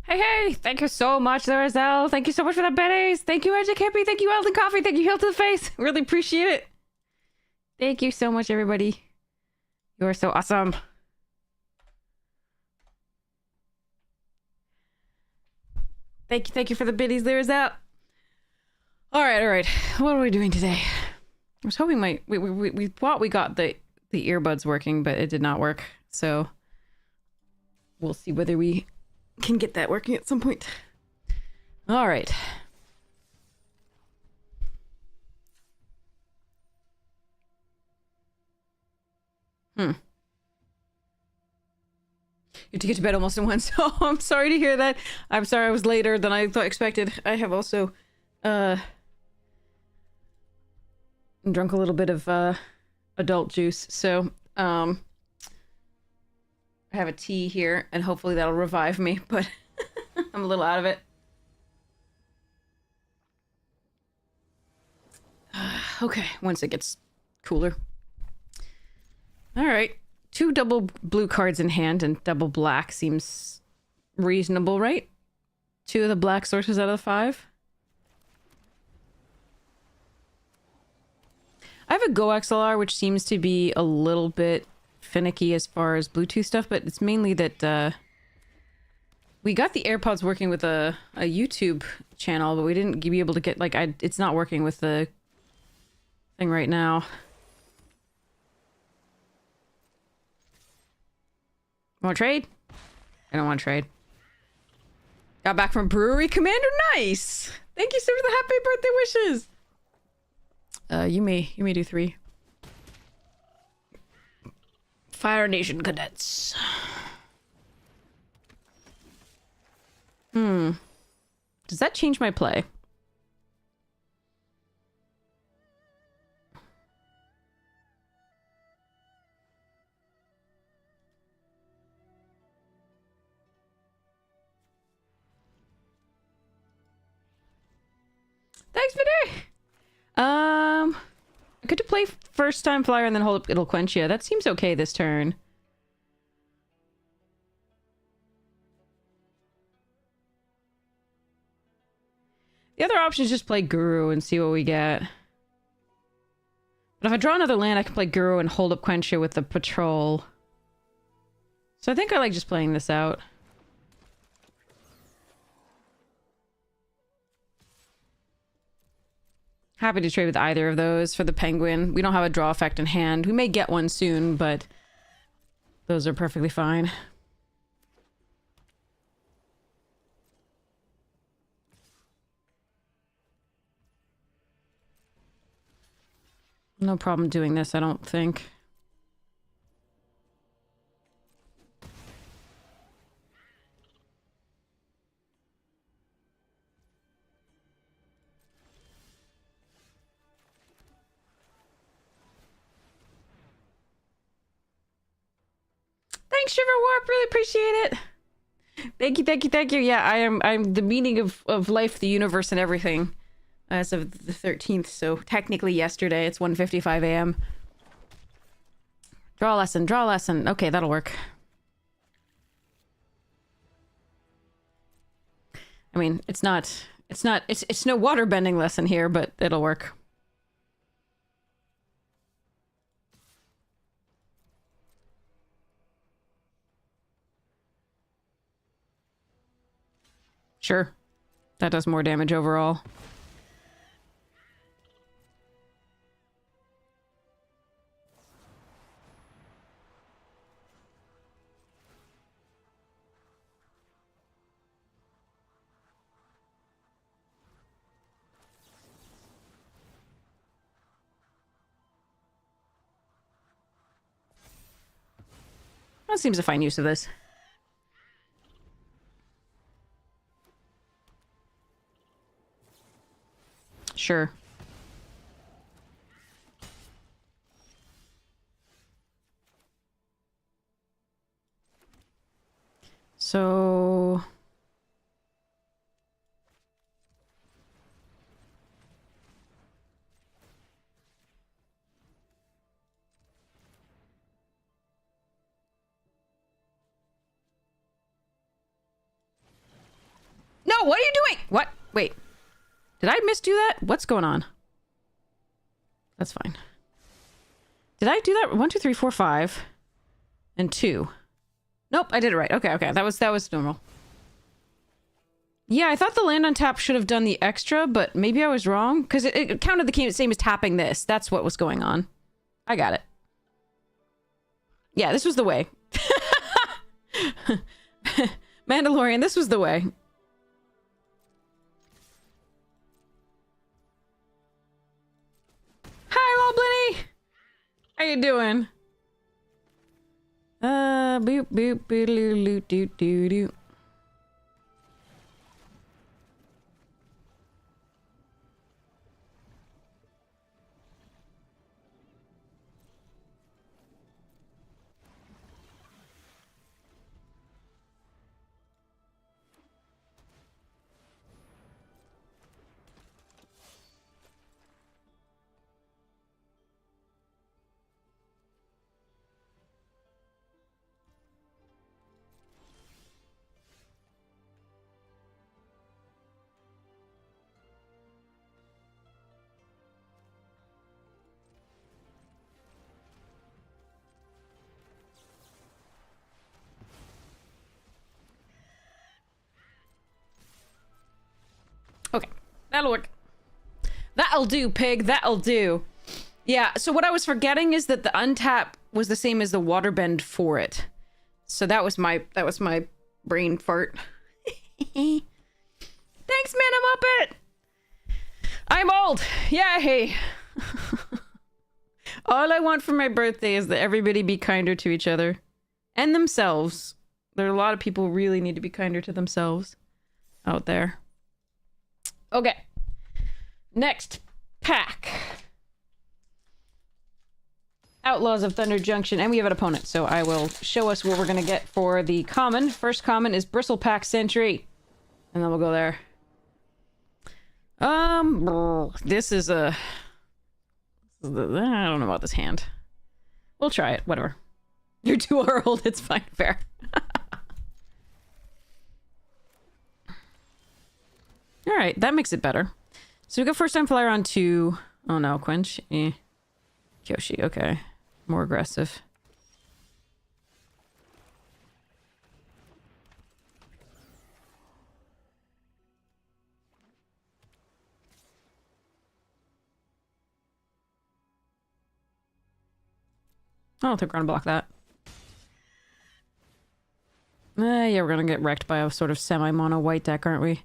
Hey, hey! Thank you so much, Lorazel. Thank you so much for the bennies. Thank you, Edge Hippie. Thank you, Elden Coffee. Thank you, Hill to the Face. Really appreciate it. Thank you so much, everybody. You are so awesome. Thank you for the biddies, Lorazel. All right. What are we doing today? I was hoping we thought we got the earbuds working, but it did not work. So we'll see whether we can get that working at some point. All right. You have to get to bed almost at once. Oh, I'm sorry to hear that. I'm sorry I was later than I expected. I have also drunk a little bit of adult juice, so I have a tea here, and hopefully that'll revive me, but I'm a little out of it. Okay, once it gets cooler. All right. 2 double blue cards in hand and double black seems reasonable, right? 2 of the black sources out of the 5. I have a Go XLR, which seems to be a little bit finicky as far as Bluetooth stuff, but it's mainly that we got the AirPods working with a YouTube channel, but we didn't be able to get, like, it's not working with the thing right now. Want to trade? I don't want to trade. Got back from Brewery Commander. Nice. Thank you so much for the happy birthday wishes. You may do 3. Fire Nation cadets. Does that change my play? Thanks, Vinny! Good to play first time flyer and then hold up it'll quench you. That seems okay this turn. The other option is just play Guru and see what we get. But if I draw another land, I can play Guru and hold up Quencha with the patrol. So I think I like just playing this out. Happy to trade with either of those for the Penguin. We don't have a draw effect in hand. We may get one soon, but those are perfectly fine. No problem doing this, I don't think. Thanks, Shiver Warp. Really appreciate it. Thank you. Yeah, I'm the meaning of life, the universe, and everything. As of the 13th, so technically yesterday. It's 1:55 a.m. Draw lesson. Okay, that'll work. I mean, it's no water bending lesson here, but it'll work. Sure. That does more damage overall. That seems a fine use of this. Sure. So... No, what are you doing? What? Wait. Did I misdo that? What's going on? That's fine. Did I do that? 1, 2, 3, 4, 5. And 2. Nope, I did it right. Okay. That was normal. Yeah, I thought the land on tap should have done the extra, but maybe I was wrong. Because it counted the same as tapping this. That's what was going on. I got it. Yeah, this was the way. Mandalorian, this was the way. Hi, Loblinny! How you doing? Boop, boop, boop, doo, doo, doo. Okay, that'll work. That'll do, pig. That'll do. Yeah, so what I was forgetting is that the untap was the same as the waterbend for it. So that was my brain fart. Thanks, Mana Muppet! I'm old! Yay! All I want for my birthday is that everybody be kinder to each other. And themselves. There are a lot of people who really need to be kinder to themselves out there. Okay. Next pack. Outlaws of Thunder Junction. And we have an opponent, so I will show us what we're going to get for the common. First common is Bristlepack Sentry. And then we'll go there. This is a... I don't know about this hand. We'll try it. Whatever. You're 2 are old. It's fine. Fair. Alright, that makes it better. So we go first time flyer on 2. Oh no, Quench. Kyoshi, okay. More aggressive. I don't think we're gonna block that. Yeah, we're gonna get wrecked by a sort of semi-mono white deck, aren't we?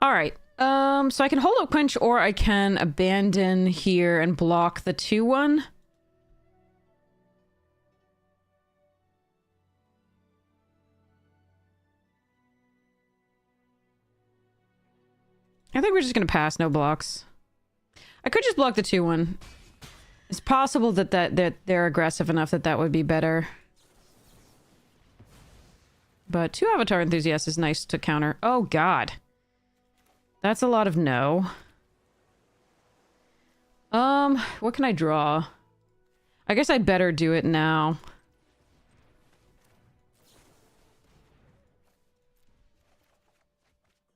Alright, so I can hold up Quench or I can abandon here and block the 2-1. I think we're just gonna pass, no blocks. I could just block the 2-1. It's possible that they're aggressive enough that that would be better. But 2 Avatar Enthusiasts is nice to counter. Oh god. That's a lot of no. What can I draw? I guess I'd better do it now.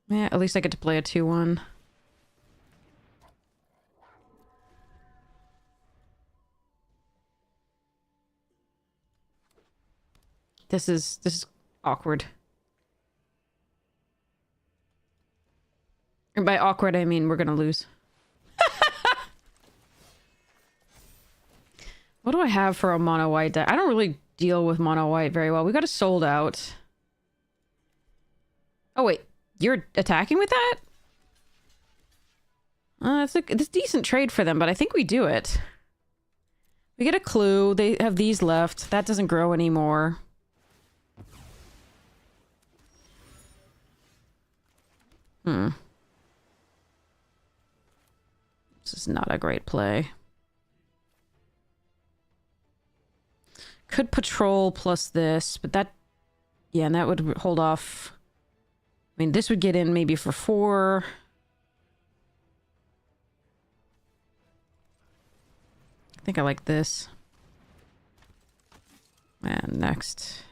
Yeah, at least I get to play a 2-1. This is awkward. And by awkward, I mean we're gonna lose. What do I have for a mono white deck? I don't really deal with mono white very well. We got a sold out. Oh wait, you're attacking with that? It's a decent trade for them, but I think we do it. We get a clue. They have these left. That doesn't grow anymore. This is not a great play. Could patrol plus this, but that... Yeah, and that would hold off... I mean, this would get in maybe for 4. think I like this. And next.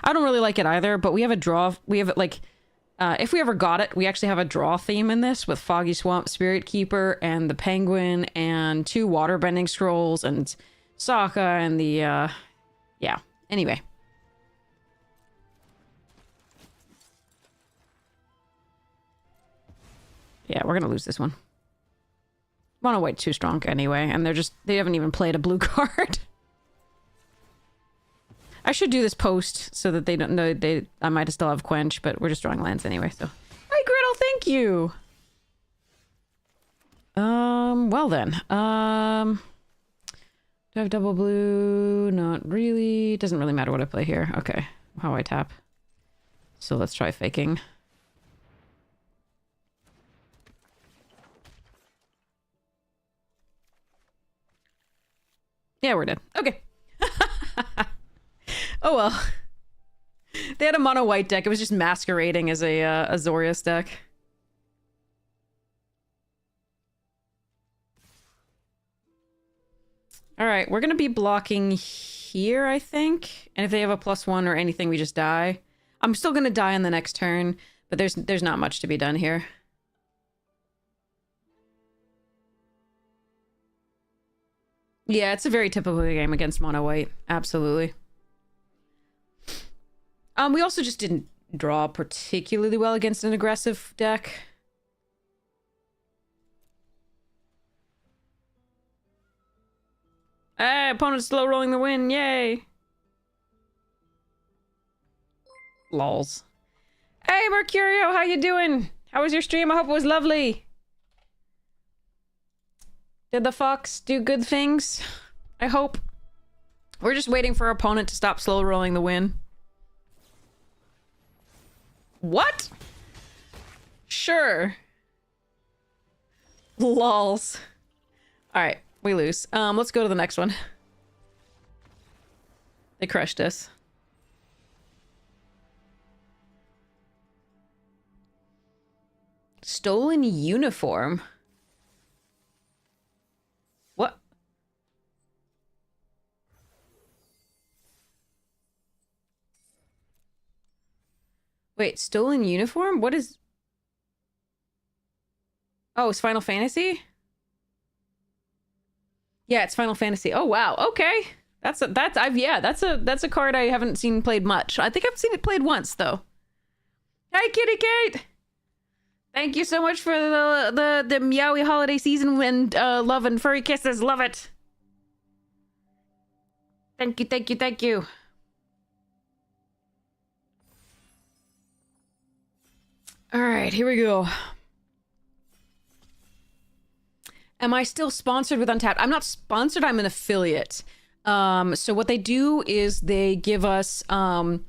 I don't really like it either, but we have a draw. We have like, if we ever got it, we actually have a draw theme in this with Foggy Swamp, Spirit Keeper, and the Penguin, and 2 waterbending scrolls, and Sokka, and the, yeah. Anyway. Yeah, we're gonna lose this one. Mono White too strong anyway, and they haven't even played a blue card. I should do this post so that they don't know I might still have Quench, but we're just drawing lands anyway, so. Hi, Griddle, thank you! Well then. Do I have double blue? Not really. Doesn't really matter what I play here. Okay. How I tap. So let's try faking. Yeah, we're dead. Okay. Oh well. They had a mono white deck. It was just masquerading as a Azorius deck. All right, we're gonna be blocking here, I think. And if they have a +1 or anything, we just die. I'm still gonna die on the next turn, but there's not much to be done here. Yeah, it's a very typical game against mono white. Absolutely. We also just didn't draw particularly well against an aggressive deck. Hey, opponent's slow rolling the win, yay! Lols. Hey, Mercurio, how you doing? How was your stream? I hope it was lovely. Did the fox do good things? I hope. We're just waiting for our opponent to stop slow rolling the win. What? Sure. Lols. Alright, we lose. Let's go to the next one. They crushed us. Stolen uniform? What? Wait, stolen uniform? What is... Oh, it's Final Fantasy? Yeah, it's Final Fantasy. Oh wow, okay. That's a card I haven't seen played much. I think I've seen it played once though. Hi, Kitty Kate! Thank you so much for the Meowie holiday season and love and furry kisses. Love it. Thank you, thank you, thank you. All right, here we go. Am I still sponsored with Untapped? I'm not sponsored, I'm an affiliate. So what they do is they give us free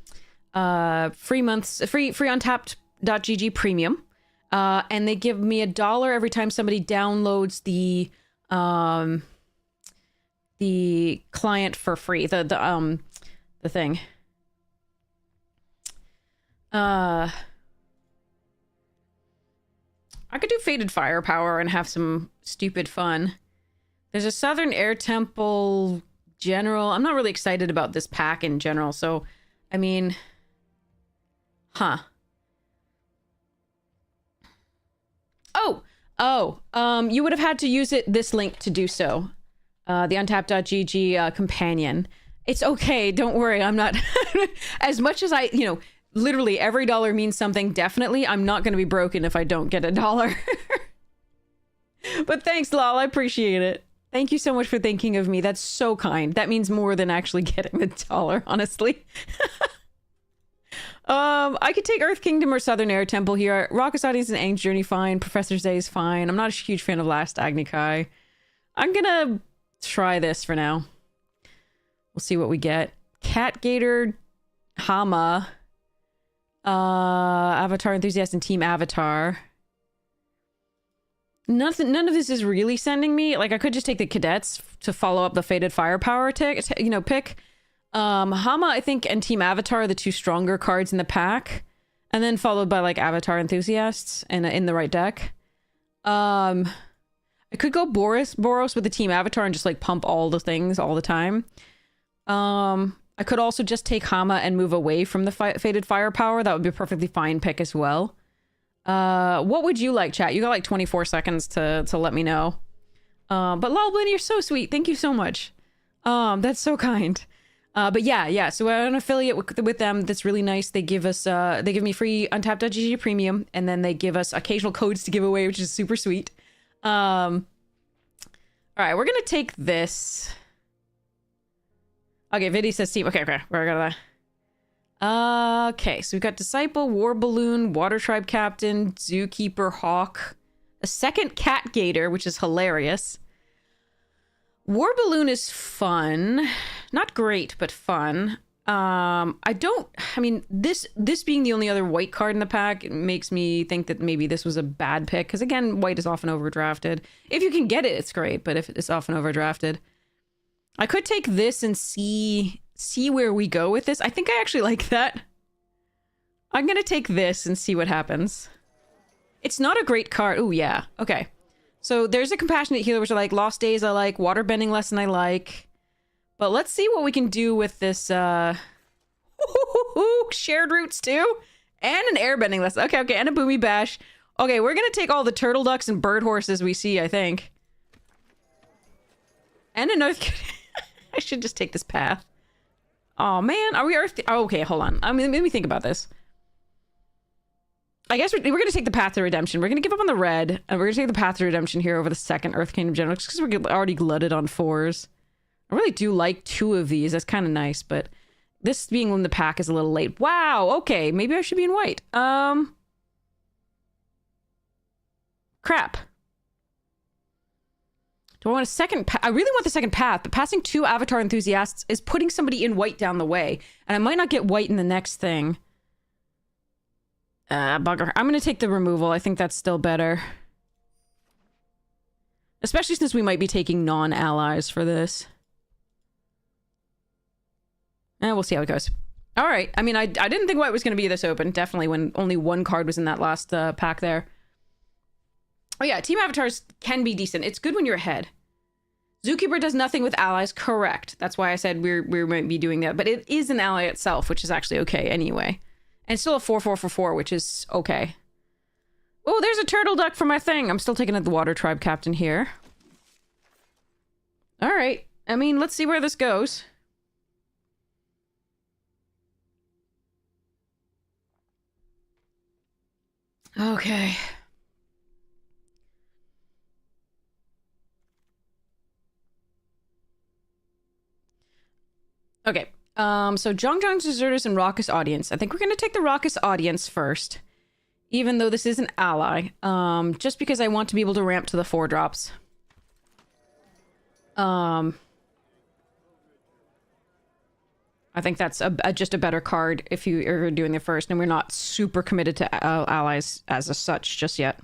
months, free Untapped.gg premium. And they give me $1 every time somebody downloads the client for free. The thing. I could do Fated Firepower and have some stupid fun. There's a Southern Air Temple general. I'm not really excited about this pack in general, so I mean, huh. You would have had to use this link to do so. The Untapped.gg companion. It's okay, don't worry, I'm not... As much as I, literally every dollar means something, definitely, I'm not going to be broken if I don't get $1. But thanks, Lol, I appreciate it. Thank you so much for thinking of me. That's so kind. That means more than actually getting the $1, honestly. I could take Earth Kingdom or Southern Air Temple here. Rockasadi's and Aang's Journey, fine. Professor Zay is fine. I'm not a huge fan of Last Agni Kai. I'm gonna try this for now. We'll see what we get. Cat Gator, Hama, Avatar Enthusiast, and Team Avatar. None of this is really sending me. Like, I could just take the cadets to follow up the Fated Firepower pick. Hama, I think, and Team Avatar are the 2 stronger cards in the pack. And then followed by, like, Avatar Enthusiasts in the right deck. I I could go Boros with the team avatar and just like pump all the things all the time. I could also just take Hama and move away from the Fated Firepower. That would be a perfectly fine pick as well. What would you like, chat? You got like 24 seconds to let me know. But Lolblin, you're so sweet. Thank you so much. That's so kind. But yeah. So I'm an affiliate with them. That's really nice. They give us, they give me free Untapped.gg Premium, and then they give us occasional codes to give away, which is super sweet. All right, we're gonna take this. Okay, Viddy says team. Okay, we're gonna. Okay, so we've got Disciple, War Balloon, Water Tribe Captain, Zookeeper, Hawk, a second Cat Gator, which is hilarious. War Balloon is fun. Not great, but fun. I mean, this being the only other white card in the pack, it makes me think that maybe this was a bad pick. Because again, white is often overdrafted. If you can get it, it's great. But if it's often overdrafted. I could take this and see where we go with this. I think I actually like that. I'm going to take this and see what happens. It's not a great card. Oh, yeah. Okay. So there's a Compassionate Healer, which I like. Lost Days I like. Waterbending Lesson I like. But let's see what we can do with this, Shared Roots too? And an Airbending Lesson. Okay, and a Boomy Bash. Okay, we're gonna take all the Turtle Ducks and Bird Horses we see, I think. And a North... I should just take this path. Oh, man. Are we Earth... Oh, okay, hold on. I mean, let me think about this. I guess we're going to take the Path to Redemption. We're going to give up on the red, and we're going to take the Path to Redemption here over the second Earth Kingdom General, just because we're already glutted on 4s. I really do like 2 of these. That's kind of nice, but this being in the pack is a little late. Wow, okay. Maybe I should be in white. Crap. Do I want a second path? I really want the second path, but passing 2 Avatar Enthusiasts is putting somebody in white down the way, and I might not get white in the next thing. Bugger. I'm going to take the removal. I think that's still better. Especially since we might be taking non-allies for this. We'll see how it goes. All right. I mean, I didn't think white was going to be this open. Definitely when only 1 card was in that last pack there. Oh yeah, Team Avatars can be decent. It's good when you're ahead. Zookeeper does nothing with allies. Correct. That's why I said we might be doing that. But it is an ally itself, which is actually okay anyway. And still a 4/4 for 4, which is okay. Oh, there's a turtle duck for my thing. I'm still taking the Water Tribe Captain here. All right. I mean, let's see where this goes. Okay. Okay. So Zhongzhang's Deserters and Raucous Audience. I think we're going to take the Raucous Audience first. Even though this is an ally. Just because I want to be able to ramp to the 4 drops. I think that's just a better card if you are doing the first, and we're not super committed to allies as a such just yet.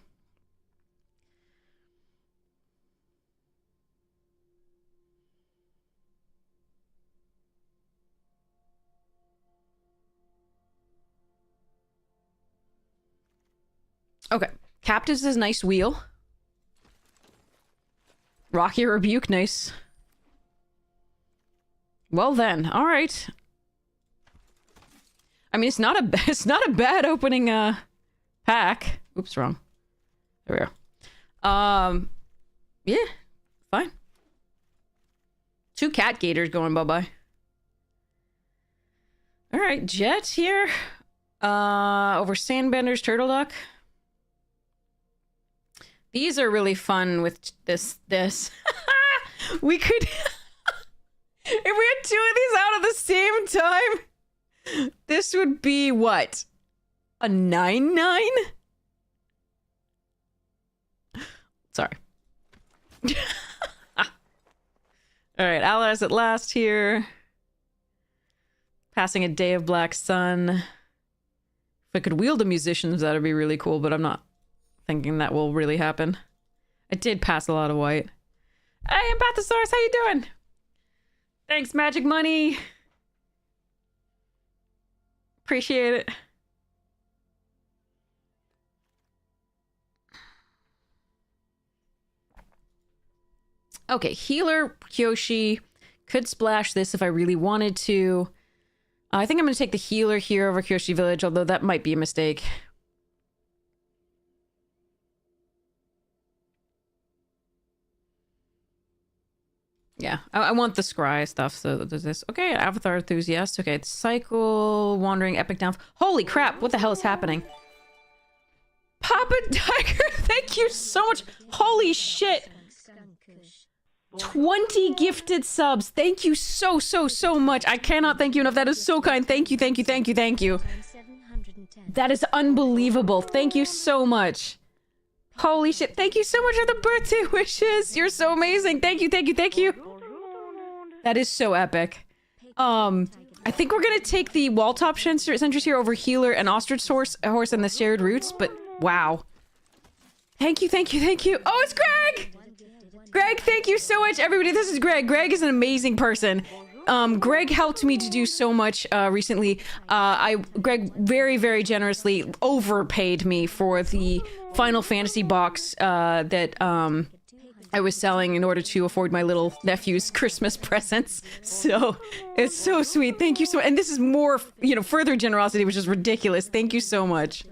Okay. Captives is nice wheel. Rocky Rebuke, nice. Well then, all right. I mean, it's not a bad opening pack. Oops, wrong. There we go. Yeah, fine. 2 cat gators going bye-bye. All right, Jet here. Over Sandbender's Turtle Duck. These are really fun with this. We could... if we had 2 of these out at the same time, this would be what? A 9/9? Sorry. All right, allies at last here. Passing a Day of Black Sun. If I could wield the musicians, that'd be really cool, but I'm not thinking that will really happen. I did pass a lot of white. Hey, Empathosaurus, how you doing? Thanks, Magic Money. Appreciate it. Okay, healer, Kyoshi. Could splash this if I really wanted to. I think I'm going to take the healer here over Kyoshi Village, although that might be a mistake. Yeah, I want the scry stuff, so there's this. Okay, Avatar Enthusiast. Okay, it's Cycle, Wandering, Epic Down. Holy crap, what the hell is happening? Papa Tiger, thank you so much. Holy shit. 20 gifted subs. Thank you so much. I cannot thank you enough. That is so kind. Thank you. That is unbelievable. Thank you so much. Holy shit. Thank you so much for the birthday wishes. You're so amazing. Thank you. That is so epic. I think we're gonna take the wall top sentries here over healer and ostrich horse and the shared routes, but wow. Thank you. Oh, it's Greg! Greg, thank you so much, everybody. This is Greg. Greg is an amazing person. Greg helped me to do so much recently. Greg very generously overpaid me for the Final Fantasy box that I was selling in order to afford my little nephew's Christmas presents. So it's so sweet. Thank you so much. And this is more, further generosity, which is ridiculous. Thank you so much.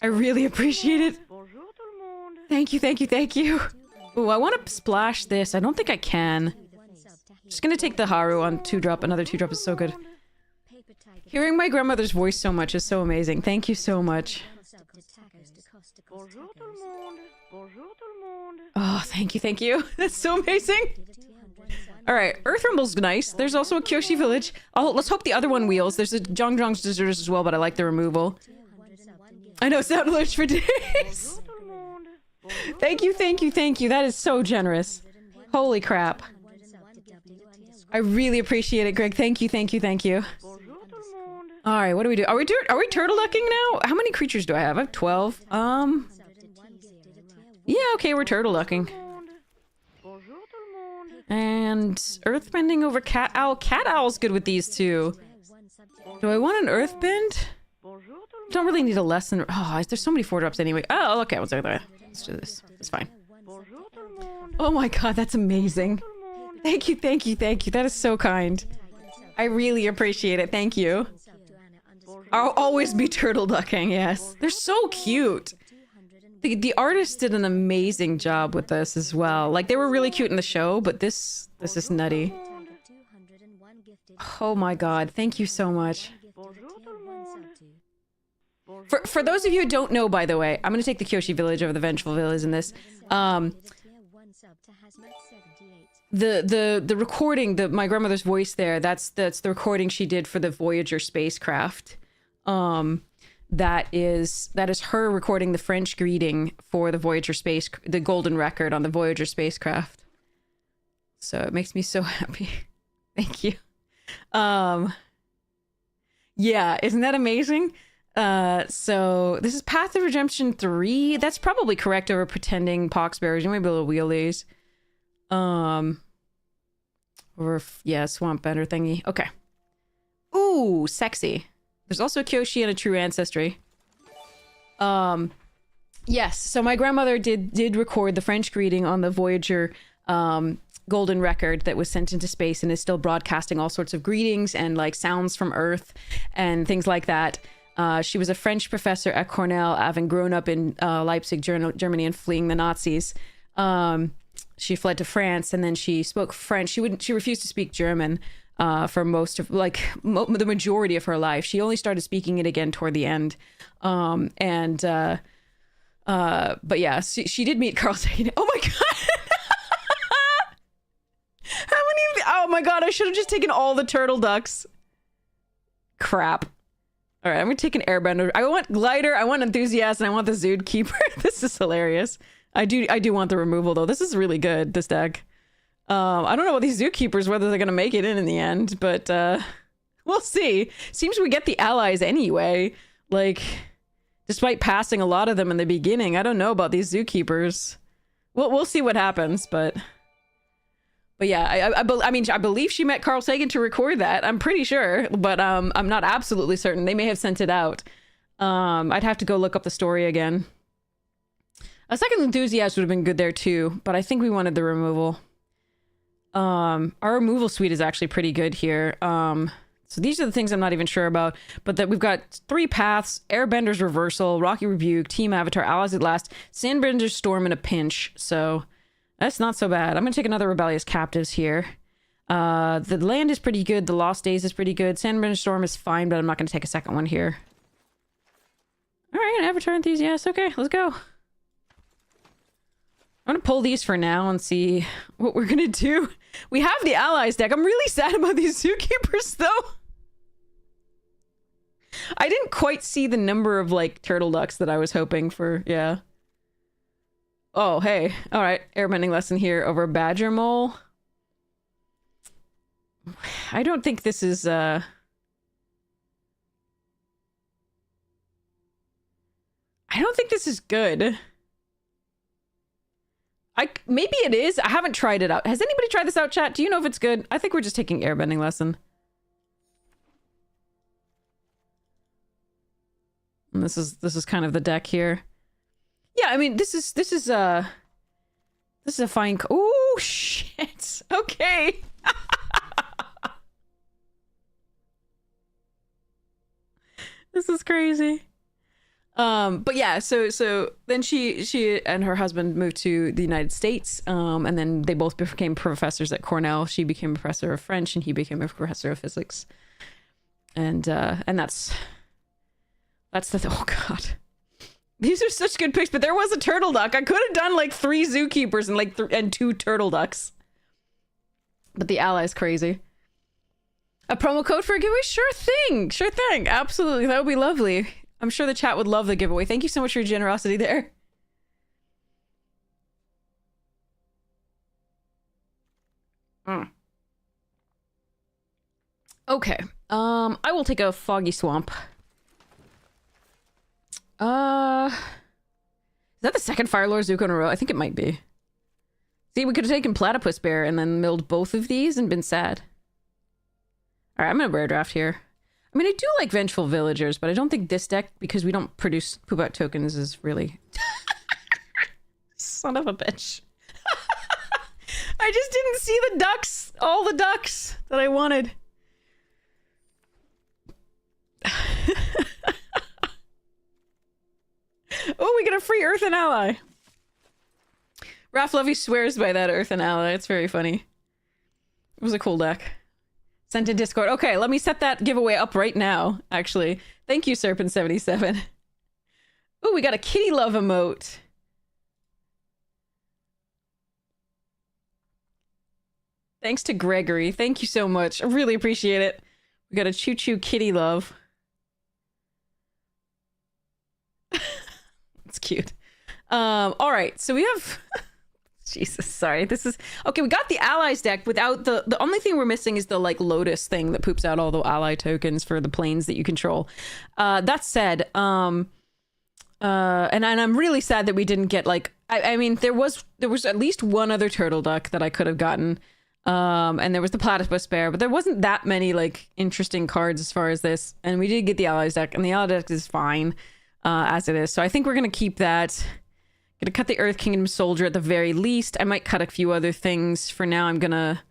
I really appreciate it. Thank you. Ooh, I want to splash this. I don't think I can. Just gonna take the Haru on 2-drop. Another 2-drop is so good. Hearing my grandmother's voice so much is so amazing. Thank you so much. Oh, thank you. That's so amazing. Alright, Earth Rumble's nice. There's also a Kyoshi Village. Oh, let's hope the other one wheels. There's a Zhongzhong's Deserters as well, but I like the removal. I know, sound alerts for days. Thank you. That is so generous. Holy crap. I really appreciate it, Greg. Thank you. Alright, what do we do? Are we turtle ducking now? How many creatures do I have? I have 12. Yeah, okay, we're turtle ducking. And earthbending over cat owl. Cat owl's good with these two. Do I want an earthbend? Don't really need a lesson. Oh, there's so many 4-drops anyway. Oh, okay, let's do this. It's fine. Oh my god, that's amazing. Thank you. That is so kind. I really appreciate it. Thank you. I'll always be turtle ducking, yes. They're so cute. The artist did an amazing job with this as well. Like, they were really cute in the show, but this is nutty. Oh my god, thank you so much. For those of you who don't know, by the way, I'm gonna take the Kyoshi Village over the Vengeful Village in this. The recording, my grandmother's voice there, that's the recording she did for the Voyager spacecraft. That is her recording the French greeting for the Voyager the golden record on the Voyager spacecraft. So it makes me so happy. Thank you. Yeah, isn't that amazing? So this is Path of Redemption 3. That's probably correct over Pretending Poxbearers. You might be able to wheel these. Or yeah, Swamp Bender thingy. Okay. Ooh, sexy. There's also a Kyoshi and a True Ancestry. Yes, so my grandmother did record the French greeting on the Voyager golden record that was sent into space and is still broadcasting all sorts of greetings and like sounds from Earth and things like that. She was a French professor at Cornell, having grown up in Leipzig, Germany, and fleeing the Nazis. She fled to France, and then she spoke French. She refused to speak German for most of, the majority of her life. She only started speaking it again toward the end. But yeah, she did meet Carl Sagan. Oh my god! How many? Oh my god! I should have just taken all the turtle ducks. Crap. All right, I'm gonna take an airbender. I want glider. I want enthusiast, and I want the Zookeeper. This is hilarious. I do want the removal though. This is really good. This deck. I don't know about these Zookeepers, whether they're gonna make it in the end, but we'll see. Seems we get the allies anyway. Like, despite passing a lot of them in the beginning, I don't know about these Zookeepers. We'll see what happens, but yeah, I mean, I believe she met Carl Sagan to record that. I'm pretty sure, but I'm not absolutely certain. They may have sent it out. I'd have to go look up the story again. A second enthusiast would have been good there too, but I think we wanted the removal. Our removal suite is actually pretty good here. So these are the things I'm not even sure about, but that we've got 3 paths: Airbender's Reversal, Rocky Rebuke, Team Avatar, Allies at Last, Sandbender's Storm in a pinch. So that's not so bad. I'm gonna take another Rebellious Captives here. The land is pretty good. The Lost Days is pretty good. Sandbender's Storm is fine, but I'm not gonna take a second one here. All right, Avatar Enthusiast. Okay, let's go. I'm gonna pull these for now and see what we're gonna do. We have the Allies deck. I'm really sad about these Zookeepers, though. I didn't quite see the number of, like, turtle ducks that I was hoping for. Yeah. Oh, hey. All right. Airbending lesson here over Badger Mole. I don't think this is, I don't think this is good. Maybe it is. I haven't tried it out. Has anybody tried this out, chat? Do you know if it's good? I think we're just taking airbending lesson. And this is kind of the deck here. Yeah, I mean, this is a fine. Oh shit. Okay. This is crazy. But yeah, so then she and her husband moved to the United States, and then they both became professors at Cornell. She became a professor of French, and he became a professor of physics. And that's the oh god, these are such good picks. But there was a turtle duck. I could have done like 3 Zookeepers and like and 2 turtle ducks. But the Ally's crazy. A promo code for a giveaway? Sure thing, absolutely. That would be lovely. I'm sure the chat would love the giveaway. Thank you so much for your generosity there. Okay. I will take a Foggy Swamp. Is that the second Fire Lord Zuko in a row? I think it might be. See, we could have taken Platypus Bear and then milled both of these and been sad. Alright, I'm gonna Rare Draft here. I mean, I do like Vengeful Villagers, but I don't think this deck, because we don't produce poop out tokens, is really... Son of a bitch. I just didn't see the ducks, all the ducks that I wanted. Oh, we get a free Earthen Ally. Raph Lovey swears by that Earthen Ally. It's very funny. It was a cool deck. Sent in Discord. Okay, let me set that giveaway up right now, actually. Thank you, Serpent77. Oh, we got a kitty love emote. Thanks to Gregory. Thank you so much. I really appreciate it. We got a choo-choo kitty love. It's cute. All right, so we have... Jesus, sorry. This is... Okay, we got the Allies deck without the... The only thing we're missing is the, like, Lotus thing that poops out all the ally tokens for the planes that you control. That said, and I'm really sad that we didn't get, like... I mean, there was at least one other turtle duck that I could have gotten. And there was the Platypus Bear, but there wasn't that many, like, interesting cards as far as this. And we did get the Allies deck, and the Allies deck is fine as it is. So I think we're going to keep that... Gonna cut the Earth Kingdom Soldier at the very least. I might cut a few other things. For now, I'm gonna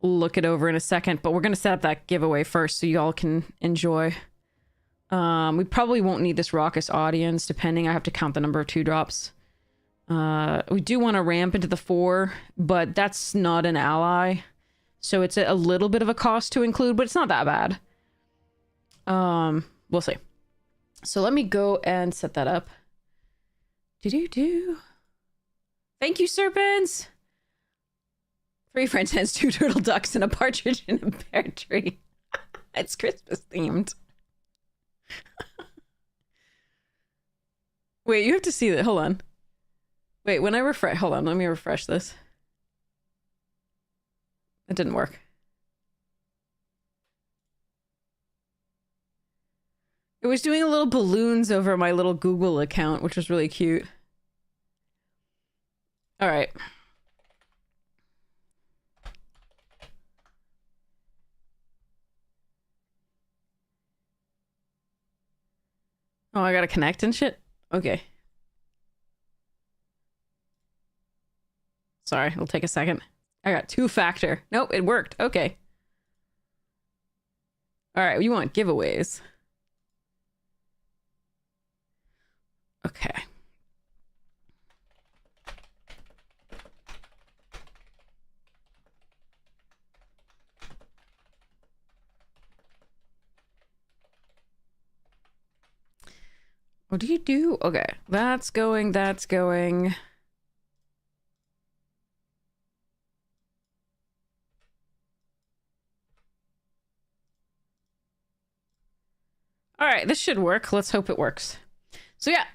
look it over in a second, but we're gonna set up that giveaway first so y'all can enjoy. We probably won't need this Raucous Audience, depending. I have to count the number of 2-drops. We do want to ramp into the 4, but that's not an ally. So it's a little bit of a cost to include, but it's not that bad. We'll see. So let me go and set that up. Do. Thank you, Serpents! 3 French hens, 2 turtle ducks, and a partridge in a pear tree. It's Christmas themed. Wait, you have to see that. Hold on. Wait, when I refresh... Hold on, let me refresh this. It didn't work. It was doing a little balloons over my little Google account, which was really cute. All right. Oh, I gotta connect and shit? Okay. Sorry, it'll take a second. I got two-factor. Nope, it worked. Okay. All right, you want giveaways. Okay. What do you do? Okay, that's going, that's going. All right, this should work. Let's hope it works. So yeah,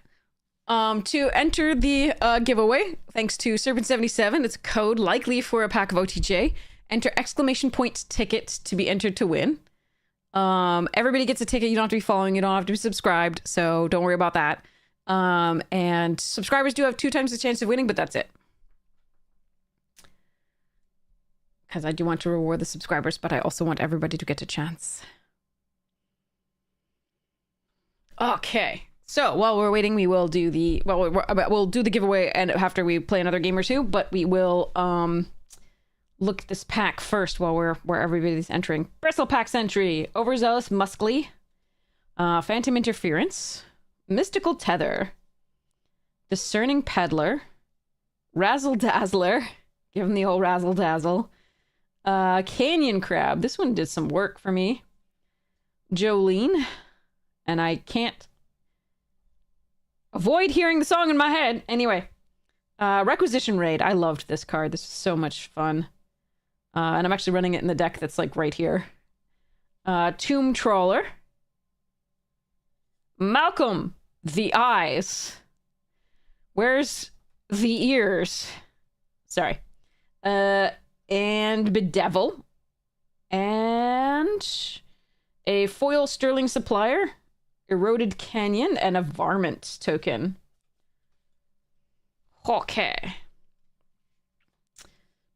to enter the giveaway, thanks to Serpent77, it's a code likely for a pack of OTJ. Enter exclamation point ticket to be entered to win. Everybody gets a ticket. You don't have to be following. You don't have to be subscribed. So don't worry about that. And subscribers do have 2 times the chance of winning, but that's it. Because I do want to reward the subscribers, but I also want everybody to get a chance. Okay. So while we're waiting, we will do the we'll do the giveaway and after we play another game or two. But we will look at this pack first while where everybody's entering. Bristle Pack's entry: Overzealous Muscly, Phantom Interference, Mystical Tether, Discerning Peddler, Razzle Dazzler. Give him the old Razzle Dazzle. Canyon Crab. This one did some work for me. Jolene. And I can't avoid hearing the song in my head. Anyway, Requisition Raid. I loved this card. This was so much fun. And I'm actually running it in the deck that's like right here. Tomb Trawler. Malcolm. The Eyes. Where's the Ears? Sorry. And Bedevil. And a foil Sterling Supplier. Eroded Canyon, and a Varmint token. Okay.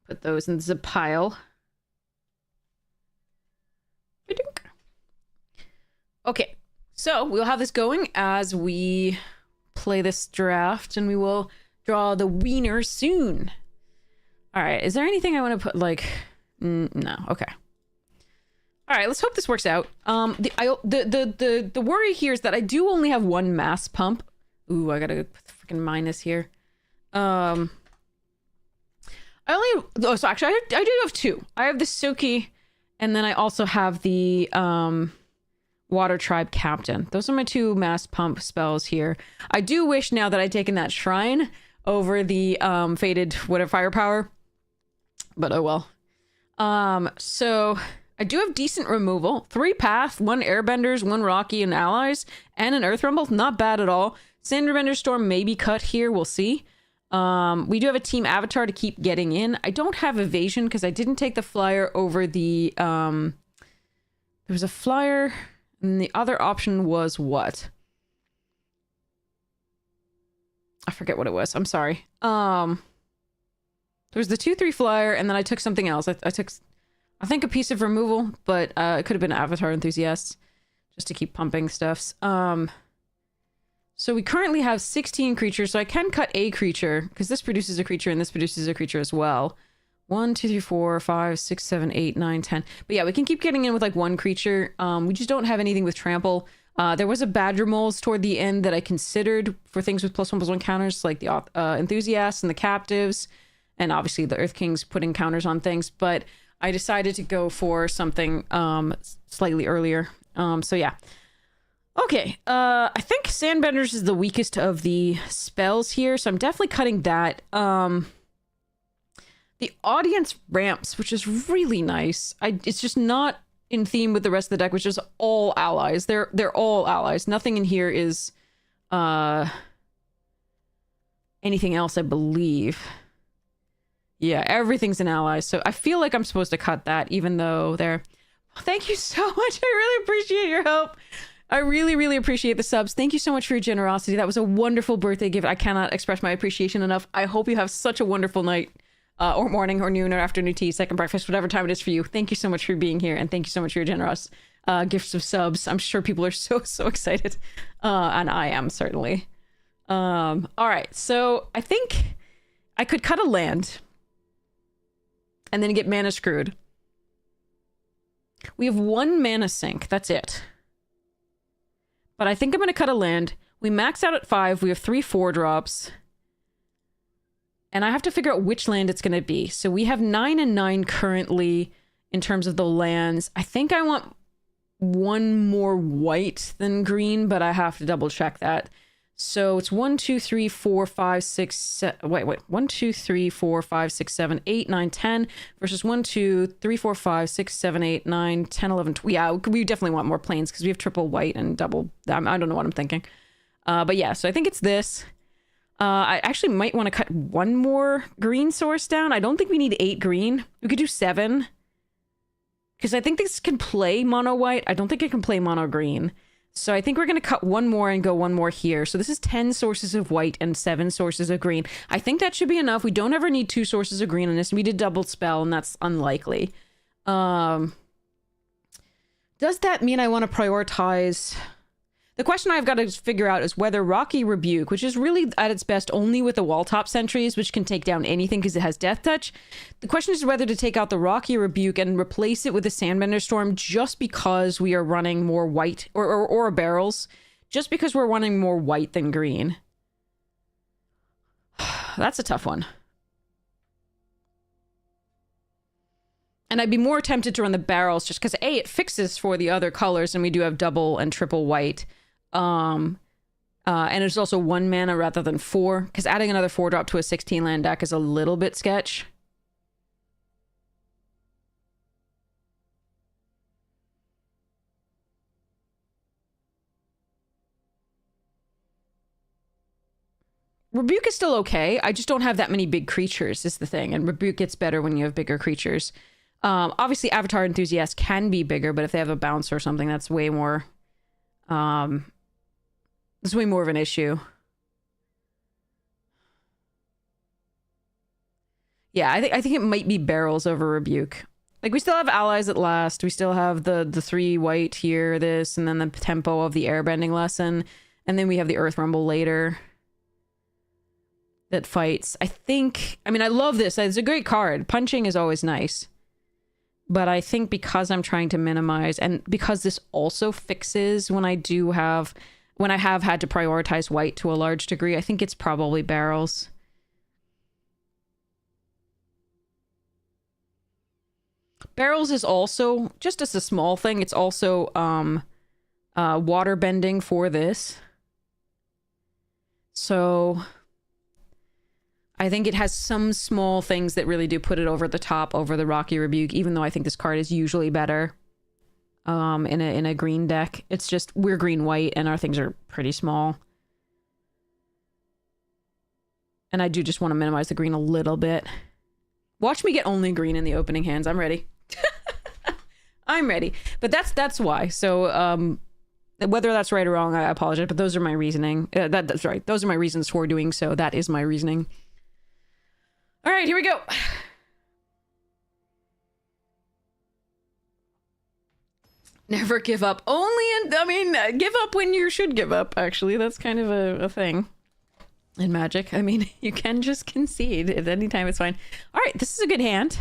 Put those in the pile. Okay, so we'll have this going as we play this draft, and we will draw the wiener soon. All right, is there anything I want to put, like... no, okay. All right, let's hope this works out. The worry here is that I do only have 1 mass pump. Ooh, I gotta put the freaking minus here. So actually I do have 2. I have the Suki, and then I also have the Water Tribe Captain. Those are my 2 mass pump spells here. I do wish now that I'd taken that Shrine over the Faded whatever Firepower, but oh well. So I do have decent removal. 3 Path, 1 Airbenders, 1 Rocky and Allies, and an Earth Rumble. Not bad at all. Sanderbender Storm may be cut here. We'll see. We do have a Team Avatar to keep getting in. I don't have Evasion because I didn't take the flyer over the... there was a flyer, and the other option was what? I forget what it was. I'm sorry. There was the 2/3 flyer, and then I took something else. I took... I think a piece of removal, but it could have been Avatar Enthusiasts just to keep pumping stuffs. So we currently have 16 creatures, so I can cut a creature because this produces a creature and this produces a creature as well. 1, 2, 3, 4, 5, 6, 7, 8, 9, 10. But yeah, we can keep getting in with like 1 creature. We just don't have anything with trample. There was a Badger Moles toward the end that I considered for things with +1/+1 counters, like the Enthusiasts and the Captives, and obviously the Earth Kings putting counters on things, but I decided to go for something slightly earlier. So yeah. Okay, I think Sandbenders is the weakest of the spells here, so I'm definitely cutting that. The Audience Ramps, which is really nice. It's just not in theme with the rest of the deck, which is all allies. They're all allies. Nothing in here is anything else, I believe. Yeah, everything's an ally, so I feel like I'm supposed to cut that, even though they're... Thank you so much. I really appreciate your help. I really, really appreciate the subs. Thank you so much for your generosity. That was a wonderful birthday gift. I cannot express my appreciation enough. I hope you have such a wonderful night, or morning, or noon, or afternoon tea, second breakfast, whatever time it is for you. Thank you so much for being here, and thank you so much for your generous gifts of subs. I'm sure people are so excited, and I am, certainly. All right, so I think I could cut a land. and then get mana screwed. We have 1 mana sink. That's it. But I think I'm going to cut a land. We max out at 5. We have 3 4-drops. And I have to figure out which land it's going to be. So we have 9 and 9 currently in terms of the lands. I think I want 1 more white than green, but I have to double check that. So it's 1, 2, 3, 4, 5, 6, 7. Wait. 1, 2, 3, 4, 5, 6, 7, 8, 9, 10 versus 1, 2, 3, 4, 5, 6, 7, 8, 9, 10, 11, 12. Yeah, we definitely want more plains because we have triple white and double. I don't know what I'm thinking. But yeah, so I think it's this. I actually might want to cut 1 more green source down. I don't think we need 8 green. We could do 7. Because I think this can play mono white. I don't think it can play mono green. So I think we're going to cut 1 more and go 1 more here. So this is 10 sources of white and 7 sources of green. I think that should be enough. We don't ever need 2 sources of green on this. We did double spell, and that's unlikely. Does that mean I want to prioritize... The question I've got to figure out is whether Rocky Rebuke, which is really at its best only with the wall top sentries, which can take down anything because it has Death Touch. The question is whether to take out the Rocky Rebuke and replace it with a Sandbender Storm just because we are running more white, or barrels, just because we're running more white than green. That's a tough one. And I'd be more tempted to run the barrels just because, A, it fixes for the other colors, and we do have double and triple white. And it's also 1 mana rather than 4, because adding another 4-drop to a 16-land deck is a little bit sketch. Rebuke is still okay. I just don't have that many big creatures is the thing, and Rebuke gets better when you have bigger creatures. Obviously, Avatar Enthusiast can be bigger, but if they have a bounce or something, that's way more... it's way more of an issue. Yeah, I think it might be barrels over Rebuke. Like, we still have allies at last. We still have the 3 white here, this, and then the tempo of the airbending lesson. And then we have the Earth Rumble later that fights. I mean, I love this. It's a great card. Punching is always nice. But I think because I'm trying to minimize, and because this also fixes when I have had to prioritize white to a large degree, I think it's probably barrels. Barrels is also, just as a small thing, it's also water bending for this. So I think it has some small things that really do put it over the top over the Rocky Rebuke, even though I think this card is usually better in a green deck. It's just we're green-white and our things are pretty small. And I do just want to minimize the green a little bit. Watch me get only green in the opening hands. I'm ready. I'm ready. But that's why. So whether that's right or wrong, I apologize, but those are my reasoning. That's right. Those are my reasons for doing so. That is my reasoning. All right, here we go. Never give up. Give up when you should give up, actually. That's kind of a thing in Magic. I mean, you can just concede at any time. It's fine. All right, this is a good hand.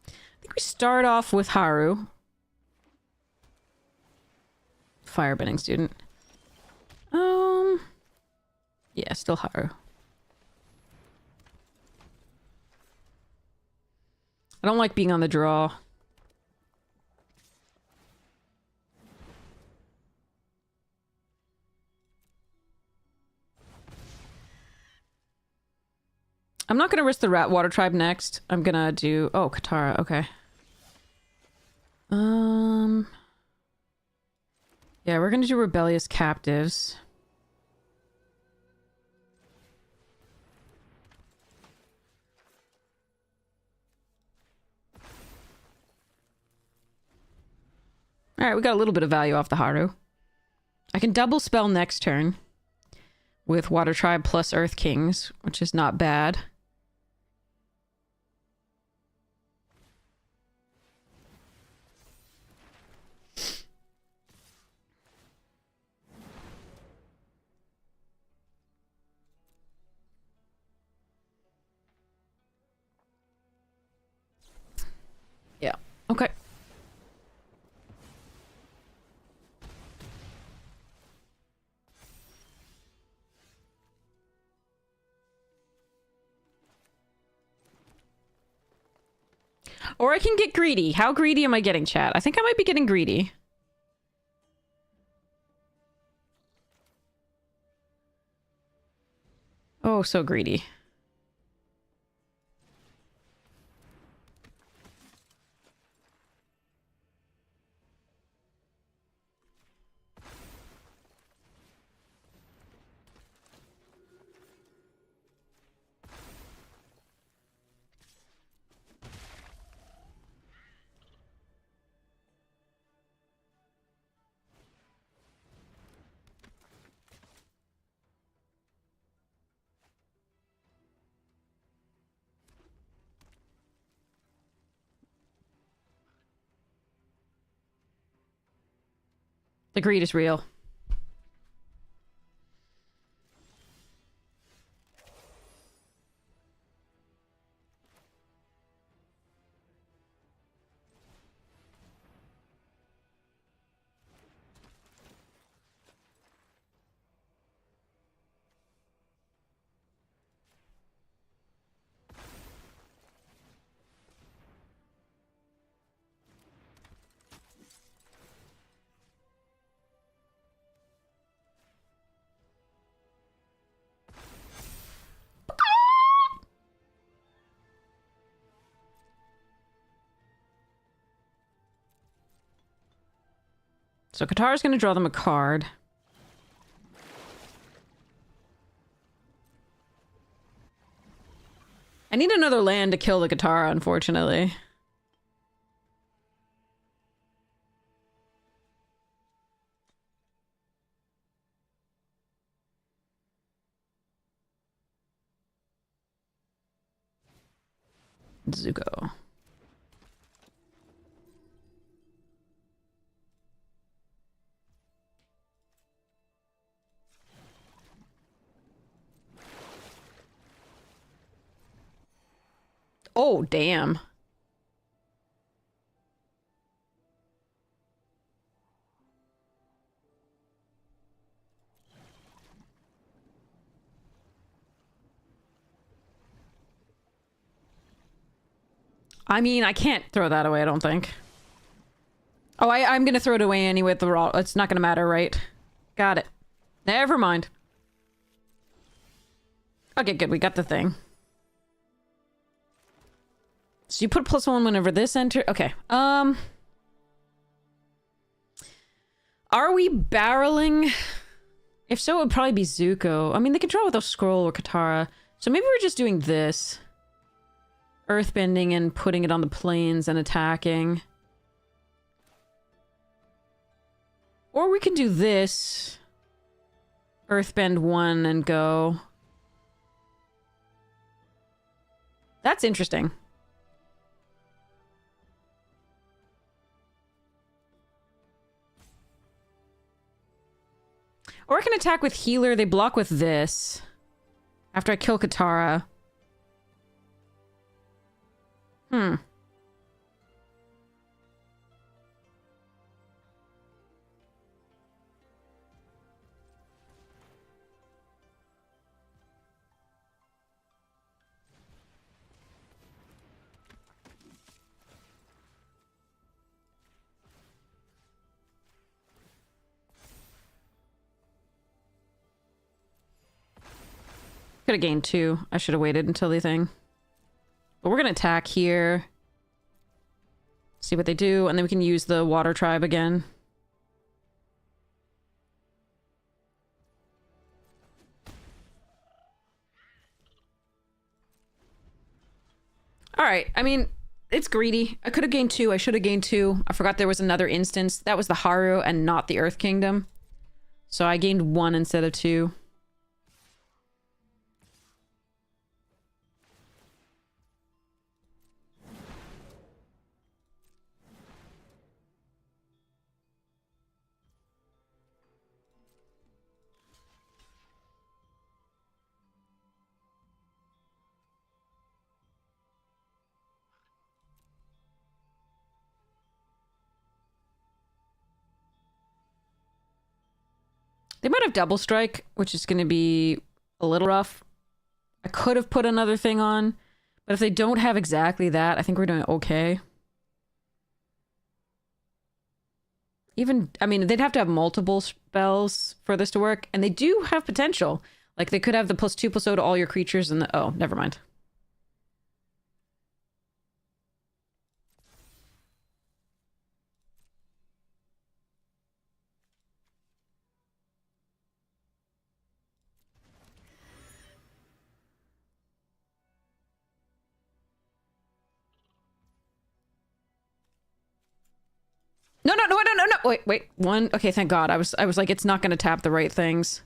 I think we start off with Haru. Firebending student. Yeah, still Haru. I don't like being on the draw. I'm not gonna risk the Rat Water Tribe next. I'm gonna do... Oh, Katara, okay. Yeah, we're gonna do Rebellious Captives. Alright, we got a little bit of value off the Haru. I can double spell next turn with Water Tribe plus Earth Kings, which is not bad. Yeah. Okay. Or I can get greedy. How greedy am I getting, chat? I think I might be getting greedy. Oh, so greedy. The greed is real. So Katara's gonna draw them a card. I need another land to kill the Katara, unfortunately. Zuko. Oh, damn. I mean, I can't throw that away, I don't think. Oh, I'm gonna throw it away anyway with the raw. It's not gonna matter, right? Got it. Never mind. Okay, good. We got the thing. So you put +1 whenever this enter. Okay. Are we barreling? If so, it would probably be Zuko. I mean, they could draw with a scroll or Katara. So maybe we're just doing this. Earthbending and putting it on the plains and attacking. Or we can do this. Earthbend 1 and go. That's interesting. Or I can attack with healer. They block with this. After I kill Katara. Hmm. Could have gained 2. I should have waited until the thing. But we're gonna attack here. See what they do, and then we can use the water tribe again. Alright, I mean, it's greedy. I could have gained 2. I should have gained 2. I forgot there was another instance. That was the Haru and not the Earth Kingdom. So I gained 1 instead of 2. They might have double strike, which is going to be a little rough. I could have put another thing on, but if they don't have exactly that, I think we're doing okay. Even, I mean, they'd have to have multiple spells for this to work, and they do have potential. Like, they could have the +2/+0 to all your creatures and the... Oh, never mind. No, no, no, no, no, no. Wait. One. Okay, thank God. I was like, it's not going to tap the right things.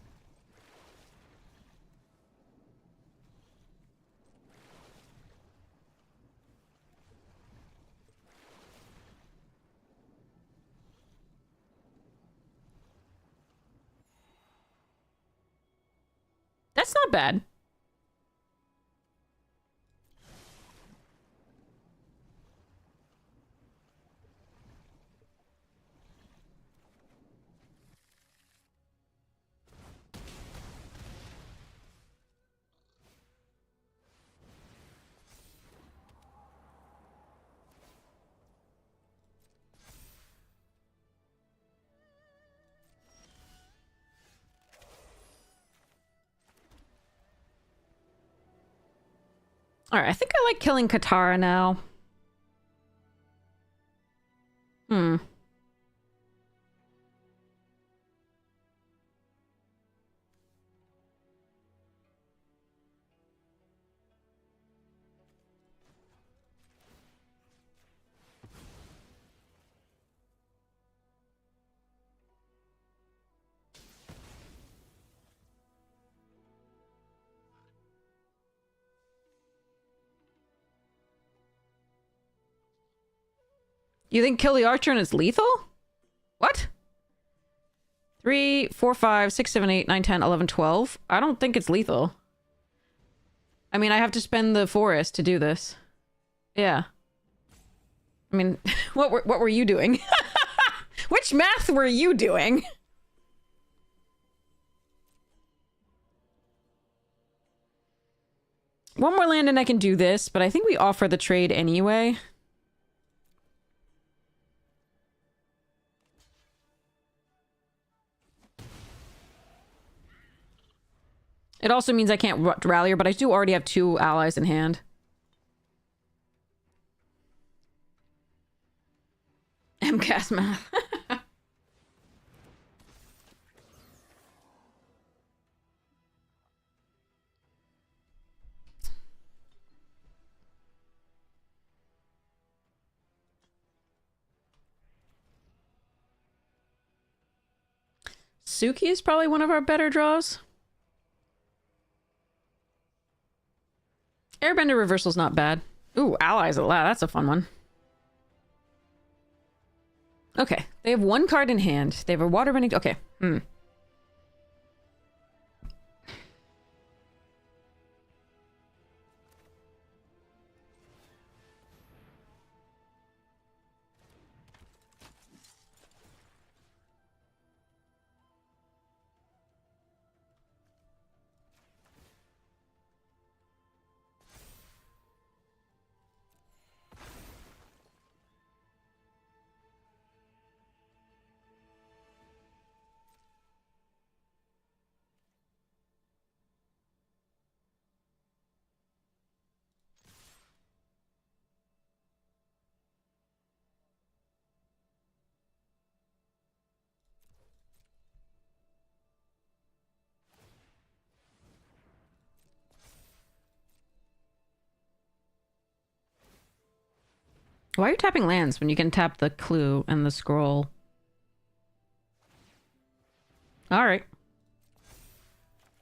That's not bad. All right, I think I like killing Katara now. Hmm. You think kill the archer and it's lethal? What? 3, 4, 5, 6, 7, 8, 9, 10, 11, 12. I don't think it's lethal. I mean, I have to spend the forest to do this. Yeah. I mean, what were you doing? Which math were you doing? One more land and I can do this, but I think we offer the trade anyway. It also means I can't rally her, but I do already have 2 allies in hand. MCAS math. Suki is probably one of our better draws. Airbender reversal's not bad. Ooh, allies a lot. That's a fun one. Okay, they have 1 card in hand. They have a waterbending... Okay, Why are you tapping lands when you can tap the clue and the scroll? Alright.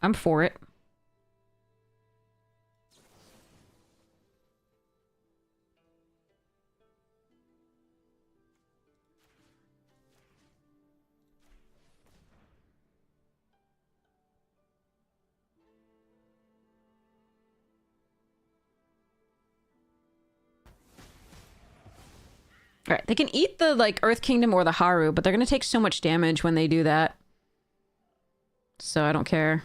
I'm for it. Alright, they can eat the, like, Earth Kingdom or the Haru, but they're gonna take so much damage when they do that. so I don't care.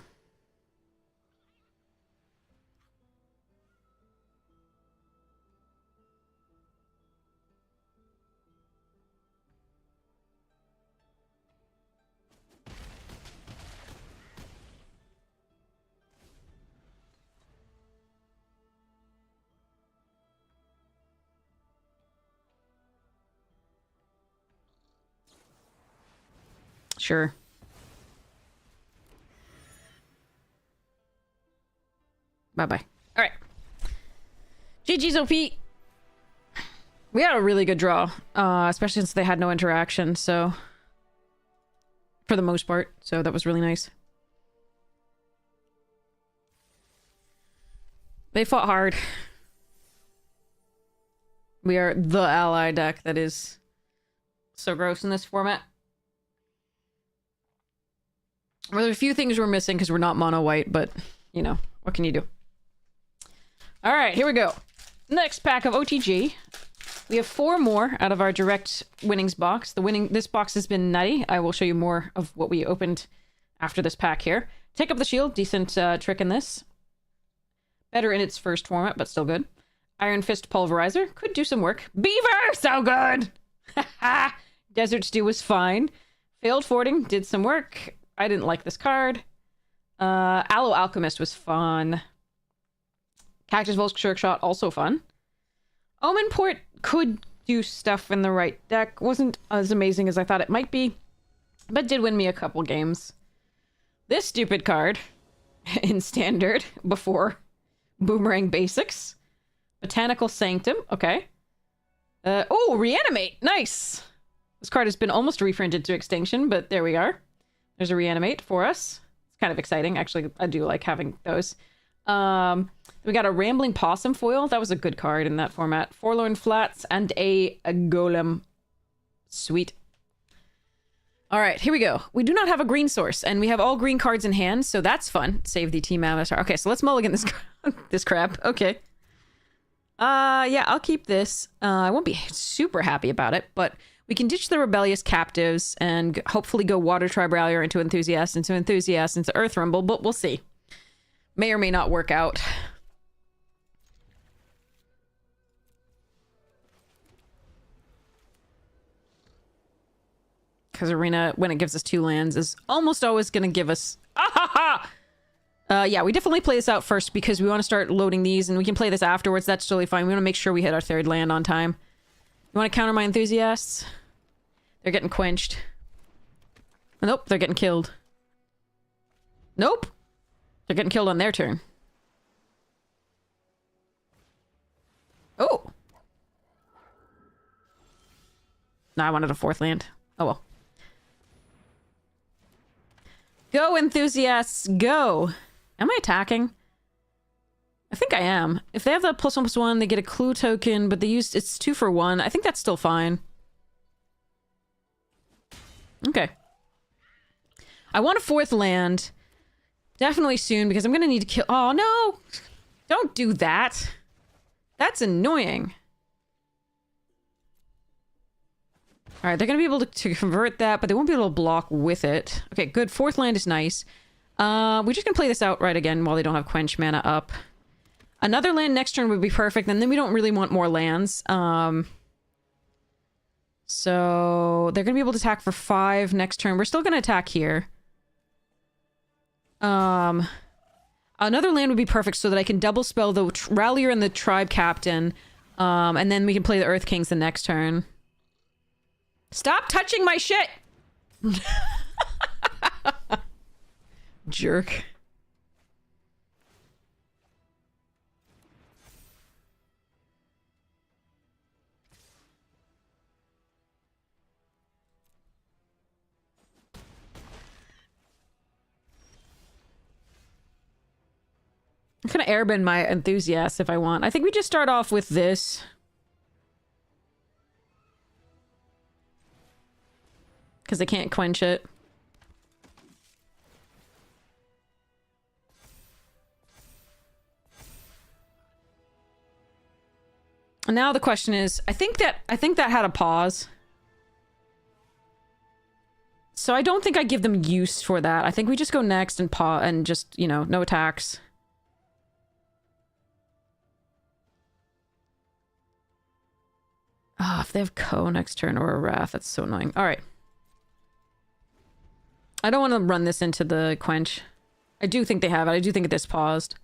Sure. Bye-bye. All right. GG's OP. We had a really good draw, especially since they had no interaction, so... For the most part, so that was really nice. They fought hard. We are the ally deck that is so gross in this format. Well, there's a few things we're missing because we're not mono white, but, you know, what can you do? Alright, here we go. Next pack of OTG. We have 4 more out of our direct winnings box. This box has been nutty. I will show you more of what we opened after this pack here. Take Up the Shield, decent trick in this. Better in its first format, but still good. Iron Fist Pulverizer, could do some work. Beaver, so good! Desert Stew was fine. Failed Fording, did some work. I didn't like this card. Aloe Alchemist was fun. Cactus Volkshock Shot, also fun. Omen Port could do stuff in the right deck. Wasn't as amazing as I thought it might be, but did win me a couple games. This stupid card in Standard before Boomerang Basics. Botanical Sanctum, okay. Oh, Reanimate, nice! This card has been almost reprinted to extinction, but there we are. There's a Reanimate for us. It's kind of exciting. Actually, I do like having those. We got a Rambling Possum foil. That was a good card in that format. Forlorn Flats and a Golem. Sweet. All right, here we go. We do not have a green source, and we have all green cards in hand, so that's fun. Save the Team Avatar. Okay, so let's mulligan this this crap. Okay. Yeah, I'll keep this. I won't be super happy about it, but we can ditch the Rebellious Captives and hopefully go Water Tribe Rallier into Enthusiast, into Earth Rumble, but we'll see. May or may not work out. Because Arena, when it gives us 2 lands, is almost always going to give us... yeah, we definitely play this out first because we want to start loading these, and we can play this afterwards. That's totally fine. We want to make sure we hit our 3rd land on time. You want to counter my Enthusiasts? They're getting quenched. Nope, they're getting killed. Nope. They're getting killed on their turn. Oh! No, I wanted a 4th land. Oh well. Go, Enthusiasts, go! Am I attacking? I think I am. If they have the +1/+1, they get a clue token, but they use it's 2 for 1. I think that's still fine. Okay. I want a 4th land. Definitely soon, because I'm gonna need to kill... Oh, no! Don't do that! That's annoying. Alright, they're gonna be able to convert that, but they won't be able to block with it. Okay, good. 4th land is nice. We're just gonna play this out right again while they don't have Quench mana up. Another land next turn would be perfect, and then we don't really want more lands. So they're gonna be able to attack for 5 next turn. We're still gonna attack here. Another land would be perfect so that I can double spell the Rallier and the Tribe Captain, and then we can play the Earth Kings the next turn. Stop touching my shit! Jerk. I'm gonna airbend my Enthusiast if I want. I think we just start off with this. Because they can't quench it. And now the question is, I think that had a pause. So I don't think I give them use for that. I think we just go next and paw and just, you know, no attacks. Ah, if they have Ko next turn or a Wrath, that's so annoying. All right. I don't want to run this into the Quench. I do think they have it. I do think this paused.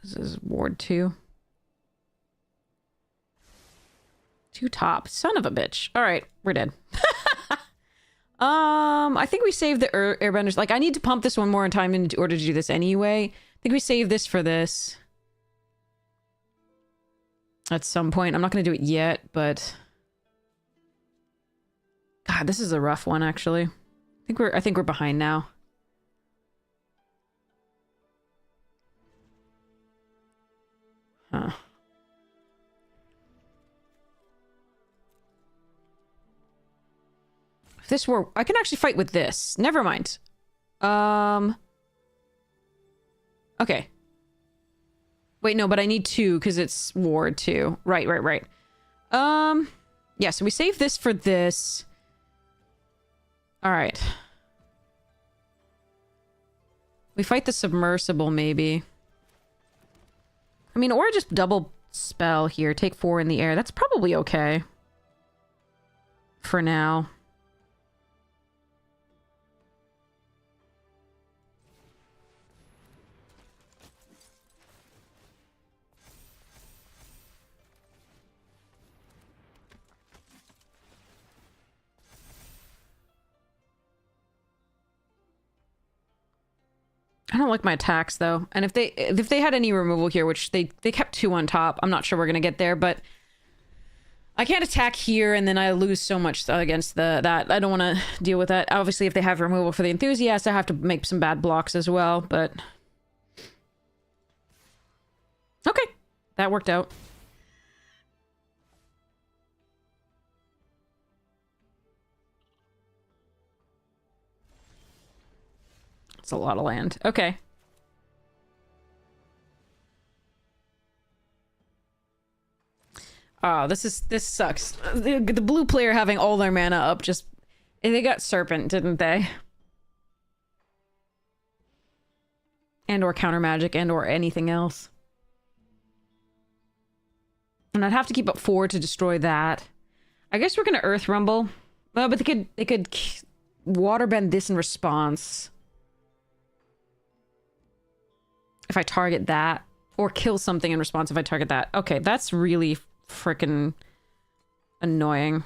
This is Ward 2. 2 top. Son of a bitch. All right, we're dead. I think we saved the airbenders. Like, I need to pump this one more in time in order to do this anyway. I think we save this for this. At some point. I'm not going to do it yet, but... God, this is a rough one, actually. I think we're behind now. Huh. If this were... I can actually fight with this. Never mind. Okay. Wait, no, but I need 2 because it's Ward 2. Right. Yeah, so we save this for this. All right. We fight the submersible, maybe. I mean, or just double spell here. Take 4 in the air. That's probably okay. For now. I don't like my attacks, though. And if they had any removal here, which they kept 2 on top, I'm not sure we're gonna get there, but I can't attack here and then I lose so much against that. I don't want to deal with that. Obviously, if they have removal for the enthusiast, I have to make some bad blocks as well, but... Okay, that worked out. It's a lot of land. Okay. Oh, this sucks. The blue player having all their mana up just... They got Serpent, didn't they? And or counter magic and or anything else. And I'd have to keep up 4 to destroy that. I guess we're gonna Earth Rumble. Well, but they could waterbend this in response. If I target that. Or kill something in response if I target that. Okay, that's really freaking annoying.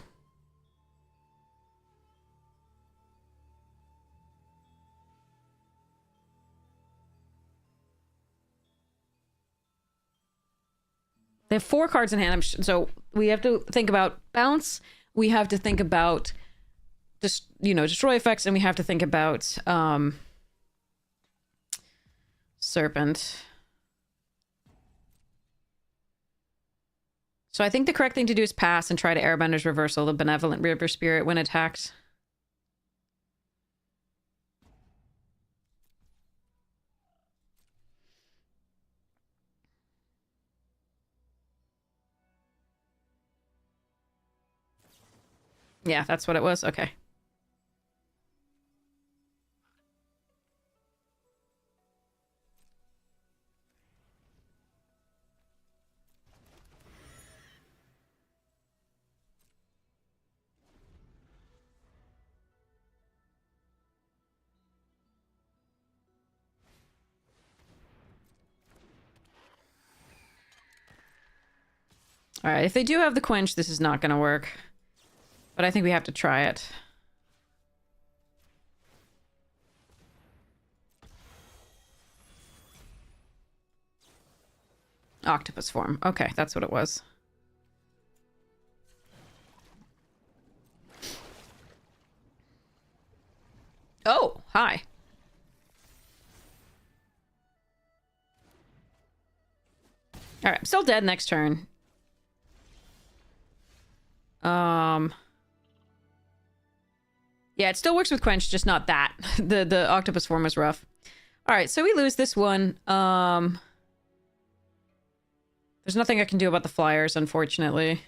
They have 4 cards in hand, so we have to think about bounce. We have to think about just, you know, destroy effects, and we have to think about Serpent. So I think the correct thing to do is pass and try to Airbender's Reversal, the Benevolent River Spirit, when attacked. Yeah, that's what it was. Okay. All right, if they do have the Quench, this is not going to work. But I think we have to try it. Octopus form. Okay, that's what it was. Oh, hi. All right, I'm still dead next turn. Yeah, it still works with Quench, just not that. The octopus form was rough. All right, so we lose this one. There's nothing I can do about the flyers, unfortunately.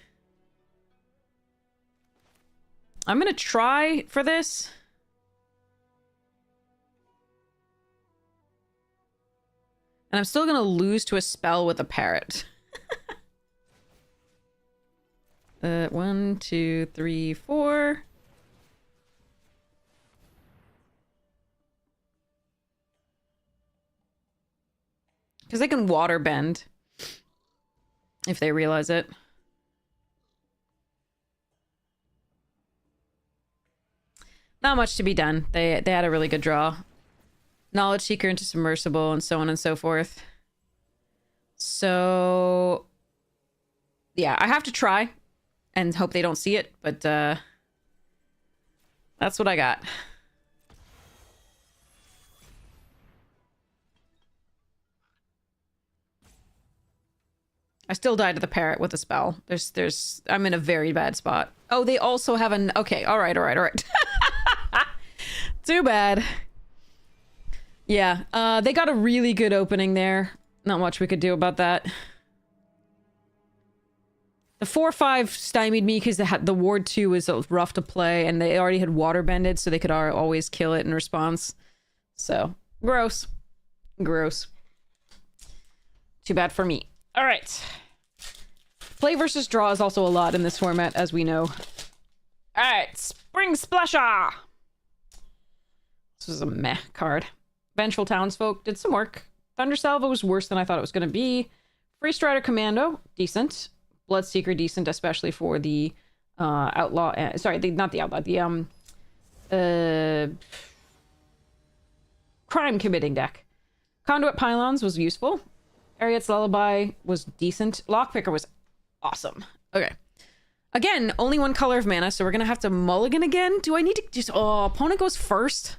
I'm gonna try for this. And I'm still gonna lose to a spell with a parrot. 1, 2, 3, 4. Because they can water bend. If they realize it. Not much to be done. They had a really good draw. Knowledge Seeker into Submersible and so on and so forth. So... yeah, I have to try. And hope they don't see it, but that's what I got. I still died to the parrot with a spell. I'm in a very bad spot. Oh, they also have an... okay, all right. Too bad. Yeah, they got a really good opening there. Not much we could do about that. The 4-5 stymied me because the Ward 2 was rough to play, and they already had water bended, so they could always kill it in response. So, gross. Gross. Too bad for me. All right. Play versus draw is also a lot in this format, as we know. All right, Spring Splasher! This was a meh card. Vengeful Townsfolk did some work. Thunder Salvo was worse than I thought it was going to be. Free Strider Commando, decent. Bloodseeker, decent, especially for the outlaw... not the outlaw, the crime-committing deck. Conduit Pylons was useful. Ariet's Lullaby was decent. Lockpicker was awesome. Okay. Again, only one color of mana, so we're going to have to mulligan again. Do I need to just... oh, opponent goes first?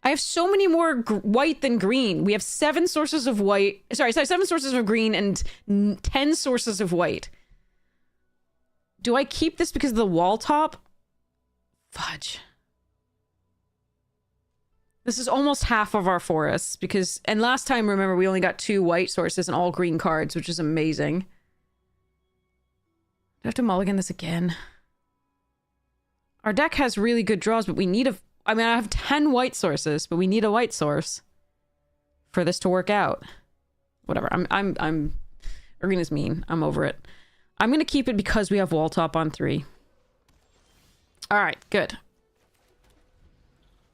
I have so many more white than green. We have 7 sources of white. Sorry, 7 sources of green and 10 sources of white. Do I keep this because of the wall top? Fudge. This is almost half of our forests because... and last time, remember, we only got 2 white sources and all green cards, which is amazing. Do I have to mulligan this again? Our deck has really good draws, but we need a... I mean, I have 10 white sources, but we need a white source for this to work out. Whatever. Arena's mean. I'm over it. I'm going to keep it because we have wall top on 3. All right, good.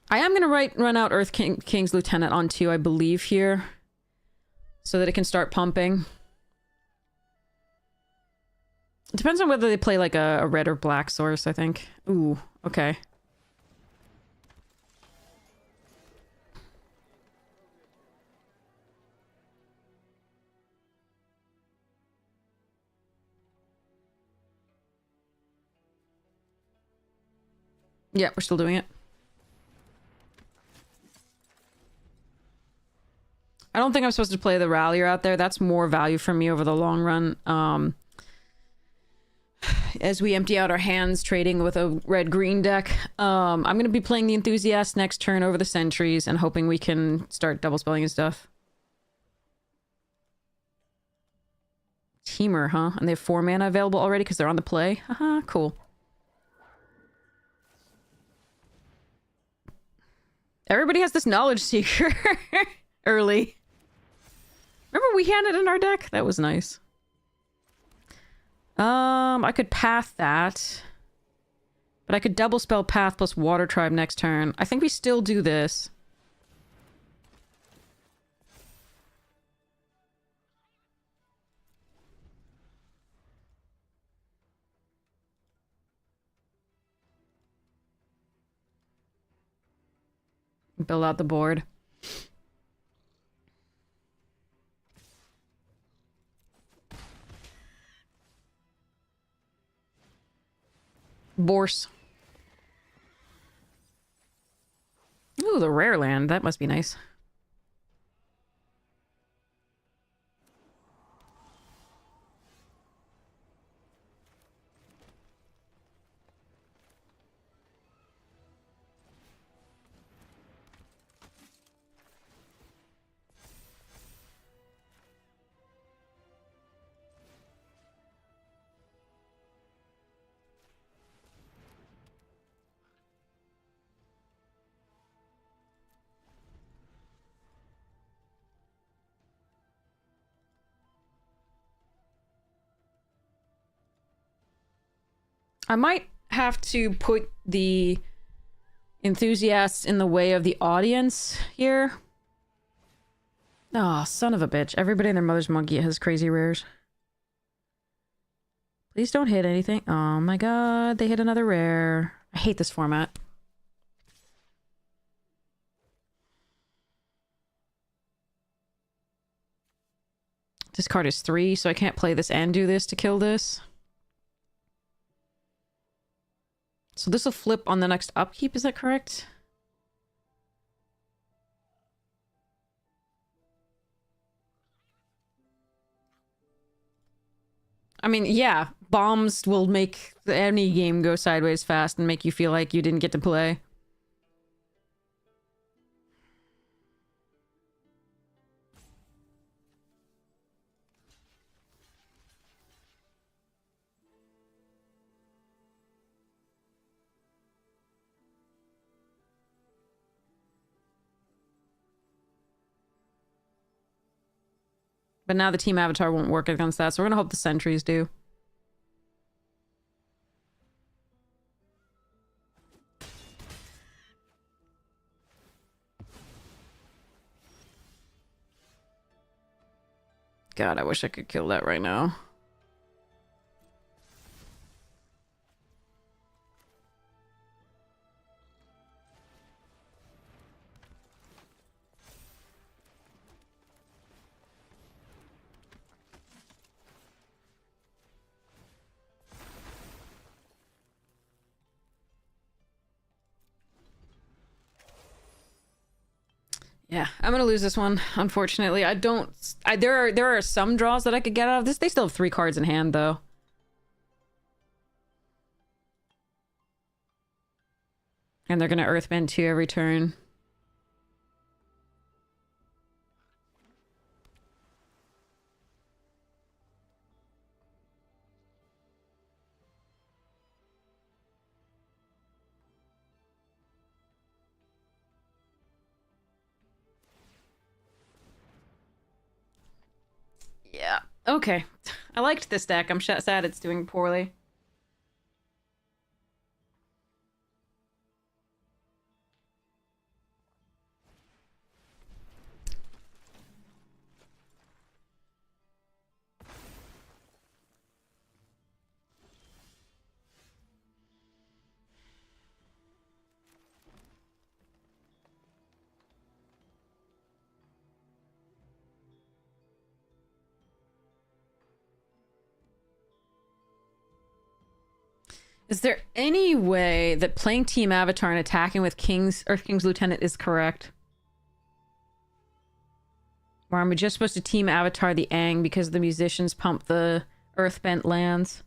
I am going to run out King's Lieutenant on 2, I believe, here. So that it can start pumping. It depends on whether they play like a red or black source, I think. Ooh, okay. Yeah, we're still doing it. I don't think I'm supposed to play the Rallier out there. That's more value for me over the long run. As we empty out our hands trading with a red-green deck. I'm going to be playing the Enthusiast next turn over the Sentries and hoping we can start double spelling and stuff. Teamer, huh? And they have 4 mana available already because they're on the play? Haha, cool. Everybody has this Knowledge Seeker early. Remember we had it in our deck? That was nice. I could Path that. But I could double spell Path plus Water Tribe next turn. I think we still do this. Build out the board. Bourse. Ooh, the rare land. That must be nice. I might have to put the enthusiasts in the way of the audience here. Oh, son of a bitch. Everybody and their mother's monkey has crazy rares. Please don't hit anything. Oh my god, they hit another rare. I hate this format. This card is 3, so I can't play this and do this to kill this. So this will flip on the next upkeep, is that correct? I mean, yeah, bombs will make any game go sideways fast and make you feel like you didn't get to play. But now the team avatar won't work against that, so we're gonna hope the sentries do. God, I wish I could kill that right now. Yeah, I'm gonna lose this one, unfortunately. There are some draws that I could get out of this. They still have 3 cards in hand, though. And they're gonna Earthbend 2 every turn. Yeah. Okay. I liked this deck. I'm sad it's doing poorly. Is there any way that playing Team Avatar and attacking with Earth King's Lieutenant is correct? Or am we just supposed to Team Avatar the Aang because the musicians pump the Earthbent lands?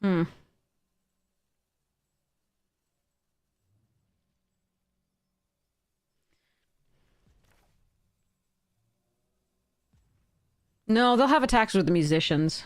Hmm. No, they'll have attacks with the musicians.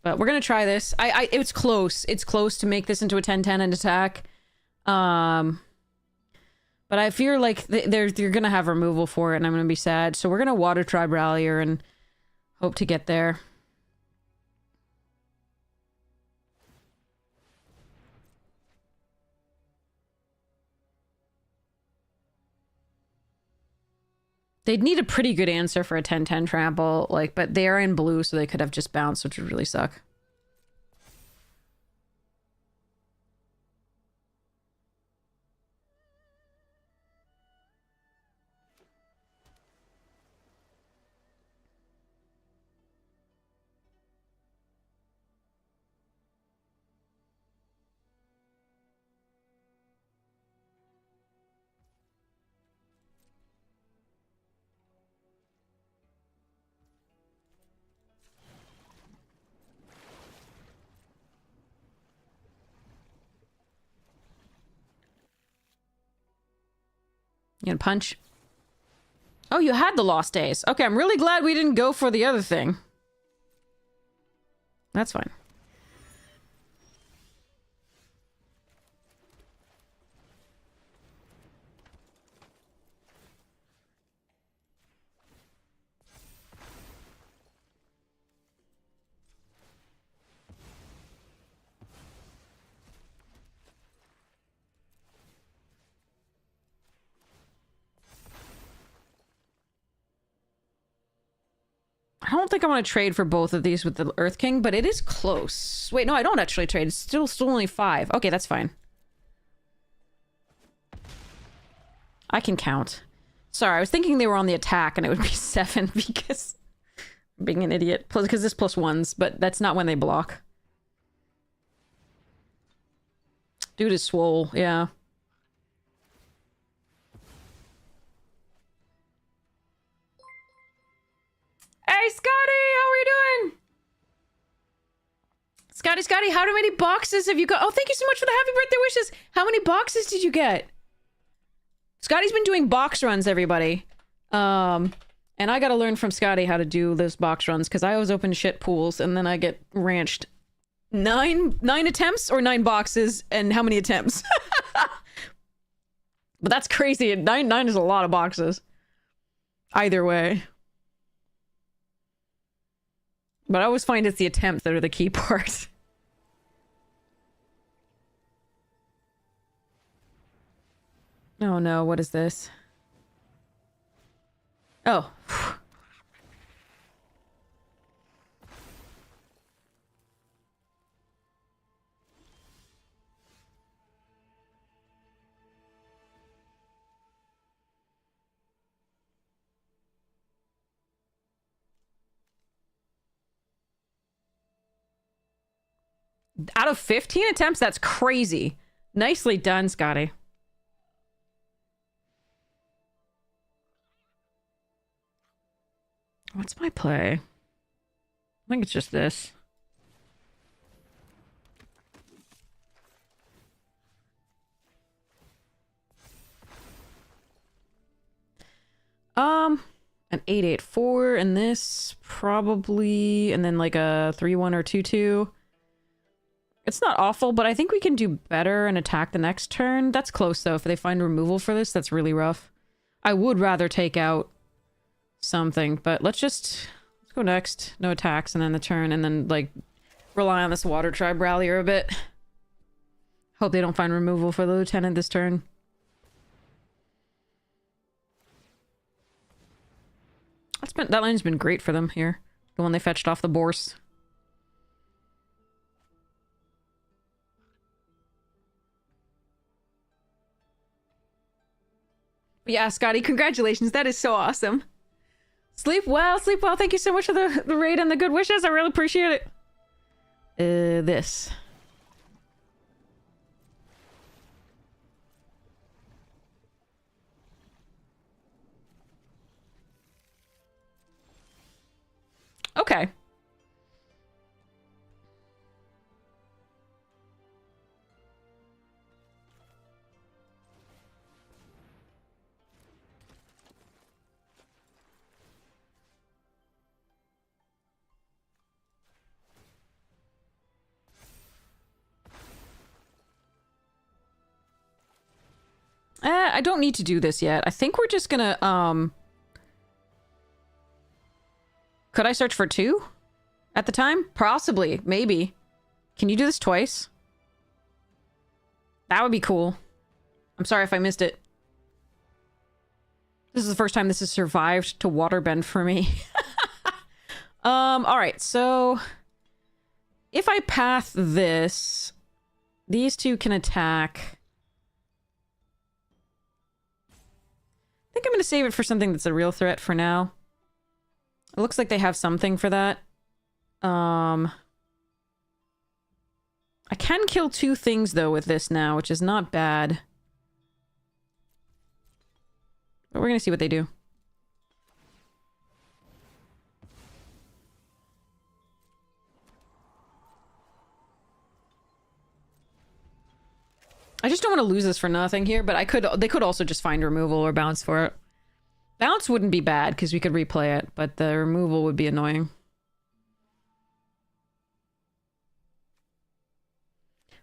But we're gonna try this. It's close. It's close to make this into a 10-10 and attack. But I fear like they're gonna have removal for it, and I'm gonna be sad. So we're gonna Water Tribe Rallier and hope to get there. They'd need a pretty good answer for a 10-10 trample, like, but they are in blue, so they could have just bounced, which would really suck. You gonna punch? Oh, you had the Lost Days. Okay, I'm really glad we didn't go for the other thing. That's fine. I don't think I want to trade for both of these with the Earth King, but it is close. Wait, no, I don't actually trade. It's still only 5. Okay, that's fine. I can count. Sorry, I was thinking they were on the attack and it would be 7 because I'm being an idiot. Plus, because this +1s, but that's not when they block. Dude is swole, yeah. Hey, Scotty! How are you doing? Scotty, how many boxes have you got? Oh, thank you so much for the happy birthday wishes! How many boxes did you get? Scotty's been doing box runs, everybody. And I gotta learn from Scotty how to do those box runs, because I always open shit pools, and then I get ranched. 9 attempts or 9 boxes, and how many attempts? But that's crazy. 9 is a lot of boxes. Either way. But I always find it's the attempts that are the key part. Oh no, what is this? Oh. Out of 15 attempts? That's crazy. Nicely done, Scotty. What's my play? I think it's just this. An 8-8-4 and this probably, and then like a 3-1 or 2-2. It's not awful, but I think we can do better and attack the next turn. That's close though. If they find removal for this, that's really rough. I would rather take out something, but let's go next. No attacks, and then the turn, and then like rely on this Water Tribe rallier a bit. Hope they don't find removal for the lieutenant this turn. That line's been great for them here. The one they fetched off the Bourse. But yeah, Scotty, congratulations. That is so awesome. Sleep well, sleep well. Thank you so much for the raid and the good wishes. I really appreciate it. This. Okay. I don't need to do this yet. I think we're just gonna, Could I search for 2? At the time? Possibly. Maybe. Can you do this twice? That would be cool. I'm sorry if I missed it. This is the first time this has survived to waterbend for me. Alright, so... If I path this... These 2 can attack... I think I'm gonna save it for something that's a real threat for now. It looks like they have something for that. I can kill 2 things, though, with this now, which is not bad. But we're gonna see what they do. I just don't want to lose this for nothing here, but they could also just find removal or bounce for it. Bounce wouldn't be bad because we could replay it, but the removal would be annoying.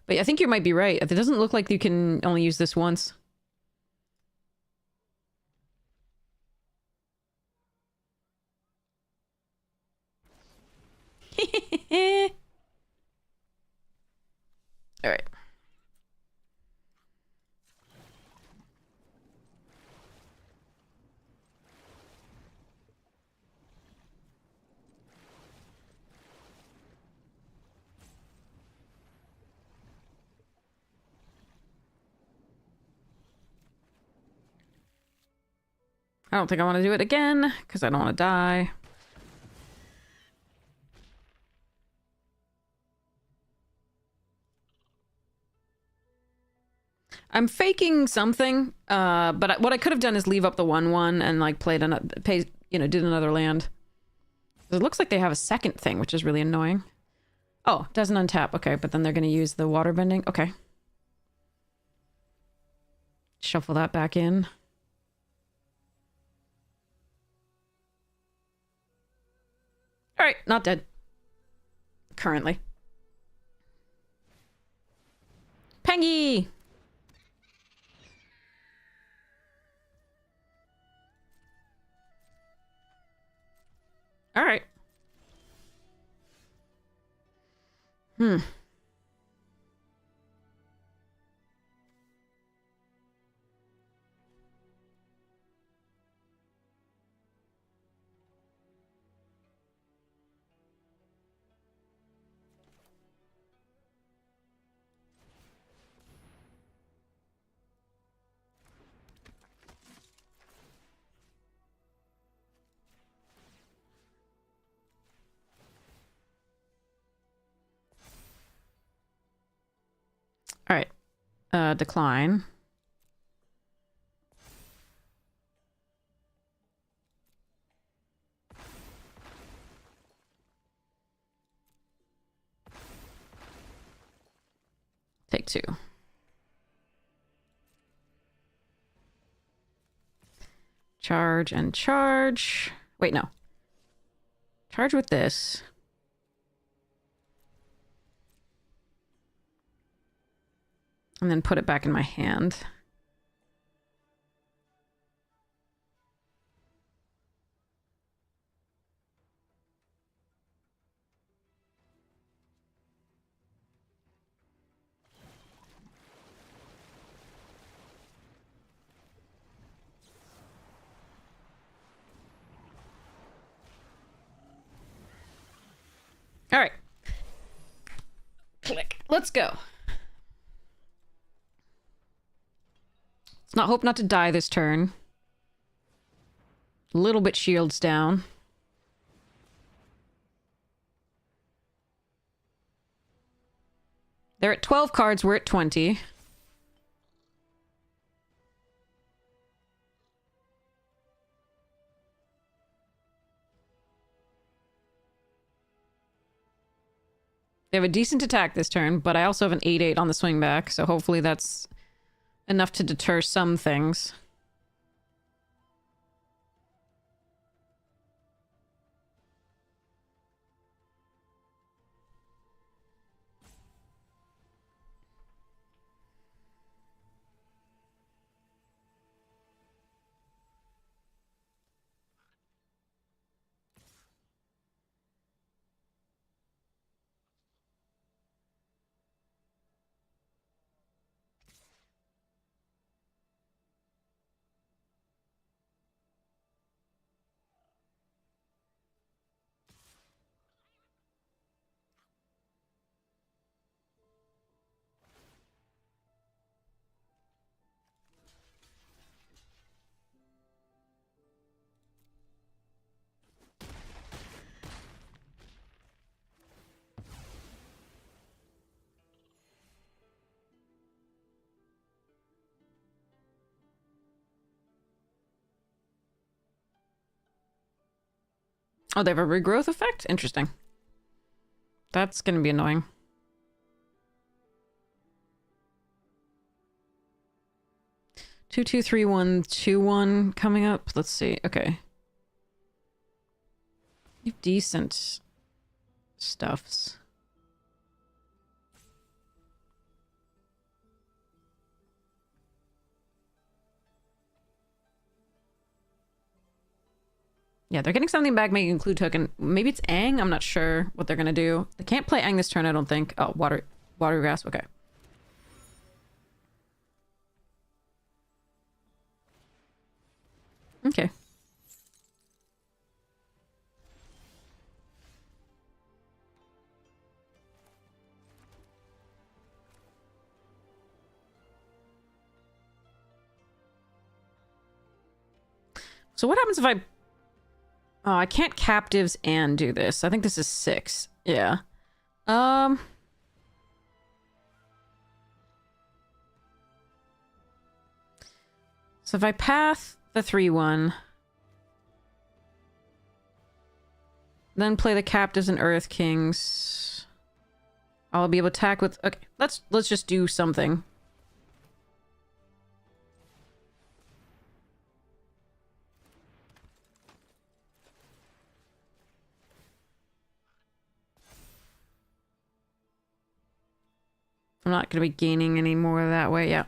But I think you might be right. It doesn't look like you can only use this once. All right. I don't think I want to do it again because I don't want to die. I'm faking something, but what I could have done is leave up the 1/1 and like did another land. It looks like they have a second thing, which is really annoying. Oh, doesn't untap. Okay, but then they're going to use the water bending. Okay. Shuffle that back in. All right, not dead. Currently. Pengy! All right. All right. Decline. Take 2. Charge and charge. Wait, no. Charge with this. And then put it back in my hand. All right. Click. Let's go. Let's not hope not to die this turn. A little bit shields down. They're at 12 cards. We're at 20. They have a decent attack this turn, but I also have an 8/8 on the swing back, so hopefully that's enough to deter some things. Oh, they have a regrowth effect? Interesting. That's gonna be annoying. 223121 coming up. Let's see. Okay. You have decent stuffs. Yeah, they're getting something back, making include token. Maybe it's Aang. I'm not sure what they're gonna do. They can't play Aang this turn, I don't think. Oh, water grass. Okay. Okay. So what happens if I... Oh, I can't captives and do this. I think this is 6. Yeah. So if I path the 3-1, then play the captives and Earth Kings, I'll be able to attack with... Okay, let's just do something. I'm not going to be gaining any more that way. Yeah.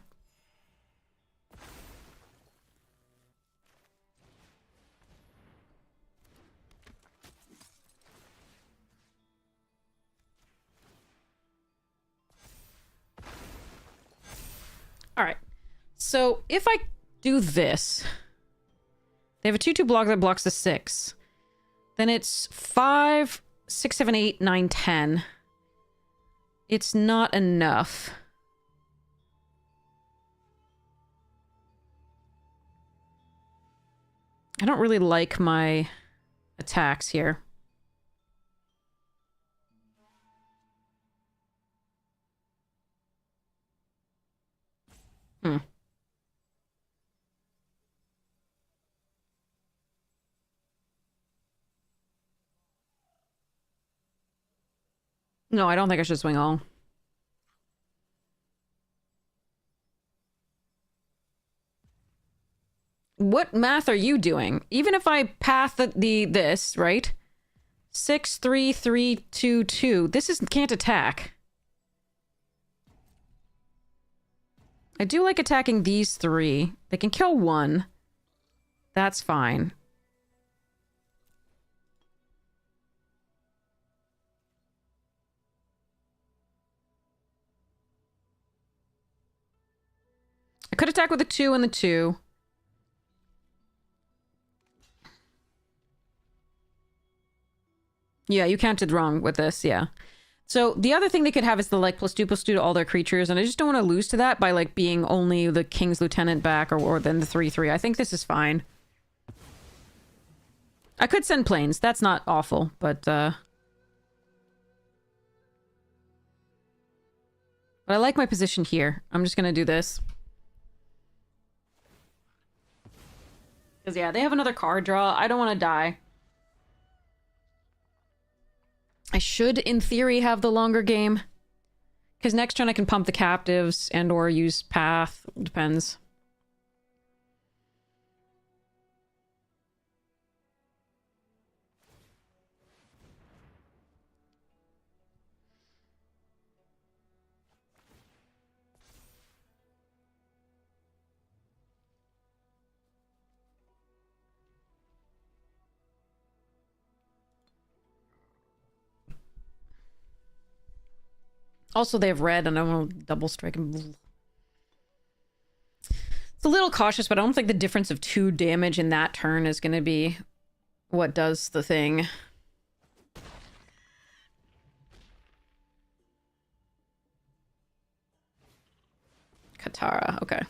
All right. So if I do this, they have a 2/2 block that blocks the 6. Then it's 5, 6, 7, 8, 9, 10. It's not enough. I don't really like my attacks here. Hmm. No, I don't think I should swing all. What math are you doing? Even if I path this, right? 6, 3, 3, 2, 2. This can't attack. I do like attacking these 3. They can kill 1. That's fine. I could attack with the 2 and the 2. Yeah, you counted wrong with this, yeah. So the other thing they could have is the like +2/+2 to all their creatures, and I just don't want to lose to that by like being only the King's Lieutenant back or then the 3/3. I think this is fine. I could send planes. That's not awful, but I like my position here. I'm just gonna do this. Because yeah, they have another card draw. I don't want to die. I should, in theory, have the longer game. Because next turn I can pump the captives and or use path. Depends. Also, they have red, and I want to double strike and... It's a little cautious, but I don't think the difference of 2 damage in that turn is going to be what does the thing. Katara, okay.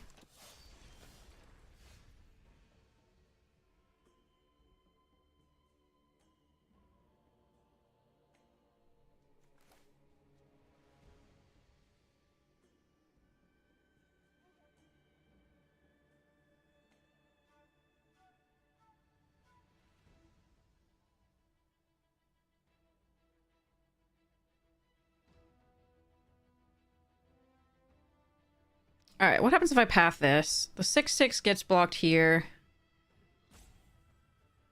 Alright, what happens if I path this? The 6/6 gets blocked here.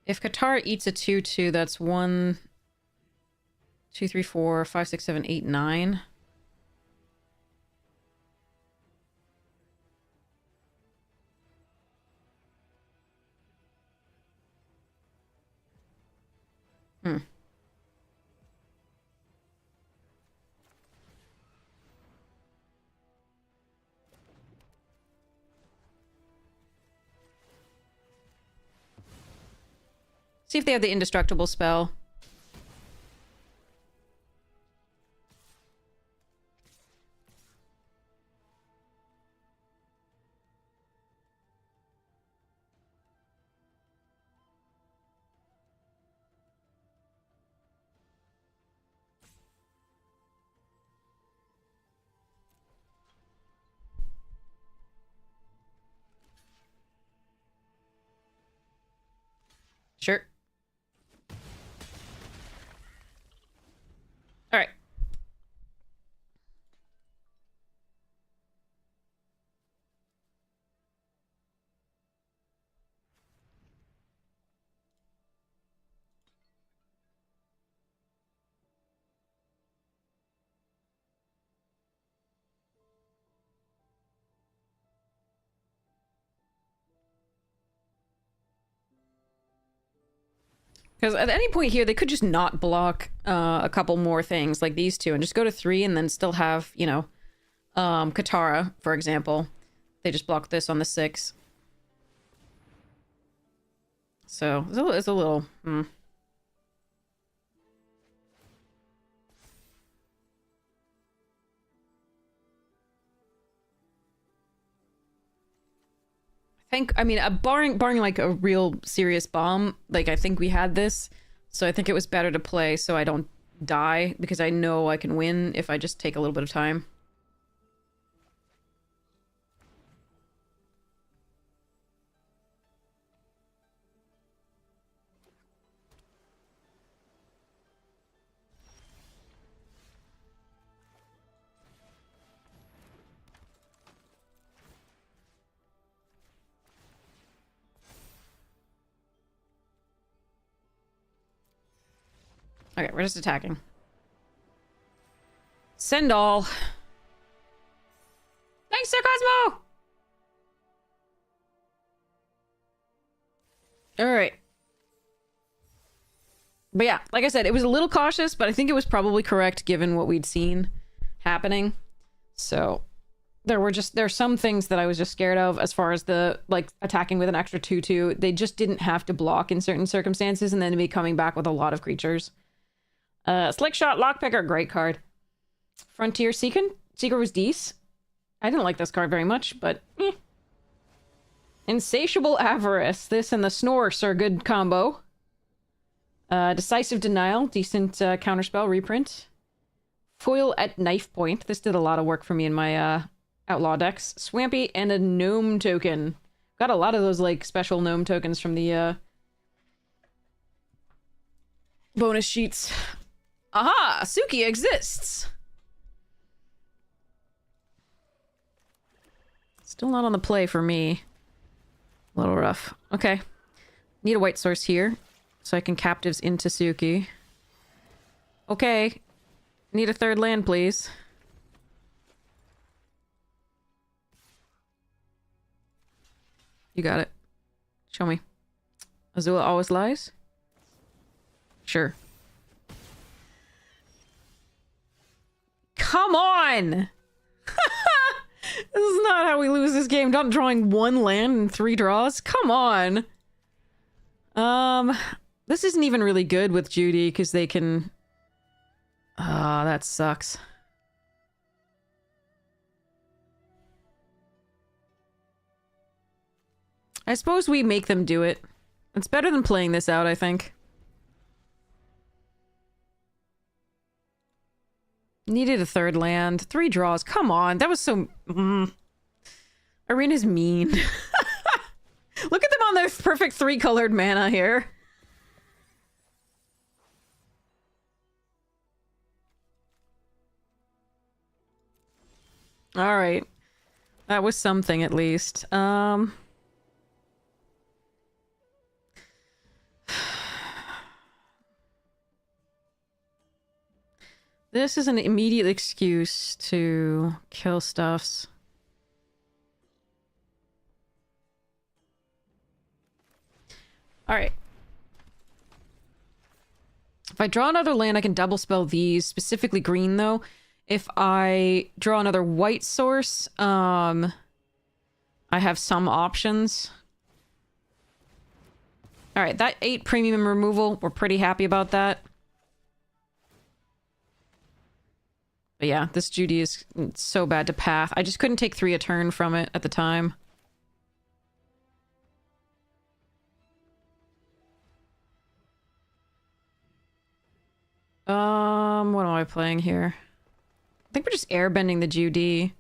If Katara eats a 2/2, that's 1, 2, 3, 4, 5, 6, 7, 8, 9. Hmm. See if they have the indestructible spell. Sure. All right. Because at any point here, they could just not block a couple more things like these two and just go to 3 and then still have, you know, Katara, for example. They just block this on the 6. So it's a little... I mean, barring like a real serious bomb, like I think we had this, so I think it was better to play so I don't die, because I know I can win if I just take a little bit of time. Okay, we're just attacking. Send all. Thanks, Sir Cosmo! Alright. But yeah, like I said, it was a little cautious, but I think it was probably correct given what we'd seen happening. So there's some things that I was just scared of as far as the, like, attacking with an extra 2/2. They just didn't have to block in certain circumstances and then be coming back with a lot of creatures. Slick Shot Lockpicker, great card. Frontier Seeker was decent. I didn't like this card very much, but eh. Insatiable Avarice. This and the Snorse are a good combo. Decisive Denial, decent counterspell reprint. Foil at Knife Point. This did a lot of work for me in my Outlaw decks. Swampy and a Gnome token. Got a lot of those like special Gnome tokens from the bonus sheets. Aha! Suki exists! Still not on the play for me. A little rough. Okay. Need a white source here, so I can captives into Suki. Okay. Need a third land, please. You got it. Show me. Azula always lies? Sure. Come on! This is not how we lose this game. Not drawing one land in 3 draws. Come on! This isn't even really good with Judy, because they can... Ah, that sucks. I suppose we make them do it. It's better than playing this out, I think. Needed a third land. 3 draws. Come on. That was so... Arena's mean. Look at them on their perfect 3-colored mana here. Alright. That was something at least. This is an immediate excuse to kill stuffs. Alright. If I draw another land, I can double spell these, specifically green though. If I draw another white source, I have some options. Alright, that 8 premium removal, we're pretty happy about that. But yeah, this Judy is so bad to path. I just couldn't take 3 a turn from it at the time. What am I playing here? I think we're just airbending the Judy.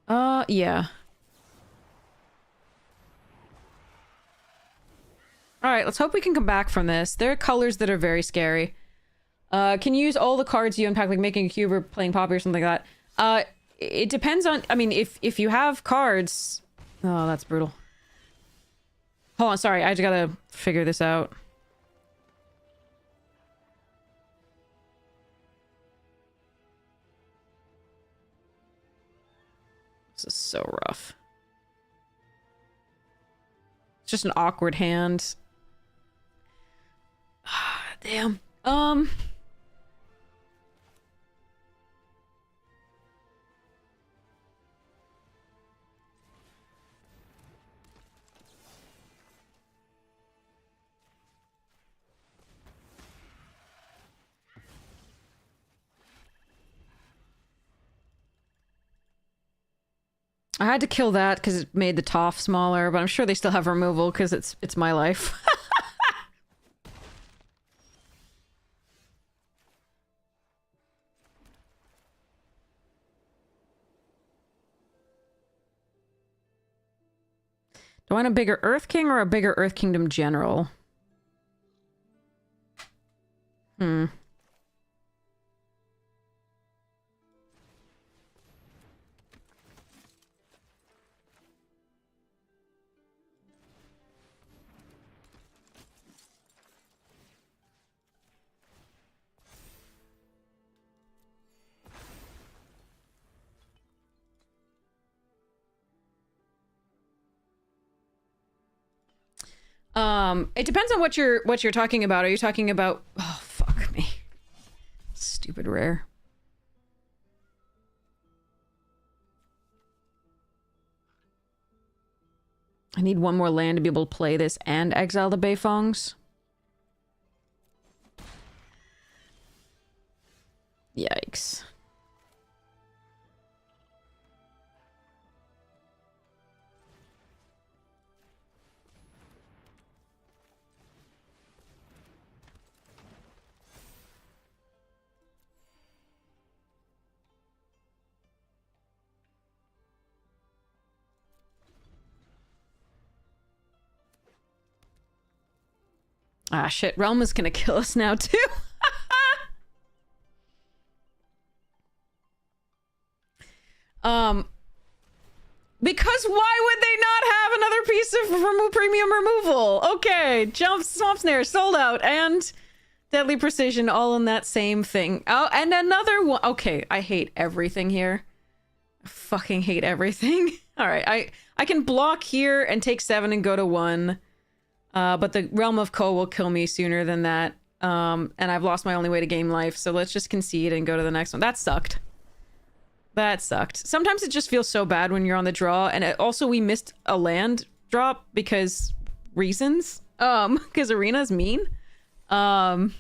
Yeah. Alright, let's hope we can come back from this. There are colors that are very scary. Can you use all the cards you unpack, like making a cube or playing Poppy or something like that? It depends on... I mean, if you have cards... Oh, that's brutal. Hold on, sorry, I just gotta figure this out. This is so rough. It's just an awkward hand. Damn. I had to kill that because it made the Toph smaller, but I'm sure they still have removal because it's my life. Do I want a bigger Earth King or a bigger Earth Kingdom General? It depends on what you're talking about. Are you talking about... Oh, fuck me. Stupid rare. I need one more land to be able to play this and exile the Beifongs. Yikes. Ah, shit. Realm is gonna kill us now, too. Because why would they not have another piece of premium removal? Okay, Jump, Swamp Snare, Sold Out, and Deadly Precision all in that same thing. Oh, and another one. Okay, I hate everything here. I fucking hate everything. All right, I can block here and take 7 and go to 1. But the Realm of Ko will kill me sooner than that. And I've lost my only way to gain life, so let's just concede and go to the next one. That sucked. That sucked. Sometimes it just feels so bad when you're on the draw, and also we missed a land drop because reasons. Because Arena's mean. So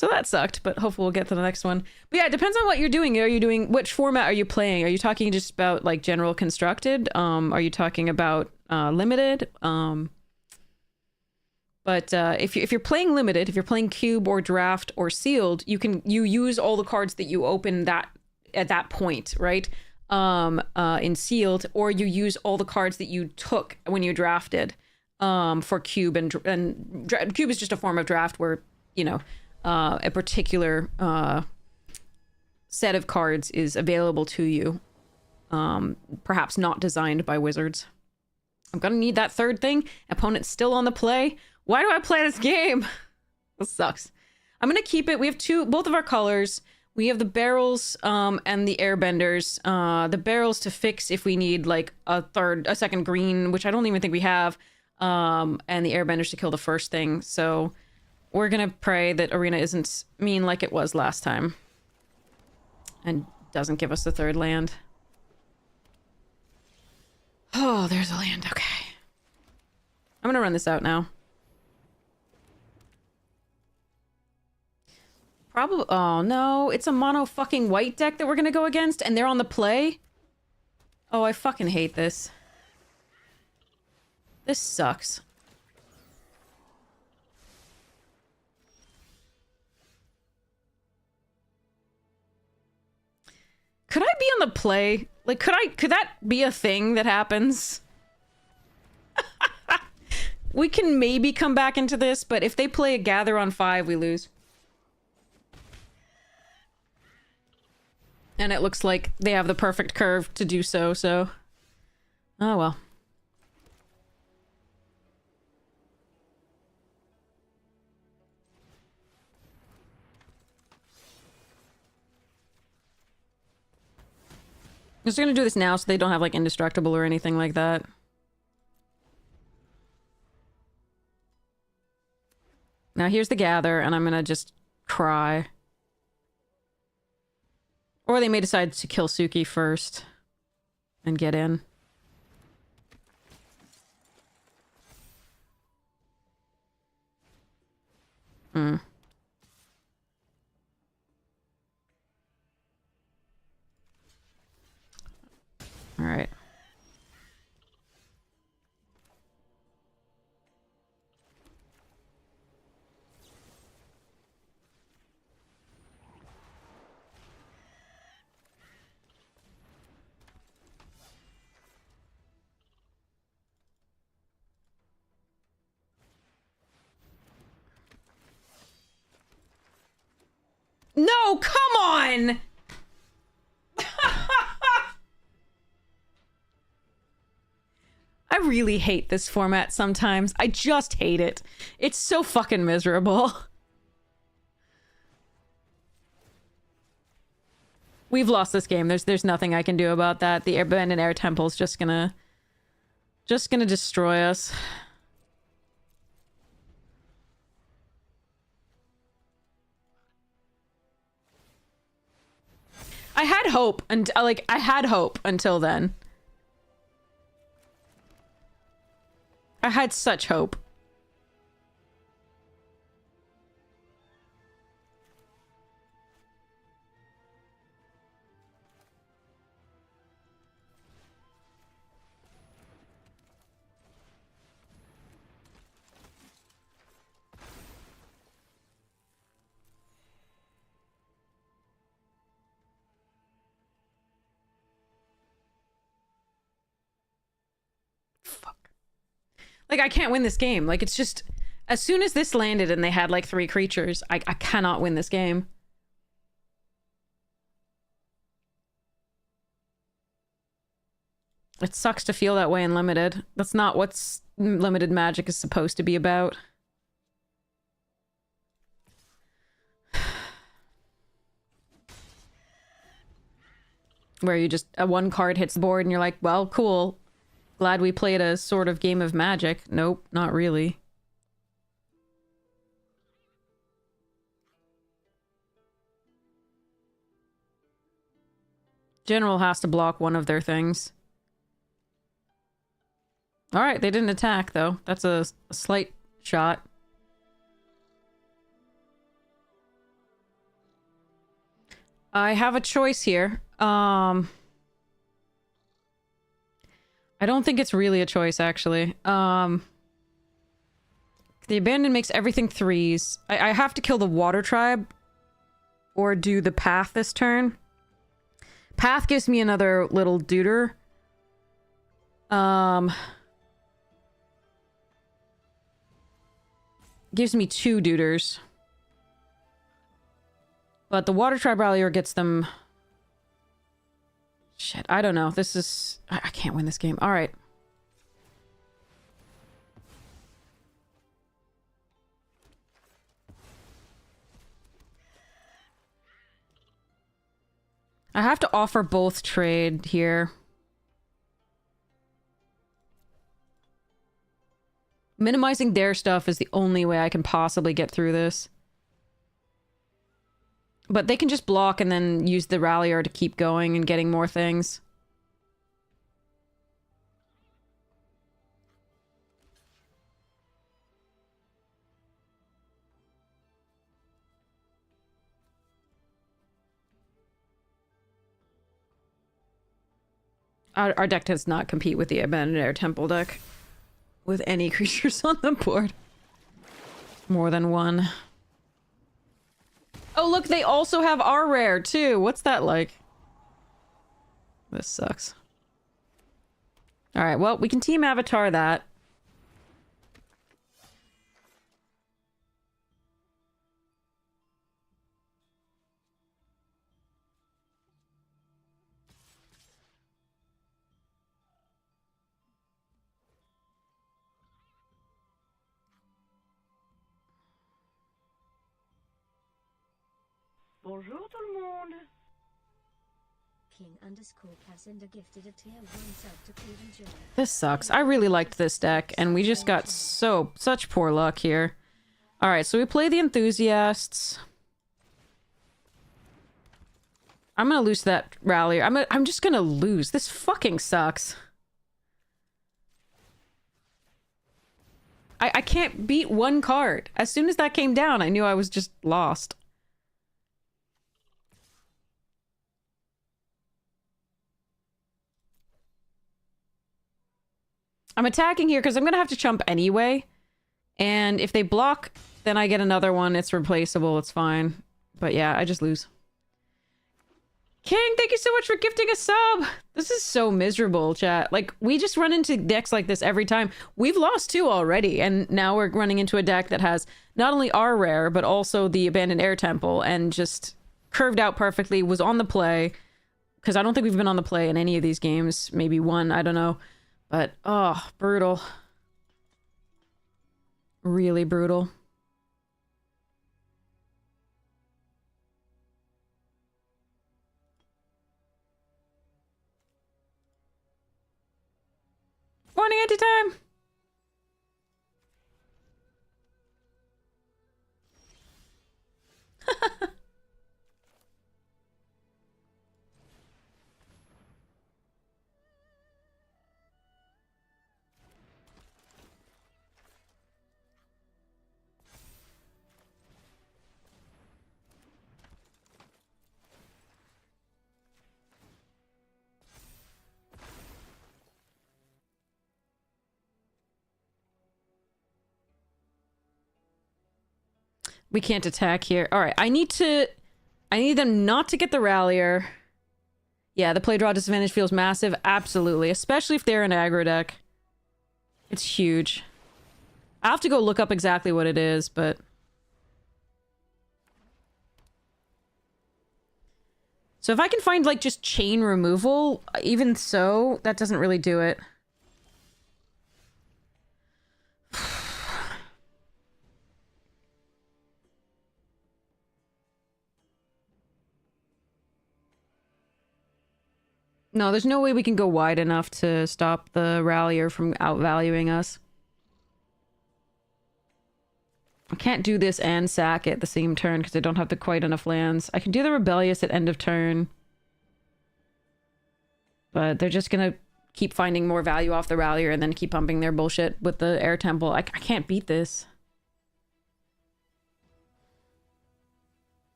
that sucked, but hopefully we'll get to the next one. But yeah, it depends on what you're doing. Are you doing... Which format are you playing? Are you talking just about, like, general constructed? Are you talking about limited? But if you're playing limited, if you're playing cube or draft or sealed, you use all the cards that you open at that point, right? In sealed, or you use all the cards that you took when you drafted for cube, and cube is just a form of draft where, you know, a particular set of cards is available to you. Perhaps not designed by wizards. I'm gonna need that third thing. Opponent's still on the play. Why do I play this game? This sucks. I'm gonna keep it. We have both of our colors. We have the barrels and the airbenders. The barrels to fix if we need like a second green, which I don't even think we have. And the airbenders to kill the first thing. So we're gonna pray that Arena isn't mean like it was last time. And doesn't give us the third land. Oh, there's a land. Okay. I'm gonna run this out now. Probably. Oh, no. It's a mono fucking white deck that we're gonna go against, and they're on the play? Oh, I fucking hate this. This sucks. Could I be on the play? Like, could that be a thing that happens? We can maybe come back into this, but if they play a gather on 5, we lose. And it looks like they have the perfect curve to do so, so... Oh, well. I'm just gonna do this now so they don't have, like, indestructible or anything like that. Now here's the gather, and I'm gonna just cry. Or they may decide to kill Suki first. And get in. Hmm. Alright. No, come on! I really hate this format sometimes. I just hate it. It's so fucking miserable. We've lost this game. There's nothing I can do about that. The Abandoned Air Temple's just gonna destroy us. I had hope, and like I had hope until then. I had such hope. Like, I can't win this game. Like, it's just... As soon as this landed and they had, like, 3 creatures, I cannot win this game. It sucks to feel that way in Limited. That's not what Limited Magic is supposed to be about. Where you just... one card hits the board and you're like, well, cool. Glad we played a sort of game of Magic. Nope, not really. General has to block one of their things. Alright, they didn't attack, though. That's a slight shot. I have a choice here. I don't think it's really a choice, actually. The Abandon makes everything 3s. I have to kill the Water Tribe. Or do the Path this turn. Path gives me another little deuter. Gives me 2 deuters. But the Water Tribe Rallier gets them Shit, I don't know. This is... I can't win this game. All right. I have to offer both trade here. Minimizing their stuff is the only way I can possibly get through this. But they can just block and then use the Rallier to keep going and getting more things. Our deck does not compete with the Abandoned Air Temple deck. With any creatures on the board. More than one. Oh, look, they also have our rare, too. What's that like? This sucks. Alright, well, we can Team Avatar that. Bonjour tout le monde. King_Cassander gifted a tier 1 sub to Cleveland Joy. This sucks. I really liked this deck, and we just got such poor luck here. Alright, so we play the Enthusiasts. I'm gonna lose that Rallier. I'm just gonna lose. This fucking sucks. I can't beat one card. As soon as that came down, I knew I was just lost. I'm attacking here because I'm going to have to chump anyway. And if they block, then I get another one. It's replaceable. It's fine. But yeah, I just lose. King, thank you so much for gifting a sub. This is so miserable, chat. Like, we just run into decks like this every time. We've lost 2 already. And now we're running into a deck that has not only our rare, but also the Abandoned Air Temple. And just curved out perfectly. Was on the play. Because I don't think we've been on the play in any of these games. Maybe one. I don't know. But, oh, brutal. Really brutal. Morning, anti-time! We can't attack here. All right, I need them not to get the Rallier. Yeah, the play draw disadvantage feels massive. Absolutely, especially if they're an aggro deck. It's huge. I have to go look up exactly what it is, but... So if I can find, like, just chain removal, even so, that doesn't really do it. No, there's no way we can go wide enough to stop the Rallier from outvaluing us. I can't do this and sack it the same turn because I don't have quite enough lands. I can do the Rebellious at end of turn. But they're just gonna keep finding more value off the Rallier and then keep pumping their bullshit with the Air Temple. I can't beat this.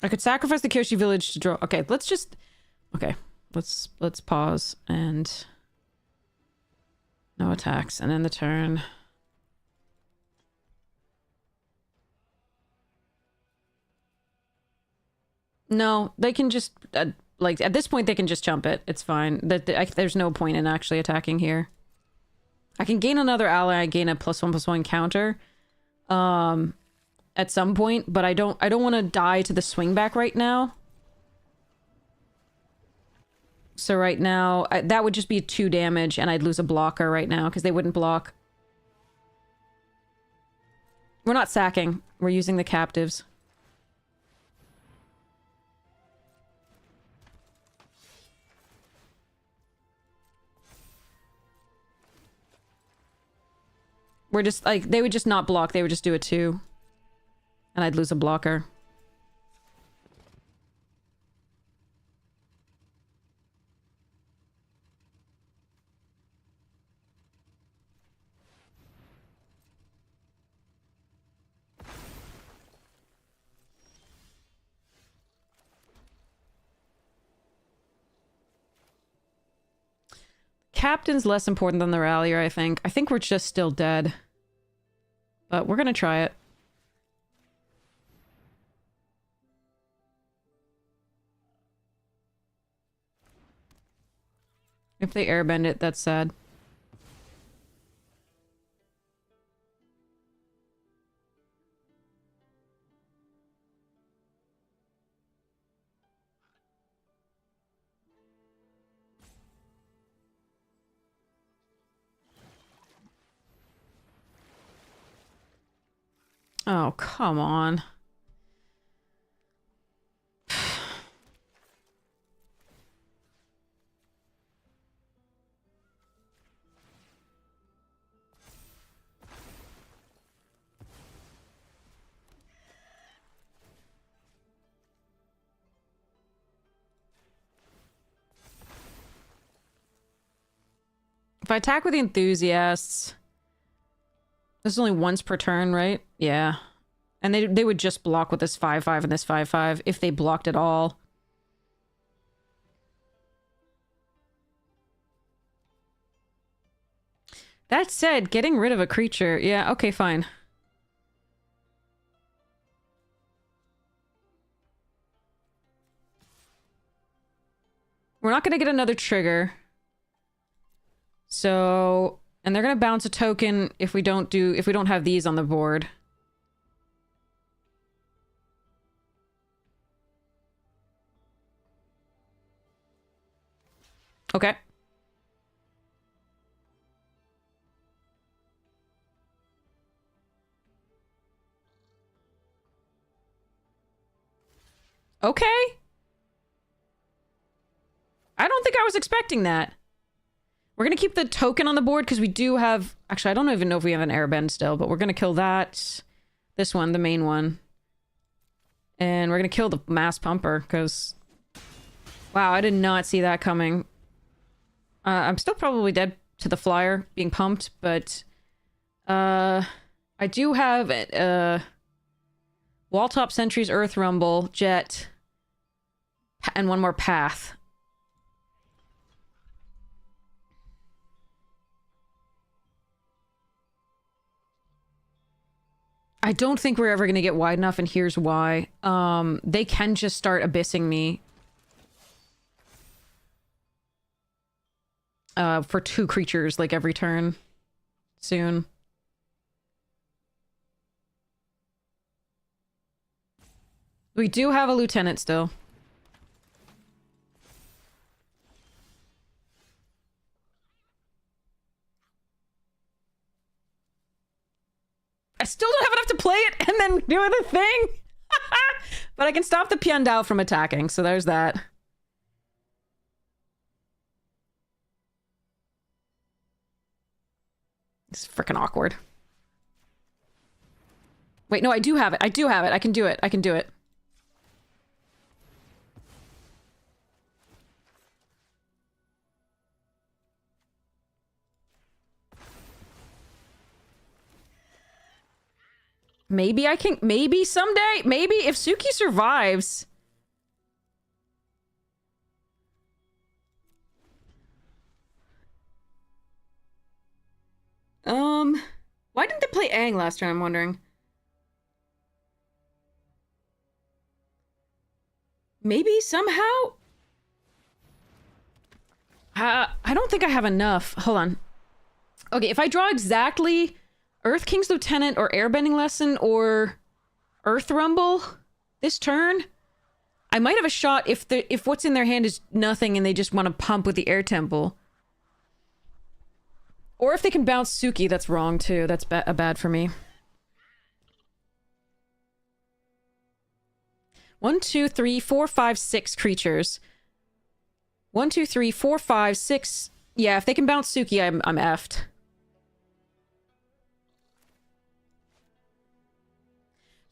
I could sacrifice the Kyoshi village to draw. Okay, let's just... Okay, let's pause and... No attacks, and end the turn. No, they can just... like, at this point, they can just jump it. It's fine. There's no point in actually attacking here. I can gain another ally, gain a +1/+1 counter. at some point, but I don't want to die to the swing back right now. So right now, that would just be 2 damage, and I'd lose a blocker right now, because they wouldn't block. We're not sacking. We're using the captives. We're just, like, they would just not block. They would just do a 2. And I'd lose a blocker. Captain's less important than the rallier, I think. I think we're just still dead. But we're gonna try it. If they airbend it, that's sad. Oh, come on. If I attack with the enthusiasts... This is only once per turn, right? Yeah. And they would just block with this 5-5 and this 5-5 if they blocked at all. That said, getting rid of a creature... Yeah, okay, fine. We're not gonna get another trigger. So... And they're gonna bounce a token if we don't have these on the board. Okay. Okay. I don't think I was expecting that. We're going to keep the token on the board because we do have... Actually, I don't even know if we have an airbend still, but we're going to kill that. This one, the main one. And we're going to kill the mass pumper because... Wow, I did not see that coming. I'm still probably dead to the flyer being pumped, but... I do have... Walltop Sentries, Earth Rumble, Jet, and one more Path. I don't think we're ever going to get wide enough, and here's why. They can just start abyssing me. For 2 creatures, like, every turn. Soon. We do have a lieutenant still. I still don't have enough to play it and then do the thing. But I can stop the Piandao from attacking, so there's that. It's freaking awkward. Wait, no, I do have it. I do have it. I can do it. I can do it. Maybe I can... Maybe someday... Maybe if Suki survives... Why didn't they play Aang last turn, I'm wondering? Maybe somehow? I don't think I have enough. Hold on. Okay, if I draw exactly... Earth King's Lieutenant or Airbending Lesson or Earth Rumble this turn. I might have a shot if what's in their hand is nothing and they just want to pump with the Air Temple. Or if they can bounce Suki, that's wrong too. That's bad for me. 1, 2, 3, 4, 5, 6 creatures. 1, 2, 3, 4, 5, 6. Yeah, if they can bounce Suki, I'm effed.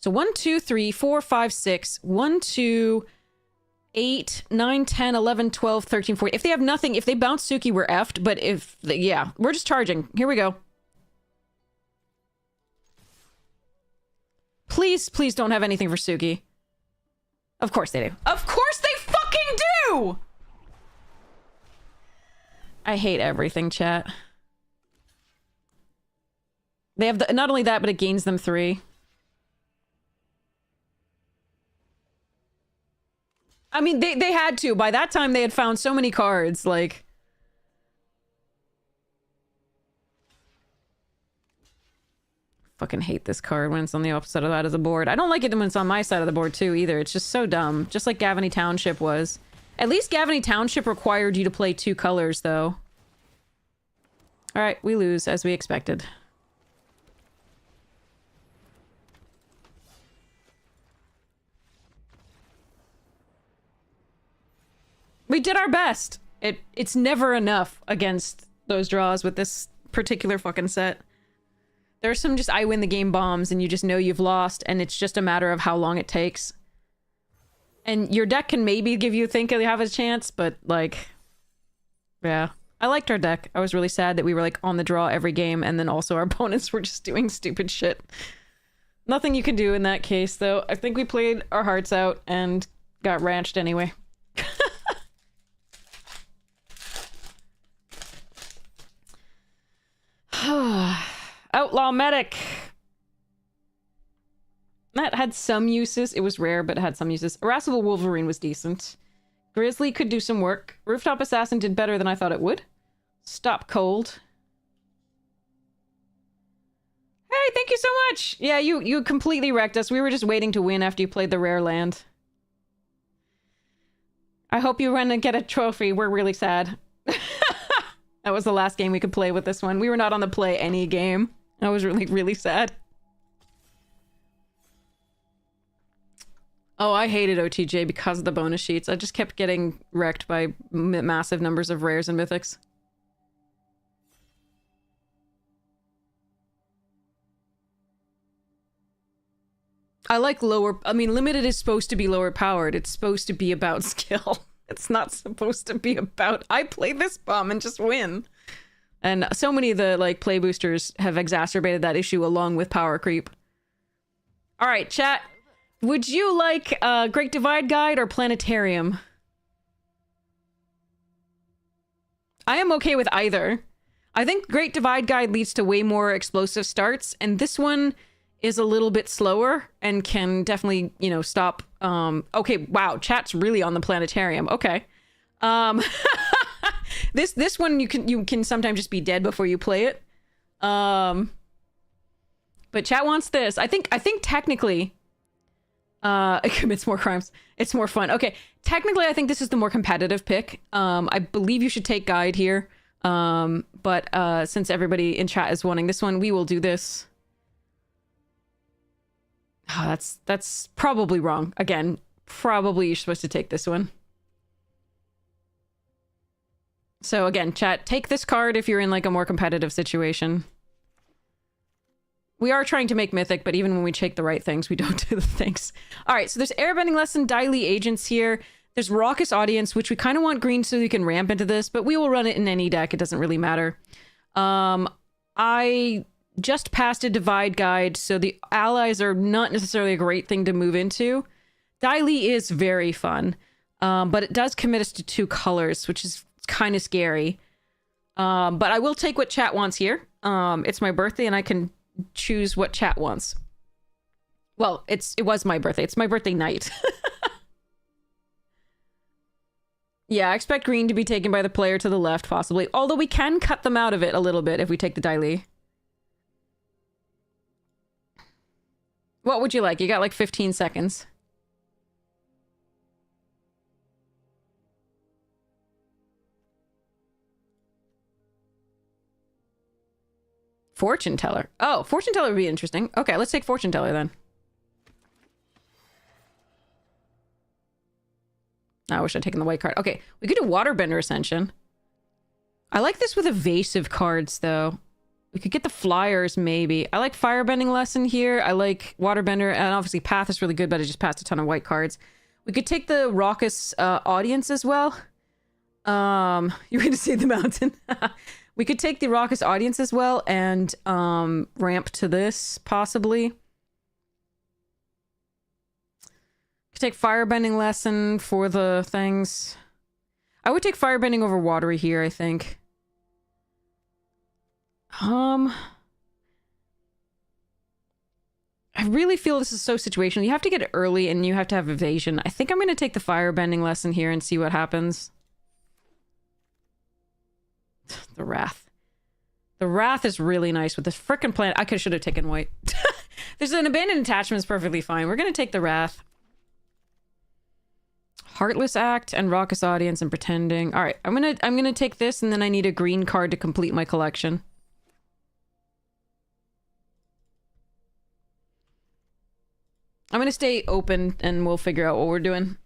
So 1, 2, 3, 4, 5, 6. 1, 2, 8, 9, 10, 11, 12, 13, 14. If they have nothing, if they bounce Suki, we're effed. But if, yeah, we're just charging. Here we go. Please, please don't have anything for Suki. Of course they do. Of course they fucking do! I hate everything, chat. They have not only that, but it gains them 3. I mean, they had to. By that time, they had found so many cards, like... Fucking hate this card when it's on the opposite of that of the board. I don't like it when it's on my side of the board, too, either. It's just so dumb. Just like Gavony Township was. At least Gavony Township required you to play 2 colors, though. Alright, we lose, as we expected. We did our best. It's never enough against those draws with this particular fucking set. There's some just I win the game bombs and you just know you've lost and it's just a matter of how long it takes. And your deck can maybe give you think you have a chance, but like, yeah. I liked our deck. I was really sad that we were like on the draw every game and then also our opponents were just doing stupid shit. Nothing you can do in that case though. I think we played our hearts out and got ranched anyway. Outlaw Medic. That had some uses. It was rare, but it had some uses. Irascible Wolverine was decent. Grizzly could do some work. Rooftop Assassin did better than I thought it would. Stop Cold. Hey, thank you so much! Yeah, you completely wrecked us. We were just waiting to win after you played the rare land. I hope you run and get a trophy. We're really sad. That was the last game we could play with this one. We were not on the play any game. I was really, really sad. Oh, I hated OTJ because of the bonus sheets. I just kept getting wrecked by massive numbers of rares and mythics. I like lower... I mean, limited is supposed to be lower powered. It's supposed to be about skill. It's not supposed to be about, I play this bomb and just win. And so many of the, like, play boosters have exacerbated that issue along with power creep. All right, chat. Would you like Great Divide Guide or Planetarium? I am okay with either. I think Great Divide Guide leads to way more explosive starts, and this one is a little bit slower and can definitely, you know, stop. Okay, wow, chat's really on the Planetarium. Okay. This one you can sometimes just be dead before you play it. But chat wants this. I think technically it commits more crimes. It's more fun. Okay, technically I think this is the more competitive pick. I believe you should take Guide here. But since everybody in chat is wanting this one, we will do this. Oh, that's probably wrong. Again, probably you're supposed to take this one. So again, chat, take this card if you're in like a more competitive situation. We are trying to make Mythic, but even when we take the right things, we don't do the things. All right, so there's Airbending Lesson, Daily Agents here. There's Raucous Audience, which we kind of want green so you can ramp into this, but we will run it in any deck. It doesn't really matter. I just passed a Divide Guide, so the allies are not necessarily a great thing to move into. Daily is very fun, but it does commit us to 2 colors, which is kind of scary. But I will take what chat wants here. It's my birthday, and I can choose what chat wants. Well, it was my birthday. It's my birthday night. Yeah, I expect green to be taken by the player to the left, possibly. Although we can cut them out of it a little bit if we take the Daily. What would you like? You got like 15 seconds. Fortune teller. Oh, fortune teller would be interesting. Okay, let's take fortune teller then. I wish I'd taken the white card. Okay, we could do waterbender ascension. I like this with evasive cards though. We could get the flyers maybe. I like firebending lesson here. I like waterbender, and obviously path is really good, but I just passed a ton of white cards. We could take the raucous audience as well. You're going to see the mountain. We could take the raucous audience as well and ramp to this, possibly. Could take firebending lesson for the things. I would take firebending over watery here, I think. I really feel this is so situational. You have to get it early and you have to have evasion. I think I'm going to take the firebending lesson here and see what happens. The Wrath. The Wrath is really nice with this frickin' planet. I should have taken white. There's an abandoned attachment is perfectly fine. We're going to take the Wrath. Heartless Act and Raucous Audience and Pretending. All right, I'm gonna take this, and then I need a green card to complete my collection. I'm gonna stay open, and we'll figure out what we're doing.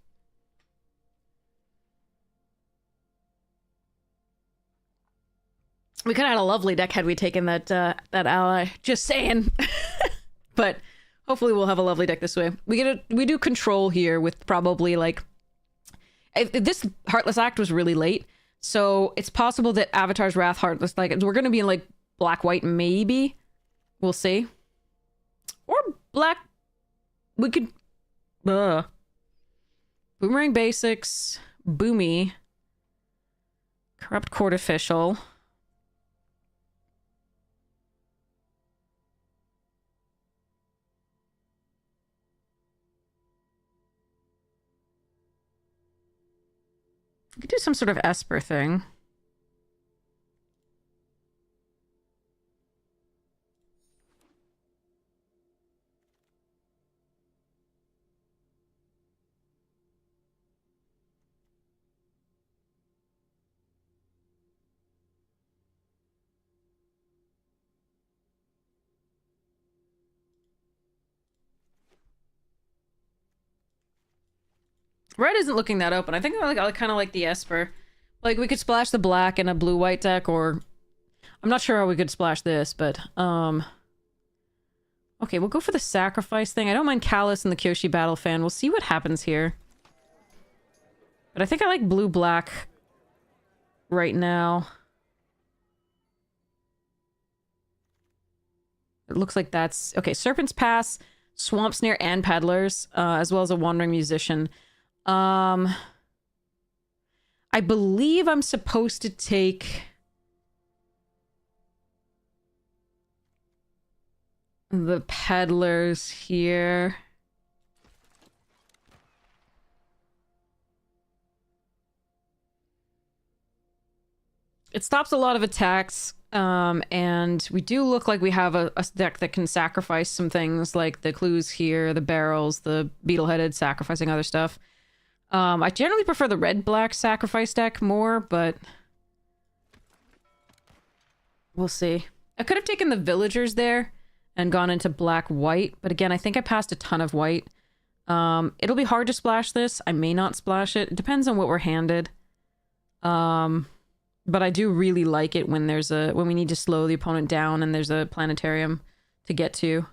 We could have had a lovely deck had we taken that ally. Just saying. But hopefully we'll have a lovely deck this way. We do control here with probably like. This Heartless Act was really late, so it's possible that Avatar's Wrath, Heartless, like we're gonna be in like black white maybe. We'll see. Or black. We could. Boomerang Basics, Boomy, Corrupt Court Official. We could do some sort of Esper thing. Red isn't looking that open. I think I kind of like the Esper. Like, we could splash the black in a blue-white deck, or... I'm not sure how we could splash this, but, okay, we'll go for the sacrifice thing. I don't mind Callus and the Kyoshi Battle Fan. We'll see what happens here. But I think I like blue-black right now. It looks like that's... Okay, Serpent's Pass, Swamp Snare, and Peddlers, as well as a Wandering Musician. I believe I'm supposed to take the Peddlers here. It stops a lot of attacks, and we do look like we have a deck that can sacrifice some things like the clues here, the barrels, the beetle-headed, sacrificing other stuff. I generally prefer the red-black sacrifice deck more, but we'll see. I could have taken the villagers there and gone into black-white, but again, I think I passed a ton of white. It'll be hard to splash this. I may not splash it. It depends on what we're handed. But I do really like it when when we need to slow the opponent down and there's a planetarium to get to.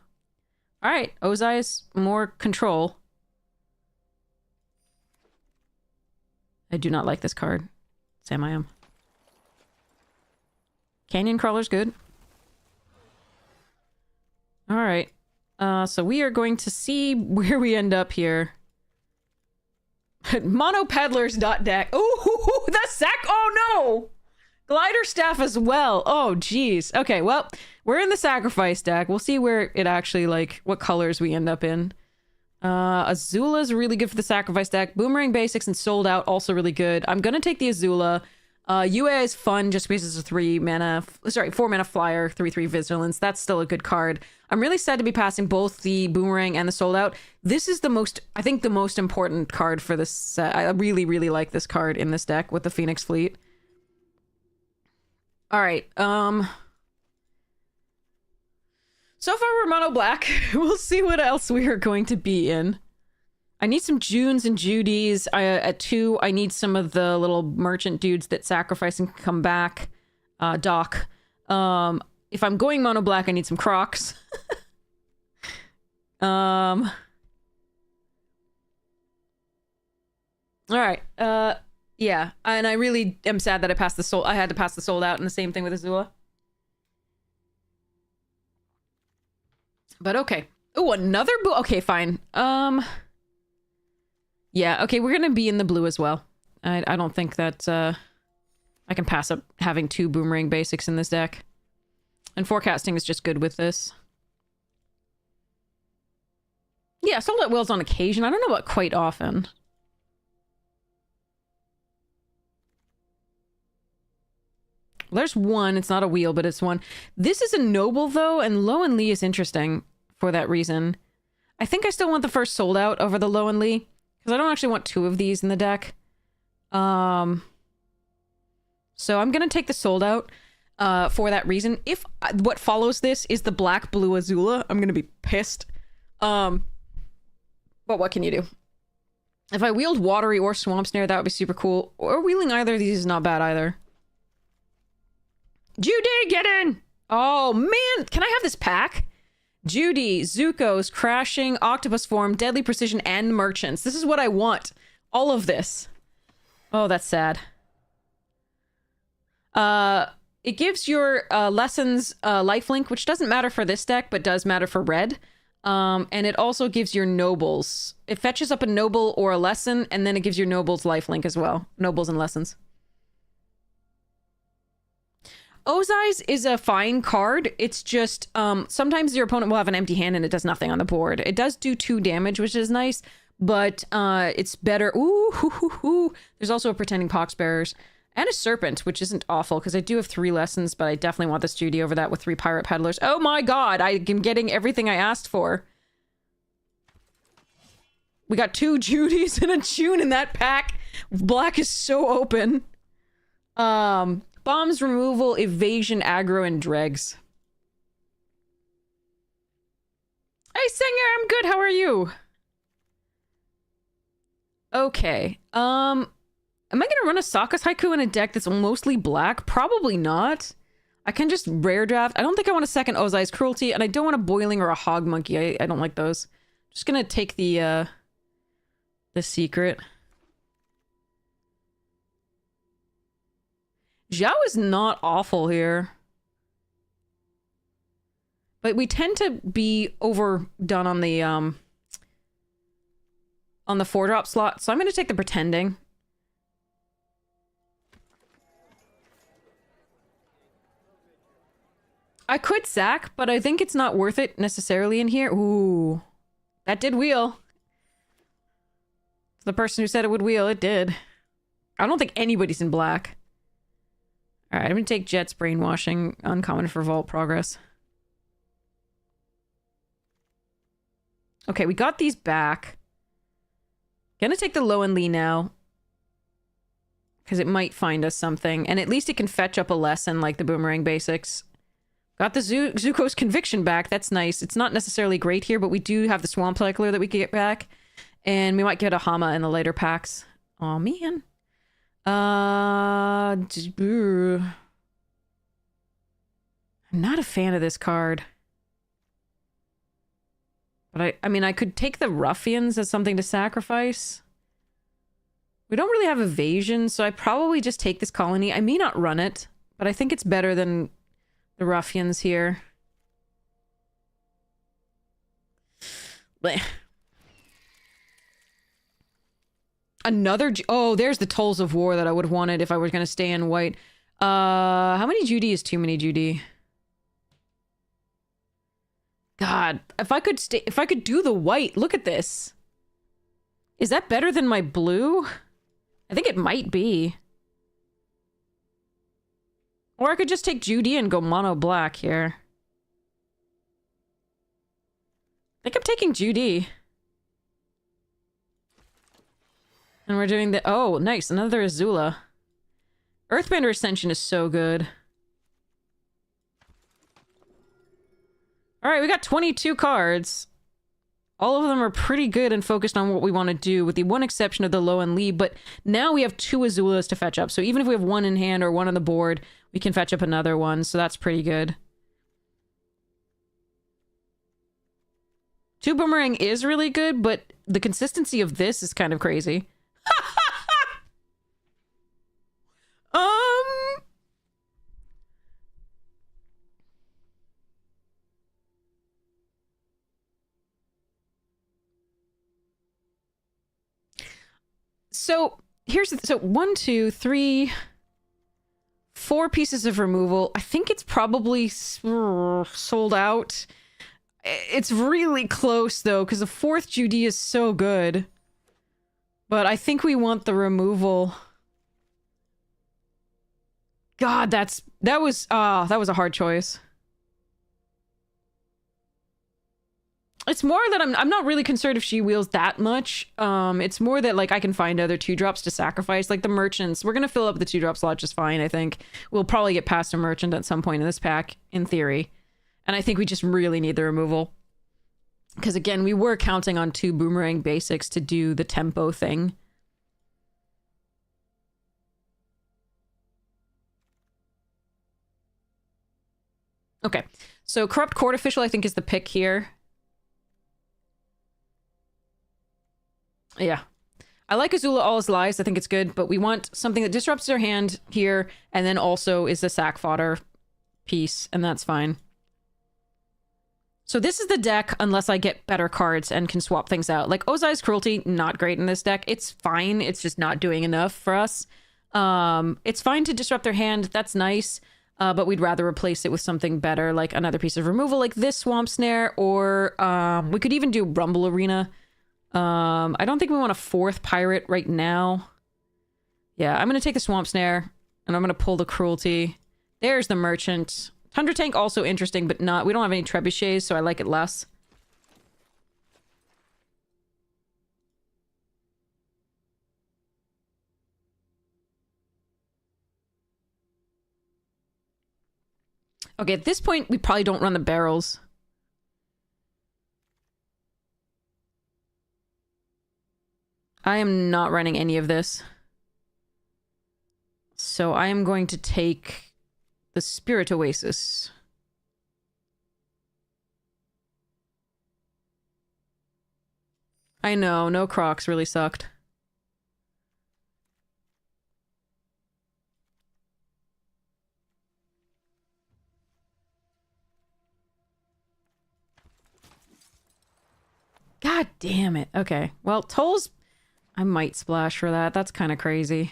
All right, Ozai's more control. I do not like this card. Sam, I am. Canyon Crawler's good. All right. So we are going to see where we end up here. Monopeddlers.deck. Oh, the sack. Oh, no. Glider Staff as well. Oh, geez. Okay, well, we're in the sacrifice deck. We'll see where it actually, like, what colors we end up in. Azula's really good for the sacrifice deck. Boomerang Basics and Sold Out also really good. I'm gonna take the Azula. UA is fun just because it's a 4 mana flyer, 3/3 vigilance. That's still a good card. I'm really sad to be passing both the boomerang and the sold out. This is I think the most important card for this set. I really, really like this card in this deck with the Phoenix Fleet. All right. So far we're mono black. We'll see what else we are going to be in. I need some Junes and Judies. At 2, I need some of the little merchant dudes that sacrifice and come back. Doc. If I'm going mono black, I need some Crocs. All right. Yeah. And I really am sad that I had to pass the sold out, and the same thing with Azula. But okay. Oh, another okay, fine. Yeah, okay, we're gonna be in the blue as well. I don't think that I can pass up having 2 boomerang basics in this deck. And forecasting is just good with this. Yeah, sold out wheels on occasion. I don't know about quite often. There's one. It's not a wheel, but it's one. This is a noble, though, and Lowen Lee is interesting for that reason. I think I still want the first sold out over the Lowen Lee, because I don't actually want 2 of these in the deck. So I'm going to take the sold out for that reason. If what follows this is the black-blue Azula, I'm going to be pissed. But what can you do? If I wheeled Watery or Swamp Snare, that would be super cool. Or wheeling either of these is not bad either. Judy, get in! Oh, man! Can I have this pack? Judy, Zuko's, Crashing, Octopus Form, Deadly Precision, and Merchants. This is what I want. All of this. Oh, that's sad. It gives your lessons lifelink, which doesn't matter for this deck, but does matter for red. And it also gives your nobles. It fetches up a noble or a lesson, and then it gives your nobles lifelink as well. Nobles and lessons. Ozai's is a fine card. It's just, sometimes your opponent will have an empty hand and it does nothing on the board. It does do 2 damage, which is nice, but it's better. Ooh, hoo, hoo, hoo. There's also a Pretending Poxbearers and a Serpent, which isn't awful because I do have 3 lessons, but I definitely want this Judy over that with 3 Pirate Peddlers. Oh my god, I am getting everything I asked for. We got 2 Judys and a June in that pack. Black is so open. Bombs, removal, evasion, aggro, and dregs. Hey, Singer, I'm good. How are you? Okay. Am I gonna run a Sokka's Haiku in a deck that's mostly black? Probably not. I can just rare draft. I don't think I want a second Ozai's Cruelty, and I don't want a Boiling or a Hog Monkey. I don't like those. Just gonna take the secret. Zhao is not awful here. But we tend to be overdone on the 4-drop slot, so I'm going to take the Pretending. I could sack, but I think it's not worth it necessarily in here. Ooh. That did wheel. The person who said it would wheel, it did. I don't think anybody's in black. Alright, I'm gonna take Jet's Brainwashing, uncommon for Vault Progress. Okay, we got these back. Gonna take the Lowen Lee now. Because it might find us something. And at least it can fetch up a lesson like the Boomerang Basics. Got the Zuko's Conviction back. That's nice. It's not necessarily great here, but we do have the Swamp Cycler that we can get back. And we might get a Hama in the later packs. Aw, man. I'm not a fan of this card. But I mean, I could take the Ruffians as something to sacrifice. We don't really have evasion, so I probably just take this colony. I may not run it, but I think it's better than the Ruffians here. Blech. Another... Oh, there's the Tolls of War that I would have wanted if I was going to stay in white. How many Judy is too many Judy? God, if I could do the white, look at this. Is that better than my blue? I think it might be. Or I could just take Judy and go mono black here. I think I'm taking Judy. And we're doing the... Oh, nice. Another Azula. Earthbender Ascension is so good. Alright, we got 22 cards. All of them are pretty good and focused on what we want to do, with the one exception of the Lowen Lee, but now we have 2 Azulas to fetch up. So even if we have one in hand or one on the board, we can fetch up another one, so that's pretty good. 2 Boomerang is really good, but the consistency of this is kind of crazy. So here's the, so 1, 2, 3, 4 pieces of removal. I think it's probably sold out. It's really close though, because the 4th Judy is so good. But I think we want the removal. God, that was a hard choice. It's more that I'm not really concerned if she wheels that much. It's more that, like, I can find other 2-drops to sacrifice. Like the merchants. We're gonna fill up the 2-drop slot just fine, I think. We'll probably get past a merchant at some point in this pack, in theory. And I think we just really need the removal. Because again, we were counting on 2 Boomerang basics to do the tempo thing. Okay, so Corrupt Court Official I think is the pick here. Yeah. I like Azula All His Lies. I think it's good, but we want something that disrupts their hand here, and then also is the sack fodder piece, and that's fine. So this is the deck unless I get better cards and can swap things out. Like Ozai's Cruelty, not great in this deck. It's fine. It's just not doing enough for us. It's fine to disrupt their hand. That's nice. But we'd rather replace it with something better, like another piece of removal, like this Swamp Snare, or we could even do Rumble Arena. I don't think we want a 4th pirate right now. Yeah, I'm going to take the Swamp Snare, and I'm going to pull the Cruelty. There's the Merchant. Tundra Tank also interesting, but not... We don't have any Trebuchets, so I like it less. Okay, at this point, we probably don't run the barrels. I am not running any of this. So I am going to take the Spirit Oasis. I know, no Crocs really sucked. God damn it. Okay. Well, Tolls... I might splash for that. That's kind of crazy.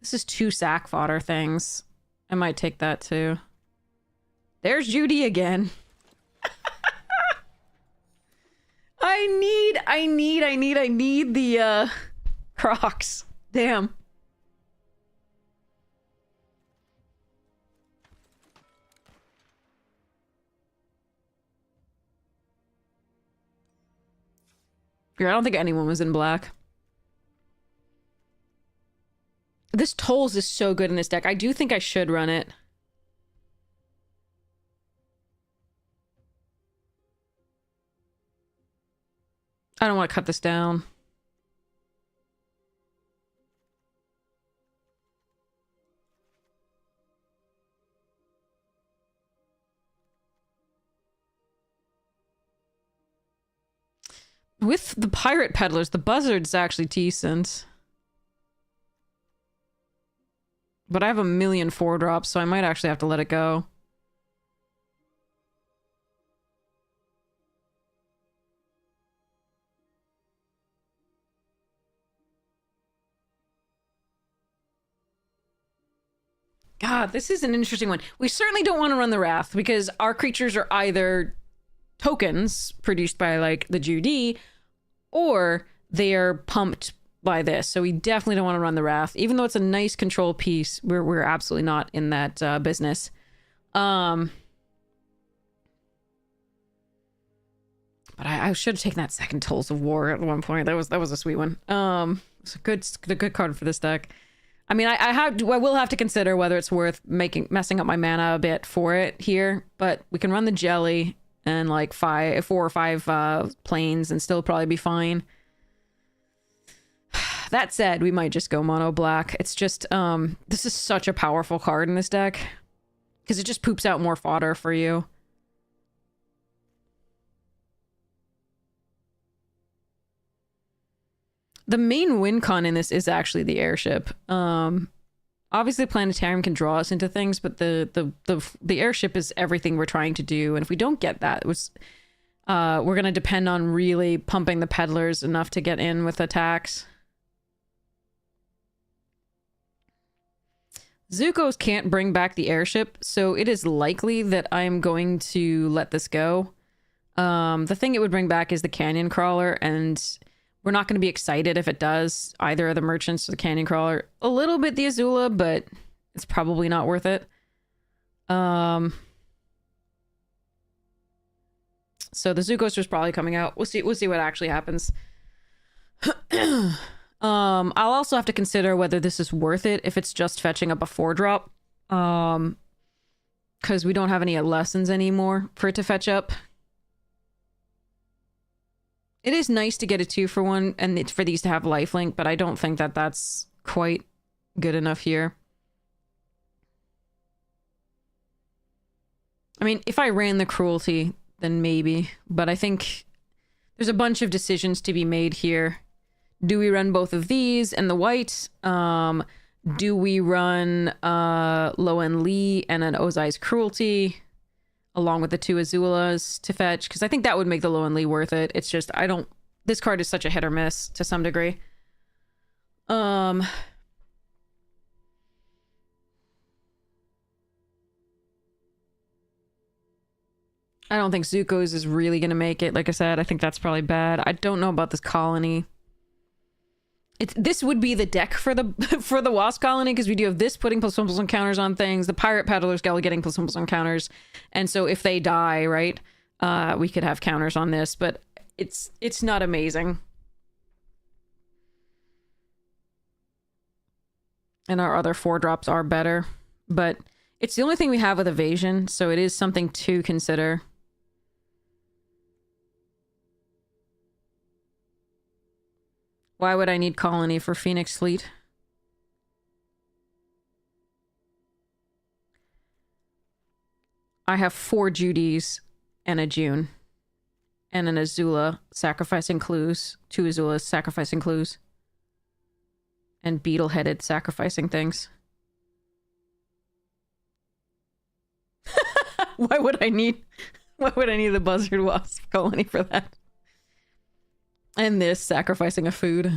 This is 2 sack fodder things. I might take that too. There's Judy again. I need the Crocs. Damn. I don't think anyone was in black. This Tolls is so good in this deck. I do think I should run it. I don't want to cut this down. With the Pirate Peddlers, the Buzzard's actually decent. But I have a million 4-drops, so I might actually have to let it go. God, this is an interesting one. We certainly don't want to run the Wrath, because our creatures are either tokens produced by, like, the Judy, or they are pumped by this. So we definitely don't want to run the Wrath. Even though it's a nice control piece, we're absolutely not in that business. But I should have taken that second Tools of War at one point. That was a sweet one. It's a good card for this deck. I mean, I will have to consider whether it's worth messing up my mana a bit for it here, but we can run the Jelly and like 4 or 5 planes and still probably be fine. That said, we might just go mono black. It's just this is such a powerful card in this deck because it just poops out more fodder for you. The main win con in this is actually the airship. Obviously planetarium can draw us into things, but the airship is everything we're trying to do. And if we don't get that, we're going to depend on really pumping the peddlers enough to get in with attacks. Zuko's can't bring back the airship, so it is likely that I'm going to let this go. The thing it would bring back is the canyon crawler, and we're not going to be excited if it does, either of the merchants or the canyon crawler. A little bit the Azula, but it's probably not worth it. So the Zoocoaster's probably coming out. We'll see what actually happens. I'll also have to consider whether this is worth it if it's just fetching up a 4-drop. Because we don't have any lessons anymore for it to fetch up. It is nice to get a 2-for-1 and for these to have lifelink, but I don't think that that's quite good enough here. I mean, if I ran the cruelty, then maybe, but I think there's a bunch of decisions to be made here. Do we run both of these and the white? Do we run Lowen Lee and an Ozai's Cruelty along with the 2 Azulas to fetch? Because I think that would make the Lowen Lee worth it. It's just, this card is such a hit or miss to some degree. I don't think Zuko's is really going to make it. Like I said, I think that's probably bad. I don't know about this colony. This would be the deck for the for the Wasp colony, because we do have this putting +1/+1 counters on things, the Pirate Peddler Skull getting +1/+1 counters, and so if they die, right, we could have counters on this, but it's not amazing. And our other 4-drops are better, but it's the only thing we have with evasion, so it is something to consider. Why would I need Colony for Phoenix Fleet? I have 4 Judys and a June. And an Azula sacrificing clues. 2 Azulas sacrificing clues. And Beetle-headed sacrificing things. Why would I need the Buzzard Wasp Colony for that? And this, sacrificing a food.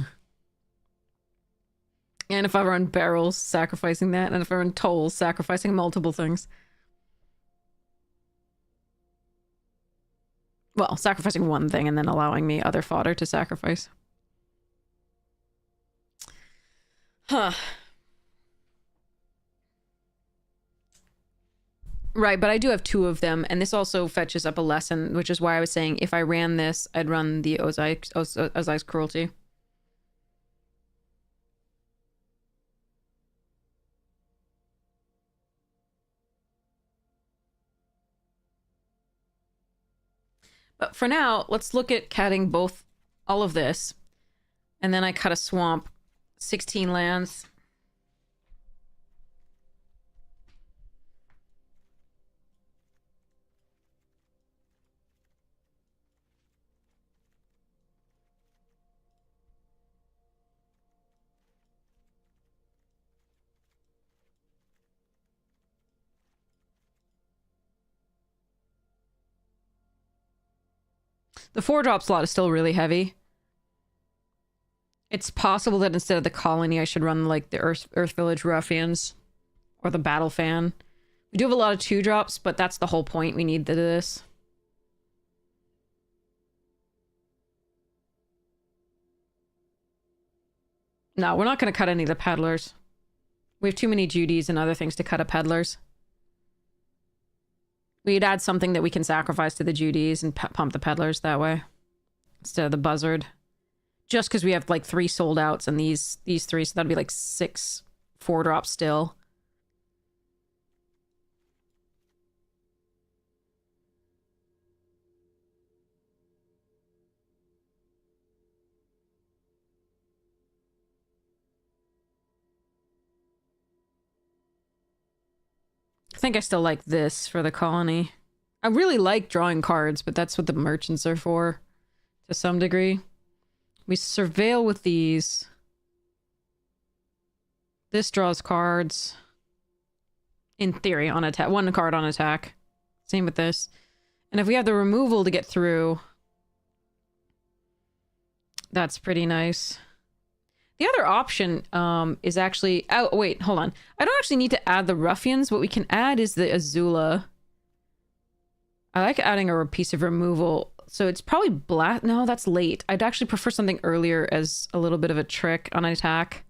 And if I run barrels, sacrificing that. And if I run tolls, sacrificing multiple things. Well, sacrificing one thing and then allowing me other fodder to sacrifice. Huh. Right, but I do have 2 of them, and this also fetches up a lesson, which is why I was saying if I ran this, I'd run the Ozai's Cruelty. But for now, let's look at cutting all of this, and then I cut a swamp, 16 lands. The 4-drop slot is still really heavy. It's possible that instead of the colony, I should run like the Earth Village Ruffians or the Battle Fan. We do have a lot of 2-drops, but that's the whole point. We need this. No, we're not going to cut any of the peddlers. We have too many Judies and other things to cut a peddlers. We'd add something that we can sacrifice to the Judies and pump the peddlers that way. Instead of the buzzard. Just because we have like 3 sold outs and these 3, so that'd be like 6 4-drops still. I think I still like this for the colony. I really like drawing cards, but that's what the merchants are for, to some degree. We surveil with these. This draws cards. In theory, on attack. 1 card on attack. Same with this. And if we have the removal to get through, that's pretty nice. The other option is actually... Oh, wait, hold on. I don't actually need to add the ruffians. What we can add is the Azula. I like adding a piece of removal. So it's probably black. No, that's late. I'd actually prefer something earlier as a little bit of a trick on an attack.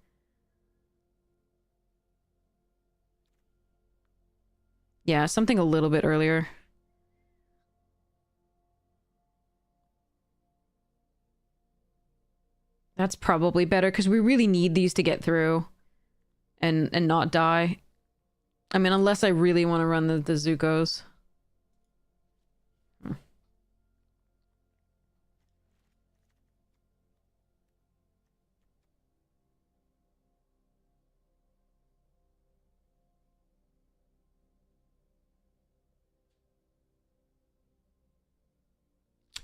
Yeah, something a little bit earlier. That's probably better because we really need these to get through and not die. I mean, unless I really want to run the Zuko's.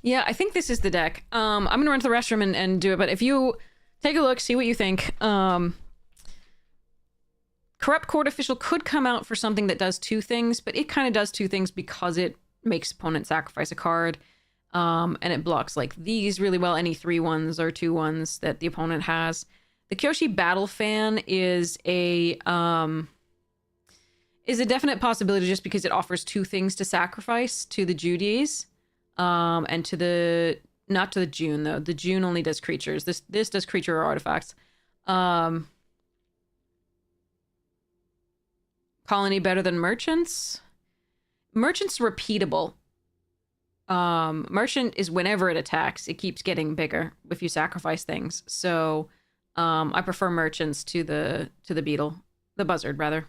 Yeah, I think this is the deck. I'm gonna run to the restroom and do it, but if you take a look, see what you think. Corrupt Court Official could come out for something that does 2 things, but it kind of does 2 things because it makes opponent sacrifice a card. And it blocks like these really well, any 3/1s or 2/1s that the opponent has. The Kyoshi Battle Fan is a definite possibility just because it offers 2 things to sacrifice to the Judies. And to the... Not to the June, though. The June only does creatures. This does creature or artifacts. Colony better than merchants? Merchant's repeatable. Merchant is whenever it attacks, it keeps getting bigger if you sacrifice things. So, I prefer merchants to the beetle. The buzzard, rather.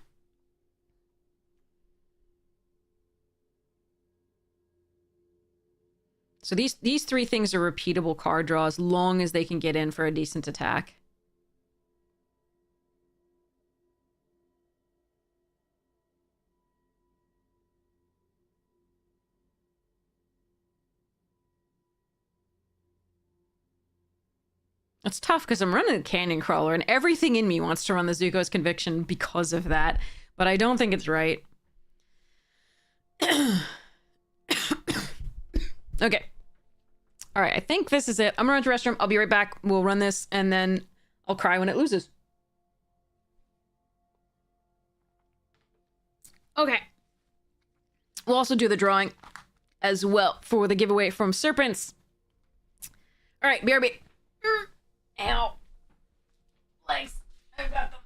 So these 3 things are repeatable card draw as long as they can get in for a decent attack. It's tough because I'm running a Canyon Crawler and everything in me wants to run the Zuko's Conviction because of that, but I don't think it's right. Okay. All right, I think this is it. I'm gonna run to the restroom. I'll be right back. We'll run this, and then I'll cry when it loses. Okay. We'll also do the drawing as well for the giveaway from Serpents. All right, BRB. Ow. Legs. I've got them.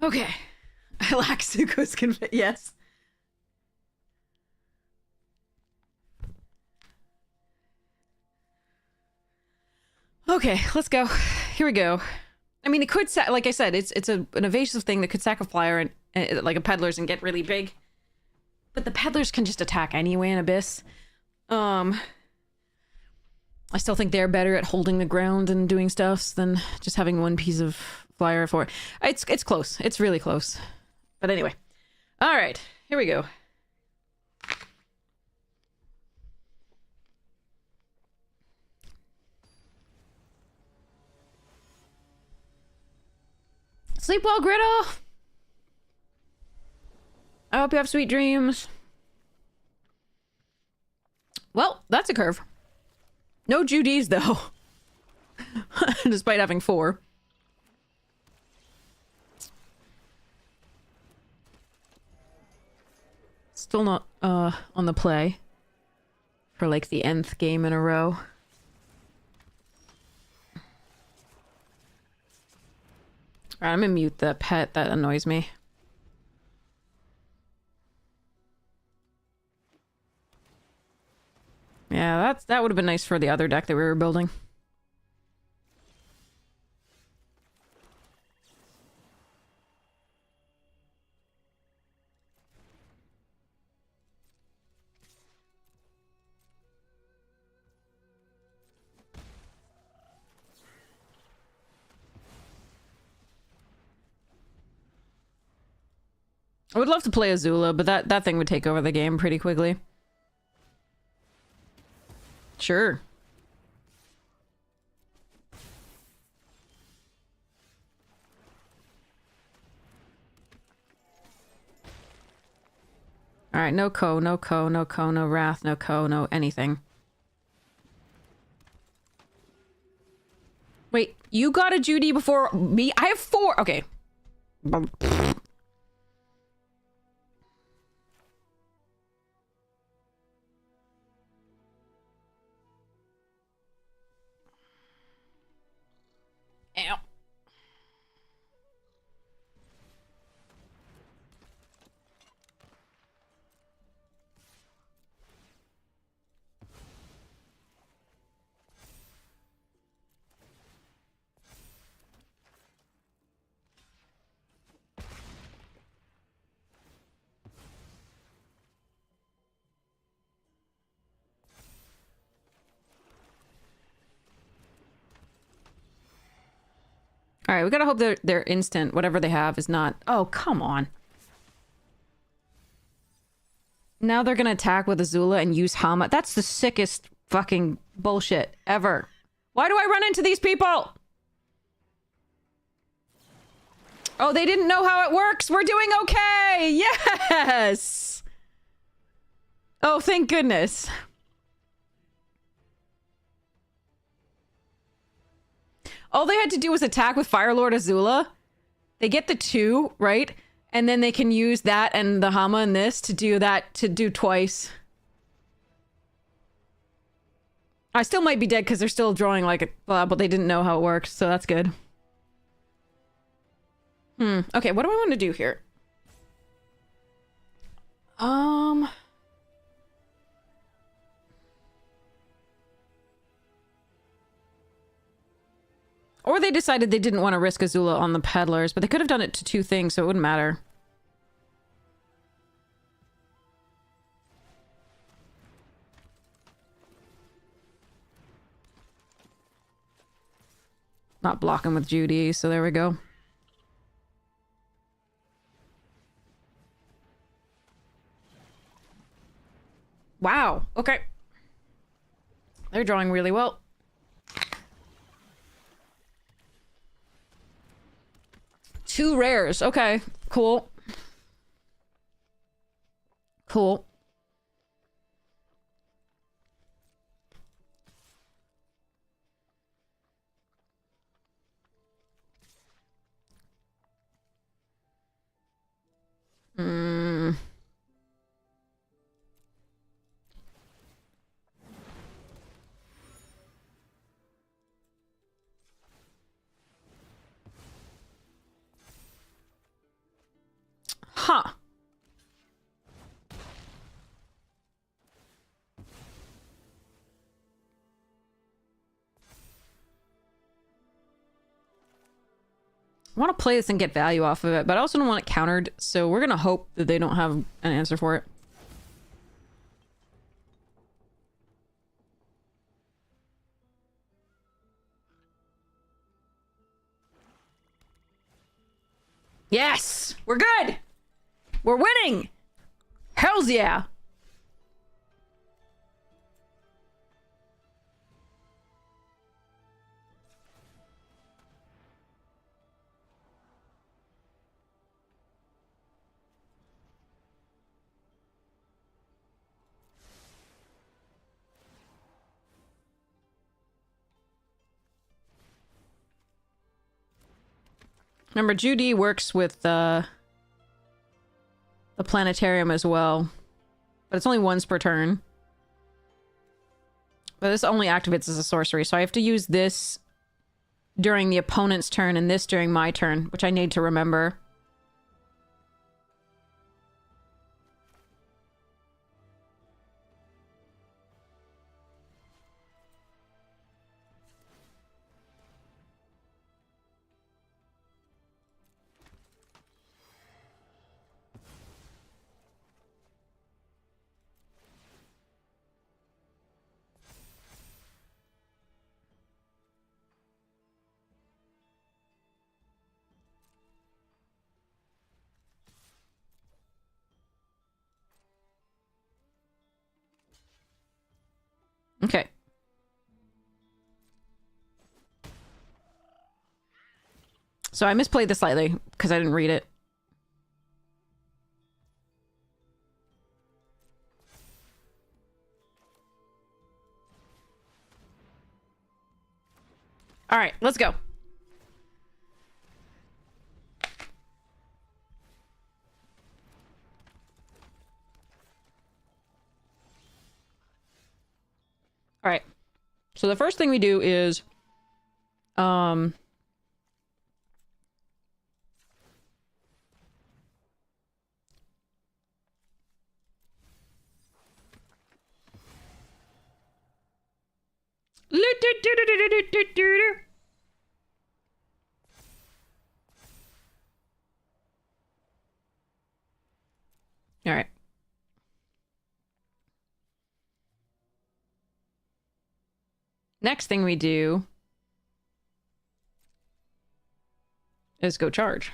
Okay. I lack Zuko's conviction. Yes. Okay, let's go. Here we go. I mean, it could, like I said, it's an evasive thing that could sack a flyer and like a peddler's and get really big. But the peddlers can just attack anyway in Abyss. I still think they're better at holding the ground and doing stuff than just having one piece of flyer for. It's close. It's really close. But anyway. All right, here we go. Sleep well, Griddle. I hope you have sweet dreams. Well, that's a curve. No Judy's, though. Despite having 4. Still not, on the play. For, like, the nth game in a row. Alright, I'm gonna mute the pet. That annoys me. Yeah, that would have been nice for the other deck that we were building. I would love to play Azula, but that thing would take over the game pretty quickly. Sure. Alright, no Ko, no Ko, no Ko, no Wrath, no Ko, no anything. Wait, you got a Judy before me? I have 4! Okay. Ow. Alright, we gotta hope their instant, whatever they have, is not... Oh, come on. Now they're gonna attack with Azula and use Hama. That's the sickest fucking bullshit ever. Why do I run into these people? Oh, they didn't know how it works. We're doing okay. Yes. Oh, thank goodness. All they had to do was attack with Fire Lord Azula. They get the 2, right? And then they can use that and the Hama and this to do that, to do twice. I still might be dead because they're still drawing like it, but they didn't know how it works, so that's good. Okay, what do I want to do here? Or they decided they didn't want to risk Azula on the peddlers, but they could have done it to 2 things, so it wouldn't matter. Not blocking with Judy, so there we go. Wow, okay. They're drawing really well. Two rares. Okay, cool. Cool. I want to play this and get value off of it, but I also don't want it countered, so we're gonna hope that they don't have an answer for it. Yes! We're good! We're winning! Hells yeah! Remember, Judy works with the planetarium as well. But it's only once per turn. But this only activates as a sorcery, so I have to use this during the opponent's turn and this during my turn, which I need to remember. Okay. So I misplayed this slightly because I didn't read it. All right, let's go. All right. So the first thing we do is all right. Next thing we do is go charge.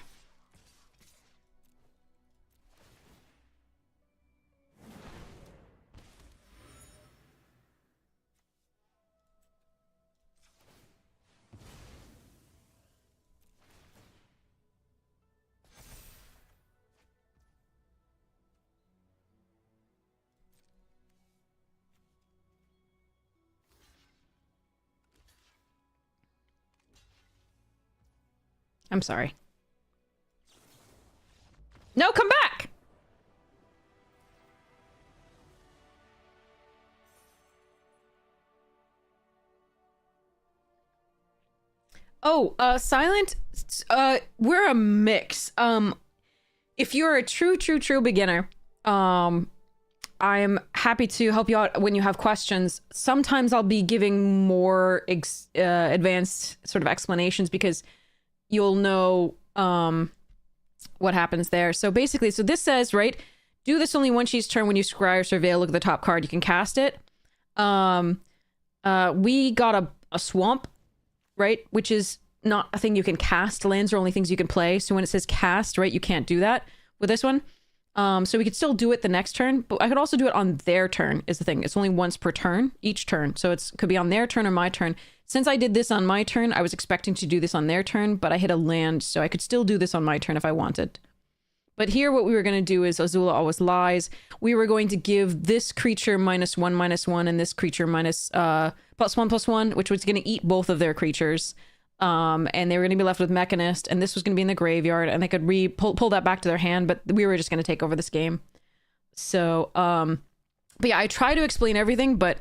I'm sorry. No, come back! Oh, Silent, we're a mix. If you're a true beginner, I'm happy to help you out when you have questions. Sometimes I'll be giving more advanced sort of explanations because you'll know what happens there. So basically, so this says, right, do this only once each turn. When you scry or surveil, look at the top card, you can cast it. We got a swamp, right, which is not a thing you can cast. Lands are only things you can play. So when it says cast, right, you can't do that with this one. So we could still do it the next turn, but I could also do it on their turn is the thing. It's only once per turn, each turn. So it could be on their turn or my turn. Since I did this on my turn, I was expecting to do this on their turn, but I hit a land, so I could still do this on my turn if I wanted. But here what we were going to do is Azula Always Lies. We were going to give this creature -1/-1 and this creature +1/+1, which was going to eat both of their creatures. And they were going to be left with Mechanist, and this was going to be in the graveyard, and they could pull that back to their hand, but we were just going to take over this game. So, but yeah, I try to explain everything, but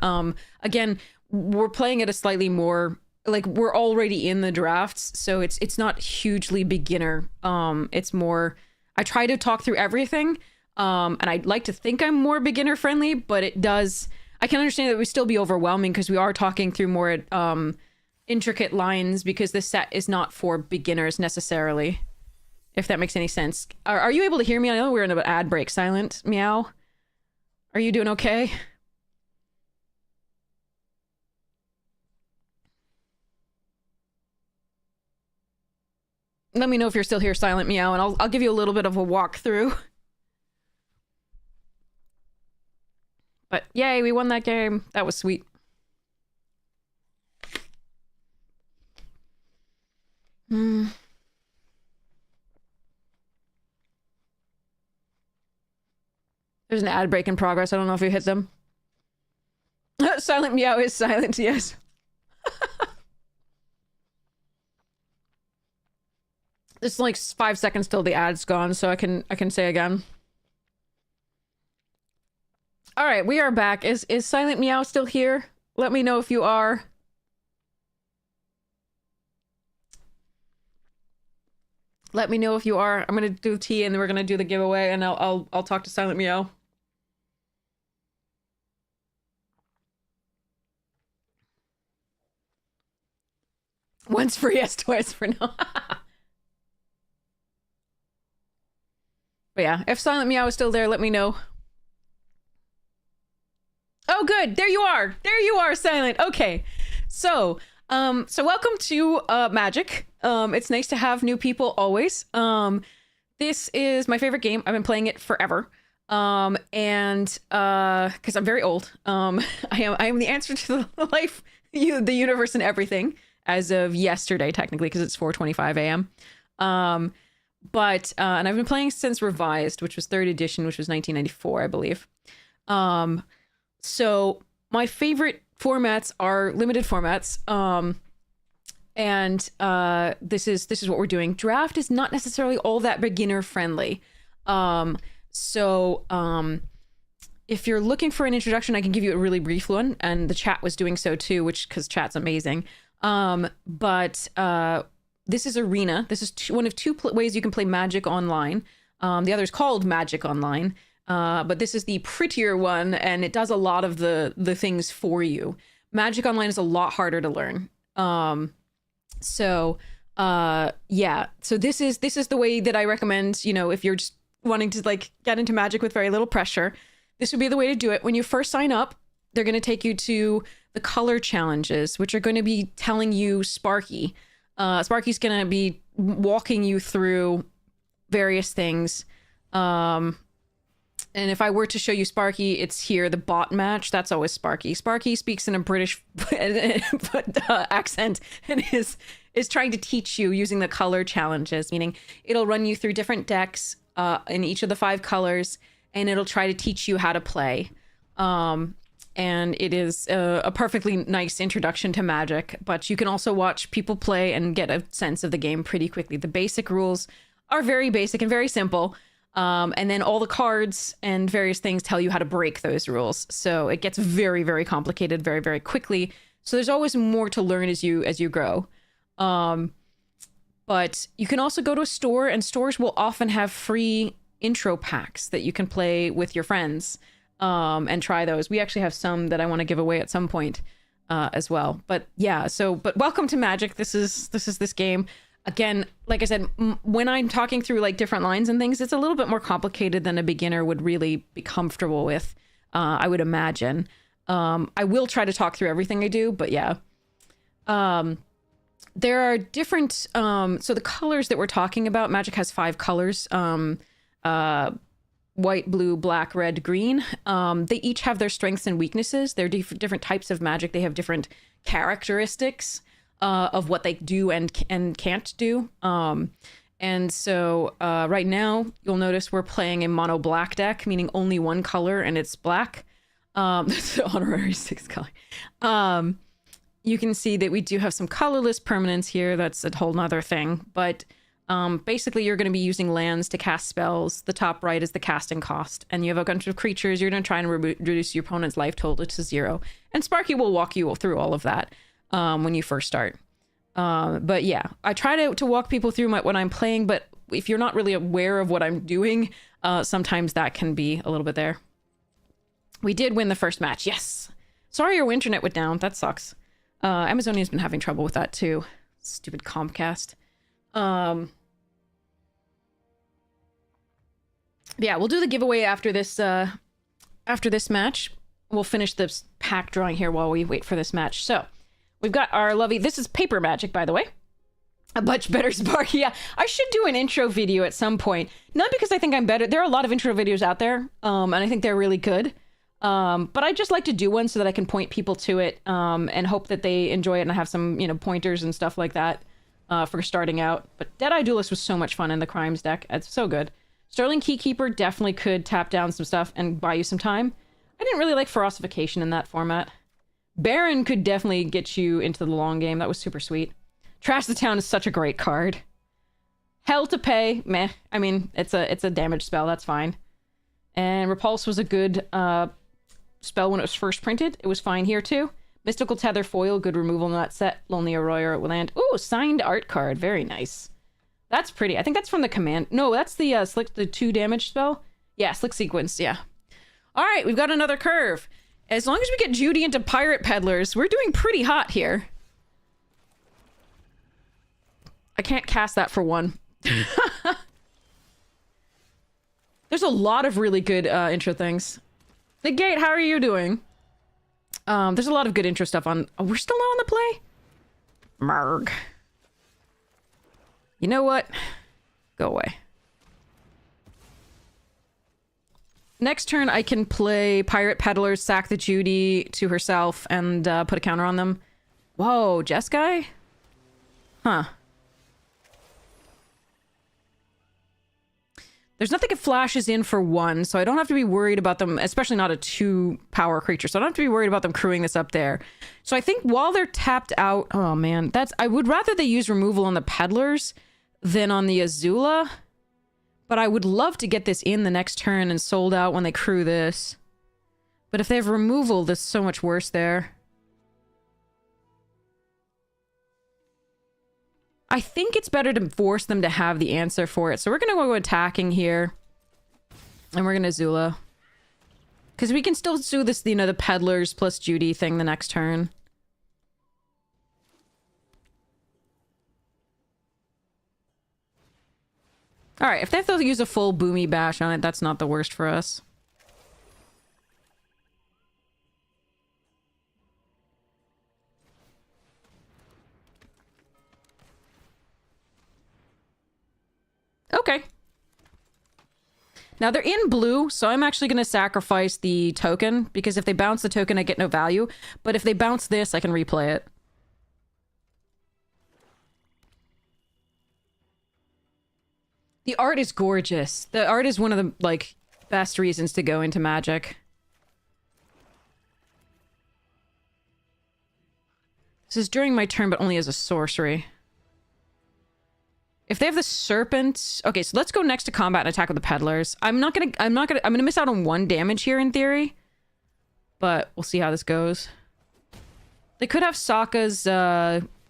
again, we're playing at a slightly more, like, we're already in the drafts, so it's not hugely beginner. It's more, I try to talk through everything, and I'd like to think I'm more beginner friendly, but I can understand that it would still be overwhelming because we are talking through more intricate lines because this set is not for beginners necessarily, if that makes any sense. Are you able to hear me? I know we're in an ad break. Silent Meow, are you doing okay? Let me know if you're still here, Silent Meow, and I'll give you a little bit of a walkthrough. But yay, we won that game. That was sweet. There's an ad break in progress. I don't know if you hit them. Silent Meow is silent, yes. It's like 5 seconds till the ad's gone, so I can say again. All right, we are back. Is Silent Meow still here? Let me know if you are. Let me know if you are. I'm gonna do tea and then we're gonna do the giveaway, and I'll talk to Silent Meow. Once for yes, twice for no. But yeah, if Silent Meow is still there, let me know. Oh, good. There you are. There you are, Silent. Okay. So welcome to Magic. It's nice to have new people always. This is my favorite game. I've been playing it forever. And because I'm very old. I am the answer to the life, the universe, and everything as of yesterday, technically, because it's 4:25 a.m. But and I've been playing since Revised, which was 3rd edition, which was 1994, I believe. So my favorite formats are limited formats. And this is what we're doing. Draft is not necessarily all that beginner friendly. If you're looking for an introduction, I can give you a really brief one, and the chat was doing so too, because chat's amazing. This is Arena. This is one of two ways you can play Magic online. The other is called Magic Online, but this is the prettier one, and it does a lot of the things for you. Magic Online is a lot harder to learn. So this is the way that I recommend, if you're just wanting to like get into Magic with very little pressure, this would be the way to do it. When you first sign up, they're going to take you to the color challenges, which are going to be telling you Sparky. Sparky's going to be walking you through various things. And if I were to show you Sparky, it's here, the bot match. That's always Sparky. Sparky speaks in a British accent and is trying to teach you using the color challenges, meaning it'll run you through different decks in each of the 5 colors, and it'll try to teach you how to play. And it is a perfectly nice introduction to Magic, but you can also watch people play and get a sense of the game pretty quickly. The basic rules are very basic and very simple. And then all the cards and various things tell you how to break those rules. So it gets very, very complicated very, very quickly. So there's always more to learn as you grow. But you can also go to a store, and stores will often have free intro packs that you can play with your friends. And try those. We actually have some that I want to give away at some point as well. But yeah, but welcome to Magic. This is this game. Again, like I said, when I'm talking through like different lines and things, it's a little bit more complicated than a beginner would really be comfortable with, I would imagine. I will try to talk through everything I do, but yeah. There are different, so the colors that we're talking about, Magic has 5 colors. White, blue, black, red, green. They each have their strengths and weaknesses. They're different types of Magic. They have different characteristics of what they do and can't do. And so right now, you'll notice we're playing a mono black deck, meaning only one color, and it's black. That's the honorary 6th color. You can see that we do have some colorless permanents here. That's a whole nother thing. But basically, you're going to be using lands to cast spells. The top right is the casting cost. And you have a bunch of creatures. You're going to try and reduce your opponent's life total to 0. And Sparky will walk you through all of that when you first start. But yeah, I try to walk people through what I'm playing. But if you're not really aware of what I'm doing, sometimes that can be a little bit there. We did win the first match. Yes. Sorry your internet went down. That sucks. Amazonian's been having trouble with that too. Stupid Comcast. Yeah, we'll do the giveaway after this match. We'll finish this pack drawing here while we wait for this match. So, we've got our lovely... This is Paper Magic, by the way. A much better Sparky. Yeah, I should do an intro video at some point. Not because I think I'm better. There are a lot of intro videos out there, and I think they're really good. But I just like to do one so that I can point people to it, and hope that they enjoy it and I have some, you know, pointers and stuff like that for starting out. But Deadeye Duelist was so much fun in the Crimes deck. It's so good. Sterling Keykeeper definitely could tap down some stuff and buy you some time. I didn't really like Ferocification in that format. Baron could definitely get you into the long game. That was super sweet. Trash the Town is such a great card. Hell to Pay, meh. I mean, it's a damage spell, that's fine. And Repulse was a good spell when it was first printed. It was fine here too. Mystical Tether Foil, good removal in that set. Lonely Arroyo at land. Ooh, signed art card, very nice. That's pretty. I think that's from the command. No, that's the Slick, the 2 damage spell. Yeah, Slick Sequence, yeah. All right, we've got another curve. As long as we get Judy into Pirate Peddlers, we're doing pretty hot here. I can't cast that for one. There's a lot of really good intro things. The Gate, how are you doing? There's a lot of good intro stuff on... Oh, we're still not on the play? Marg. You know what? Go away. Next turn, I can play Pirate Peddlers, sack the Judy to herself, and put a counter on them. Whoa, Jeskai? Huh. There's nothing it flashes in for 1, so I don't have to be worried about them, especially not a 2-power creature, so I don't have to be worried about them crewing this up there. So I think while they're tapped out... Oh, man. I would rather they use removal on the Peddlers than on the Azula. But I would love to get this in the next turn and sold out when they crew this. But if they have removal, there's so much worse there. I think it's better to force them to have the answer for it. So we're going to go attacking here. And we're going to Azula. Because we can still do this, you know, the Peddlers plus Judy thing the next turn. Alright, if they have to use a full Boomy Bash on it, that's not the worst for us. Okay. Now they're in blue, so I'm actually going to sacrifice the token, because if they bounce the token, I get no value. But if they bounce this, I can replay it. The art is gorgeous. The art is one of the, like, best reasons to go into Magic. This is during my turn, but only as a sorcery. If they have the Serpent... Okay, so let's go next to combat and attack with the Peddlers. I'm gonna miss out on 1 damage here in theory. But we'll see how this goes. They could have Sokka's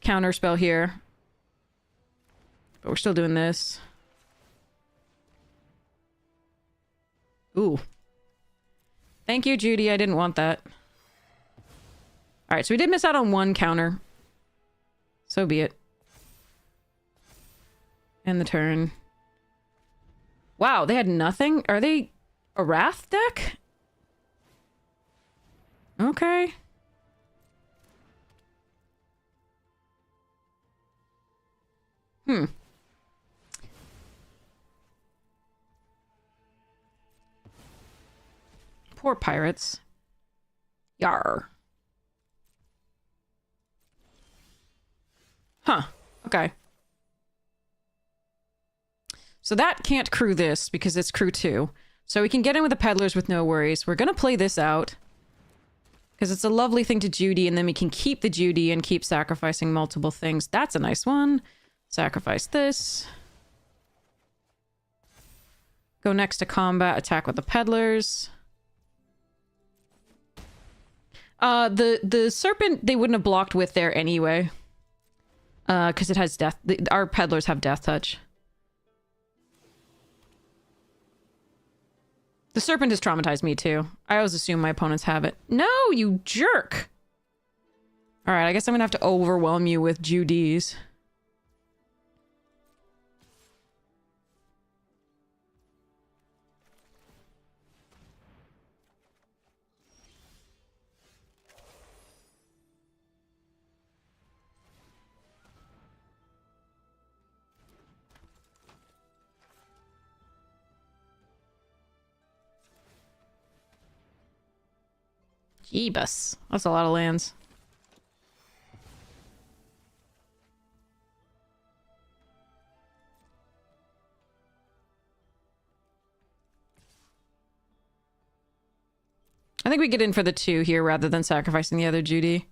counter spell here. But we're still doing this. Ooh. Thank you, Judy. I didn't want that. Alright, so we did miss out on 1 counter. So be it. End the turn. Wow, they had nothing? Are they a Wrath deck? Okay. Poor pirates. Yar. Huh. Okay. So that can't crew this because it's crew 2. So we can get in with the Peddlers with no worries. We're gonna play this out. Because it's a lovely thing to Judy, and then we can keep the Judy and keep sacrificing multiple things. That's a nice one. Sacrifice this. Go next to combat, attack with the Peddlers. The Serpent, they wouldn't have blocked with there anyway. Because it has death. Our Peddlers have Death Touch. The Serpent has traumatized me too. I always assume my opponents have it. No, you jerk! Alright, I guess I'm gonna have to overwhelm you with Judy's. Jeebus. That's a lot of lands. I think we get in for the 2 here rather than sacrificing the other Judy.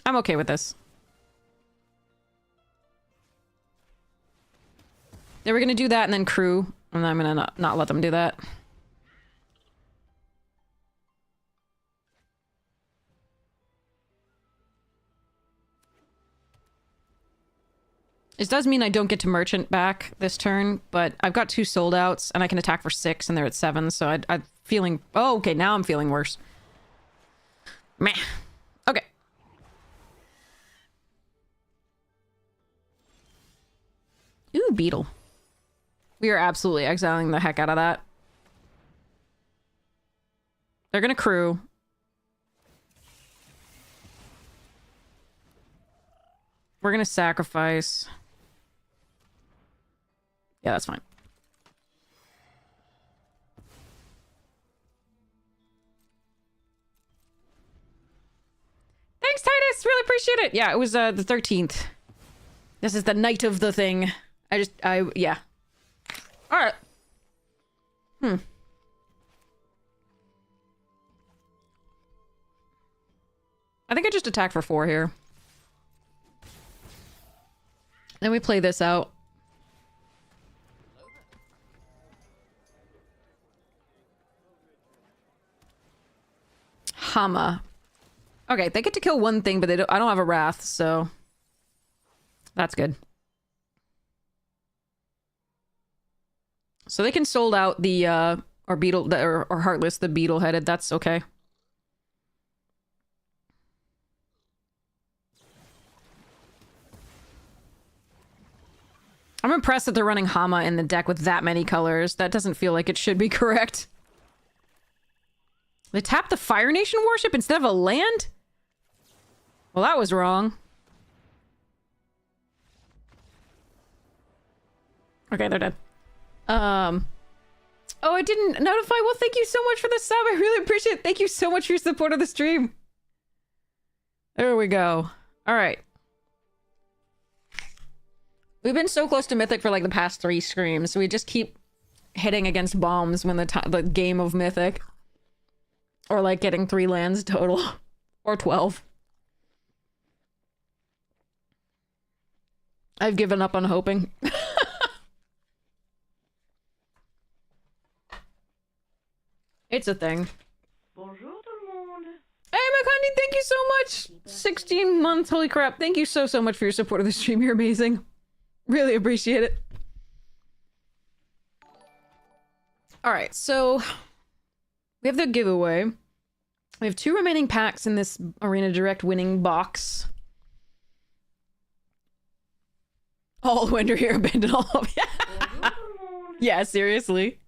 I'm okay with this. They were gonna do that and then crew, and I'm gonna not let them do that. This does mean I don't get to merchant back this turn, but I've got 2 sold outs, and I can attack for 6, and they're at 7, so I'm feeling... Oh, okay, now I'm feeling worse. Meh. Okay. Ooh, beetle. We are absolutely exiling the heck out of that. They're gonna crew. We're gonna sacrifice. Yeah, that's fine. Thanks, Titus! Really appreciate it! Yeah, it was the 13th. This is the night of the thing. Yeah. Alright. I think I just attack for 4 here. Then we play this out. Hama. Okay, they get to kill one thing, but I don't have a Wrath, so... That's good. So they can sold out the, or beetle, or Heartless, the beetle-headed. That's okay. I'm impressed that they're running Hama in the deck with that many colors. That doesn't feel like it should be correct. They tapped the Fire Nation Warship instead of a land? Well, that was wrong. Okay, they're dead. Oh, I didn't notify. Well, thank you so much for the sub. I really appreciate it. Thank you so much for your support of the stream. There we go. All right. We've been so close to Mythic for like the past 3 screams, so we just keep hitting against bombs when the game of Mythic. Or like getting 3 lands total. Or 12. I've given up on hoping. It's a thing. Bonjour tout le monde. Hey, Makandi, thank you so much! 16 months, holy crap. Thank you so much for your support of the stream. You're amazing. Really appreciate it. Alright, so... we have the giveaway. We have 2 remaining packs in this Arena Direct winning box. All winter here, abandon all of you. Yeah, seriously.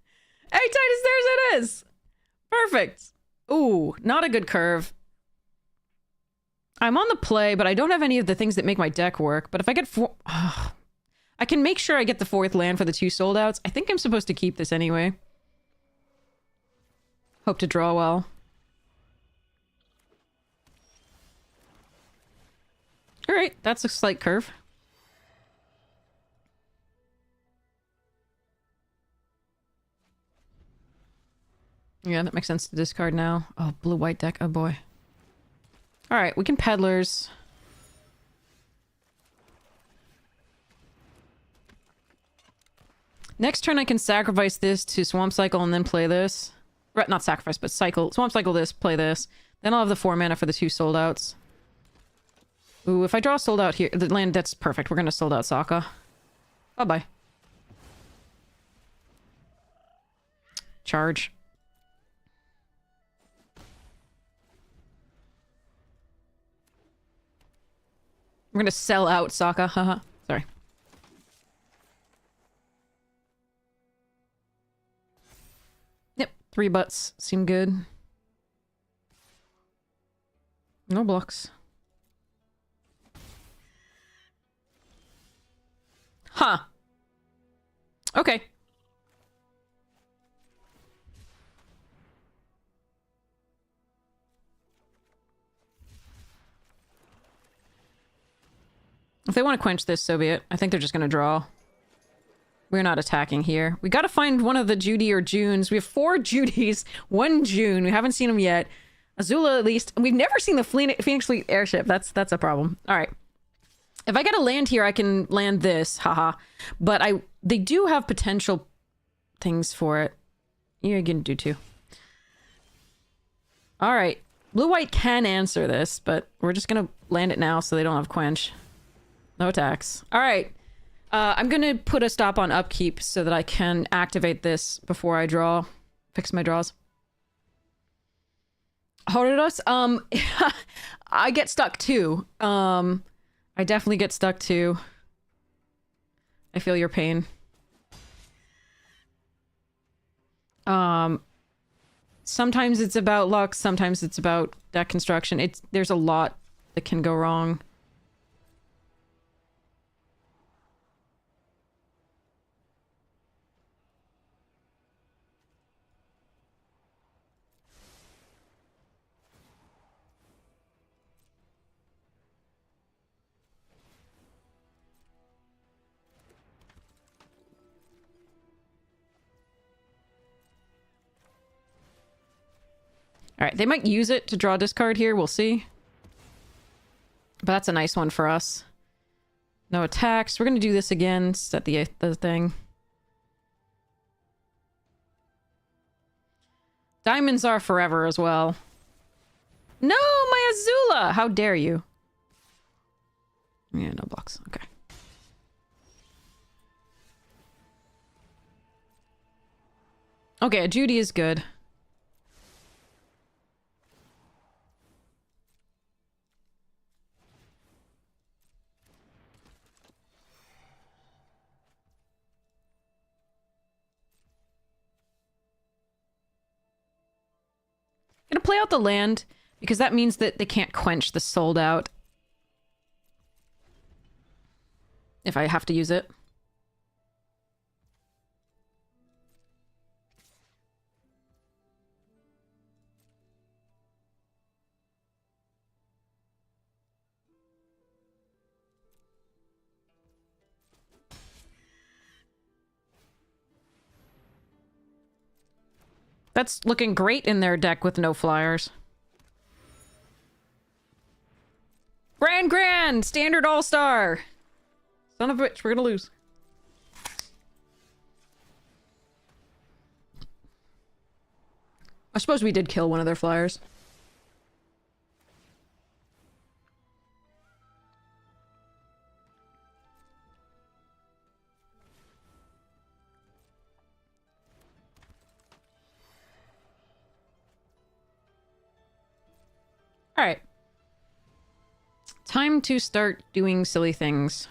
Hey, Titus, there's it is! Perfect. Ooh, not a good curve. I'm on the play, but I don't have any of the things that make my deck work. But if I get 4... I can make sure I get the 4th land for the 2 sold outs. I think I'm supposed to keep this anyway. Hope to draw well. Alright, that's a slight curve. Yeah, that makes sense to discard now. Oh, blue-white deck. Oh, boy. Alright, we can Peddlers. Next turn I can sacrifice this to Swamp Cycle and then play this. Not sacrifice, but cycle. Swamp Cycle this, play this. Then I'll have the 4 mana for the 2 sold outs. Ooh, if I draw sold out here, the land, that's perfect. We're gonna sold out Sokka. Bye-bye. Charge. We're gonna sell out Sokka, haha. Sorry. Yep, 3 butts seem good. No blocks. Huh. Okay. If they want to quench this, so be it. I think they're just going to draw. We're not attacking here. We got to find one of the Judy or Junes. We have 4 Judys, 1 June. We haven't seen them yet. Azula, at least. We've never seen the Phoenix Fleet airship. That's a problem. All right. If I get a land here, I can land this. Haha. But they do have potential things for it. You're going to do too. All right. Blue-white can answer this, but we're just going to land it now so they don't have quench. No attacks. All right. I'm going to put a stop on upkeep so that I can activate this before I draw. Fix my draws. Horus, I get stuck too. I definitely get stuck too. I feel your pain. Sometimes it's about luck, sometimes it's about deck construction. There's a lot that can go wrong. Alright, they might use it to draw a discard here, we'll see. But that's a nice one for us. No attacks. We're gonna do this again, set the thing. Diamonds are forever as well. No, my Azula! How dare you? Yeah, no blocks. Okay. Okay, a Judy is good. Gonna play out the land because that means that they can't quench the sold out if I have to use it. That's looking great in their deck with no flyers. Grand! Standard all-star! Son of a bitch, we're gonna lose. I suppose we did kill one of their flyers. Alright. Time to start doing silly things.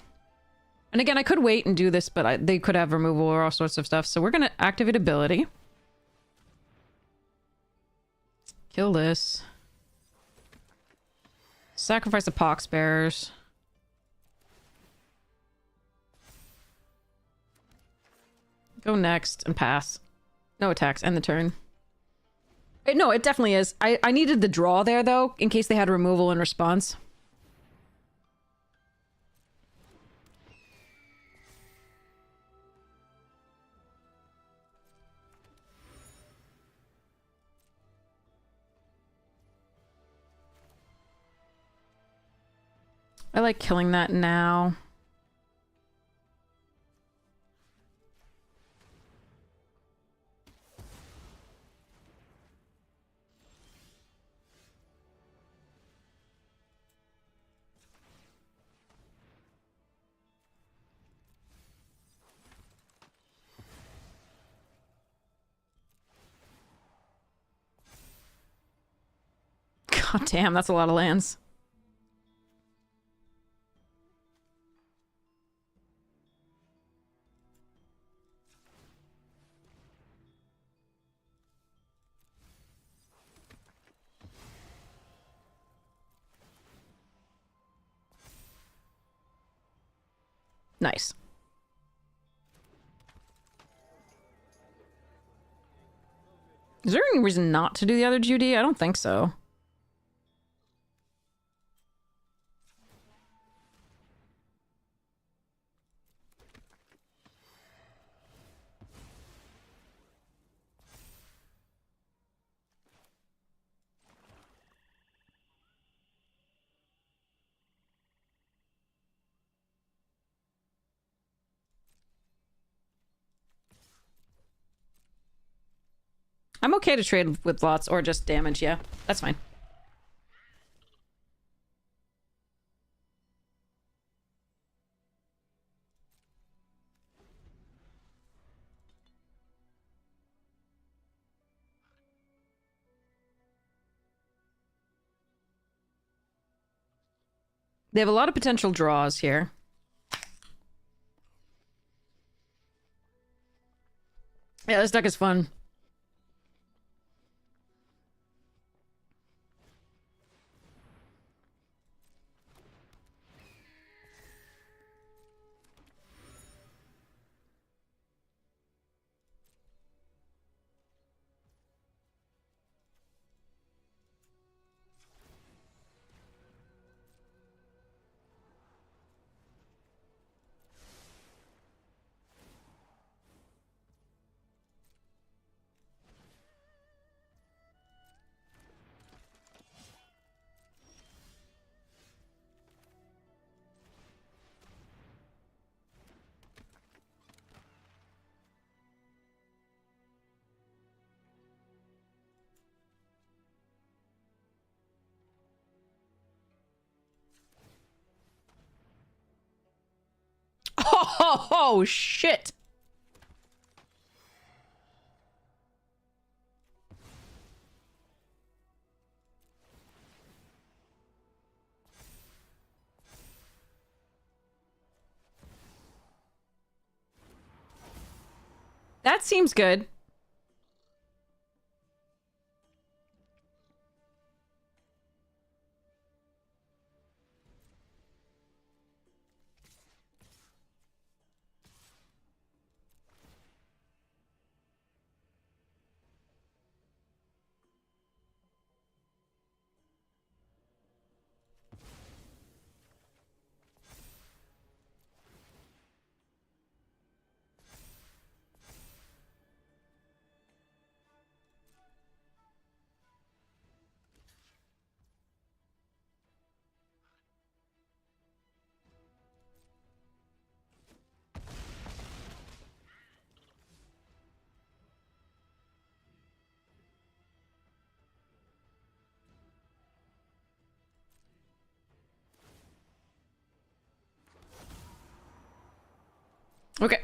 And again, I could wait and do this, but they could have removal or all sorts of stuff. So we're going to activate ability. Kill this. Sacrifice the Pox Bearers. Go next and pass. No attacks. End the turn. No, it definitely is. I needed the draw there, though, in case they had removal in response. I like killing that now. God damn, that's a lot of lands. Nice. Is there any reason not to do the other duty? I don't think so. I'm okay to trade with lots or just damage, yeah. That's fine. They have a lot of potential draws here. Yeah, this deck is fun. Oh, shit. That seems good. Okay.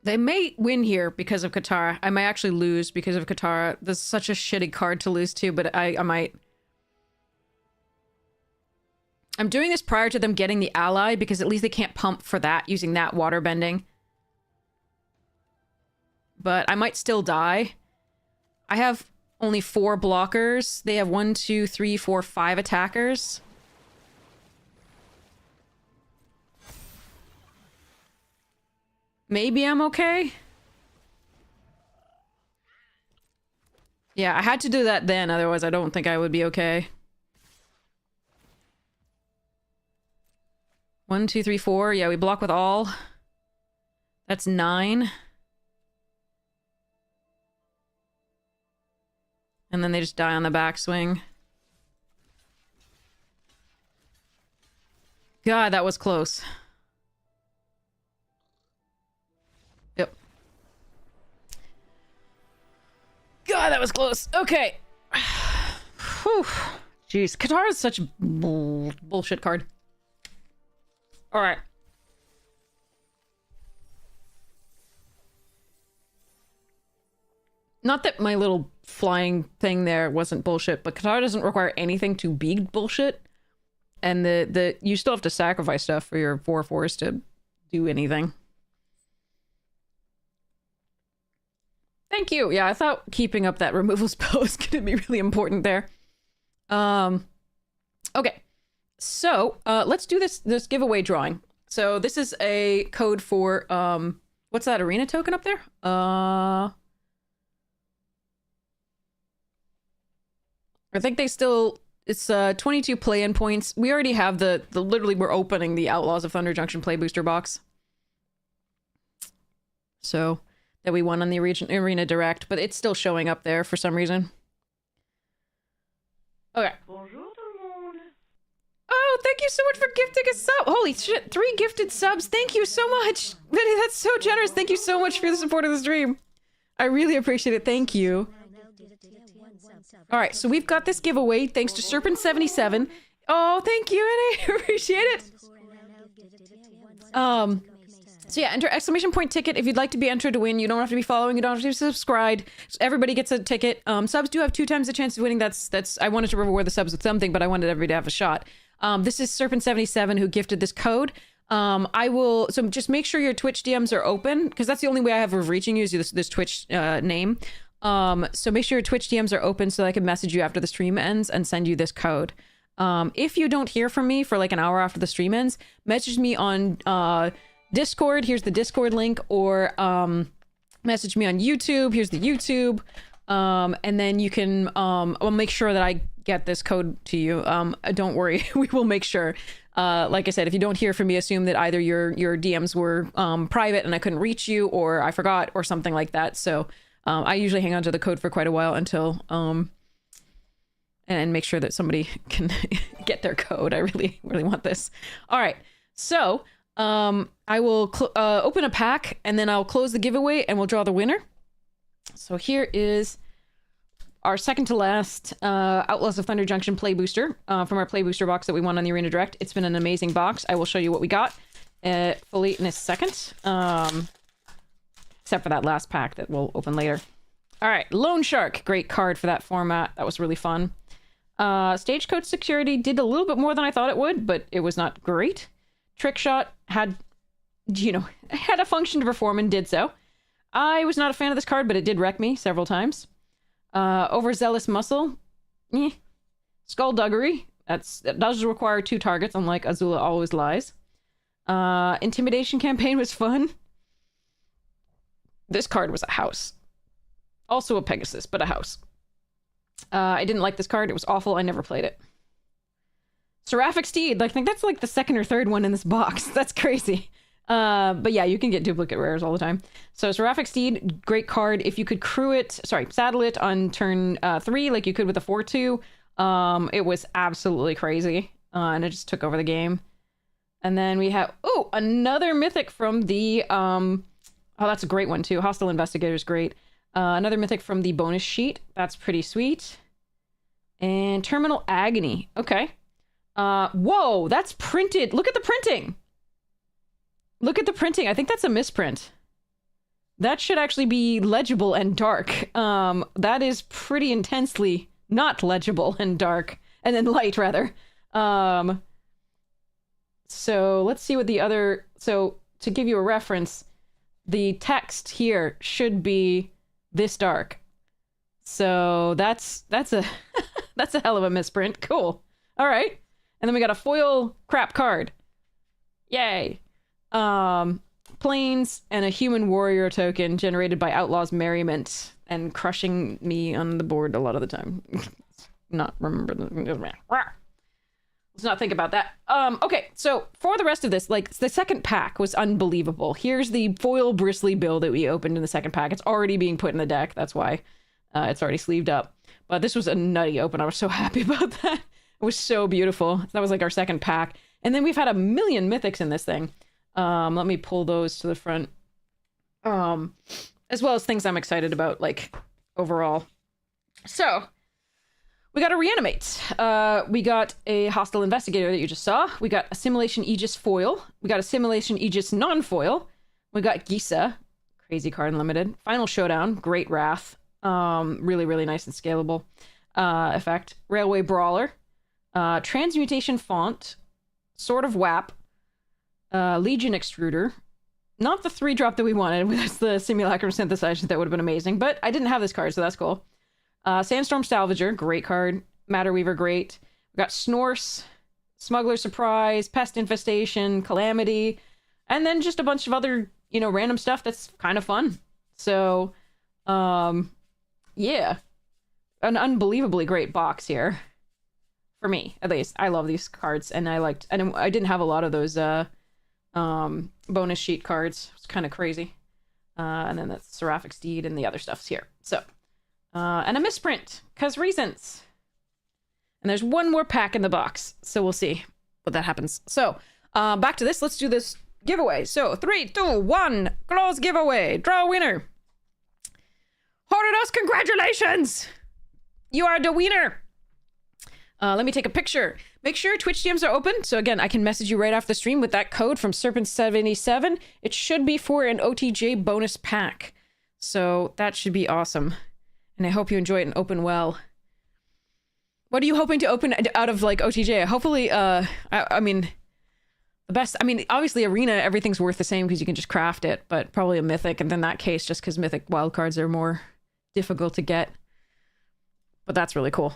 They may win here because of Katara. I might actually lose because of Katara. This is such a shitty card to lose to, but I might. I'm doing this prior to them getting the ally because at least they can't pump for that using that water bending. But I might still die. I have only 4 blockers. They have 1, 2, 3, 4, 5 attackers. Maybe I'm okay. Yeah, I had to do that then, otherwise I don't think I would be okay. 1, 2, 3, 4. Yeah, we block with all. That's 9. And then they just die on the backswing. God, that was close. Yep. God, that was close. Okay. Whew. Jeez, Katara is such a bullshit card. All right. Not that my little flying thing there wasn't bullshit, but Katara doesn't require anything to be bullshit. and the you still have to sacrifice stuff for your 4/4s to do anything. Thank you. Yeah, I thought keeping up that removal spell was going to be really important there. Okay. So, let's do this giveaway drawing. So, this is a code for what's that arena token up there? I think they still it's 22 play-in points. We already have the literally we're opening the Outlaws of Thunder Junction play booster box. So, that we won on the Arena Direct, but it's still showing up there for some reason. Okay. Bonjour tout le monde. Oh, thank you so much for gifting a sub. Holy shit, 3 gifted subs. Thank you so much. Vinny, that's so generous. Thank you so much for the support of the stream. I really appreciate it. Thank you. All right, so we've got this giveaway thanks to Serpent77. Oh, thank you, and I appreciate it. So yeah, enter exclamation point ticket if you'd like to be entered to win. You don't have to be following. You don't have to be subscribed. So everybody gets a ticket. Subs do have 2 times the chance of winning. That's. I wanted to reward the subs with something, but I wanted everybody to have a shot. This is Serpent77 who gifted this code. I will. So just make sure your Twitch DMs are open because that's the only way I have of reaching you is this Twitch name. So make sure your Twitch DMs are open so that I can message you after the stream ends and send you this code. If you don't hear from me for like an hour after the stream ends, message me on Discord. Here's the Discord link, or message me on YouTube. Here's the YouTube. And then you can I'll make sure that I get this code to you. Don't worry, we will make sure. Like I said, if you don't hear from me, assume that either your DMs were private and I couldn't reach you, or I forgot, or something like that. So I usually hang on to the code for quite a while until and make sure that somebody can get their code. I really want this. All right, so I will open a pack and then I'll close the giveaway and we'll draw the winner. So here is our second to last Outlaws of Thunder Junction play booster from our play booster box that we won on the Arena Direct. It's been an amazing box. I will show you what we got fully in a second, except for that last pack that we'll open later. All right, Loan Shark, great card for that format. That was really fun. Stagecoach Security did a little bit more than I thought it would, but it was not great. Trick Shot had a function to perform and did so. I was not a fan of this card, but it did wreck me several times. Overzealous Muscle. Skullduggery. That does require 2 targets, unlike Azula Always Lies. Intimidation Campaign was fun. This card was a house. Also a Pegasus, but a house. I didn't like this card. It was awful. I never played it. Seraphic Steed. I think that's like the 2nd or 3rd one in this box. That's crazy. But yeah, you can get duplicate rares all the time. So Seraphic Steed, great card. If you could saddle it on turn 3 like you could with a 4/2, it was absolutely crazy. And it just took over the game. And then we have, another mythic from the, that's a great one too. Hostile Investigator is great. Another mythic from the bonus sheet. That's pretty sweet. And Terminal Agony. Okay. Whoa, that's printed. Look at the printing. Look at the printing. I think that's a misprint. That should actually be legible and dark. That is pretty intensely not legible and dark. And then light, rather. So let's see what the other... So to give you a reference, the text here should be this dark. So that's a that's a hell of a misprint. Cool. All right. And then we got a foil crap card. Yay. Planes and a human warrior token generated by Outlaws Merriment and crushing me on the board a lot of the time. Not remember let's not think about that. Okay, so for the rest of this, like the second pack was unbelievable. Here's the foil bristly bill that we opened in the second pack. It's already being put in the deck. That's why it's already sleeved up. But this was a nutty open. I was so happy about that. It was so beautiful. That was like our second pack. And then we've had a million mythics in this thing. Let me pull those to the front. As well as things I'm excited about, like, overall. So, we got a Reanimate. We got a Hostile Investigator that you just saw. We got a Simulation Aegis foil. We got a Simulation Aegis non-foil. We got Gisa. Crazy card and limited. Final Showdown. Great Wrath. Really, really nice and scalable effect. Railway Brawler. Transmutation Font, Sword of Wap, Legion Extruder. Not the 3-drop that we wanted. That's the Simulacrum Synthesizer. That would have been amazing. But I didn't have this card, so that's cool. Sandstorm Salvager, great card. Matter Weaver, great. We got Snorse, Smuggler Surprise, Pest Infestation, Calamity, and then just a bunch of other, you know, random stuff that's kind of fun. So, yeah. An unbelievably great box here. For me, at least. I love these cards, and I didn't have a lot of those, bonus sheet cards. It's kind of crazy. And then that's Seraphic Steed and the other stuff's here. So, and a misprint, cause reasons. And there's one more pack in the box, so we'll see what that happens. So, back to this. Let's do this giveaway. So, 3, 2, 1, close giveaway. Draw a winner. Horridus, congratulations! You are the winner! Let me take a picture. Make sure Twitch DMs are open. So again, I can message you right off the stream with that code from Serpent77. It should be for an OTJ bonus pack. So that should be awesome. And I hope you enjoy it and open well. What are you hoping to open out of, like, OTJ? Hopefully, I mean, the best... I mean, obviously, Arena, everything's worth the same because you can just craft it. But probably a Mythic, and in that case, just because Mythic wildcards are more difficult to get. But that's really cool.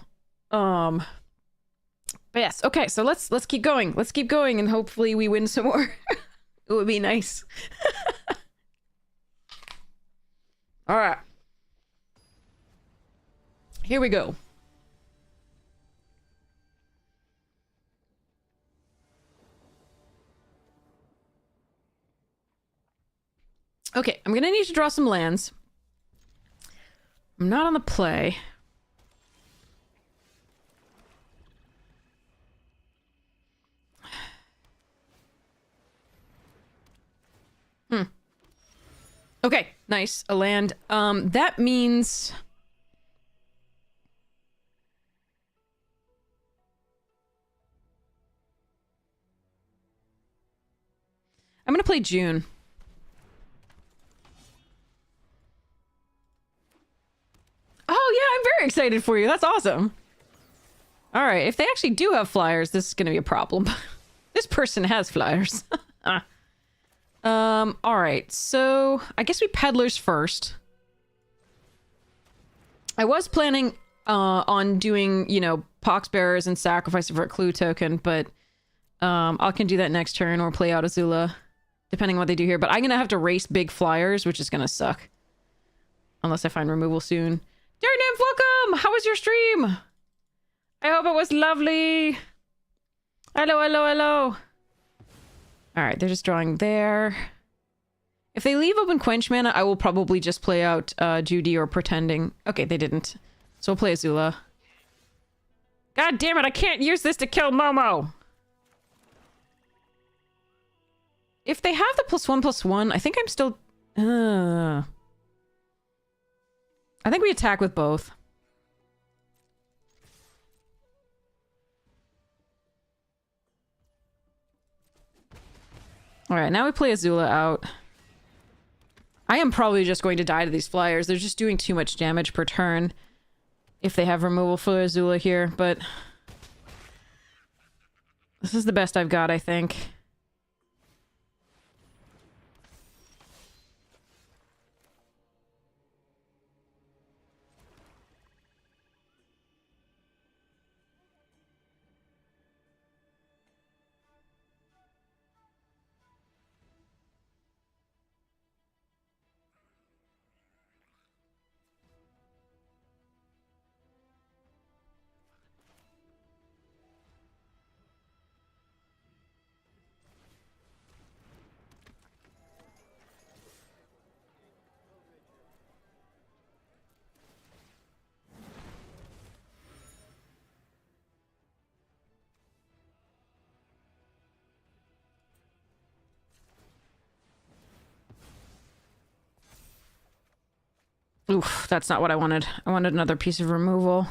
But yes, okay, so let's keep going. Let's keep going, and hopefully we win some more. It would be nice. All right. Here we go. Okay, I'm gonna need to draw some lands. I'm not on the play. Okay, nice. A land. That means... I'm gonna play June. Oh yeah, I'm very excited for you. That's awesome. All right, if they actually do have flyers, this is gonna be a problem. This person has flyers. All right, so I guess we peddlers first. I was planning on doing, you know, Poxbearers and sacrificing for a clue token, but I can do that next turn or play out Azula, depending on what they do here. But I'm gonna have to race big flyers, which is gonna suck. Unless I find removal soon. Dear Nymph, welcome! How was your stream? I hope it was lovely. Hello, hello, hello. Alright, they're just drawing there. If they leave open Quench Mana, I will probably just play out Judy or Pretending. Okay, they didn't. So we'll play Azula. God damn it, I can't use this to kill Momo! If they have the +1/+1, I think I'm still... I think we attack with both. Alright, now we play Azula out. I am probably just going to die to these flyers. They're just doing too much damage per turn. If they have removal for Azula here, but... this is the best I've got, I think. Oof, that's not what I wanted. I wanted another piece of removal.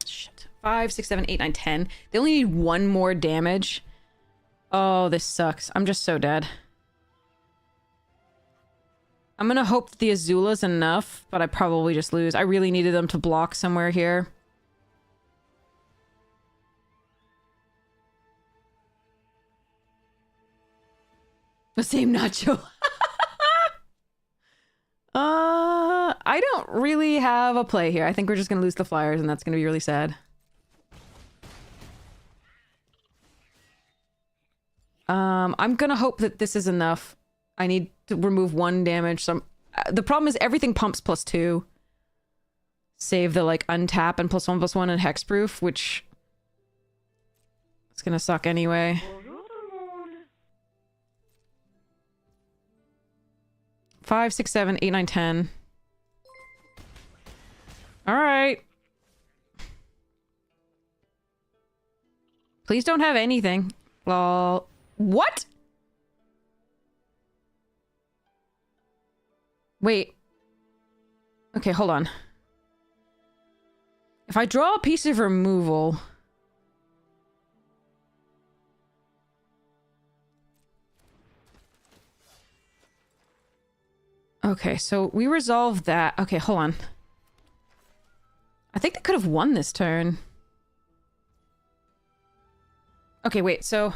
Shit. 5, 6, 7, 8, 9, 10. They only need one more damage. Oh, this sucks. I'm just so dead. I'm gonna hope that the Azula's enough, but I probably just lose. I really needed them to block somewhere here. The same Nacho. I don't really have a play here. I think we're just gonna lose the Flyers, and that's gonna be really sad. I'm gonna hope that this is enough. I need to remove 1 damage. So the problem is everything pumps +2. Save the, like, untap and +1/+1 and hexproof, which... it's gonna suck anyway. Bonjour tout le monde. 5, 6, 7, 8, 9, 10. Alright. Please don't have anything. Lol. What? Wait. Okay, hold on. If I draw a piece of removal... okay, so we resolved that. Okay, hold on. I think they could have won this turn. Okay, wait, so...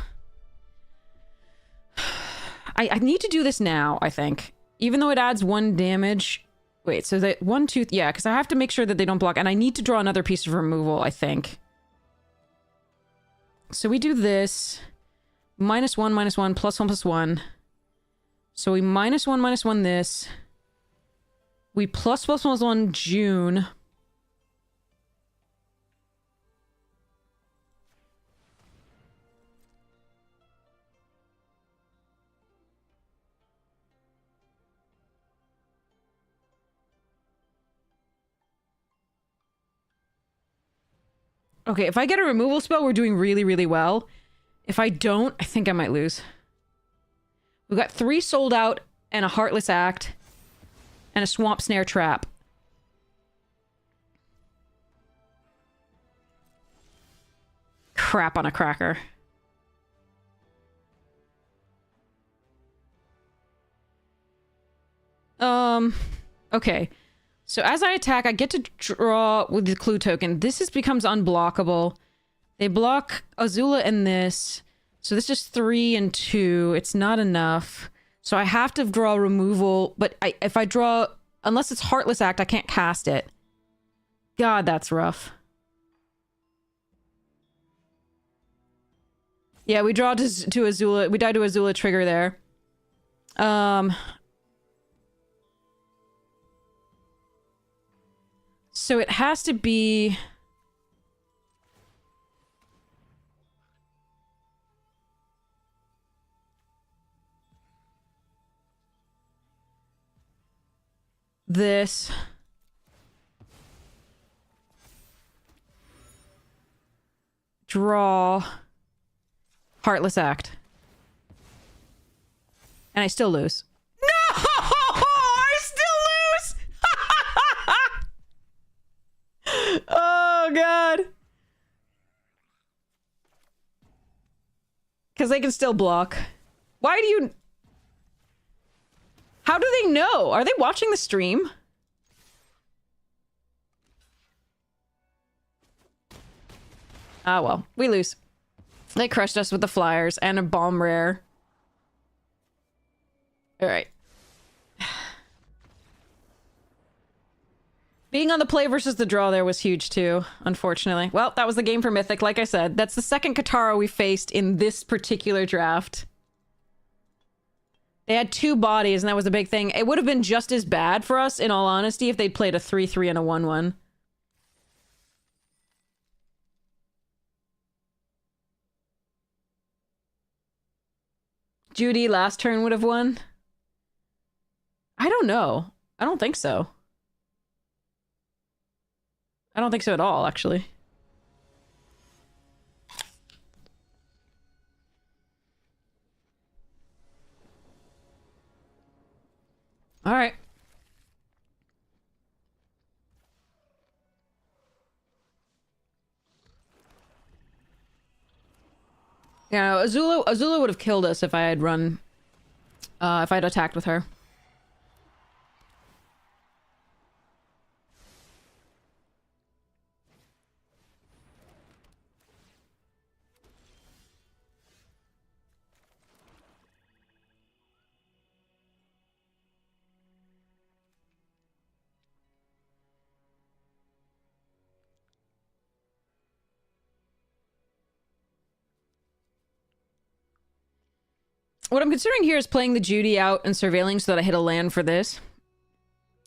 I need to do this now, I think. Even though it adds 1 damage... wait, so that 1, 2... yeah, because I have to make sure that they don't block. And I need to draw another piece of removal, I think. So we do this. -1, -1, +1/+1. So we -1 this. We +1/+1 June. Okay, if I get a removal spell, we're doing really, really well. If I don't, I think I might lose. We've got 3 sold out and a Heartless Act and a Swamp Snare Trap. Crap on a cracker. Okay. So as I attack, I get to draw with the clue token. This becomes unblockable. They block Azula and this. So this is 3 and 2. It's not enough. So I have to draw removal. But if I draw... unless it's Heartless Act, I can't cast it. God, that's rough. Yeah, we draw to Azula. We die to Azula trigger there. So it has to be... this. Draw. Heartless Act. And I still lose. No! I still lose! Oh, God. Because they can still block. Why do you... how do they know? Are they watching the stream? Ah, well. We lose. They crushed us with the Flyers and a bomb rare. Alright. Being on the play versus the draw there was huge too, unfortunately. Well, that was the game for Mythic. Like I said, that's the second Katara we faced in this particular draft. They had 2 bodies, and that was a big thing. It would have been just as bad for us, in all honesty, if they'd played a 3-3 and a 1-1. Judy last turn would have won? I don't know. I don't think so. I don't think so at all, actually. All right. Yeah, no, Azula would have killed us if I had run, if I'd attacked with her. What I'm considering here is playing the Judy out and surveilling so that I hit a land for this.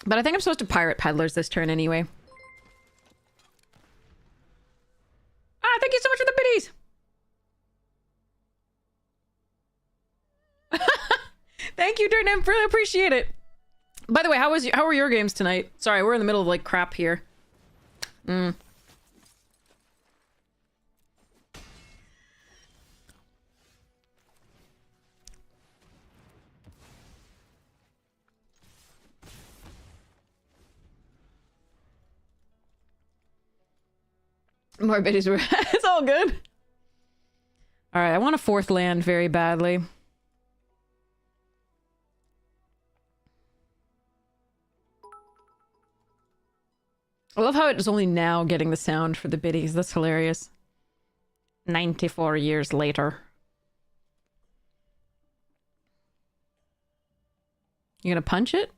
But I think I'm supposed to pirate peddlers this turn anyway. Ah, thank you so much for the biddies! Thank you, Dirt Nymph. Really appreciate it. By the way, how were your games tonight? Sorry, we're in the middle of like crap here. More biddies were... It's all good. Alright, I want a 4th land very badly. I love how it's only now getting the sound for the biddies. That's hilarious. 94 years later. You gonna punch it?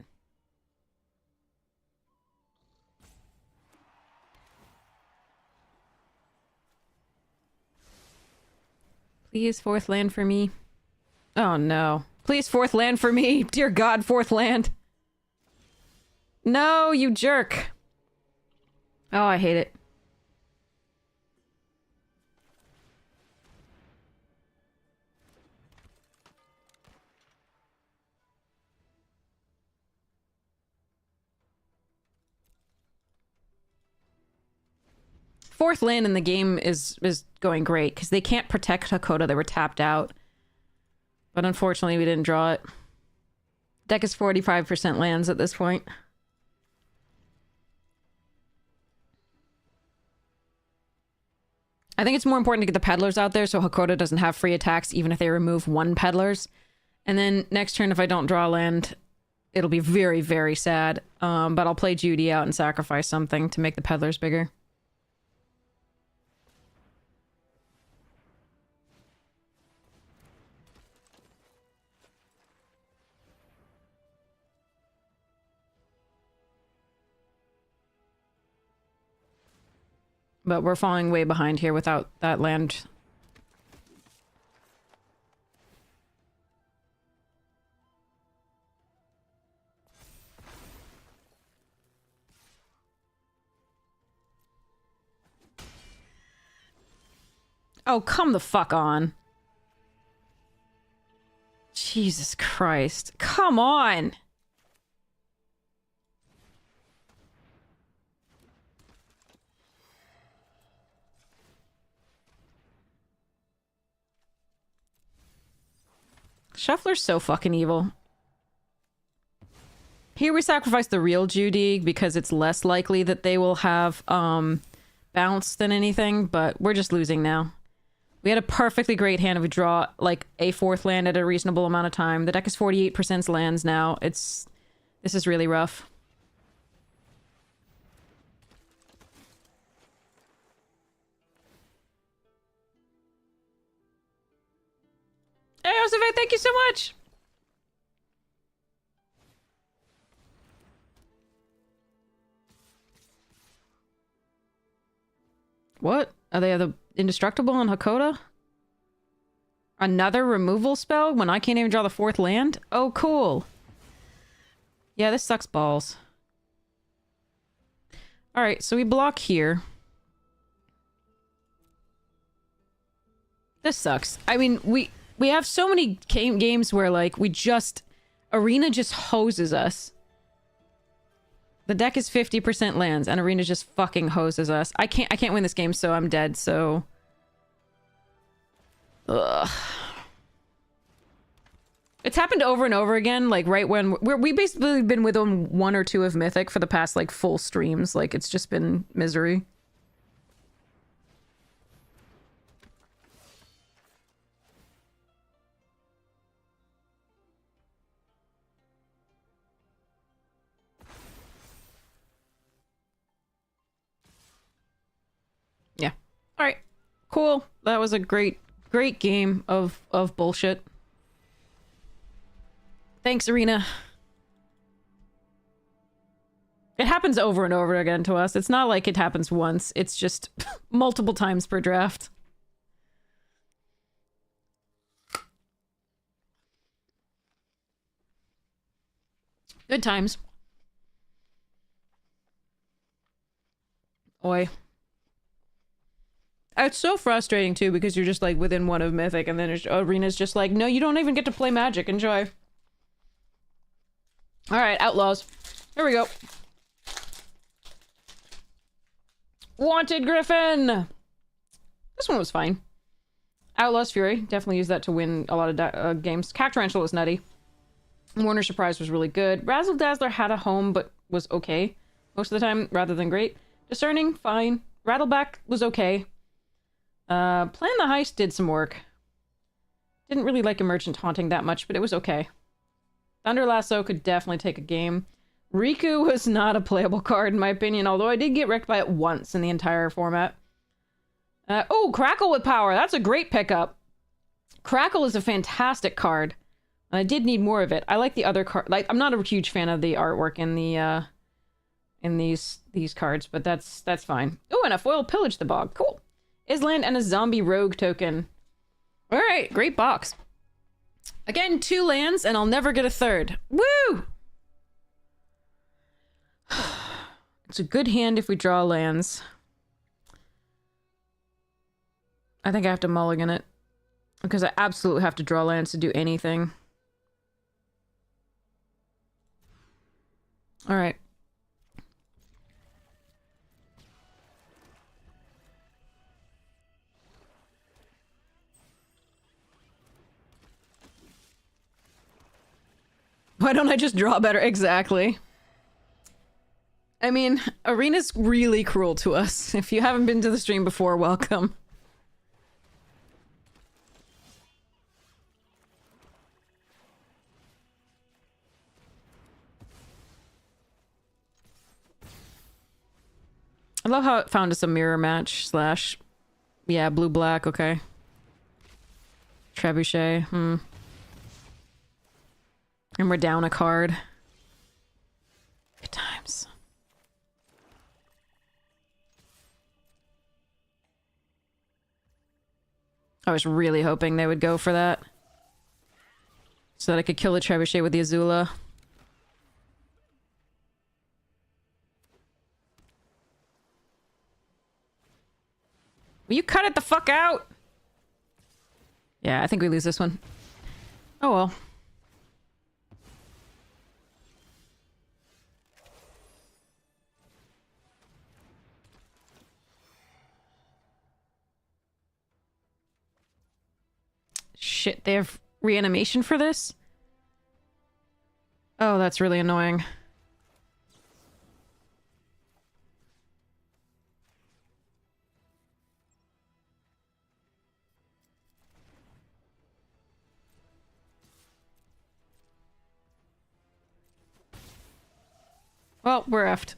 Please, 4th land for me. Oh no. Please, 4th land for me. Dear God, 4th land. No, you jerk. Oh, I hate it. Fourth land in the game is going great because they can't protect Hakoda. They were tapped out. But unfortunately, we didn't draw it. Deck is 45% lands at this point. I think it's more important to get the peddlers out there so Hakoda doesn't have free attacks even if they remove 1 peddlers. And then next turn, if I don't draw land, it'll be very, very sad. But I'll play Judy out and sacrifice something to make the peddlers bigger. But we're falling way behind here without that land. Oh, come the fuck on. Jesus Christ. Come on! Shuffler's so fucking evil. Here we sacrifice the real Judy because it's less likely that they will have bounce than anything, but we're just losing now. We had a perfectly great hand if we draw like a 4th land at a reasonable amount of time. The deck is 48% lands now. This is really rough. Hey, Joseph, thank you so much! What? Are they the indestructible on Hakoda? Another removal spell when I can't even draw the 4th land? Oh, cool. Yeah, this sucks balls. Alright, so we block here. This sucks. I mean, we have so many games where, like, Arena just hoses us. The deck is 50% lands, and Arena just fucking hoses us. I can't win this game, so I'm dead, so... Ugh. It's happened over and over again, like, right when... we basically been within 1 or 2 of Mythic for the past, like, full streams. Like, it's just been misery. All right. Cool. That was a great game of bullshit. Thanks, Arena. It happens over and over again to us. It's not like it happens once. It's just multiple times per draft. Good times. Oi. It's so frustrating too because you're just like within one of Mythic and then Arena's just like, no, you don't even get to play Magic. Enjoy. Alright, Outlaws. Here we go. Wanted Griffin! This one was fine. Outlaws Fury. Definitely use that to win a lot of games. Cactarantula was nutty. Warner Surprise was really good. Razzle Dazzler had a home, but was okay. Most of the time, rather than great. Discerning, fine. Rattleback was okay. Plan the Heist did some work. Didn't really like Emergent Haunting that much, but it was okay. Thunder Lasso could definitely take a game. Riku was not a playable card, in my opinion, although I did get wrecked by it once in the entire format. Oh, Crackle with Power! That's a great pickup! Crackle is a fantastic card. And I did need more of it. I like the other card. Like, I'm not a huge fan of the artwork in the, in these cards, but that's fine. Oh, and a foil Pillage the Bog. Cool. Island and a zombie rogue token. Alright, great box. Again, 2 lands, and I'll never get a third. Woo! It's a good hand if we draw lands. I think I have to mulligan it. Because I absolutely have to draw lands to do anything. Alright. Why don't I just draw better? Exactly. I mean, Arena's really cruel to us. If you haven't been to the stream before, welcome. I love how it found us a mirror match slash... Yeah, blue-black, okay. Trebuchet, And we're down a card. Good times. I was really hoping they would go for that. So that I could kill the Trebuchet with the Azula. Will you cut it the fuck out? Yeah, I think we lose this one. Oh well. Shit, they have reanimation for this? Oh, that's really annoying. Well, we're effed.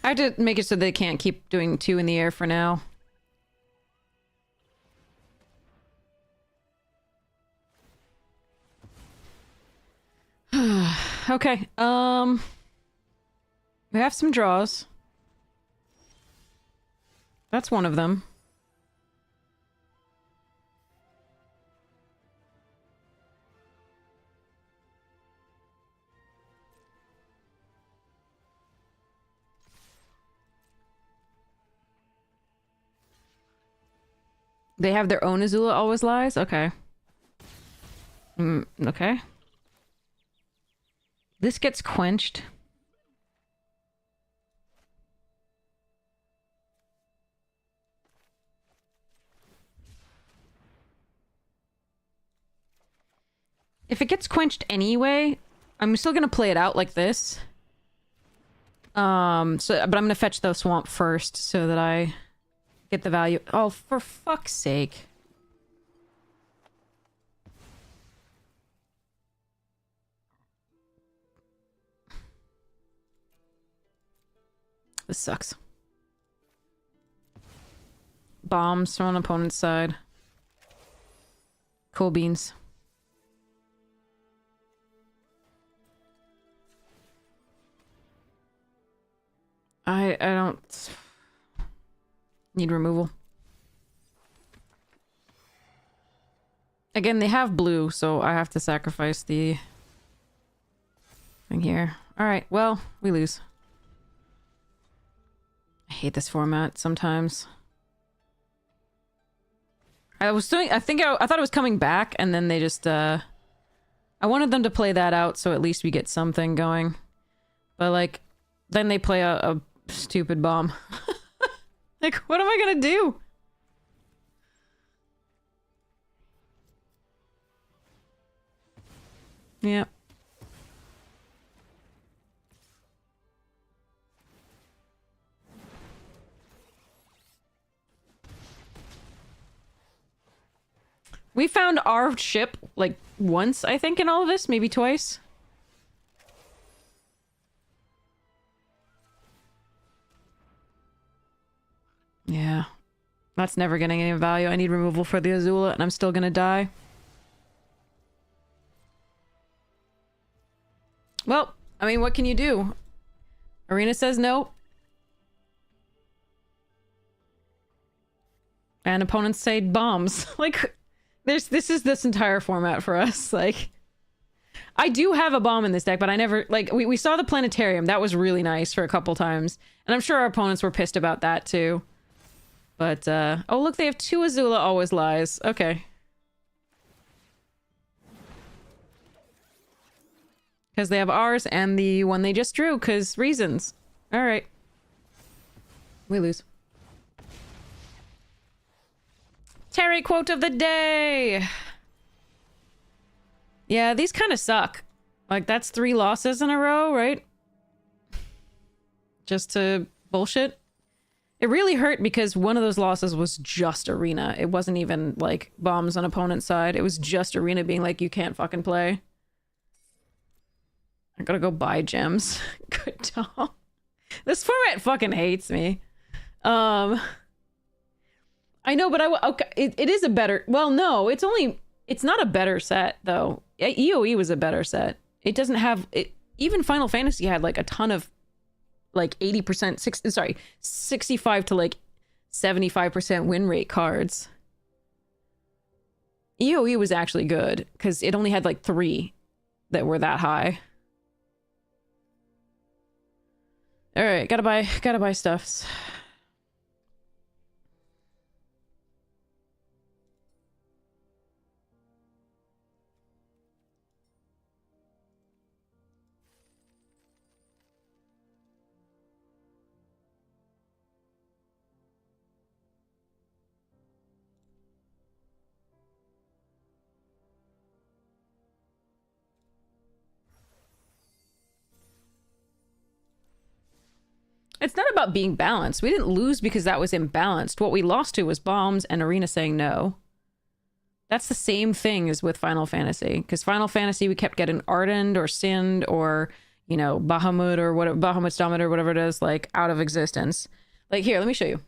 I have to make it so they can't keep doing 2 in the air for now. Okay, we have some draws. That's one of them. They have their own Azula Always Lies? Okay. Okay. This gets quenched. If it gets quenched anyway, I'm still gonna play it out like this. But I'm gonna fetch the swamp first so that I get the value. Oh, for fuck's sake. this sucks. Bombs from an opponent's side. Cool beans. I don't need removal. Again, they have blue, so I have to sacrifice the thing here. Alright, well, we lose. I hate this format sometimes. I thought it was coming back, and then they just, I wanted them to play that out, so at least we get something going. But, like, then they play a stupid bomb. Like, what am I gonna do? Yeah. We found our ship, like, once, I think, in all of this. Maybe twice. Yeah. That's never getting any value. I need removal for the Azula, and I'm still gonna die. Well, I mean, what can you do? Arena says no. And opponents say bombs. Like... This is this entire format for us. Like, I do have a bomb in this deck, but I never, like, we saw the planetarium. That was really nice for a couple times. And I'm sure our opponents were pissed about that too. But, oh look, they have 2 Azula Always Lies. Okay. Because they have ours and the one they just drew, because reasons. Alright. We lose. Terry quote of the day! Yeah, these kind of suck. Like, that's 3 losses in a row, right? Just to bullshit. It really hurt because one of those losses was just Arena. It wasn't even, like, bombs on opponent's side. It was just Arena being like, you can't fucking play. I gotta go buy gems. Good dog. This format fucking hates me. I know, but okay, it is a better... Well, no, it's not a better set, though. EOE was a better set. It doesn't have... Even Final Fantasy had, like, a ton of, like, 65 to, like, 75% win rate cards. EOE was actually good, because it only had, like, 3 that were that high. Alright, gotta buy stuffs. It's not about being balanced. We didn't lose because that was imbalanced. What we lost to was bombs and Arena saying no. That's the same thing as with Final Fantasy. Because Final Fantasy, we kept getting Ardent or Sind or, you know, Bahamut or whatever, Bahamut's Dominant or whatever it is, like, out of existence. Like, here, let me show you.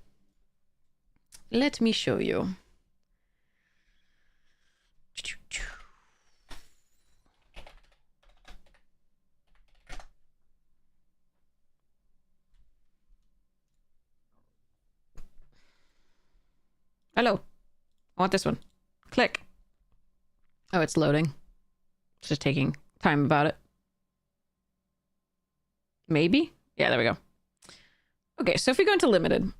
Let me show you. Hello. I want this one. Click. Oh, it's loading. It's just taking time about it. Maybe? Yeah, there we go. Okay, so if we go into limited.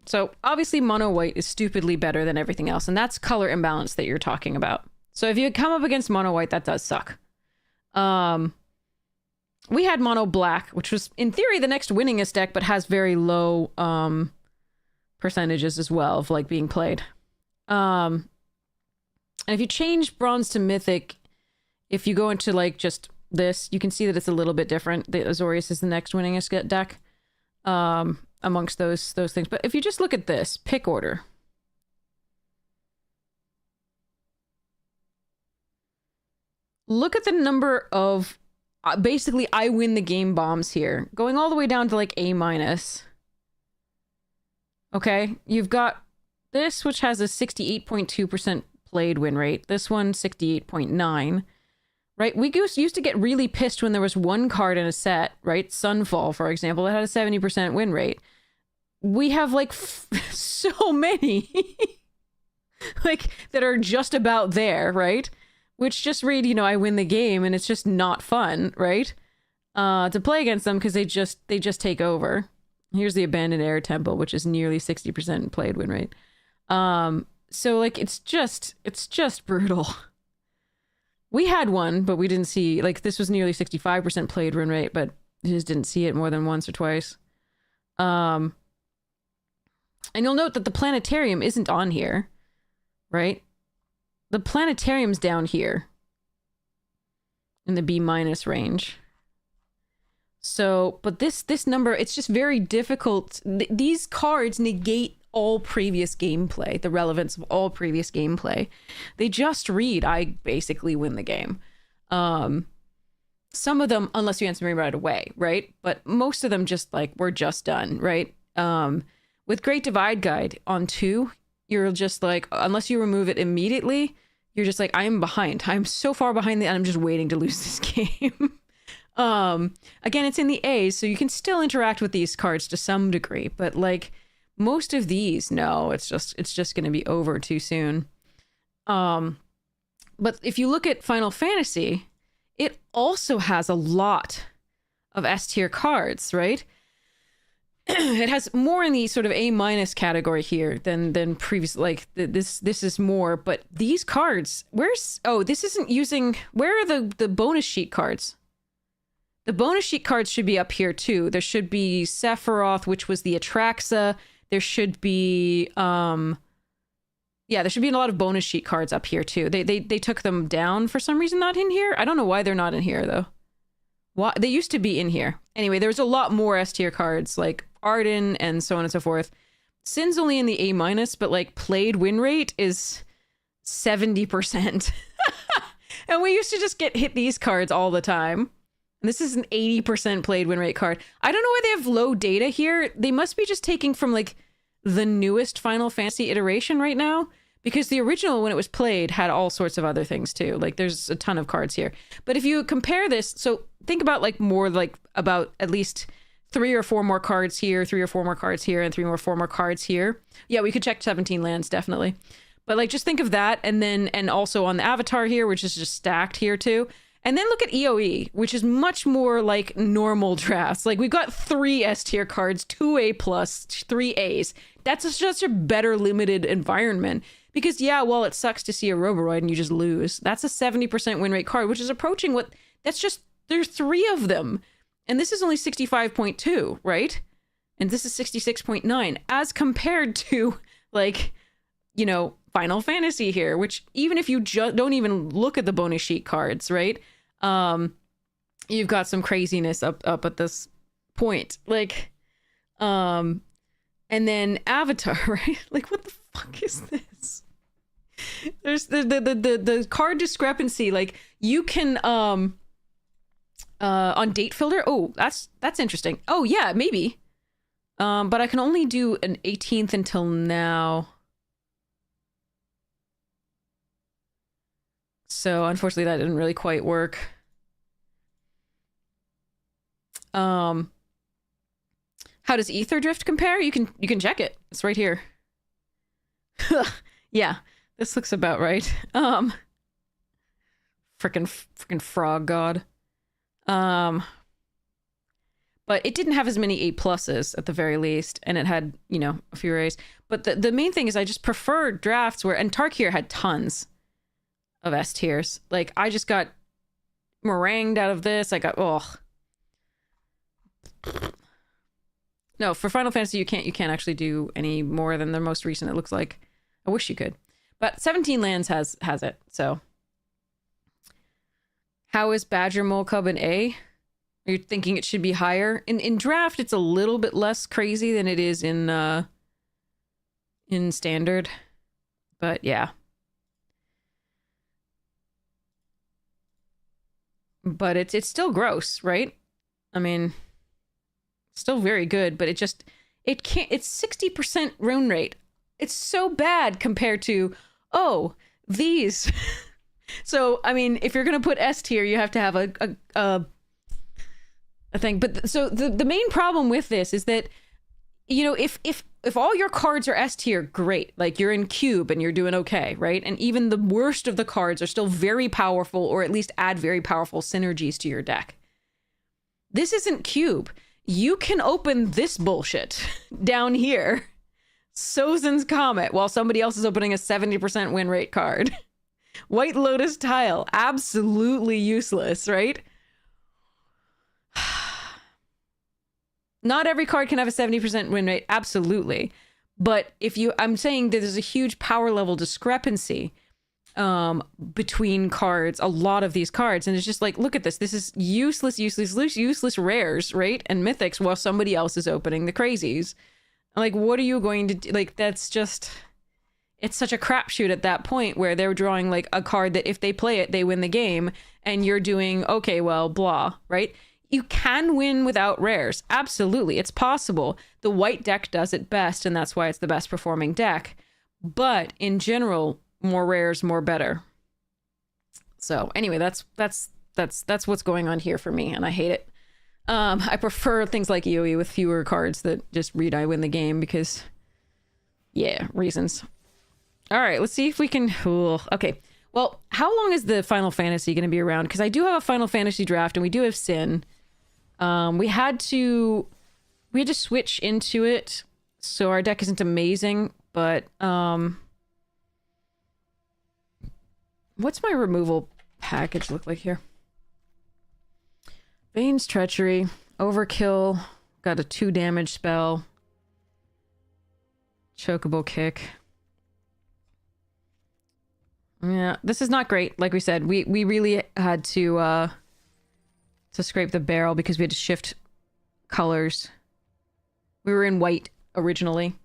So obviously mono white is stupidly better than everything else, and that's color imbalance that you're talking about. So if you come up against mono white, that does suck. We had mono black, which was in theory the next winningest deck, but has very low percentages as well of like being played. And if you change bronze to mythic, if you go into like just this, you can see that it's a little bit different. The Azorius is the next winningest deck amongst those things. But if you just look at this pick order, look at the number of basically I win the game bombs here, going all the way down to like A minus. Okay, you've got this, which has a 68.2% played win rate. This one, 68.9. Right? We used to get really pissed when there was one card in a set, right? Sunfall, for example, that had a 70% win rate. We have like so many like that are just about there, right? Which just read, you know, I win the game, and it's just not fun, right? To play against them because they just take over. Here's the Abandoned Air Temple, which is nearly 60% played win rate. So like it's just brutal. We had one, but we didn't see, like, this was nearly 65% played win rate, but we just didn't see it more than once or twice. And you'll note that the planetarium isn't on here, right? The planetarium's down here in the B minus range. So, but this number, it's just very difficult. These cards negate all previous gameplay, the relevance of all previous gameplay. They just read, I basically win the game. Some of them, unless you answer me right away, right? But most of them just like, we're just done, right? With Great Divide Guide on 2, you're just like, unless you remove it immediately, you're just like, I'm behind. I'm so far behind and I'm just waiting to lose this game. Again, it's in the A's, so you can still interact with these cards to some degree, but like most of these, no, it's just going to be over too soon. But if you look at Final Fantasy, it also has a lot of S tier cards, right? It has more in the sort of A minus category here than previous. Like this is more, but these cards, this isn't using. Where are the bonus sheet cards? The bonus sheet cards should be up here too. There should be Sephiroth, which was the Atraxa. There should be there should be a lot of bonus sheet cards up here too. They took them down for some reason, not in here. I don't know why they're not in here though. Why they used to be in here. Anyway, there was a lot more S tier cards like Arden and so on and so forth. Sin's only in the A minus, but like played win rate is 70%. And we used to just hit these cards all the time. And this is an 80% played win rate card. I don't know why they have low data here. They must be just taking from like the newest Final Fantasy iteration right now, because the original, when it was played, had all sorts of other things too. Like there's a ton of cards here. But if you compare this, so think about like more like about at least 3 or 4 more cards here, 3 or 4 more cards here, and 4 more cards here. Yeah, we could check 17 lands, definitely. But like just think of that, and also on the avatar here, which is just stacked here too. And then look at EOE, which is much more like normal drafts. Like we've got 3 S tier cards, 2 A plus, 3 A's. That's just a better limited environment. Because yeah, while it sucks to see a Roboroid and you just lose, that's a 70% win rate card, which is approaching there's 3 of them. And this is only 65.2, right? And this is 66.9, as compared to like, you know, Final Fantasy here, which even if you don't even look at the bonus sheet cards, right? You've got some craziness up at this point. Like, and then Avatar, right? Like, what the fuck is this? There's the card discrepancy. Like, you can on date filter. Oh, that's interesting. Oh yeah, maybe. But I can only do an 18th until now. So unfortunately that didn't really quite work. How does Ether Drift compare? You can check it. It's right here. Yeah, this looks about right. Frickin' frog god. But it didn't have as many A pluses at the very least, and it had, you know, a few A's. But the main thing is I just prefer drafts where, and Tarkir had tons of S tiers. Like I just got meringued out of this. I got no, for Final Fantasy you can't actually do any more than the most recent, it looks like. I wish you could. But 17 lands has it. So how is Badger Mole Cub an A? Are you thinking it should be higher? In draft it's a little bit less crazy than it is in standard. But yeah. but it's still gross, right? I mean, still very good, but it can't. It's 60% rune rate. It's so bad compared to these. So I mean, if you're gonna put S tier, you have to have a thing. But so the main problem with this is that, you know, if all your cards are S tier, great. Like you're in cube and you're doing okay, right? And even the worst of the cards are still very powerful, or at least add very powerful synergies to your deck. This isn't cube. You can open this bullshit down here, Sozin's Comet, while somebody else is opening a 70% win rate card. White Lotus Tile, absolutely useless, right? Not every card can have a 70% win rate, absolutely. But I'm saying that there's a huge power level discrepancy between cards, a lot of these cards. And it's just like, look at this. This is useless rares, right? And mythics, while somebody else is opening the crazies. Like, what are you going to do? Like, that's just... It's such a crapshoot at that point where they're drawing like a card that if they play it, they win the game. And you're doing, okay, well, blah, right? You can win without rares. Absolutely. It's possible. The white deck does it best, and that's why it's the best performing deck. But in general, more rares, more better. So anyway, that's what's going on here for me, and I hate it. I prefer things like EOE with fewer cards that just read I win the game because, yeah, reasons. All right, let's see if we can... Okay. Well, how long is the Final Fantasy going to be around? Because I do have a Final Fantasy draft, and we do have Sin. We had to switch into it, so our deck isn't amazing, but... What's my removal package look like here? Bane's Treachery, Overkill, got a 2 damage spell, Chocobo Kick. Yeah, this is not great. Like we said, we really had to scrape the barrel because we had to shift colors. We were in white originally.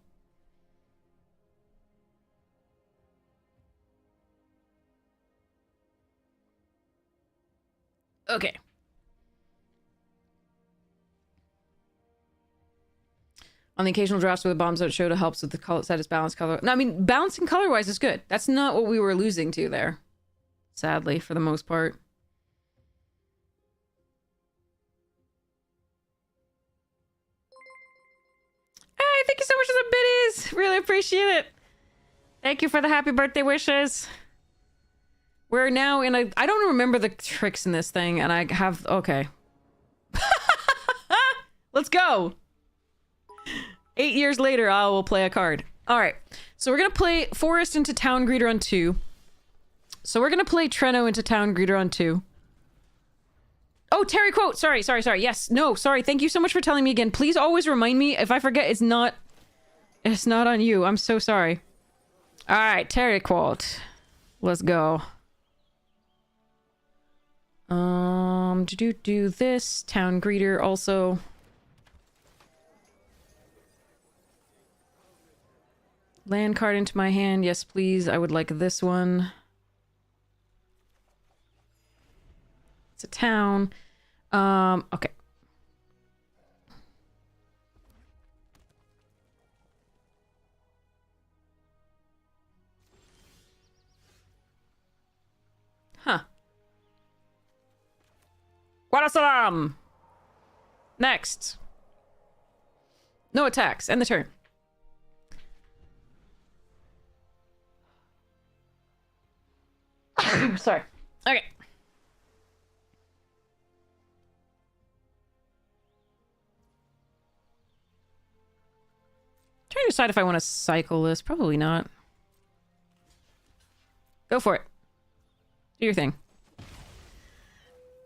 Okay. On the occasional drafts where the bombs don't show, it helps with the color set its balance color. No, I mean, balancing color-wise is good. That's not what we were losing to there. Sadly, for the most part. Hey, thank you so much for the biddies! Really appreciate it. Thank you for the happy birthday wishes. We're now in a... I don't remember the tricks in this thing, and I have... Okay. Let's go! 8 years later, I will play a card. Alright, so we're gonna play Forest into Town Greeter on 2. So we're gonna play Treno into Town Greeter on 2. Oh, Terry Quote! Sorry. Yes, no, sorry. Thank you so much for telling me again. Please always remind me. If I forget, it's not on you. I'm so sorry. Alright, Terry Quote. Let's go. Do this. Town Greeter also. Land card into my hand. Yes, please. I would like this one. It's a town. Okay. Huh. Guadasalam! Next. No attacks. End the turn. Sorry. Okay. Trying to decide if I want to cycle this. Probably not. Go for it. Do your thing.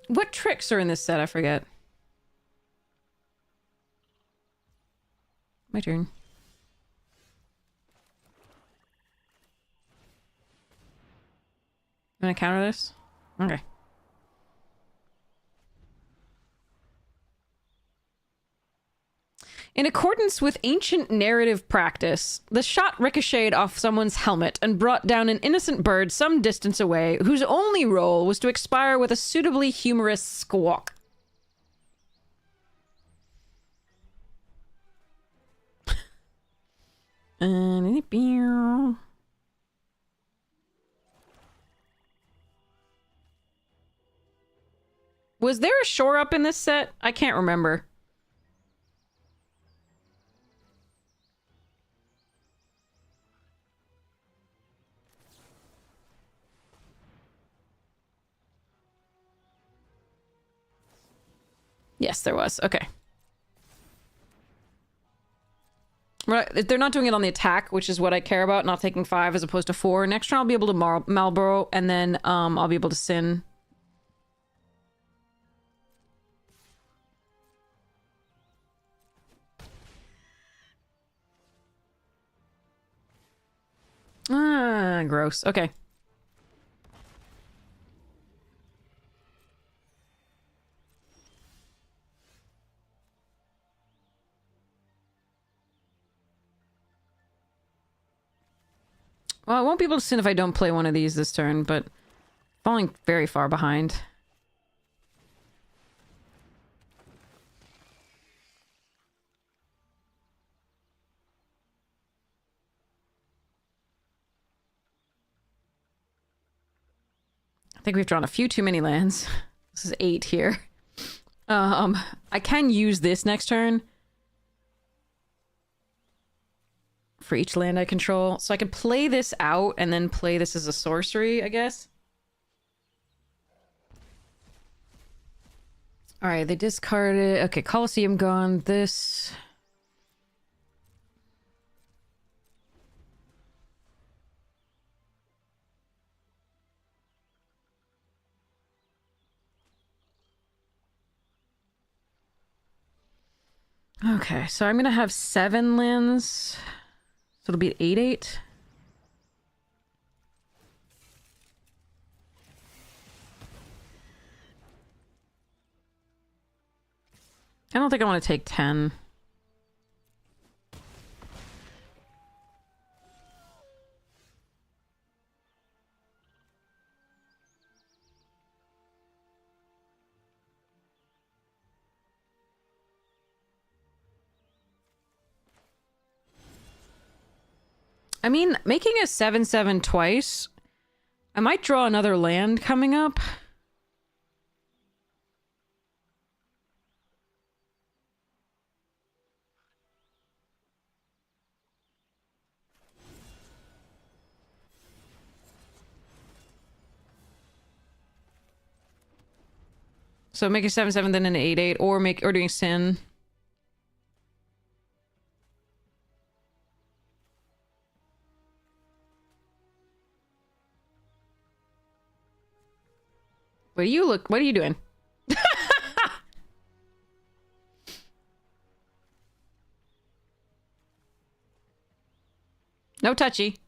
What tricks are in this set? I forget. My turn. I'm gonna counter this? Okay. In accordance with ancient narrative practice, the shot ricocheted off someone's helmet and brought down an innocent bird some distance away, whose only role was to expire with a suitably humorous squawk. Was there a shore up in this set? I can't remember. Yes, there was. Okay. Right, they're not doing it on the attack, which is what I care about, not taking 5 as opposed to 4. Next turn I'll be able to Marlborough, and then I'll be able to Sin. Ah, gross. Okay. Well, I won't be able to Sin if I don't play one of these this turn, but falling very far behind. I think we've drawn a few too many lands. This is 8 here. I can use this next turn for each land I control. So I could play this out and then play this as a sorcery, I guess. Alright, they discarded... Okay, Colosseum gone. This... Okay, so I'm gonna have 7 lands. So it'll be 8/8. I don't think I want to take 10. I mean, making a 7/7 twice, I might draw another land coming up. So make a 7/7, then an 8/8, or doing Sin. What are you doing? No touchy.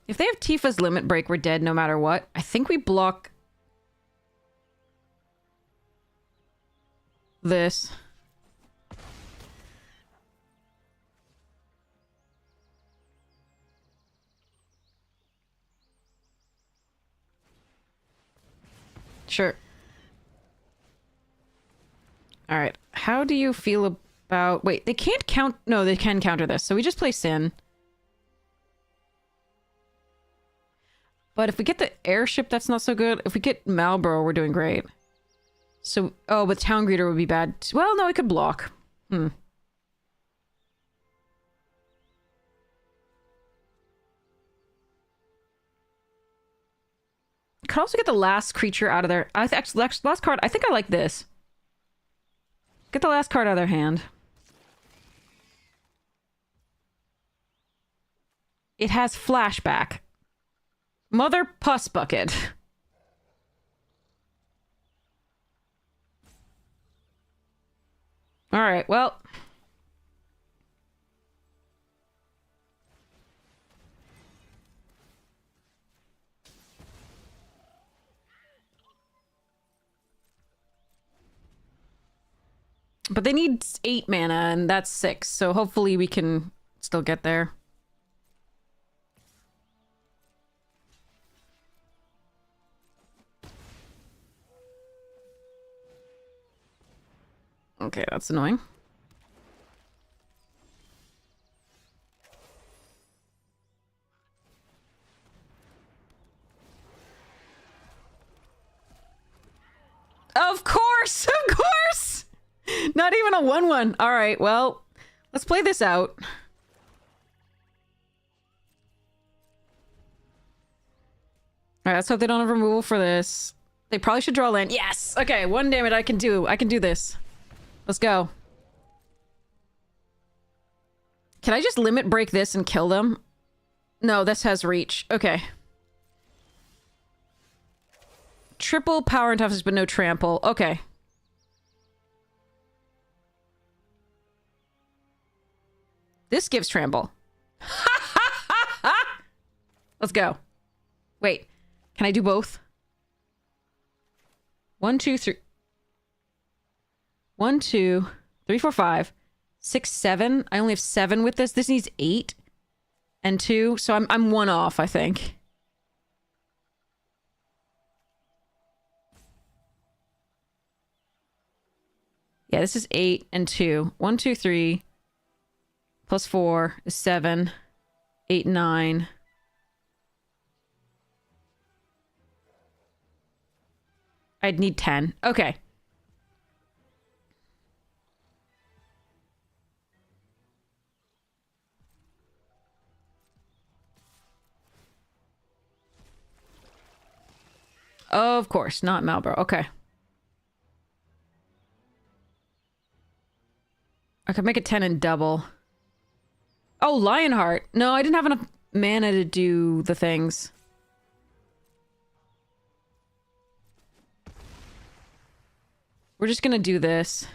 If they have Tifa's Limit Break, we're dead no matter what. I think we block this. Sure. All right. How do you feel about... Wait, they can't count... No, they can counter this. So we just play Sin. But if we get the airship, that's not so good. If we get Marlborough, we're doing great. So... Oh, but Town Greeter would be bad. Well, no, it could block. Hmm. Could also get the last creature out of there. Actually, last card. I think I like this. Get the last card out of their hand. It has flashback. Mother Puss Bucket. All right. Well, But they need 8 mana, and that's 6. So hopefully we can still get there. Okay, that's annoying. Of course! Of course! Not even a 1/1. All right, well, let's play this out. All right, let's hope they don't have removal for this. They probably should draw land. Yes! Okay, 1 damage I can do. I can do this. Let's go. Can I just limit break this and kill them? No, this has reach. Okay. Triple power and toughness, but no trample. Okay. This gives trample. Let's go. Wait. Can I do both? 1, 2, 3. 1, 2, 3, 4, 5, 6, 7. I only have 7 with this. This needs 8 and 2. So I'm 1 off, I think. Yeah, this is 8 and 2. 1, 2, 3 plus 4 is 7. 8, 9. I'd need 10. Okay. Of course, not Malboro. Okay. I could make it 10 and double. Oh, Lionheart. No, I didn't have enough mana to do the things. We're just gonna do this.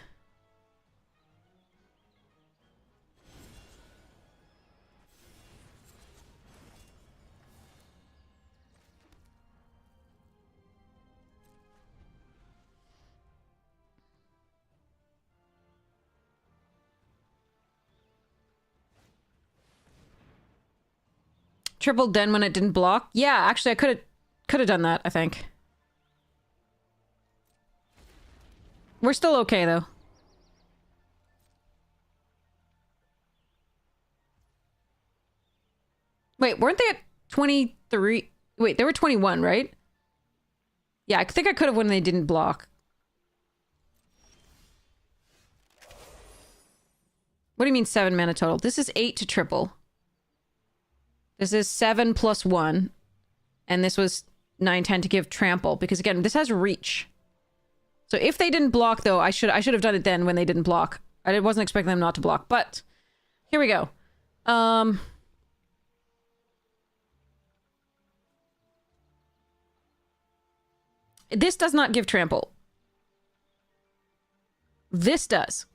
Triple den when it didn't block. Yeah, actually, I could have done that, I think. We're still okay, though. Wait, weren't they at 23? Wait, they were 21, right? Yeah, I think I could have when they didn't block. What do you mean 7 mana total? This is 8 to triple. This is 7 plus 1. And this was 9, 10 to give trample. Because again, this has reach. So if they didn't block, though, I should have done it then when they didn't block. I wasn't expecting them not to block, but here we go. This does not give trample. This does.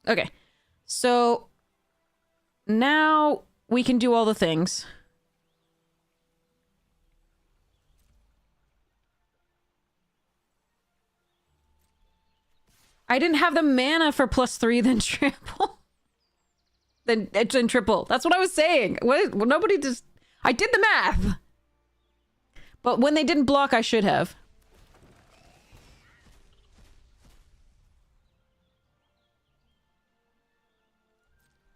Okay. So now we can do all the things. I didn't have the mana for +3 then trample. then triple. That's what I was saying. What? Well, nobody just... I did the math. But when they didn't block, I should have.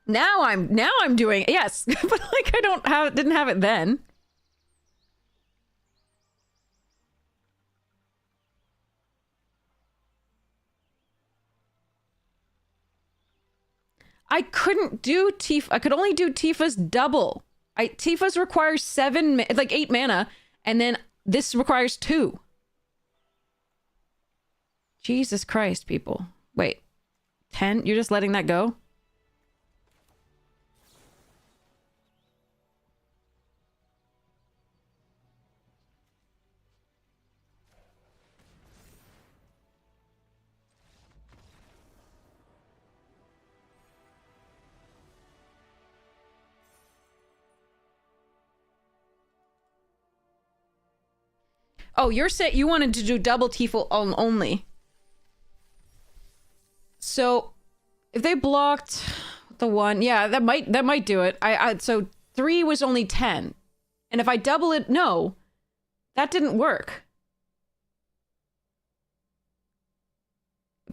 Now I'm doing... Yes. But like I didn't have it then. I couldn't do Tifa. I could only do Tifa's double. Tifa's requires 8 mana, and then this requires 2. Jesus Christ, people. Wait. 10? You're just letting that go? Oh, you're saying you wanted to do double Tifa only. So if they blocked the one, yeah, that might do it. So 3 was only 10. And if I double it, no. That didn't work.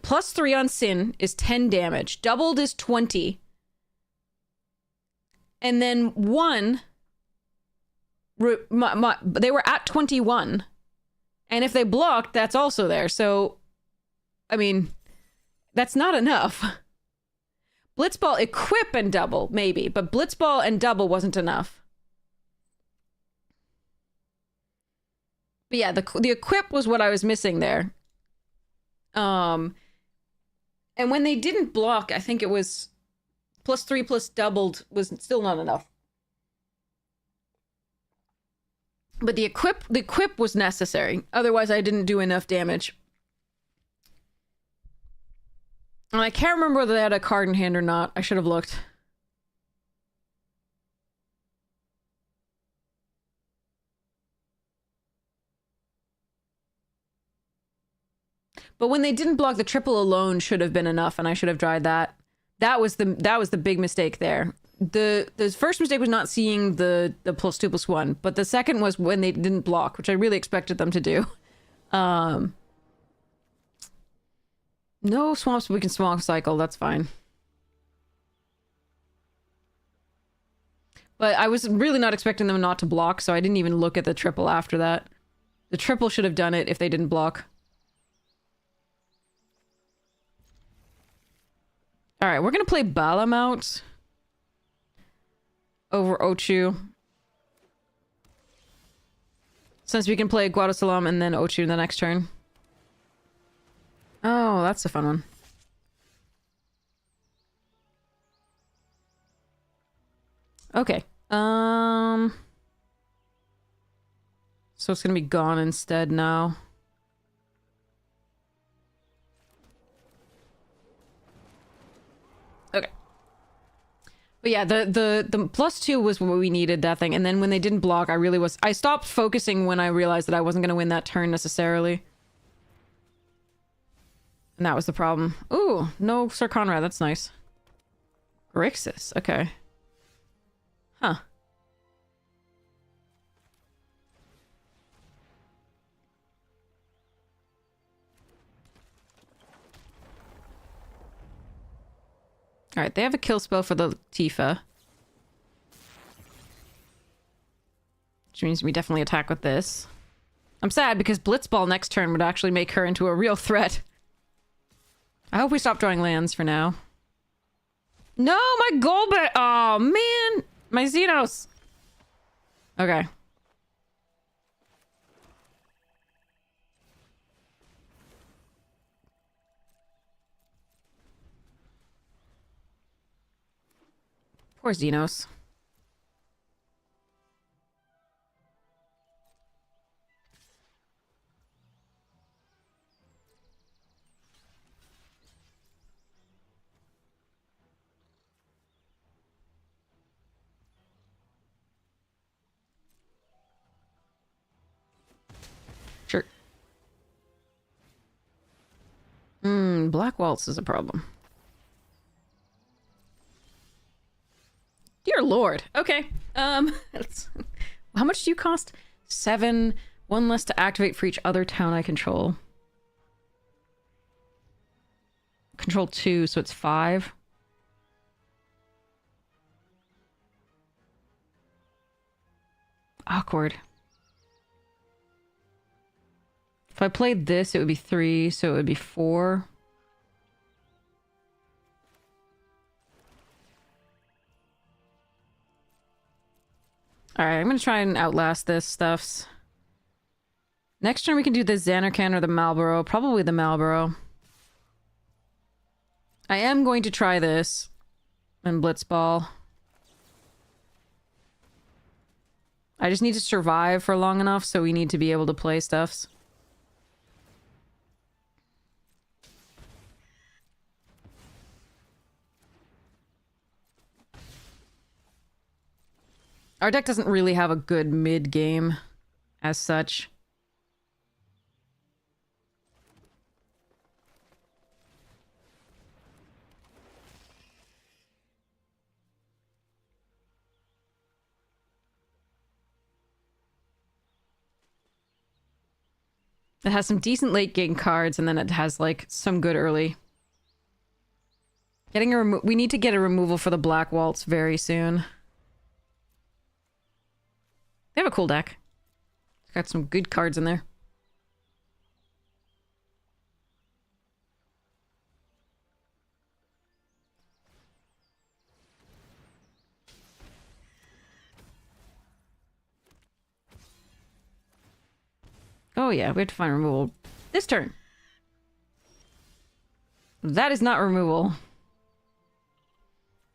Plus 3 on Sin is 10 damage. Doubled is 20. And then 1, they were at 21. And if they blocked, that's also there. So, I mean, that's not enough. Blitzball, equip and double, maybe. But Blitzball and double wasn't enough. But yeah, the equip was what I was missing there. And when they didn't block, I think it was plus 3 plus doubled was still not enough. But the equip was necessary. Otherwise, I didn't do enough damage. And I can't remember whether they had a card in hand or not. I should have looked. But when they didn't block, the triple alone should have been enough, and I should have tried that. That was the big mistake there. The first mistake was not seeing the plus 2 plus 1, but the second was when they didn't block, which I really expected them to do. No swamps, but we can swamp cycle. That's fine. But I was really not expecting them not to block, so I didn't even look at the triple after that. The triple should have done it if they didn't block. Alright, we're gonna play Balamount over Ochu. Since we can play Guadasalam and then Ochu in the next turn. Oh, that's a fun one. Okay. So it's gonna be gone instead now. Okay. But yeah, the plus 2 was what we needed, that thing. And then when they didn't block, I stopped focusing when I realized that I wasn't gonna win that turn necessarily. And that was the problem. Ooh, no Sir Conrad, that's nice. Grixis, okay. Huh. Alright, they have a kill spell for the Tifa. Which means we definitely attack with this. I'm sad because Blitzball next turn would actually make her into a real threat. I hope we stop drawing lands for now. No, my Golbat! Oh, man! My Xenos! Okay. Poor Xenos. Sure. Black Waltz is a problem. Dear Lord. Okay. How much do you cost? 7. 1 less to activate for each other town I control. Control 2, so it's 5. Awkward. If I played this, it would be 3, so it would be 4. Alright, I'm gonna try and outlast this stuffs. Next turn we can do the Xanarkand or the Malboro. Probably the Malboro. I am going to try this. And Blitzball. I just need to survive for long enough, so we need to be able to play stuffs. Our deck doesn't really have a good mid-game as such. It has some decent late game cards, and then it has like some good early. Getting a we need to get a removal for the Black Waltz very soon. They have a cool deck. It's got some good cards in there. Oh yeah, we have to find removal this turn. That is not removal.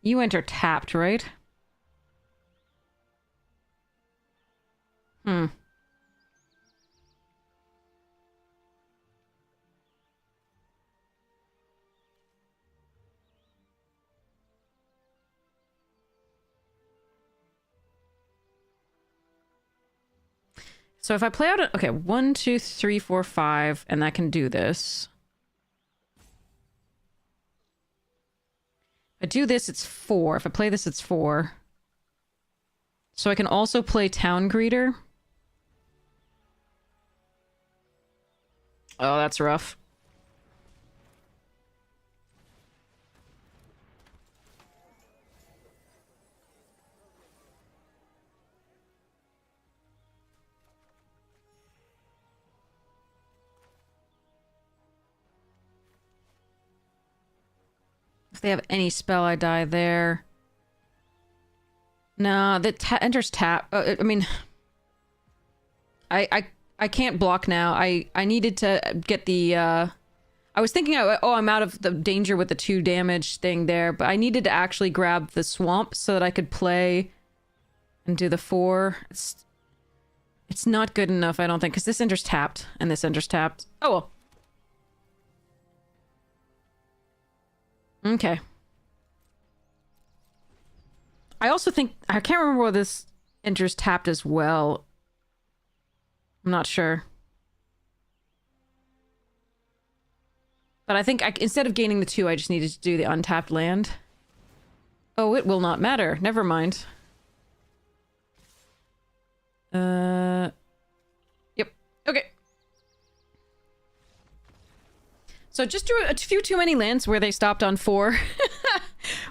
You enter tapped, right? Hmm. So if I play out okay, 1, 2, 3, 4, 5, and that can do this. If I do this, it's 4. If I play this, it's 4. So I can also play Town Greeter. Oh, that's rough. If they have any spell, I die there. No, that enters tap. I mean, I can't block now. I needed to get the. I was thinking, oh, I'm out of the danger with the 2 damage thing there, but I needed to actually grab the swamp so that I could play and do the 4. It's not good enough, I don't think, because this enters tapped and this enters tapped. Oh well. Okay. I also think... I can't remember whether this enters tapped as well. I'm not sure. But I think instead of gaining the 2, I just needed to do the untapped land. Oh, it will not matter. Never mind. Yep. Okay. So just drew a few too many lands where they stopped on 4.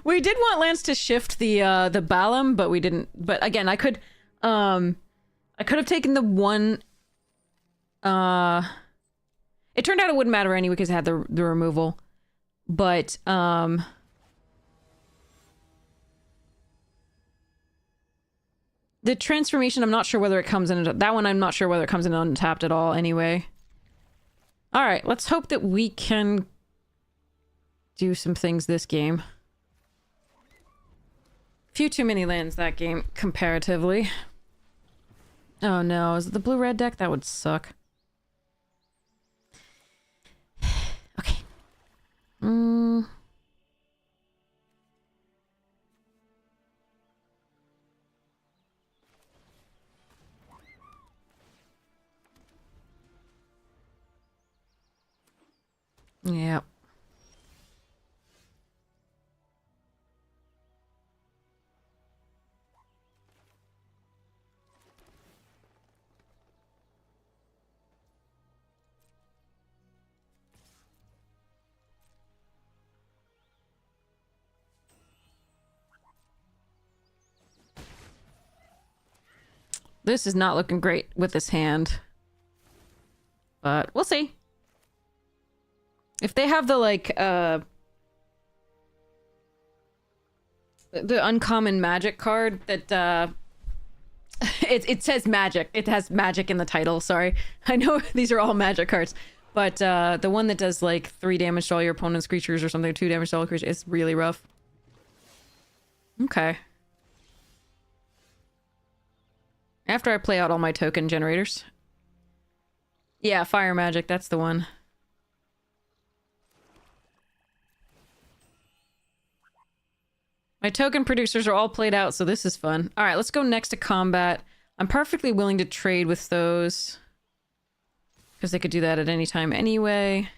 We did want lands to shift the Balam, but we didn't. But again, I could have taken the 1. It turned out it wouldn't matter anyway because it had the removal. But the transformation, I'm not sure whether it comes in. That one, I'm not sure whether it comes in untapped at all. Anyway. All right, let's hope that we can do some things this game. Few too many lands that game, comparatively. Oh no, is it the blue-red deck? That would suck. Okay. Yep. This is not looking great with this hand. But we'll see. If they have the, like, the uncommon magic card that, it says magic. It has magic in the title, sorry. I know these are all magic cards. But, the one that does, like, 3 damage to all your opponent's creatures or something, 2 damage to all creatures, is really rough. Okay. After I play out all my token generators. Yeah, fire magic, that's the one. My token producers are all played out, so this is fun. All right, let's go next to combat. I'm perfectly willing to trade with those. Because they could do that at any time anyway.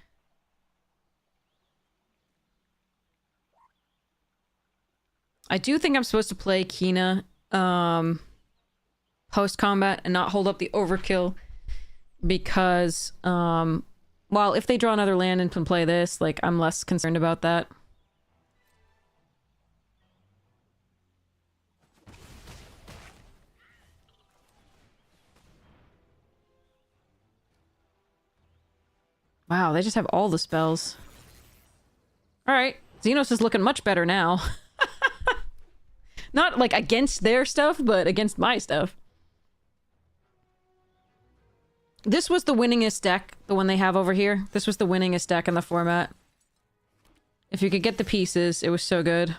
I do think I'm supposed to play Kina post-combat and not hold up the overkill because, well, if they draw another land and can play this, like, I'm less concerned about that. Wow, they just have all the spells. Alright, Xenos is looking much better now. Not, like, against their stuff, but against my stuff. This was the winningest deck, the one they have over here. This was the winningest deck in the format. If you could get the pieces, it was so good.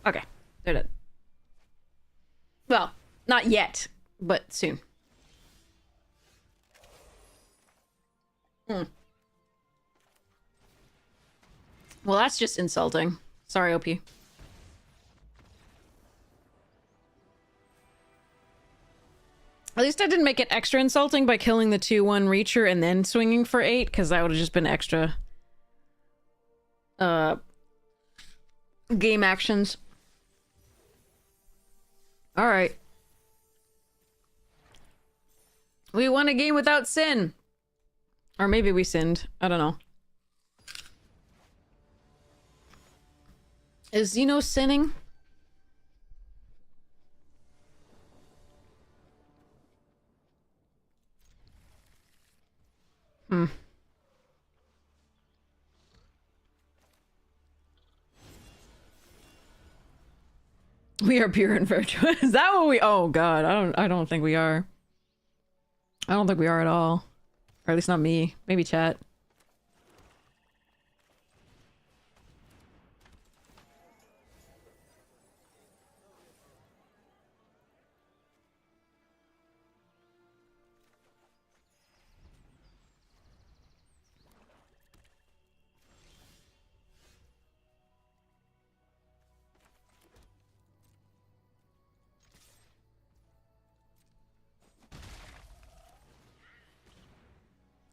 Okay, they're dead. Well, not yet, but soon. Hmm. Well, that's just insulting. Sorry, OP. At least I didn't make it extra insulting by killing the 2/1 Reacher and then swinging for 8, because that would have just been extra... game actions. Alright. We won a game without sin! Or maybe we sinned. I don't know. Is Xeno sinning? Hmm. We are pure and virtuous. Is that what we— oh god, I don't think we are. I don't think we are at all. Or at least not me. Maybe chat.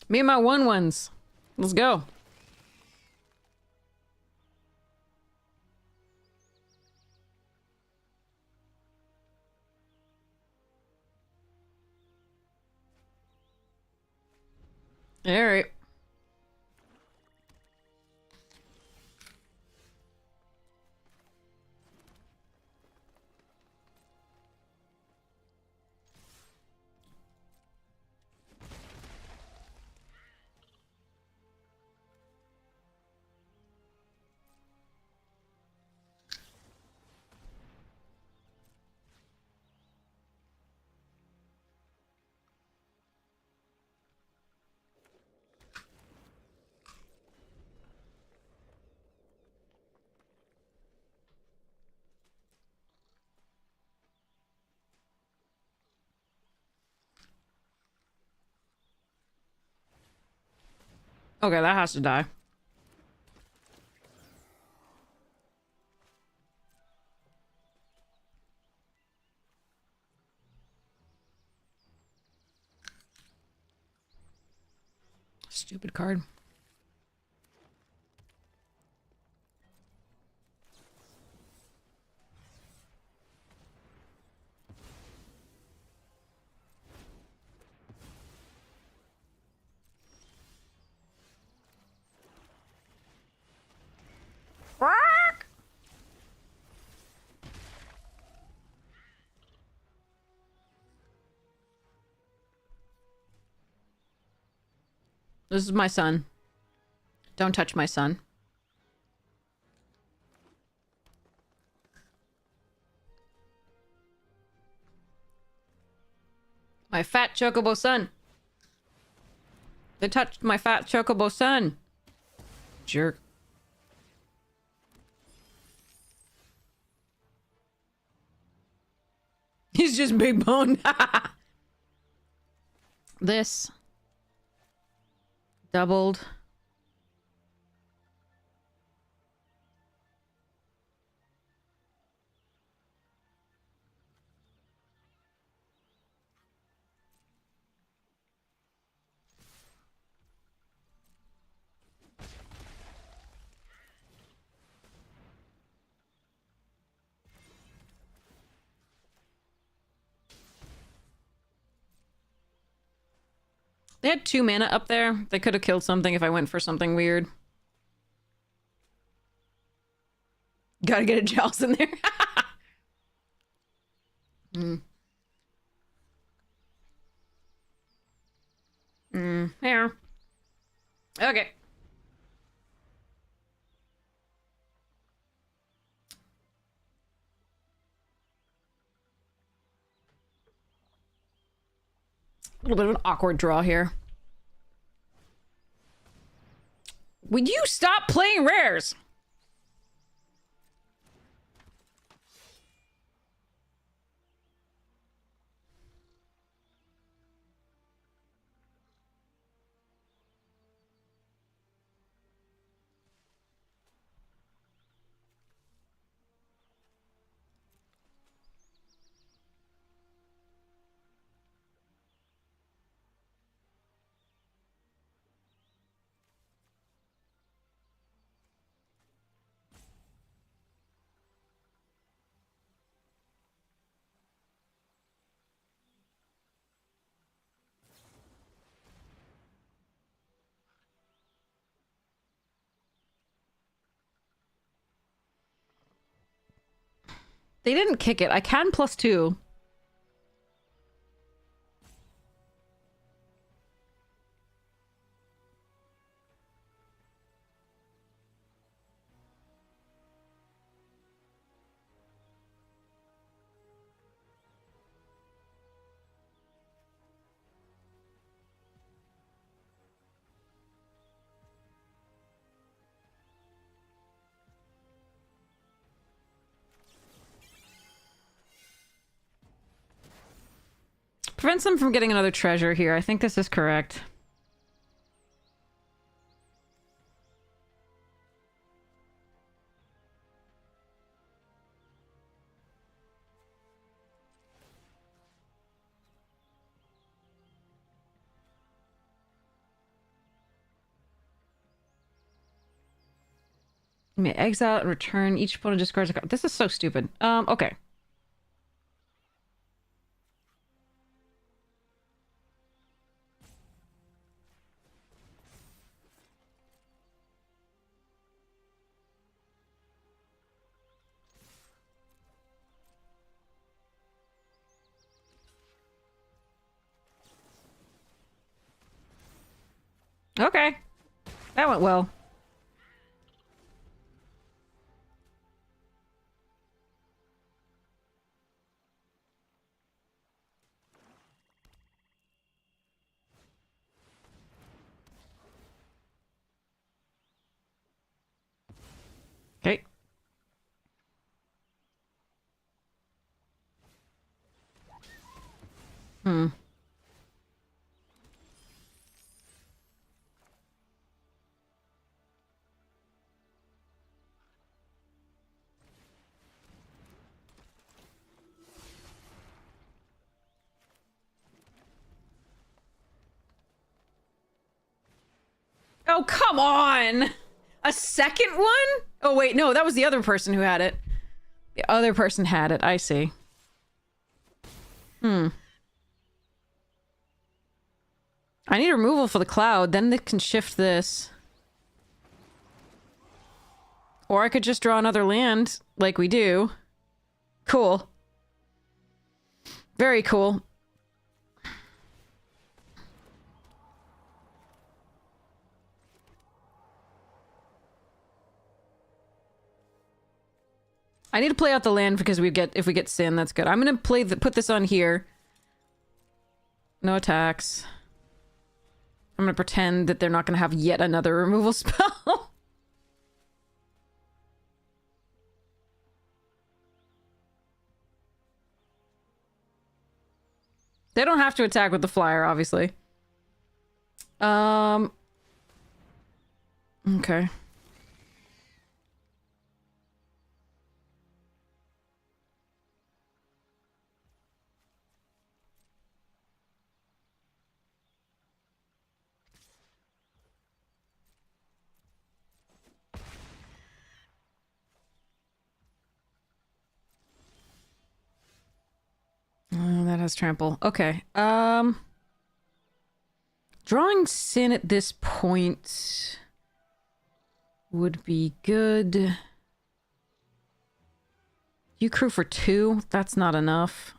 Me and my 1/1s. Let's go. Alright. Okay, that has to die. Stupid card. This is my son. Don't touch my son. My fat chocobo son. They touched my fat chocobo son. Jerk. He's just big boned. This doubled. They had 2 mana up there. They could have killed something if I went for something weird. Gotta get a Joust in there. Yeah. Okay. A little bit of an awkward draw here. Would you stop playing rares? They didn't kick it. I can +2. Prevents them from getting another treasure here. I think this is correct. You may exile and return. Each opponent discards a card. This is so stupid. Okay. Okay. That went well. Okay. Hmm. Oh, come on! A second one? Oh, wait, no, that was the other person who had it. The other person had it, I see. I need removal for the cloud, then they can shift this. Or I could just draw another land, like we do. Cool. Very cool. I need to play out the land because if we get Sin, that's good. I'm gonna put this on here. No attacks. I'm gonna pretend that they're not gonna have yet another removal spell. They don't have to attack with the flyer, obviously. Okay. Oh, that has trample. Okay. Drawing Sin at this point would be good. You crew for 2? That's not enough.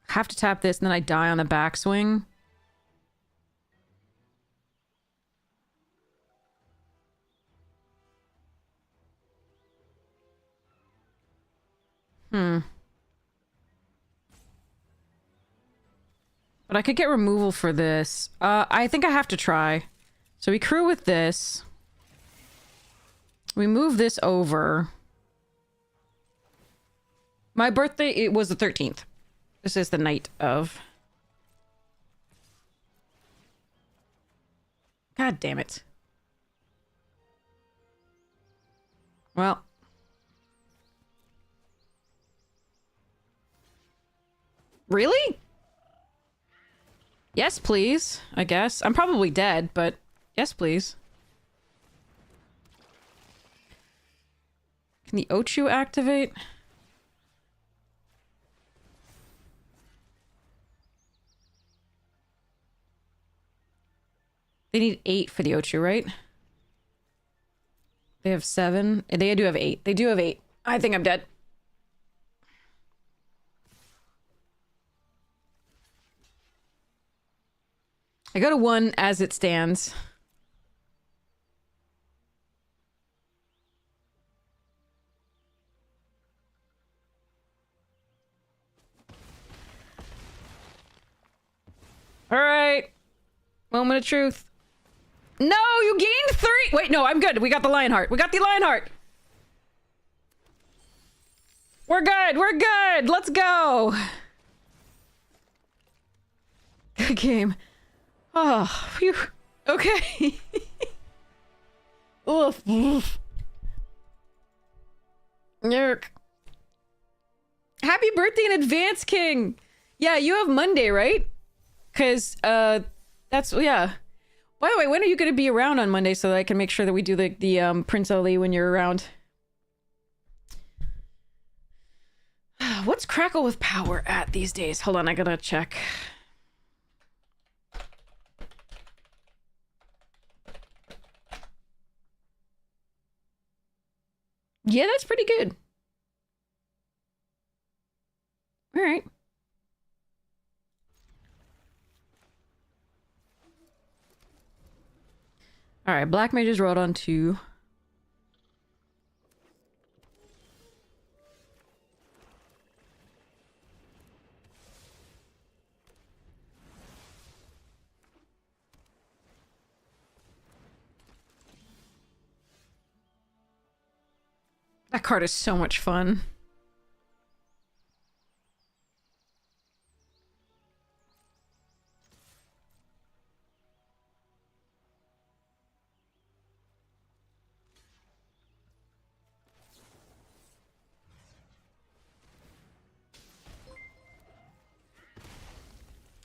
Have to tap this, and then I die on the backswing. But I could get removal for this. I think I have to try. So we crew with this. We move this over. My birthday, it was the 13th. This is the night of. God damn it. Well. Really? Yes, please, I guess. I'm probably dead, but yes, please. Can the Ochu activate? They need 8 for the Ochu, right? They have 7. They do have 8. They do have 8. I think I'm dead. I go to 1 as it stands. All right. Moment of truth. No, you gained 3. Wait, no, I'm good. We got the Lionheart. We got the Lionheart. We're good. We're good. Let's go. Good game. Oh, phew. Okay. Oof. Yerk. Happy birthday in advance, King. Yeah, you have Monday, right? Because, that's, yeah. By the way, when are you going to be around on Monday so that I can make sure that we do the Prince Ali when you're around? What's Crackle with Power at these days? Hold on, I gotta check. Yeah, that's pretty good. All right. All right, Black Mages rode on 2. That card is so much fun.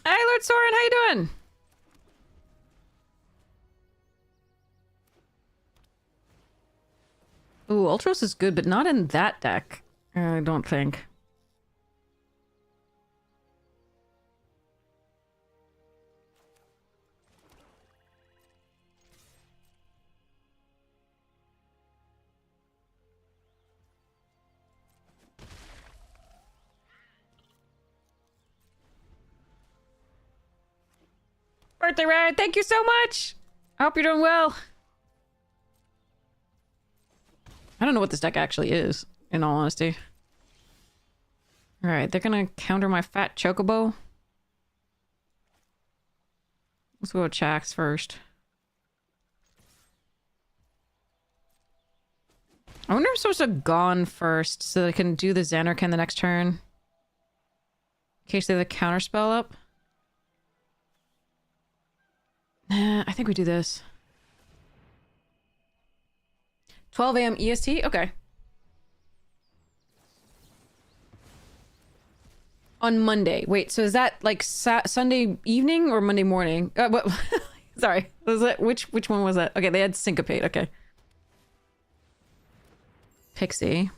Hi, Lord Soren, how you doing? Ultros is good, but not in that deck. I don't think. Birthday Ride, thank you so much! I hope you're doing well. I don't know what this deck actually is, in all honesty. Alright, they're gonna counter my fat chocobo. Let's go with Chax first. I wonder if I'm supposed to have gone first so that I can do the Xanarkand the next turn. In case they have the counter spell up. Nah, I think we do this. 12 a.m. EST? Okay. On Monday. Wait, so is that like Sunday evening or Monday morning? What? Sorry. Was it which one was that? Okay, they had Syncopate. Okay. Pixie.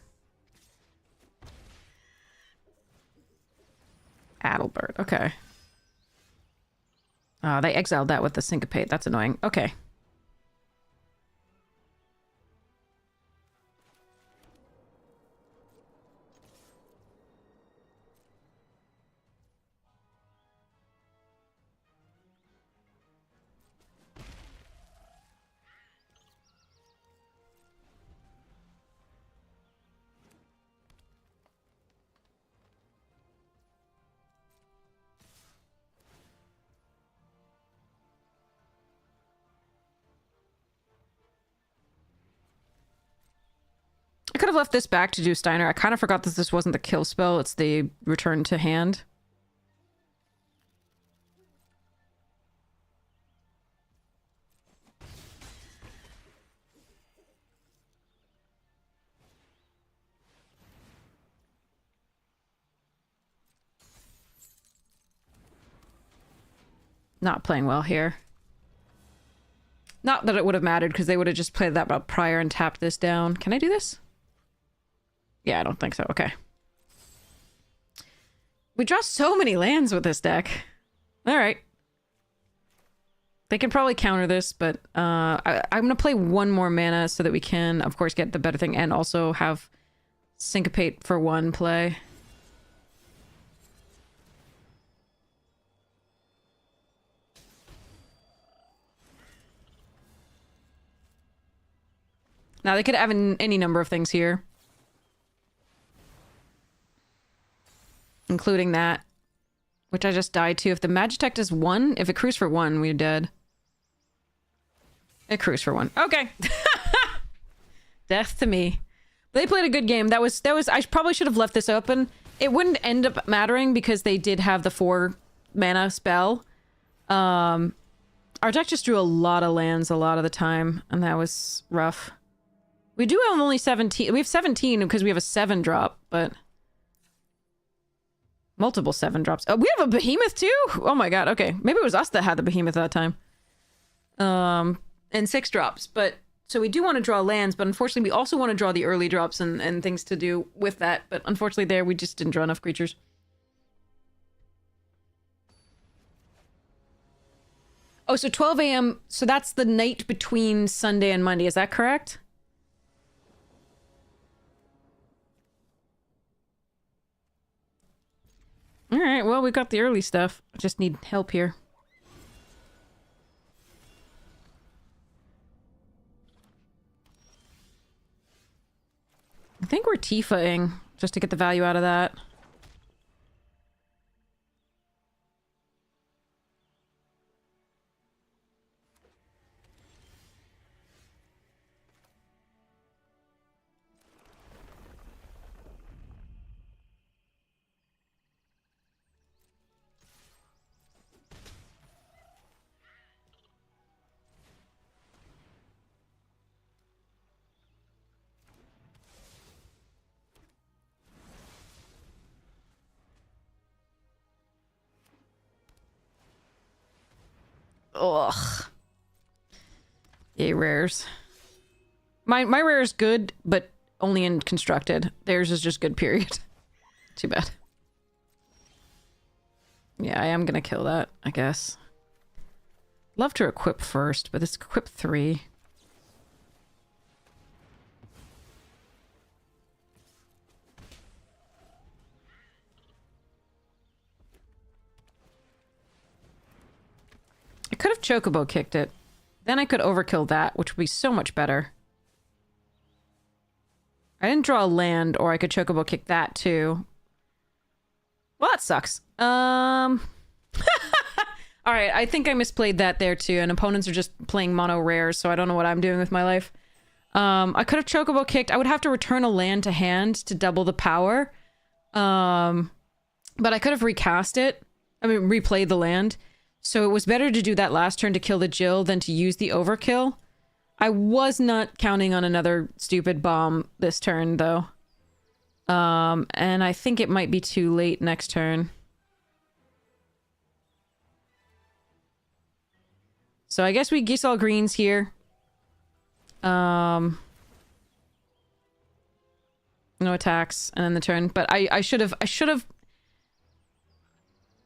Adelbert. Okay. They exiled that with the Syncopate. That's annoying. Okay. I could have left this back to do Steiner. I kind of forgot that this wasn't the kill spell. It's the return to hand. Not playing well here. Not that it would have mattered because they would have just played that prior and tapped this down. Can I do this? Yeah, I don't think so. Okay. We draw so many lands with this deck. All right. They can probably counter this, but I'm going to play one more mana so that we can, of course, get the better thing and also have Syncopate for one play. Now, they could have any number of things here. Including that. Which I just died to. If the Magitech does one, if it crews for one, we're dead. It crews for one. Okay. Death to me. But they played a good game. That was I probably should have left this open. It wouldn't end up mattering because they did have the 4 mana spell. Our deck just drew a lot of lands a lot of the time, and that was rough. We do have only 17. We have 17 because we have a 7-drop, but multiple 7-drops. Oh, we have a behemoth too? Oh my god. Okay. Maybe it was us that had the behemoth that time. And 6 drops. But so we do want to draw lands, but unfortunately we also want to draw the early drops and things to do with that. But unfortunately there we just didn't draw enough creatures. Oh, so 12 a.m. So that's the night between Sunday and Monday. Is that correct? Alright, well, we got the early stuff. I just need help here. I think we're Tifaing, just to get the value out of that. Ugh. Yay, rares. My rare is good, but only in constructed. Theirs is just good, period. Too bad. Yeah, I am gonna kill that, I guess. Love to equip first, but it's equip 3. I could have chocobo kicked it. Then I could overkill that, which would be so much better. I didn't draw a land, or I could chocobo kick that too. Well, that sucks. Alright, I think I misplayed that there too, and opponents are just playing mono rares, so I don't know what I'm doing with my life. I could have chocobo kicked. I would have to return a land to hand to double the power. But I could have recast it. I mean, replayed the land. So it was better to do that last turn to kill the Jill than to use the overkill. I was not counting on another stupid bomb this turn, though. And I think it might be too late next turn. So I guess we geese all greens here. No attacks, and then the turn. But I should have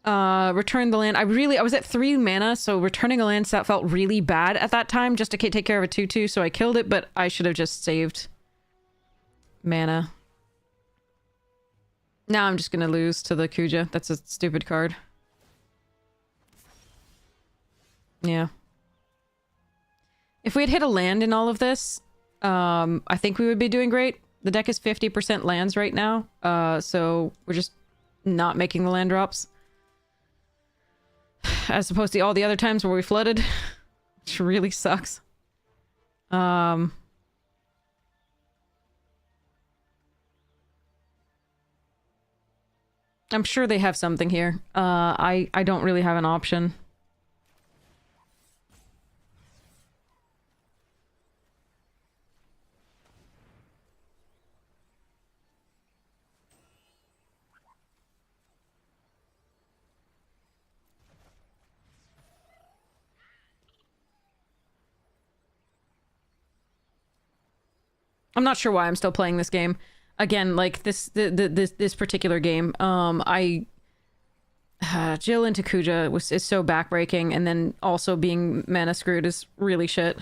returned the land. I was at 3 mana, so returning a land felt really bad at that time, just to take care of a 2/2, so I killed it, but I should have just saved mana. Now I'm just gonna lose to the Kuja. That's a stupid card. Yeah. If we had hit a land in all of this, I think we would be doing great. The deck is 50% lands right now, so we're just not making the land drops. As opposed to all the other times where we flooded, which really sucks. I'm sure they have something here. I don't really have an option. I'm not sure why I'm still playing this game. Again, like this particular game, Jill into Kuja is so backbreaking, and then also being mana screwed is really shit.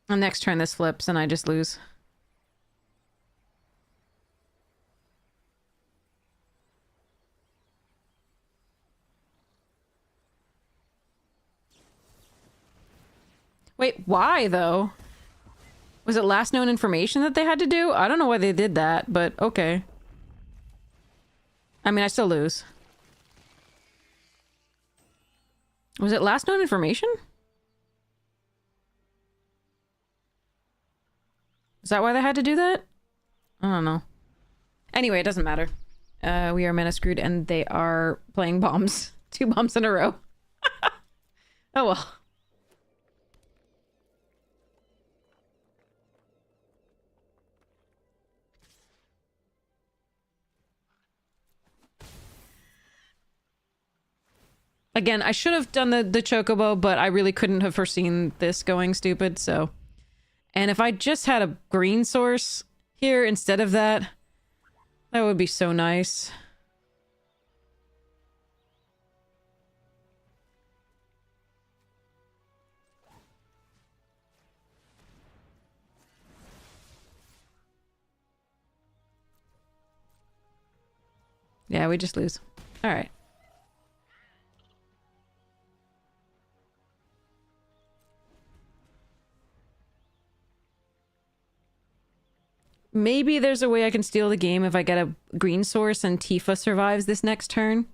And next turn this flips and I just lose. Wait, why though? Was it last known information that they had to do? I don't know why they did that, but okay. I mean, I still lose. Was it last known information? Is that why they had to do that? I don't know. Anyway, it doesn't matter. We are mana screwed and they are playing bombs. 2 bombs in a row. Oh well. Again, I should have done the chocobo, but I really couldn't have foreseen this going stupid, so... And if I just had a green source here instead of that, that would be so nice. Yeah, we just lose. Alright. Maybe there's a way I can steal the game if I get a green source and Tifa survives this next turn.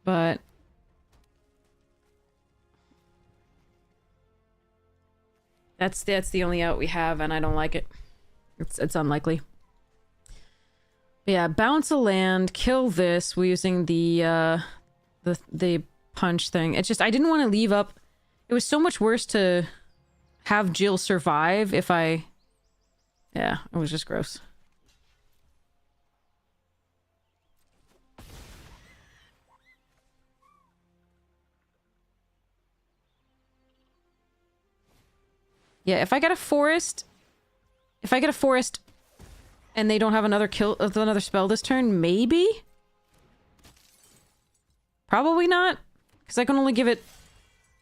But... That's the only out we have, and I don't like it. It's unlikely. But yeah, bounce a land, kill this. We're using the punch thing. It's just, I didn't want to leave up... It was so much worse to have Jill survive if I... Yeah, it was just gross. Yeah, if I get a forest... If I get a forest and they don't have another spell this turn, maybe? Probably not, because I can only give it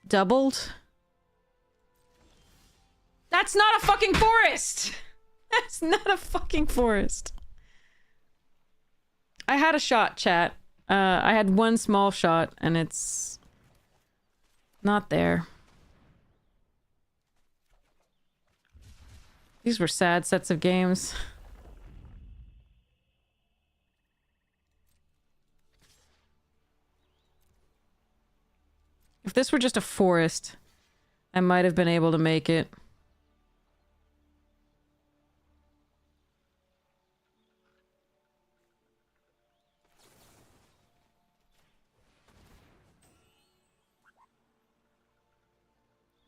doubled. That's not a fucking forest! That's not a fucking forest. I had a shot, chat. I had one small shot, and it's not there. These were sad sets of games. If this were just a forest, I might have been able to make it.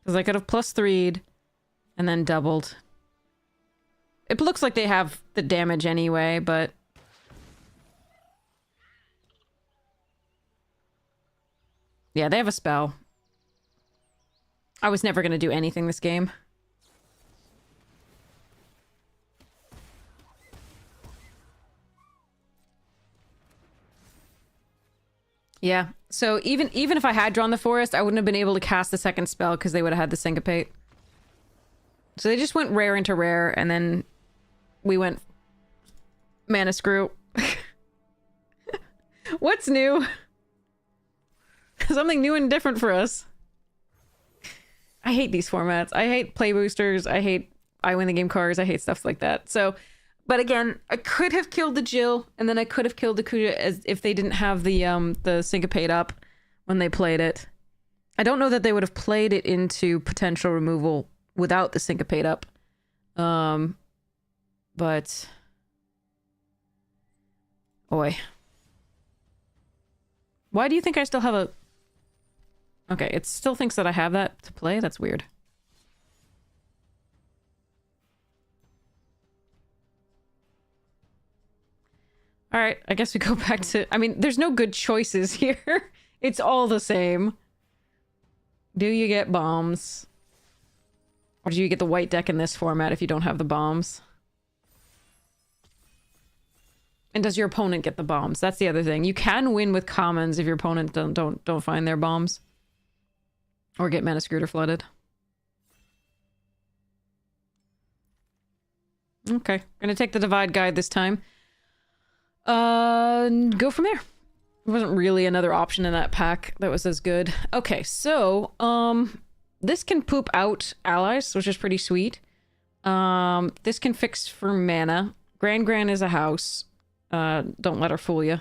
Because I could have plus 3'd and then doubled. It looks like they have the damage anyway, but... Yeah, they have a spell. I was never going to do anything this game. Yeah, so even if I had drawn the forest, I wouldn't have been able to cast the second spell because they would have had the syncopate. So they just went rare into rare, and then we went mana screw. What's new? Something new and different for us. I hate these formats. I hate play boosters. I hate I win the game cards. I hate stuff like that. So, but again, I could have killed the Jill, and then I could have killed the Kuja as if they didn't have the syncopate up when they played it. I don't know that they would have played it into potential removal without the syncopate up. But boy. Why do you think I still have a... Okay, it still thinks that I have that to play? That's weird. Alright, I guess we go back to... I mean, there's no good choices here. It's all the same. Do you get bombs? Or do you get the white deck in this format if you don't have the bombs? And does your opponent get the bombs? That's the other thing. You can win with commons if your opponent don't find their bombs. Or get mana screwed or flooded. Okay, gonna take the divide guide this time. Go from there. There wasn't really another option in that pack that was as good. Okay, so, this can poop out allies, which is pretty sweet. This can fix for mana. Gran is a house. Don't let her fool you.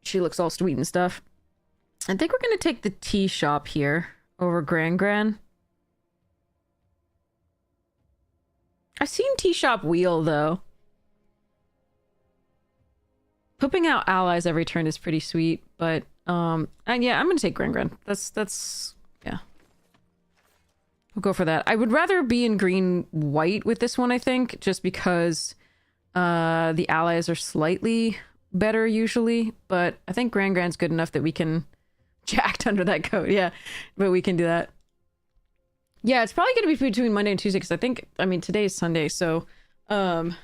She looks all sweet and stuff. I think we're gonna take the tea shop here over Gran. I've seen tea shop wheel though. Pooping out allies every turn is pretty sweet, but and yeah, I'm gonna take Gran. That's yeah. We'll go for that. I would rather be in green white with this one, I think, just because the allies are slightly better usually, but I think Gran's good enough that we can jacked under that coat. Yeah, but we can do that. Yeah, it's probably going to be between Monday and Tuesday because I mean, today is Sunday, so and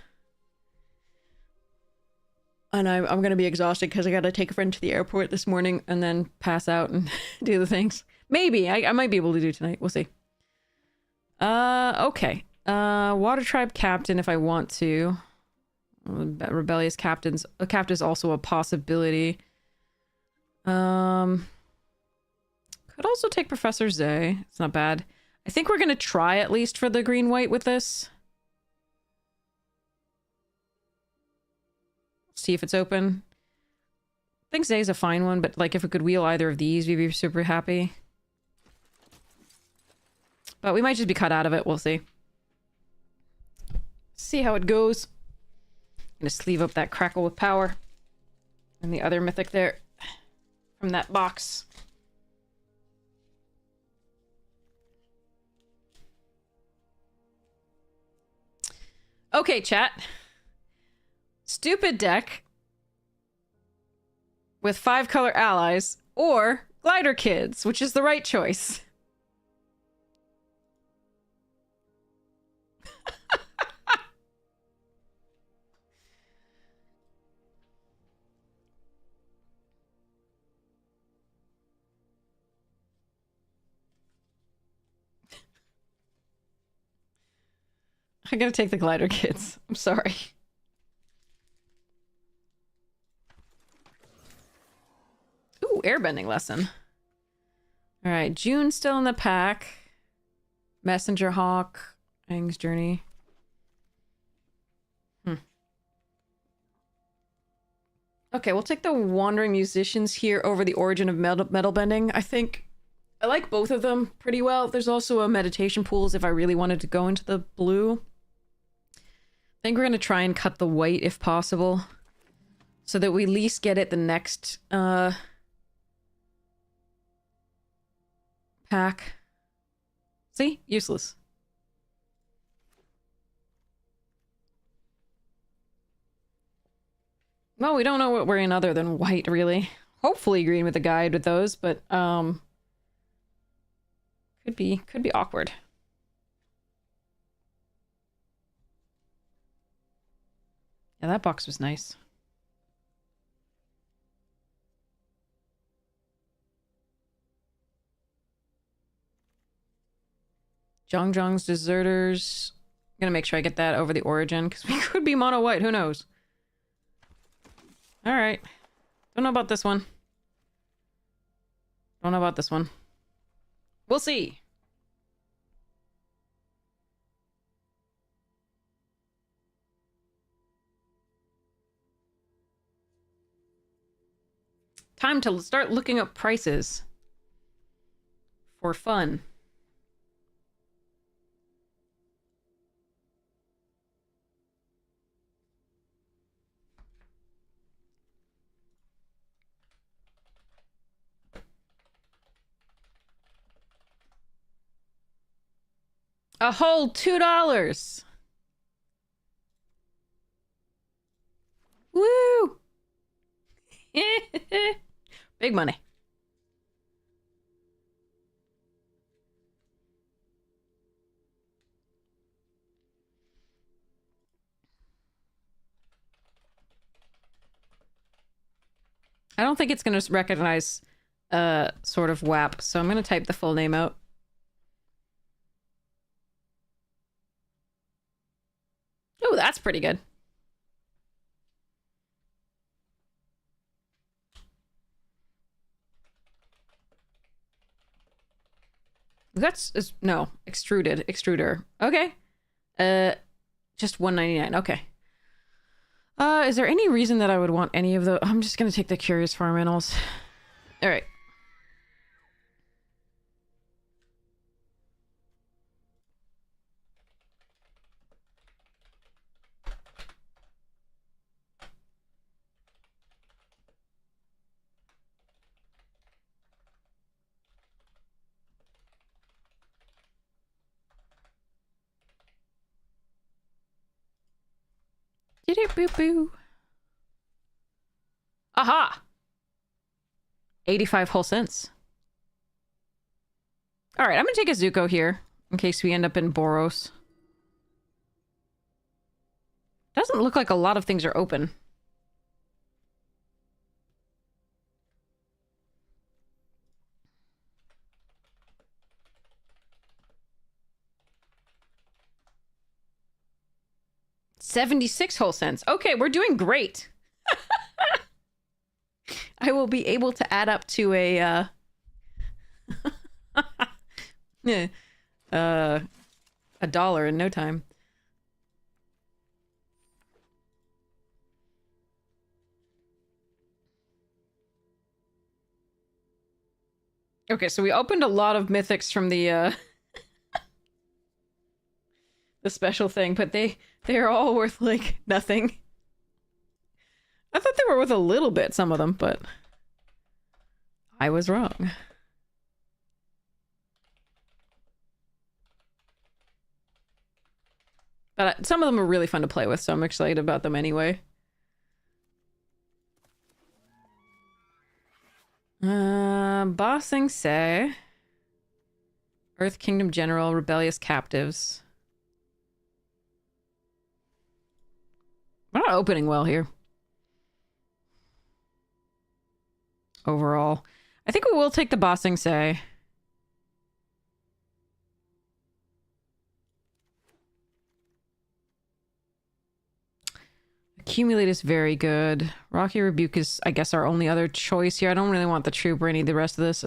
I'm going to be exhausted because I got to take a friend to the airport this morning and then pass out and do the things. Maybe I might be able to do tonight. We'll see. Okay. Water Tribe Captain if I want to. Rebellious Captains. A captain is also a possibility. Could also take Professor Zay. It's not bad. I think we're gonna try at least for the green-white with this. See if it's open. I think Zay's a fine one, but like if we could wheel either of these, we'd be super happy. But we might just be cut out of it. We'll see. See how it goes. Gonna sleeve up that Crackle with Power. And the other mythic there. From that box. Okay, chat. Stupid deck. With 5-color allies. Or Glider Kids, which is the right choice. I gotta take the glider kids. I'm sorry. Ooh, airbending lesson. Alright, June's still in the pack. Messenger Hawk. Aang's Journey. Okay, we'll take the Wandering Musicians here over the Origin of Metal Bending. I think I like both of them pretty well. There's also a Meditation Pools if I really wanted to go into the blue. I think we're going to try and cut the white if possible, so that we at least get it the next pack. See? Useless. Well, we don't know what we're in other than white, really. Hopefully green with the guide with those, but could be awkward. Yeah, that box was nice. Zhang's Deserters. I'm gonna make sure I get that over the Origin, because we could be mono white, who knows? Alright. Don't know about this one. Don't know about this one. We'll see. Time to start looking up prices. For fun. A whole $2. Woo! Big money. I don't think it's going to recognize sort of WAP, so I'm going to type the full name out. Oh, that's pretty good. No, extruder. Okay. Just $1.99. Okay. Is there any reason that I would want any of the... I'm just gonna take the Curious Farm Animals. Alright. Boo. Aha! 85 whole cents. Alright, I'm gonna take a Zuko here, in case we end up in Boros. Doesn't look like a lot of things are open. $76 whole cents. Okay, we're doing great. I will be able to add up to a $1 in no time. Okay, so we opened a lot of mythics from the the special thing, but they're all worth like nothing. I thought they were worth a little bit, some of them, but I was wrong. But some of them are really fun to play with, so I'm excited about them anyway. Ba Sing Se. Earth Kingdom General, Rebellious Captives. We're not opening well here. Overall. I think we will take the Ba Sing Se. Accumulate is very good. Rocky Rebuke is, I guess, our only other choice here. I don't really want the Troop or any of the rest of this.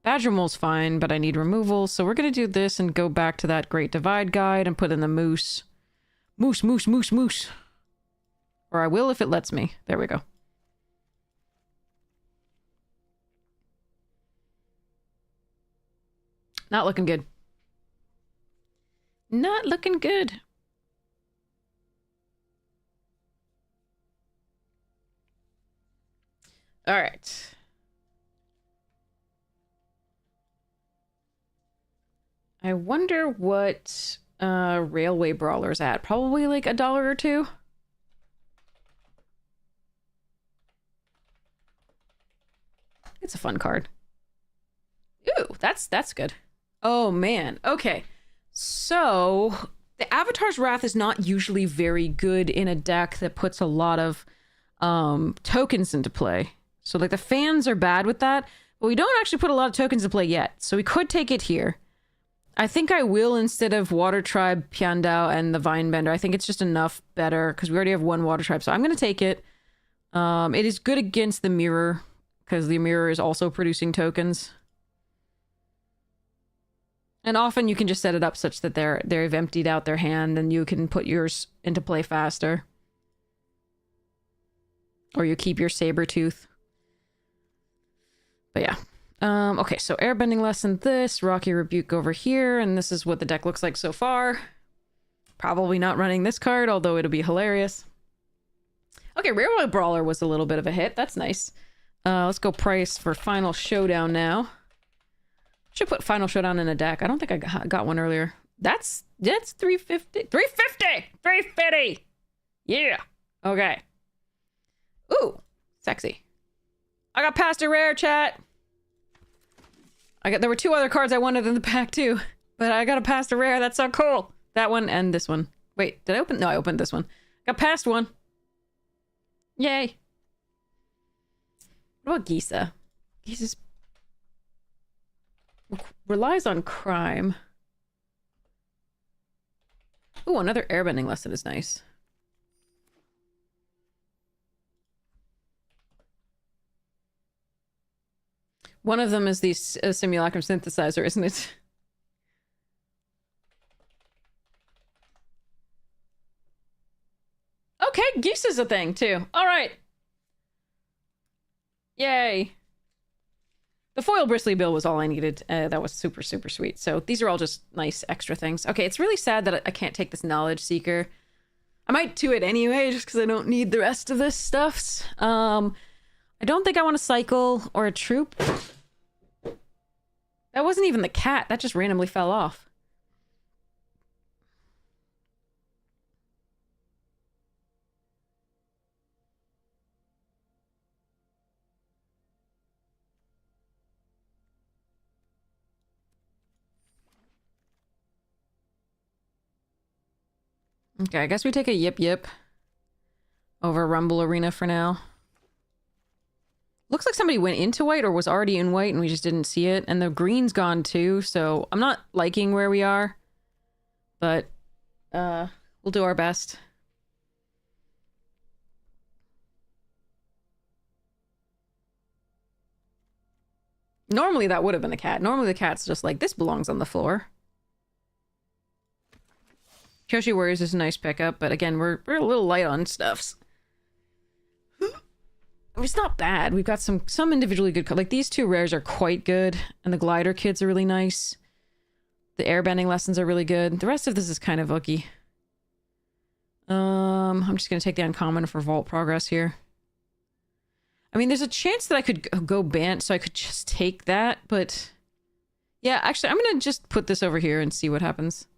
Badger Mole's fine, but I need removal. So we're going to do this and go back to that Great Divide guide and put in the Moose. Moose, moose, moose, moose. Or I will if it lets me. There we go. Not looking good. Not looking good. All right. I wonder what Railway Brawler's at. Probably like $1 or $2. It's a fun card. Ooh, that's good. Oh man. Okay. So the Avatar's Wrath is not usually very good in a deck that puts a lot of tokens into play. So like the fans are bad with that, but we don't actually put a lot of tokens in play yet. So we could take it here. I think I will instead of Water Tribe, Piandao, and the Vinebender. I think it's just enough better because we already have one Water Tribe. So I'm going to take it. It is good against the Mirror because the Mirror is also producing tokens. And often you can just set it up such that they've emptied out their hand and you can put yours into play faster. Or you keep your Sabertooth. But yeah. Okay, so Airbending Lesson this, Rocky Rebuke over here, and this is what the deck looks like so far. Probably not running this card, although it'll be hilarious. Okay, Railway Brawler was a little bit of a hit. That's nice. Let's go price for Final Showdown now. Should put Final Showdown in a deck. I don't think I got one earlier. That's $350. $350! Yeah! Okay. Ooh, sexy. I got past a rare, chat. There were 2 other cards I wanted in the pack too, but I got a past a rare. That's so cool. That one and this one. Wait, did I open? No, I opened this one. Got past one. Yay. What about Gisa? Gisa's relies on crime. Ooh, another Airbending Lesson is nice. One of them is the Simulacrum Synthesizer, isn't it? Okay, Geese is a thing, too. All right. Yay. The foil Bristly Bill was all I needed. That was super, super sweet. So these are all just nice extra things. Okay, it's really sad that I can't take this Knowledge Seeker. I might do it anyway, just because I don't need the rest of this stuffs. I don't think I want a Cycle or a Troop. That wasn't even the cat. That just randomly fell off. Okay, I guess we take a Yip Yip over Rumble Arena for now. Looks like somebody went into white or was already in white and we just didn't see it. And the green's gone too, so I'm not liking where we are. But we'll do our best. Normally that would have been the cat. Normally the cat's just like, this belongs on the floor. Kyoshi Warriors is a nice pickup, but again, we're a little light on stuffs. It's not bad. We've got some individually good... Like, these 2 rares are quite good, and the Glider Kids are really nice. The Airbending Lessons are really good. The rest of this is kind of ooky. I'm just going to take the uncommon for Vault Progress here. I mean, there's a chance that I could go Bant, so I could just take that, but... Yeah, actually, I'm going to just put this over here and see what happens.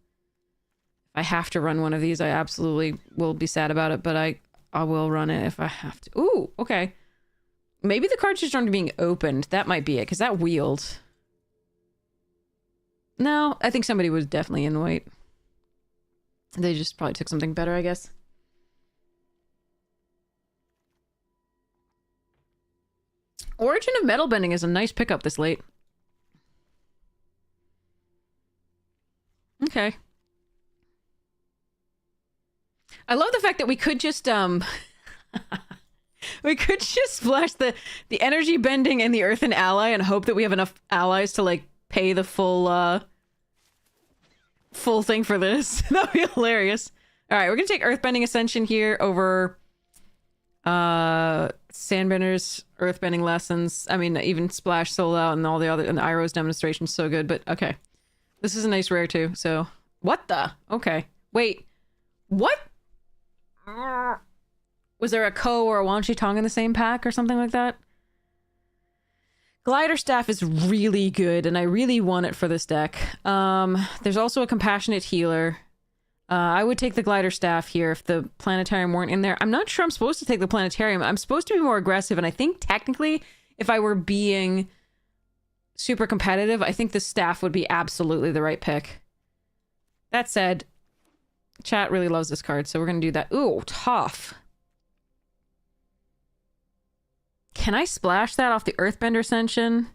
If I have to run one of these, I absolutely will be sad about it, but I will run it if I have to. Ooh, okay. Maybe the card's just aren't being opened. That might be it, because that wheeled. No, I think somebody was definitely in white. They just probably took something better, I guess. Origin of Metal Bending is a nice pickup this late. Okay. I love the fact that we could just, We could just splash the energy bending and the earthen ally and hope that we have enough allies to like pay the full thing for this. That'd be hilarious. All right, we're gonna take earthbending ascension here over Sandbender's earthbending lessons. I mean, even splash soul out and all the other, and the Iroh's demonstration's so good. But okay, this is a nice rare too. So what the? Okay, wait, what? Was there a Ko or a Wan Shi Tong in the same pack or something like that? Glider Staff is really good, and I really want it for this deck. There's also a Compassionate Healer. I would take the Glider Staff here if the Planetarium weren't in there. I'm not sure I'm supposed to take the Planetarium. I'm supposed to be more aggressive, and I think technically, if I were being super competitive, I think the Staff would be absolutely the right pick. That said, chat really loves this card, so we're going to do that. Ooh, tough. Can I splash that off the Earthbender Ascension?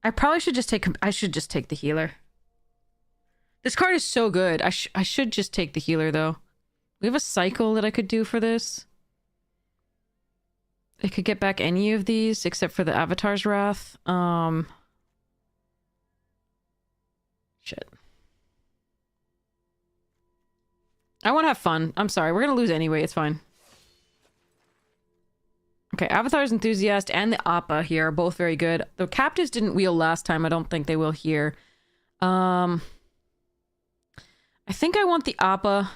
I probably should just take... I should just take the healer. This card is so good. I should just take the healer, though. We have a cycle that I could do for this. I could get back any of these except for the Avatar's Wrath. Shit. I want to have fun. I'm sorry. We're going to lose anyway. It's fine. Okay, Avatar's Enthusiast and the Appa here are both very good. The Captives didn't wheel last time. I don't think they will here. I think I want the Appa.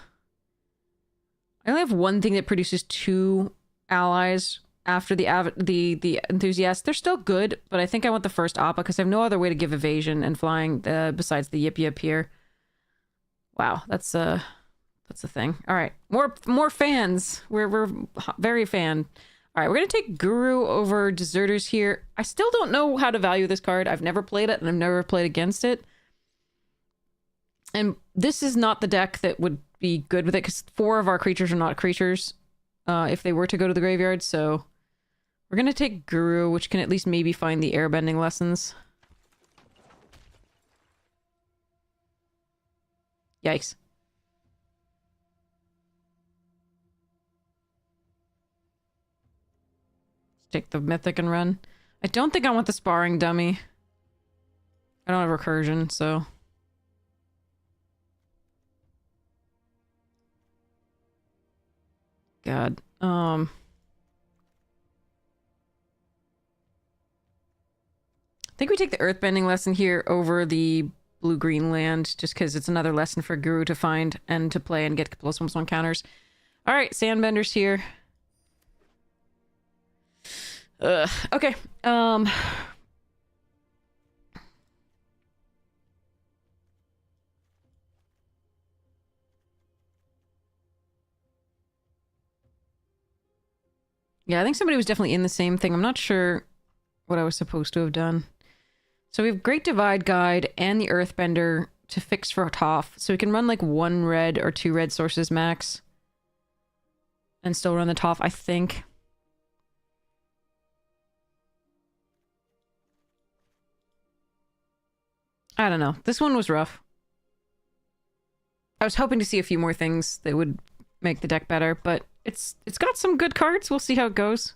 I only have one thing that produces 2 allies after the Enthusiast. They're still good, but I think I want the first Appa because I have no other way to give evasion and flying besides the Yip Yip here. Wow, that's a thing. All right, more fans. We're very fan. All right, we're going to take Guru over Deserters here. I still don't know how to value this card. I've never played it, and I've never played against it. And this is not the deck that would be good with it, because 4 of our creatures are not creatures if they were to go to the graveyard. So we're going to take Guru, which can at least maybe find the airbending lessons. Yikes. Take the mythic and run. I don't think I want the sparring dummy. I don't have recursion, so... God. I think we take the earthbending lesson here over the blue-green land, just because it's another lesson for Guru to find and to play and get +1/+1 counters. Alright, Sandbender's here. Okay. Yeah, I think somebody was definitely in the same thing. I'm not sure what I was supposed to have done. So we have Great Divide Guide and the Earthbender to fix for Toph. So we can run like 1 red or 2 red sources max. And still run the Toph, I think. I don't know. This one was rough. I was hoping to see a few more things that would make the deck better, but it's got some good cards. We'll see how it goes.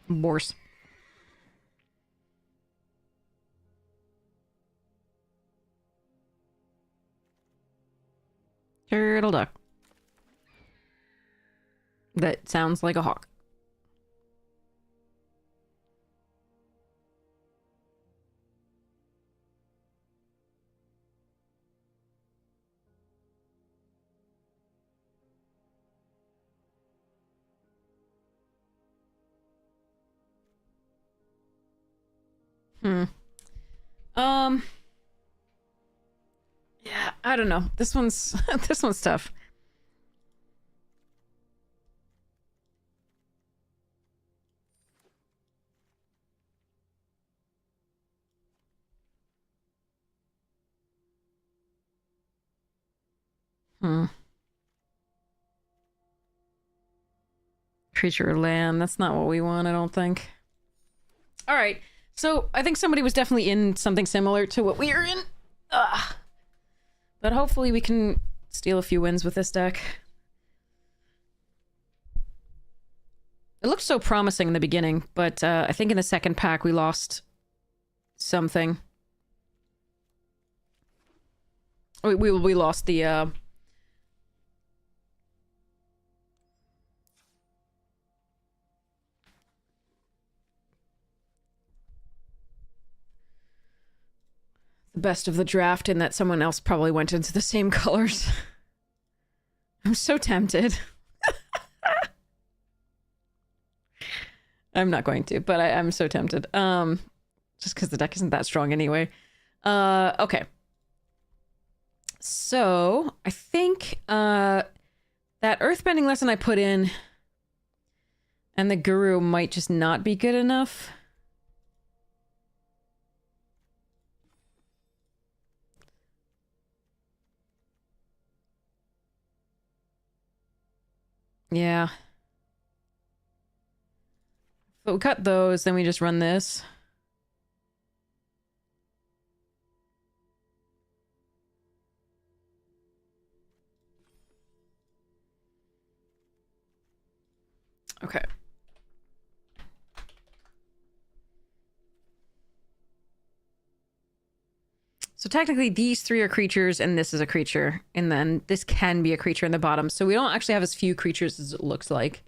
Borse. Turtle duck. That sounds like a hawk. Yeah, I don't know. This one's this one's tough. creature or land. That's not what we want, I don't think. All right. So I think somebody was definitely in something similar to what we are in. Ugh. But hopefully we can steal a few wins with this deck. It looked so promising in the beginning, but I think in the second pack we lost something. We lost the best of the draft, in that someone else probably went into the same colors. I'm so tempted. I'm not going to, but I'm so tempted. Just because the deck isn't that strong anyway. Okay. So I think that earthbending lesson I put in and the guru might just not be good enough. Yeah. But we cut those, then we just run this. Okay. So technically these three are creatures and this is a creature. And then this can be a creature in the bottom. So we don't actually have as few creatures as it looks like.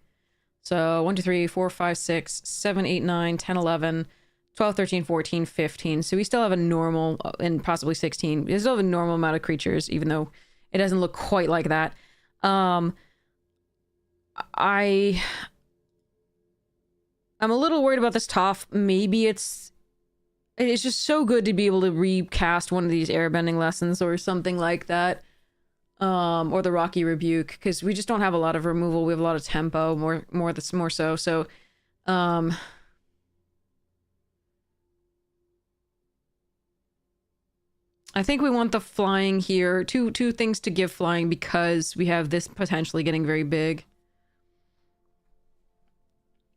So 1, 2, 3, 4, 5, 6, 7, 8, 9, 10, 11, 12, 13, 14, 15. So we still have a normal, and possibly 16. We still have a normal amount of creatures, even though it doesn't look quite like that. I'm a little worried about this Toph. Maybe it's just so good to be able to recast one of these airbending lessons or something like that. Or the Rocky Rebuke, because we just don't have a lot of removal. We have a lot of tempo, more so. So, I think we want the flying here. Two things to give flying because we have this potentially getting very big.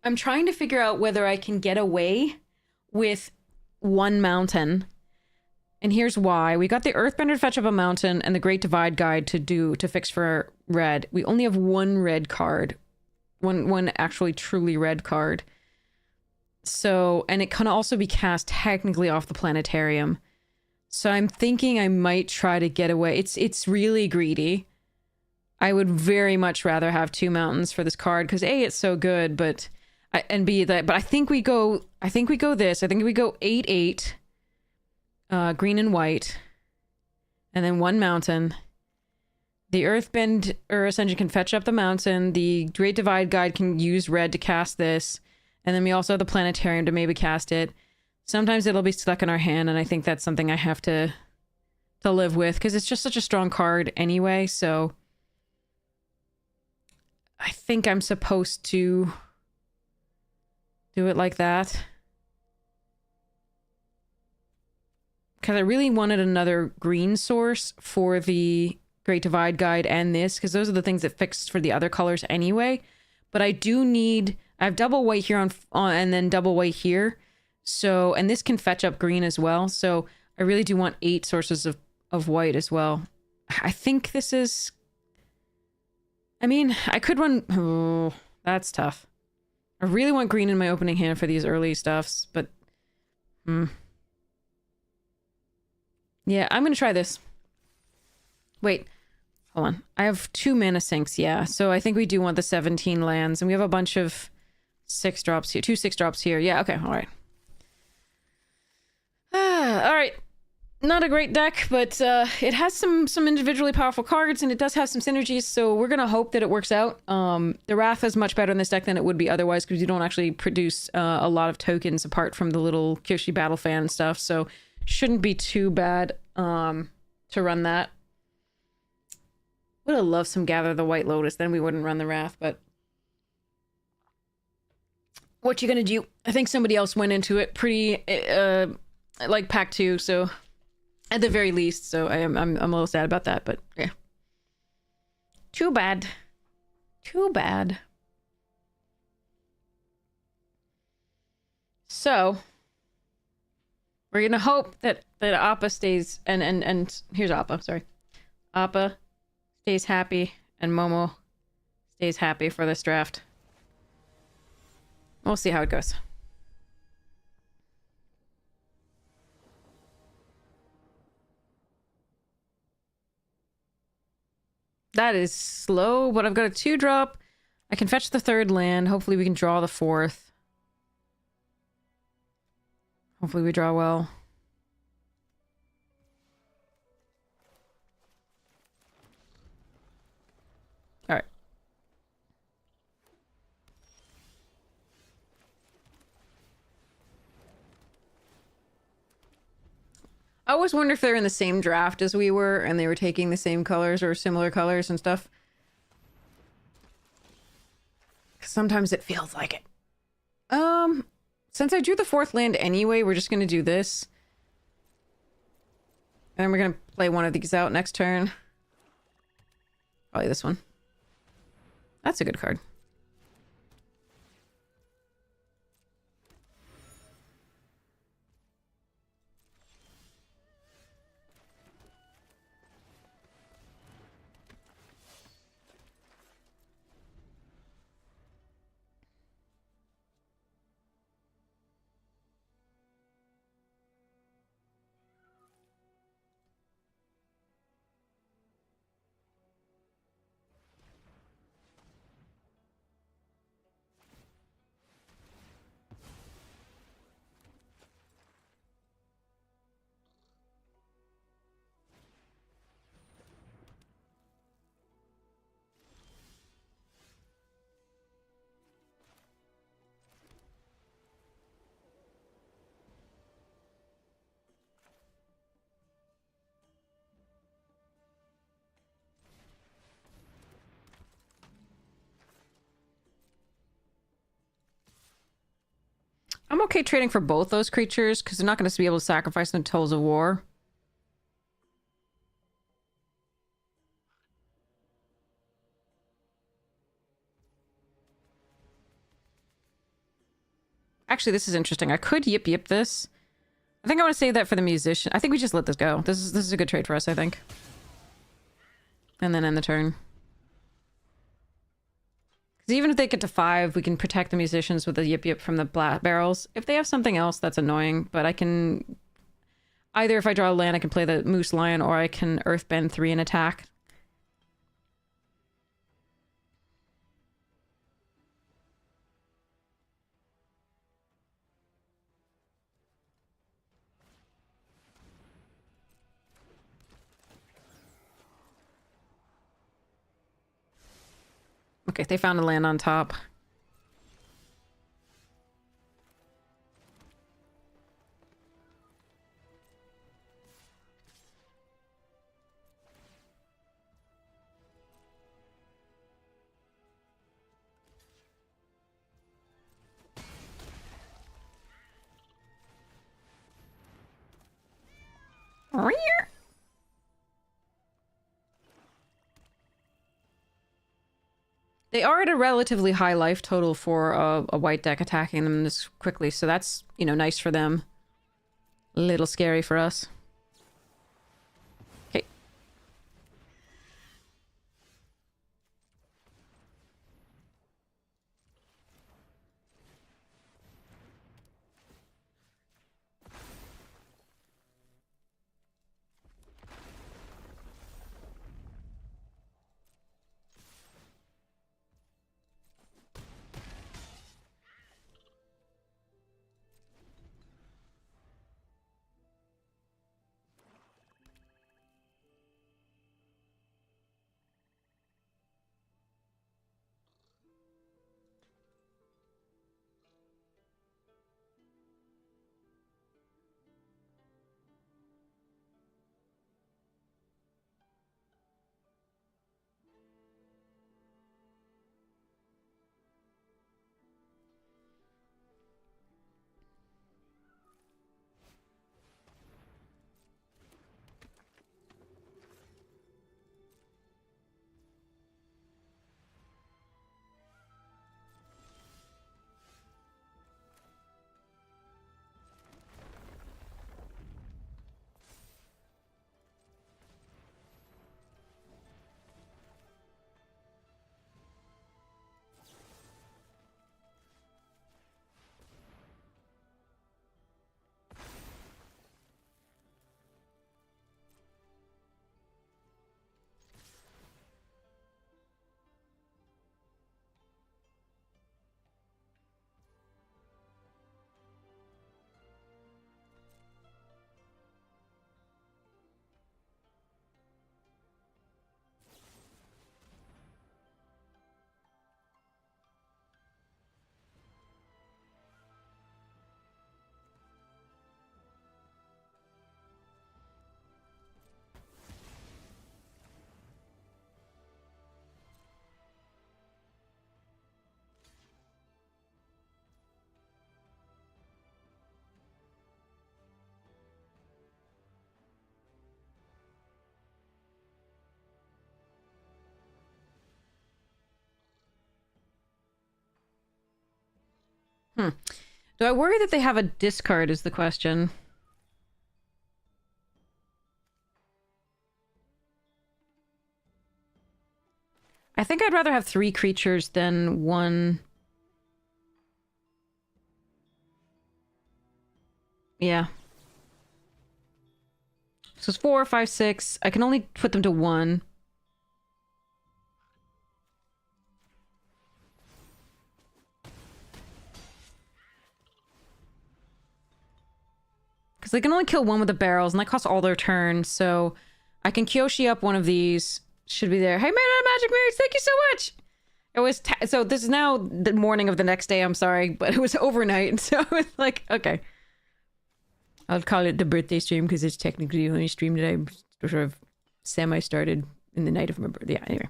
I'm trying to figure out whether I can get away with one mountain. And here's why. We got the Earthbender to fetch up a mountain and the Great Divide Guide to fix for red. We only have one red card. One actually truly red card. So, and it can also be cast technically off the planetarium. So I'm thinking I might try to get away. It's really greedy. I would very much rather have two mountains for this card because A, it's so good, but and B, that, but I think we go this. I think we go 8/8. Green and white, and then one mountain. The Earthbend or Ascension can fetch up the mountain. The Great Divide Guide can use red to cast this, and then we also have the Planetarium to maybe cast it. Sometimes it'll be stuck in our hand, and I think that's something I have to live with because it's just such a strong card anyway. So I think I'm supposed to do it like that. Because I really wanted another green source for the Great Divide Guide and this, because those are the things that fixed for the other colors anyway. But I do need, I have double white here on and then double white here. So, and this can fetch up green as well. So I really do want 8 sources of white as well. I think this is, I mean, I could run, oh, that's tough. I really want green in my opening hand for these early stuffs, but, yeah, I'm going to try this. Wait, hold on. I have 2 mana sinks, yeah. So I think we do want the 17 lands. And we have a bunch of 6-drops here. 2 6-drops here. Yeah, okay, all right. All right. Not a great deck, but it has some individually powerful cards, and it does have some synergies, so we're going to hope that it works out. The Wrath is much better in this deck than it would be otherwise, because you don't actually produce a lot of tokens apart from the little Kyoshi Battle Fan and stuff, so shouldn't be too bad to run that. Would have loved some Gather the White Lotus, then we wouldn't run the Wrath, but what you gonna do? I think somebody else went into it pretty, like pack 2, so at the very least, so I'm a little sad about that, but yeah. Too bad. Too bad. So we're gonna hope that Appa stays and here's Appa, sorry. Appa stays happy and Momo stays happy for this draft. We'll see how it goes. That is slow, but I've got a 2-drop. I can fetch the 3rd land. Hopefully we can draw the 4th. Hopefully we draw well. Alright. I always wonder if they're in the same draft as we were and they were taking the same colors or similar colors and stuff. Sometimes it feels like it. Since I drew the 4th land anyway, we're just gonna do this. And then we're gonna play one of these out next turn. Probably this one. That's a good card. I'm okay trading for both those creatures because they're not going to be able to sacrifice them to Tools of War. Actually, this is interesting. I could yip yip this. I think I want to save that for the musician. I think we just let this go. This is a good trade for us, I think. And then end the turn. Because even if they get to 5, we can protect the musicians with the yip yip from the black barrels. If they have something else, that's annoying. But I can... Either if I draw a land, I can play the Moose Lion, or I can Earthbend 3 and attack. Okay, they found a land on top. They are at a relatively high life total for a white deck attacking them this quickly, so that's, you know, nice for them. A little scary for us. Okay. Do I worry that they have a discard is the question. I think I'd rather have 3 creatures than 1. Yeah. So it's 4, 5, 6. I can only put them to 1. Because they can only kill 1 with the barrels, and that costs all their turns, so I can Kyoshi up one of these. Should be there. Hey, man, Magic Mirrors, thank you so much! It was so this is now the morning of the next day, I'm sorry, but it was overnight, so it's like, okay. I'll call it the birthday stream because it's technically the only stream that I sort of semi-started in the night of my birthday. Yeah, anyway.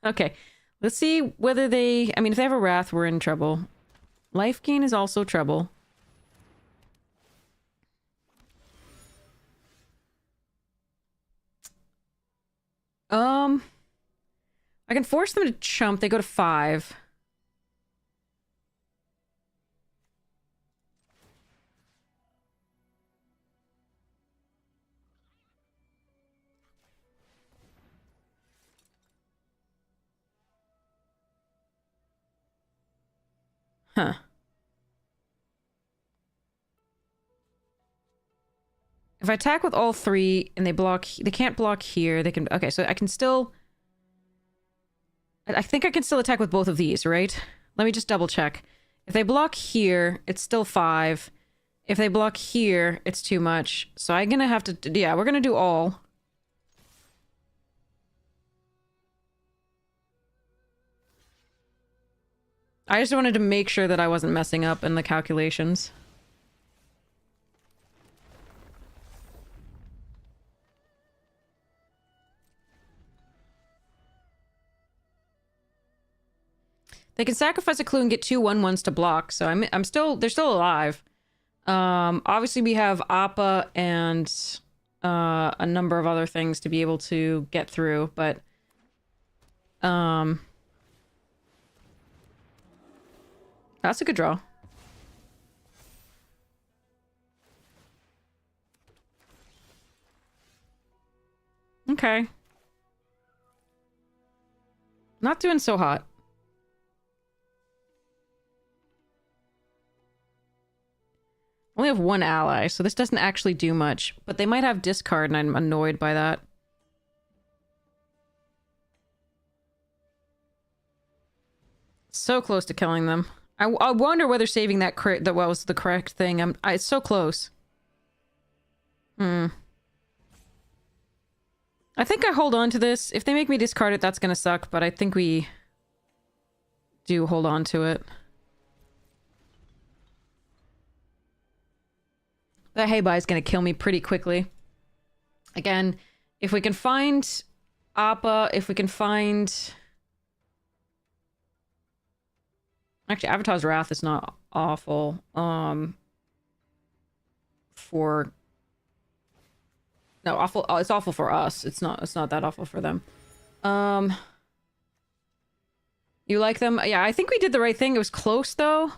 Okay, let's see whether they... I mean, if they have a Wrath, we're in trouble. Life gain is also trouble. I can force them to chump. They go to 5. Huh. If I attack with all 3 and they block... They can't block here. They can... Okay, so I can still... I think I can still attack with both of these, right? Let me just double check. If they block here, it's still 5. If they block here, it's too much. So I'm gonna have to... Yeah, we're gonna do all. I just wanted to make sure that I wasn't messing up in the calculations. They can sacrifice a clue and get 2 1/1s to block, so I'm still... They're still alive. Obviously we have Appa and a number of other things to be able to get through, but... That's a good draw. Okay. Not doing so hot. Only have 1 ally, so this doesn't actually do much. But they might have discard, and I'm annoyed by that. So close to killing them. I wonder whether saving that was the correct thing. It's so close. I think I hold on to this. If they make me discard it, that's gonna suck, but I think we do hold on to it. That Heibai is gonna kill me pretty quickly. Again, if we can find Appa, if we can find... Actually, Avatar's Wrath is not awful. For... No, awful. Oh, it's awful for us. It's not that awful for them. You like them? Yeah, I think we did the right thing. It was close, though.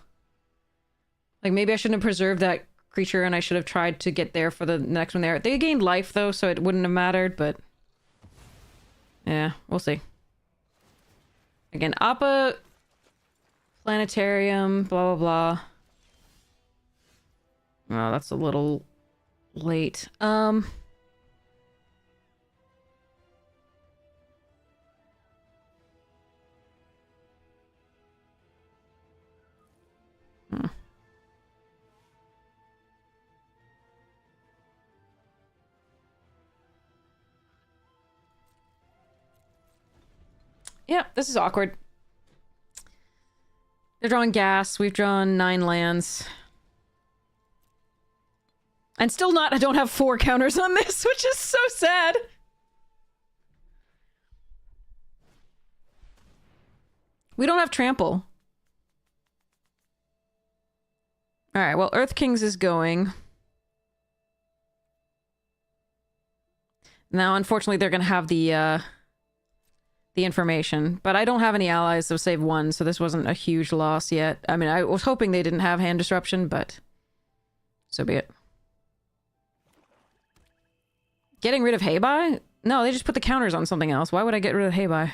Like, maybe I shouldn't have preserved that creature, and I should have tried to get there for the next one there. They gained life, though, so it wouldn't have mattered, but... Yeah, we'll see. Again, Appa... Planetarium, blah, blah, blah. Oh, that's a little late. Yeah, this is awkward. They're drawing gas. We've drawn 9 lands. And still not, I don't have 4 counters on this, which is so sad. We don't have trample. Alright, well, Earth Kings is going. Now, unfortunately, they're gonna have the the information. But I don't have any allies, so save one, so this wasn't a huge loss yet. I mean, I was hoping they didn't have hand disruption, but so be it. Getting rid of Heibai? No, they just put the counters on something else. Why would I get rid of Heibai?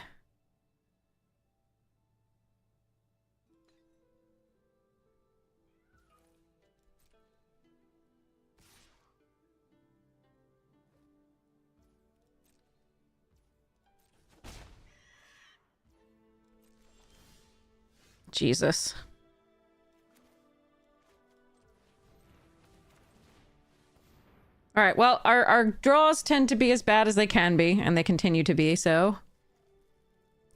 Jesus. All right, well, our draws tend to be as bad as they can be, and they continue to be, so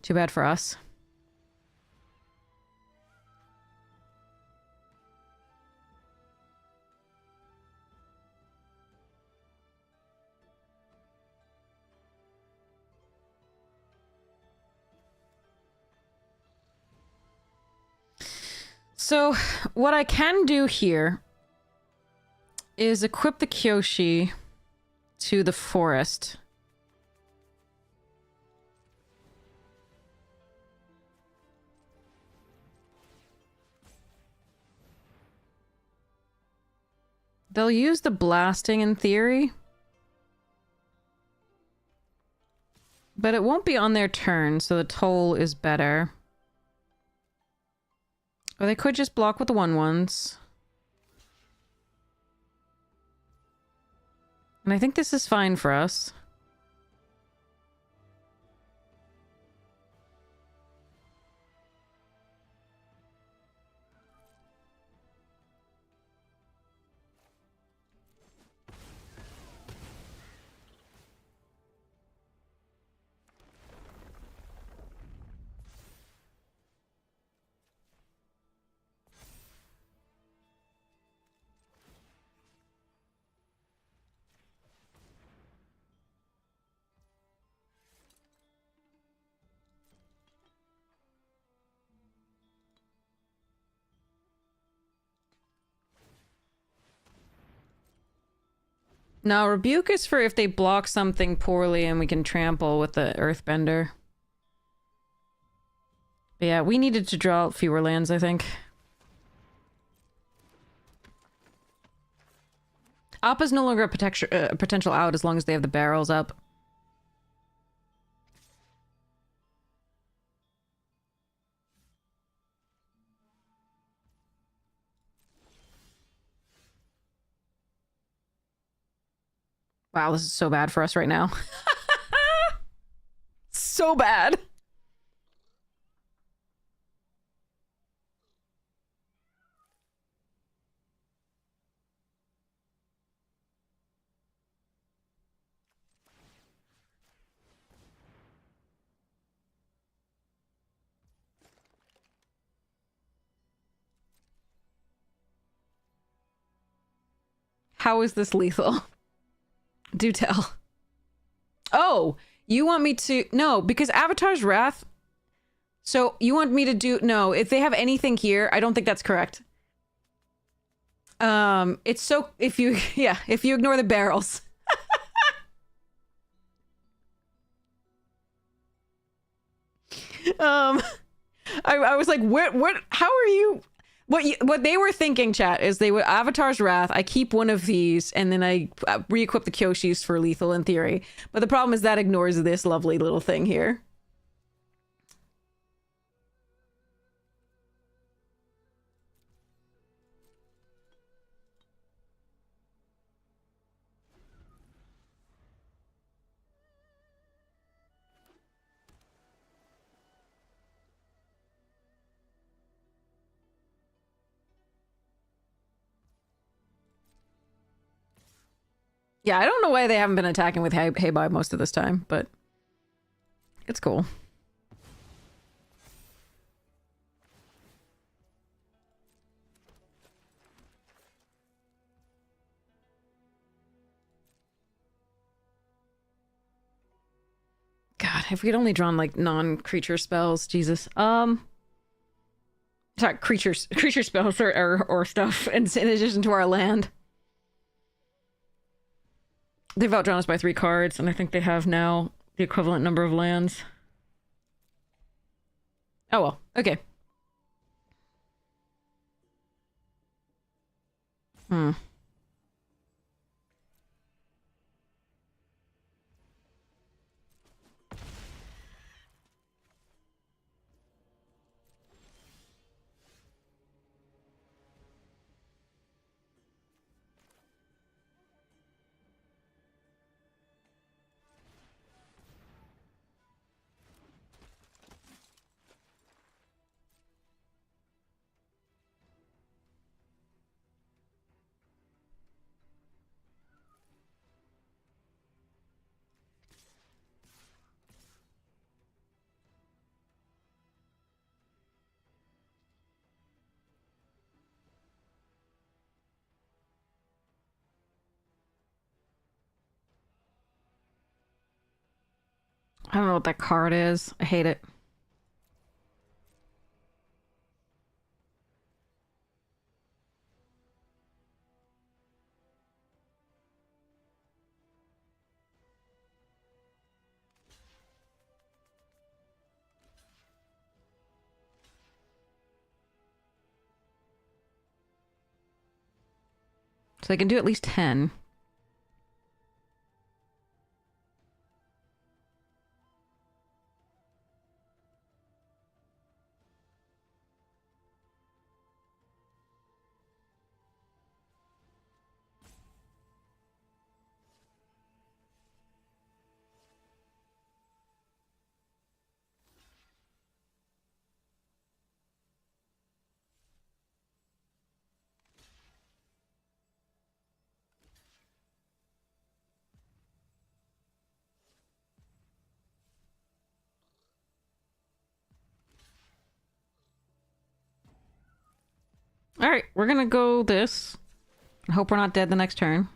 too bad for us. So, what I can do here is equip the Kyoshi to the forest. They'll use the blasting in theory, but it won't be on their turn, so the toll is better. Or they could just block with the 1/1s. And I think this is fine for us. No, Rebuke is for if they block something poorly and we can trample with the Earthbender. But yeah, we needed to draw out fewer lands, I think. Appa's no longer a potential out as long as they have the barrels up. Wow, this is so bad for us right now. So bad. How is this lethal? Do tell. Oh, you want me to... No, because Avatar's Wrath... So, you want me to do... No, if they have anything here, I don't think that's correct. It's so... If you... Yeah, if you ignore the barrels. I was like, what... How are you... What they were thinking, chat, is they would Avatar's Wrath. I keep one of these, and then I re-equip the Kyoshis for lethal in theory. But the problem is that ignores this lovely little thing here. Yeah, I don't know why they haven't been attacking with Heibai most of this time, but it's cool. God, if we'd only drawn like non-creature spells, Jesus. Sorry, creature spells or stuff in addition to our land. They've outdrawn us by 3 cards, and I think they have now the equivalent number of lands. Oh well, okay. Hmm. I don't know what that card is. I hate it. So they can do at least 10. Alright, we're gonna go this. I hope we're not dead the next turn.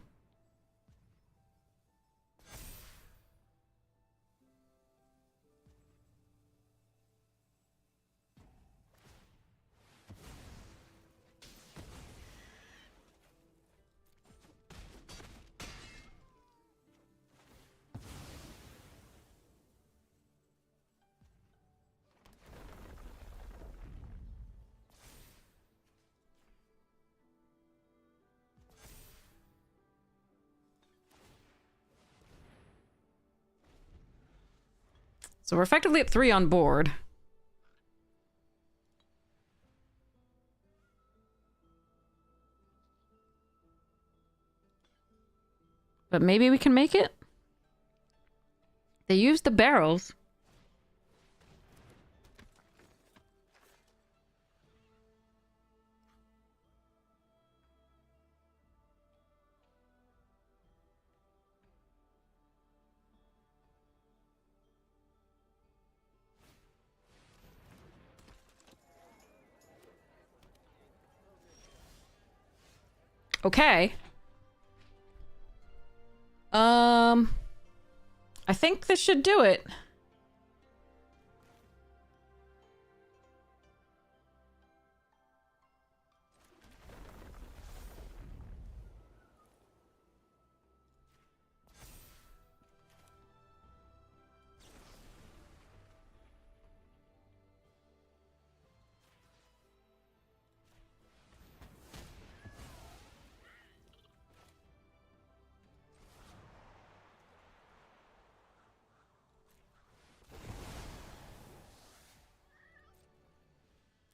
So we're effectively at 3 on board. But maybe we can make it? They used the barrels. Okay. I think this should do it.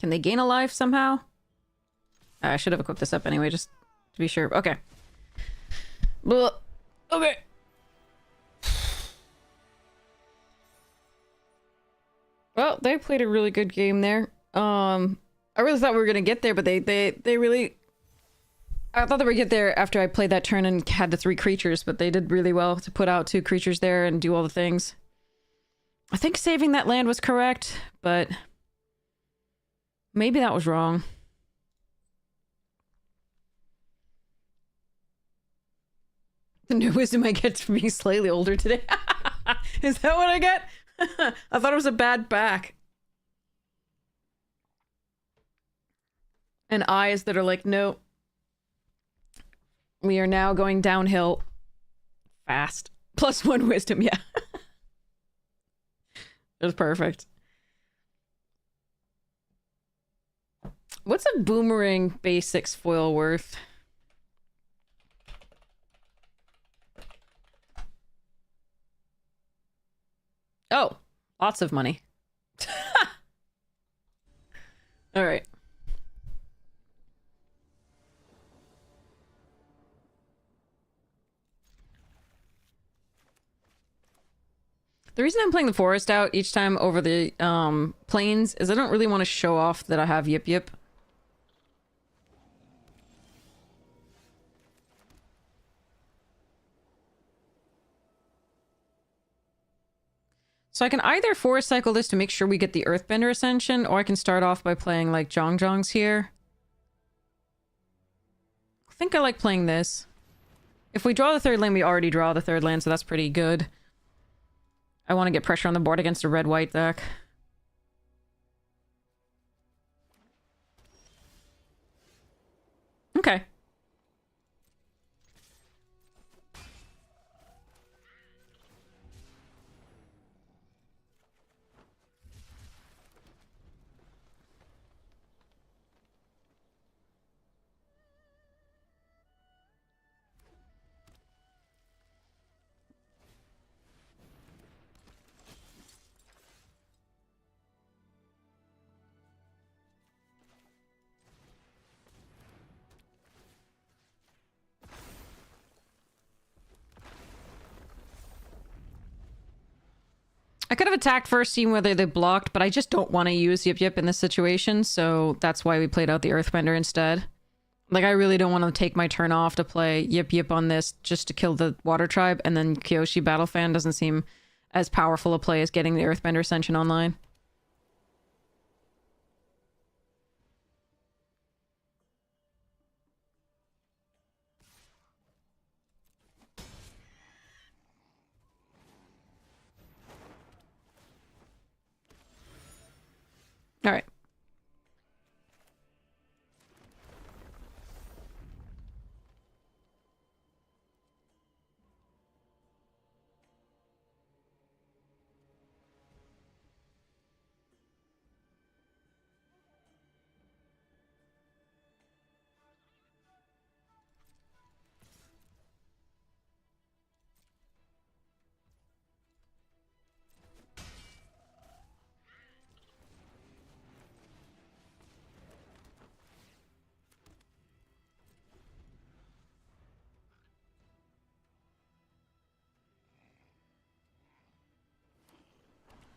Can they gain a life somehow? I should have equipped this up anyway, just to be sure. Okay. Blah. Okay. Well, they played a really good game there. I really thought we were gonna get there, but they really... I thought they would get there after I played that turn and had the 3 creatures, but they did really well to put out 2 creatures there and do all the things. I think saving that land was correct, but... maybe that was wrong. The new wisdom I get from being slightly older today. Is that what I get? I thought it was a bad back. And eyes that are like, no. We are now going downhill. Fast. +1 wisdom, yeah. It was perfect. What's a boomerang basics foil worth? Oh, lots of money. All right. The reason I'm playing the forest out each time over the plains is I don't really want to show off that I have Yip Yip. So I can either forest cycle this to make sure we get the Earthbender Ascension, or I can start off by playing like Zhongzhongs here. I think I like playing this. If we draw the third land, we already draw the third land, so that's pretty good. I want to get pressure on the board against a red-white deck. Okay. I could have attacked first, seeing whether they blocked, but I just don't want to use Yip Yip in this situation, so that's why we played out the Earthbender instead. Like, I really don't want to take my turn off to play Yip Yip on this just to kill the Water Tribe, and then Kyoshi Battlefan doesn't seem as powerful a play as getting the Earthbender Ascension online. Alright.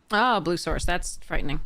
Ah, blue source. That's frightening.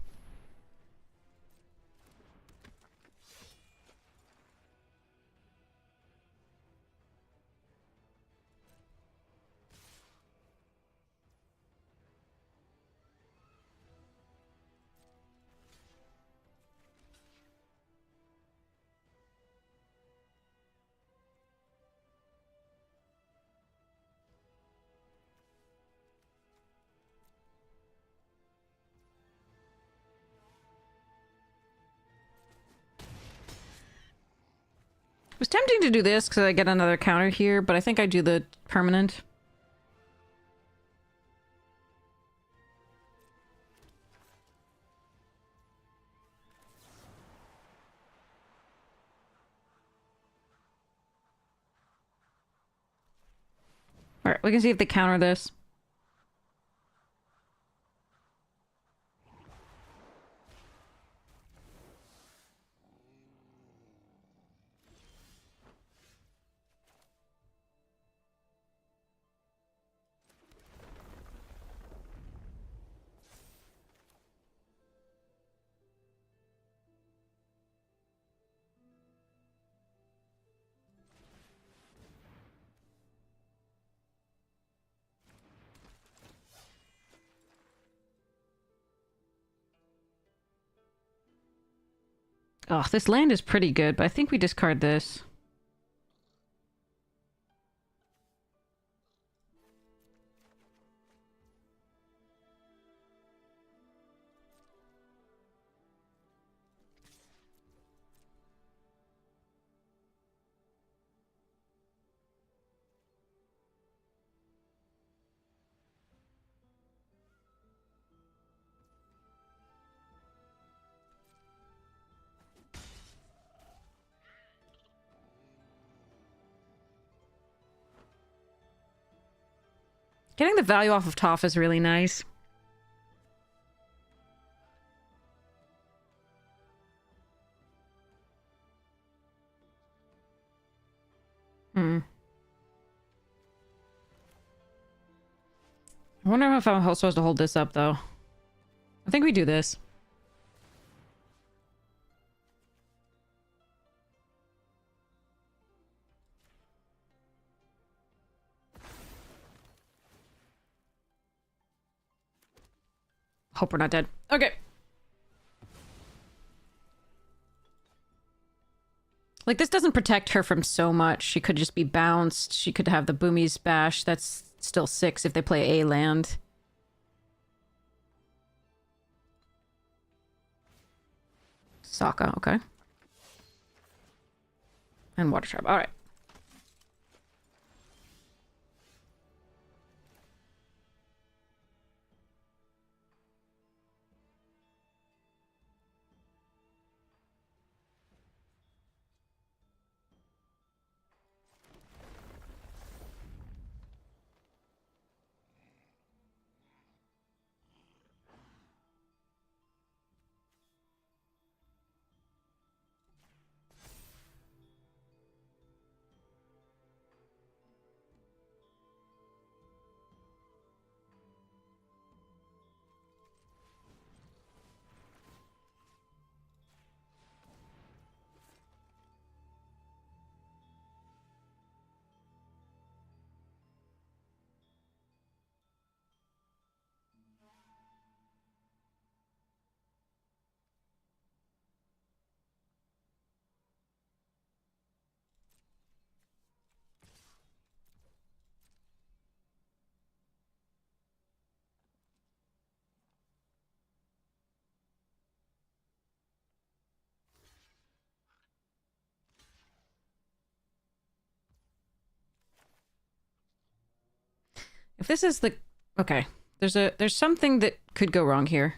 It was tempting to do this because I get another counter here, but I think I do the permanent. Alright, we can see if they counter this. Oh, this land is pretty good, but I think we discard this. Getting the value off of Toph is really nice. I wonder if I'm supposed to hold this up, though. I think we do this. Hope we're not dead. Okay. Like, this doesn't protect her from so much. She could just be bounced. She could have the Boomies bash. That's still 6 if they play A land. Sokka, okay. And Water Trap. Alright. If this is the... Okay. There's something that could go wrong here.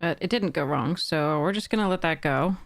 But it didn't go wrong, so we're just gonna let that go.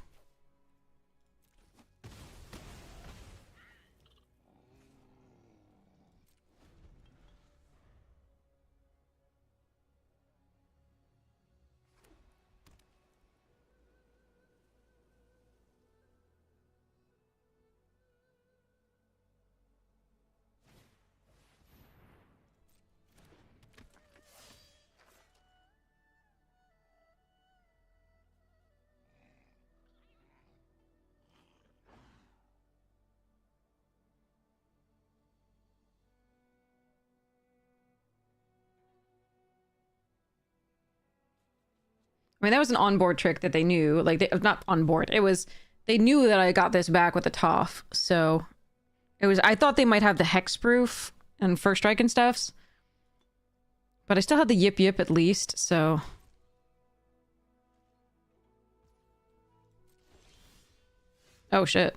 I mean, that was an onboard trick that they knew. Like, they, not onboard. It was... They knew that I got this back with the Toph, so... It was... I thought they might have the Hexproof and First Strike and stuffs. But I still had the Yip Yip at least, so... Oh, shit.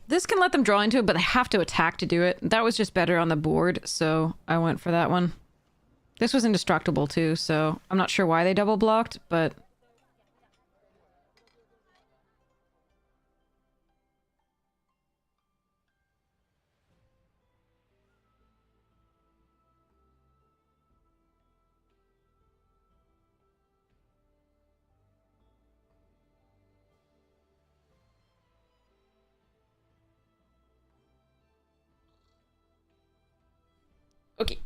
This can let them draw into it, but they have to attack to do it. That was just better on the board, so I went for that one. This was indestructible too, so I'm not sure why they double blocked, but... Okay.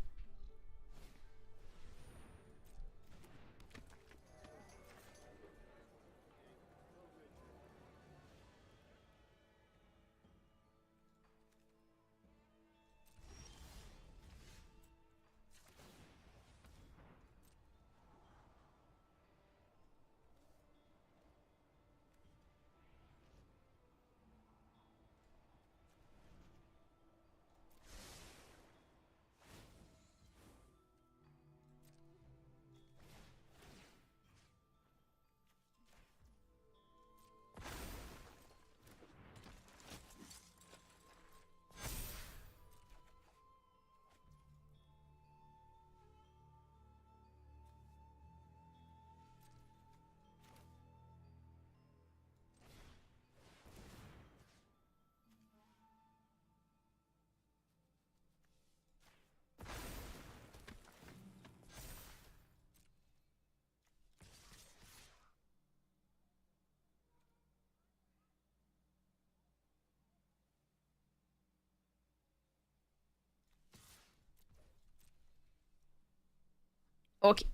Okay.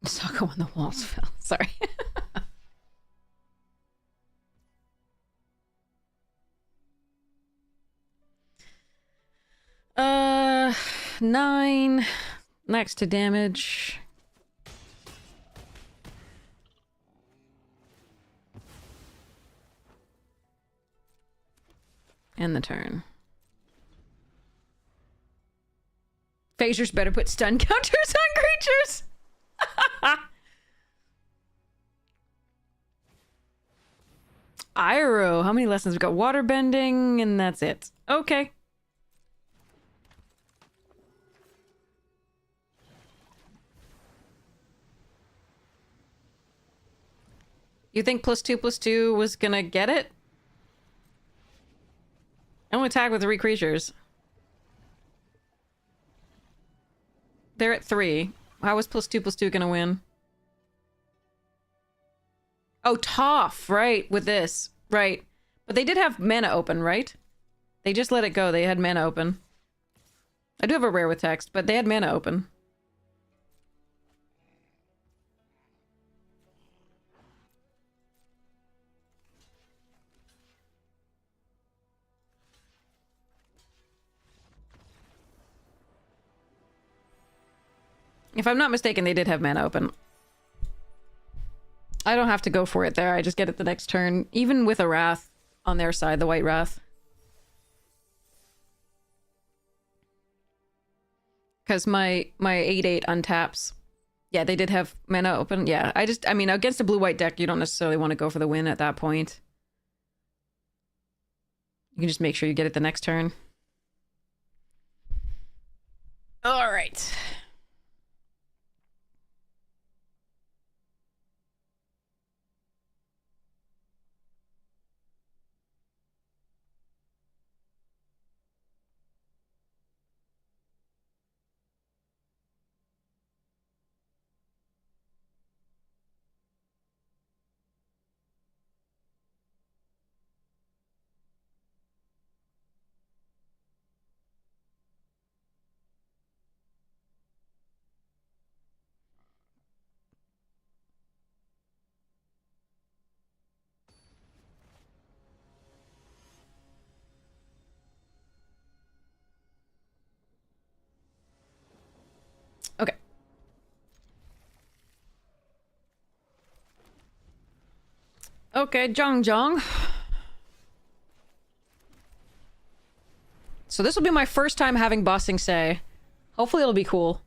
Socko when the walls fell. Sorry. 9. Next to damage. End the turn. Phasers better put stun counters on creatures! Iroh. How many lessons? We got water bending, and that's it. Okay. You think +2/+2 was gonna get it? I only attack with 3 creatures. They're at 3. How was +2/+2 gonna win? Oh, Toph, right, with this. Right. But they did have mana open, right? They just let it go. They had mana open. I do have a rare with text, but they had mana open. If I'm not mistaken, they did have mana open. I don't have to go for it there. I just get it the next turn. Even with a Wrath on their side, the White Wrath. Because my 8/8 untaps. Yeah, they did have mana open. Yeah, I mean, against a blue-white deck, you don't necessarily want to go for the win at that point. You can just make sure you get it the next turn. All right. Okay. Okay, Zhang. So this will be my first time having Bossing Say. Hopefully it'll be cool.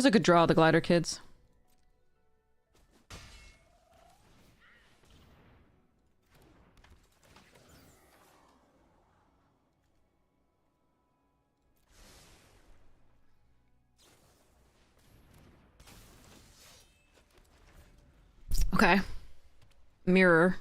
was a good draw, the Glider Kids. Okay. Mirror.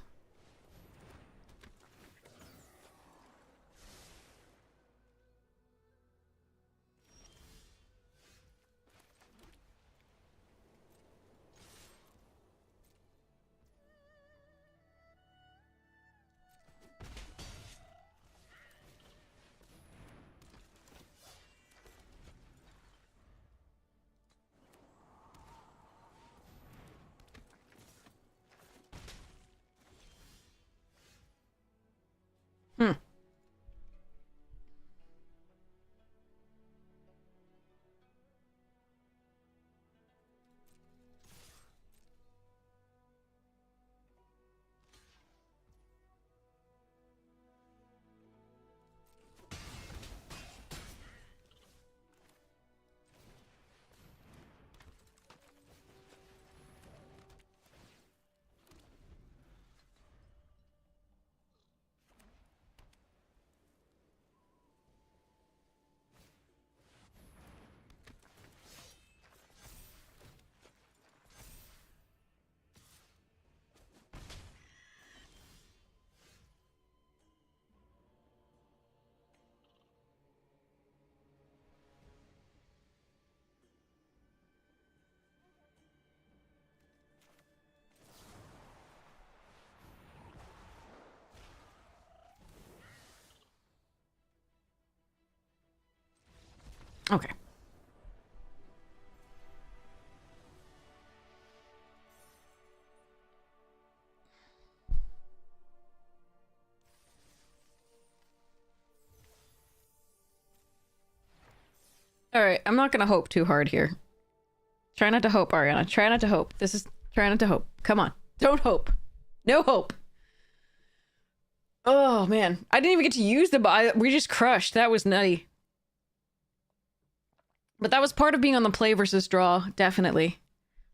Hmm. Okay. Alright, I'm not gonna hope too hard here. Try not to hope, Ariana. Try not to hope. This is... Try not to hope. Come on. Don't hope. No hope. Oh, man. I didn't even get to use the... We just crushed. That was nutty. But that was part of being on the play versus draw, definitely.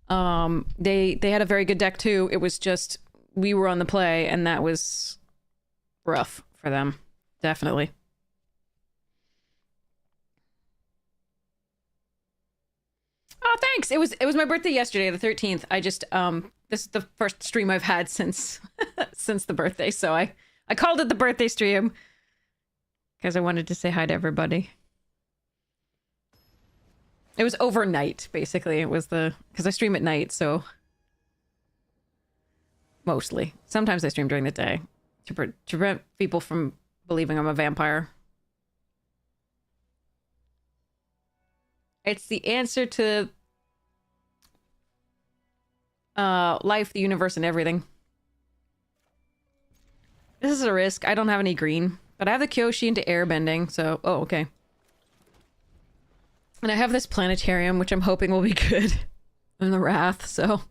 They had a very good deck, too. It was just... We were on the play, and that was... rough for them. Definitely. Oh, thanks. It was my birthday yesterday, the 13th. I just this is the first stream I've had since since the birthday, so I called it the birthday stream because I wanted to say hi to everybody. It was overnight, basically. It was because I stream at night, so mostly. Sometimes I stream during the day to prevent people from believing I'm a vampire. It's the answer to life, the universe, and everything. This is a risk. I don't have any green, but I have the Kyoshi into airbending, so... Oh, okay. And I have this planetarium, which I'm hoping will be good. And the Wrath, so...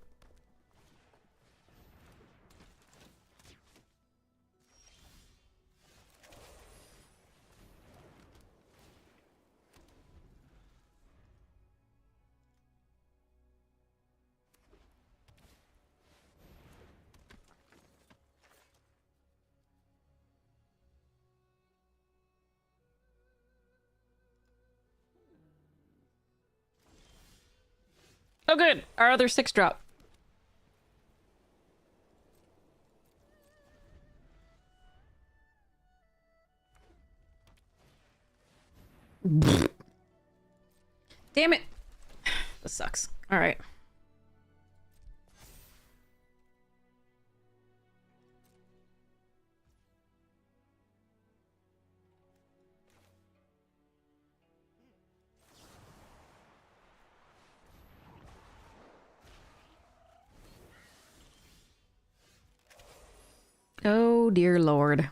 Oh, good. Our other 6 drop. Damn it. This sucks. All right. Oh, dear Lord.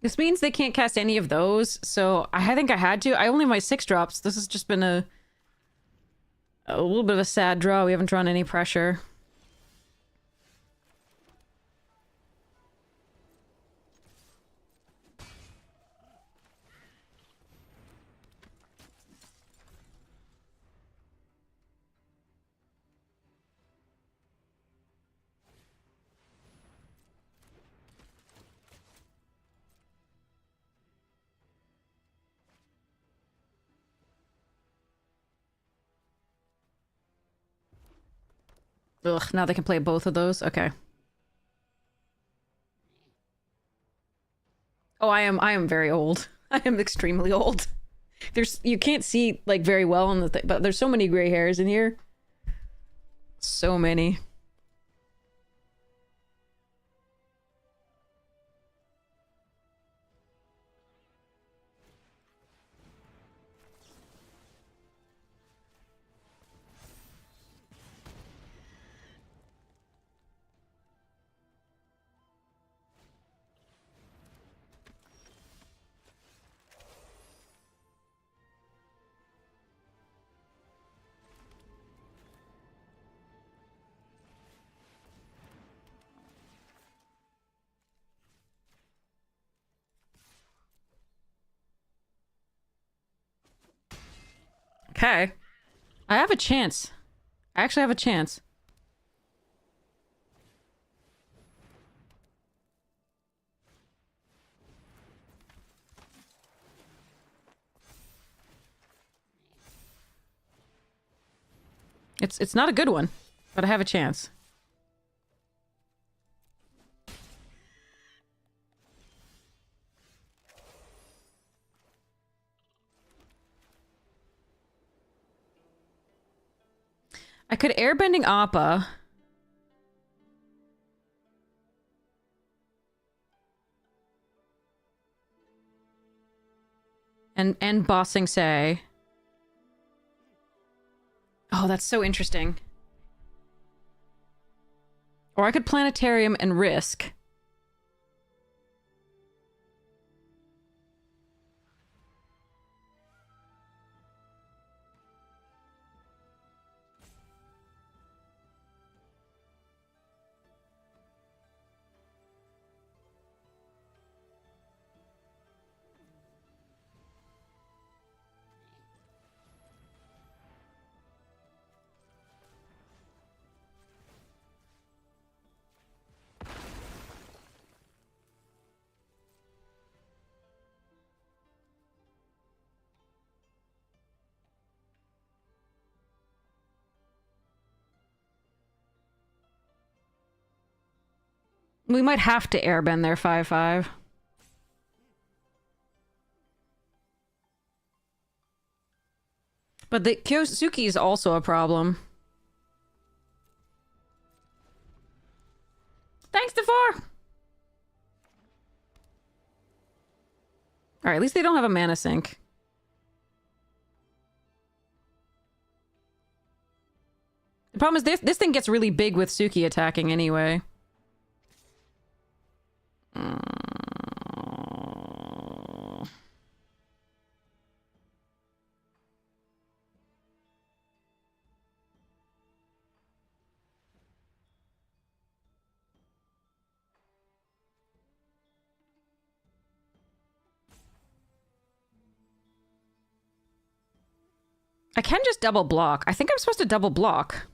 This means they can't cast any of those, so I think I had to. I only have my 6 drops. This has just been a little bit of a sad draw. We haven't drawn any pressure. Ugh, now they can play both of those? Okay. Oh, I am very old. I am extremely old. You can't see, like, very well on the thing, but there's so many gray hairs in here. So many. Okay. I have a chance. I actually have a chance. It's not a good one, but I have a chance. I could airbending Appa. And bossing Say. Oh, that's so interesting. Or I could planetarium and risk. We might have to airbend their 5/5. But the Kyosuke is also a problem. Thanks, DeFore! Alright, at least they don't have a mana sink. The problem is this thing gets really big with Suki attacking anyway. I can just double block. I think I'm supposed to double block.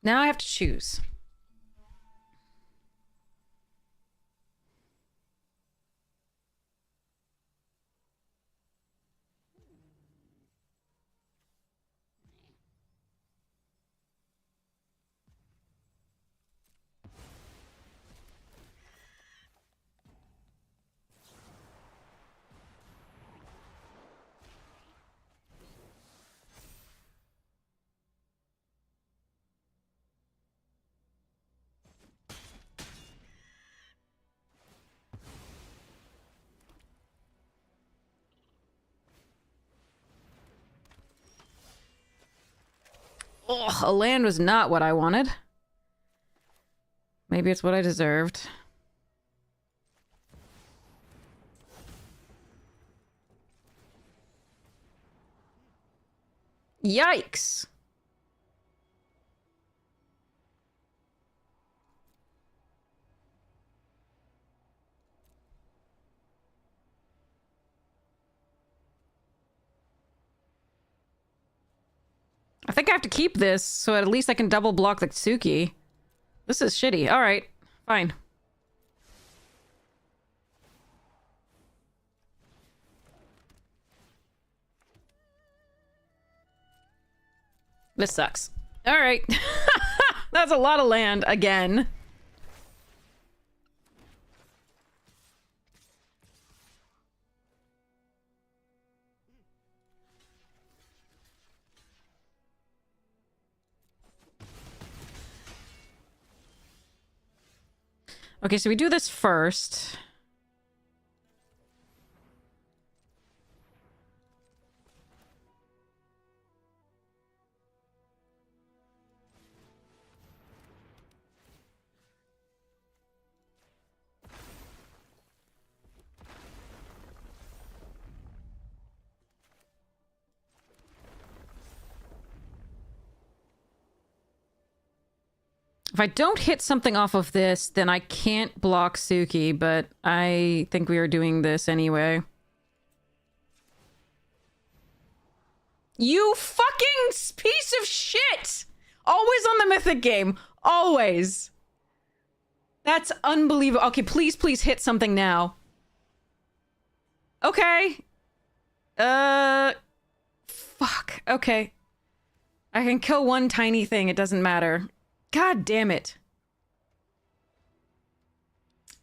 Now I have to choose. Ugh, a land was not what I wanted. Maybe it's what I deserved. Yikes. I think I have to keep this so at least I can double block the Tsuki. This is shitty. Alright, fine. This sucks. Alright. That's a lot of land again. Okay, so we do this first. If I don't hit something off of this, then I can't block Suki, but I think we are doing this anyway. You fucking piece of shit! Always on the Mythic game. Always. That's unbelievable. Okay, please, please hit something now. Okay. Fuck. Okay. I can kill one tiny thing. It doesn't matter. God damn it.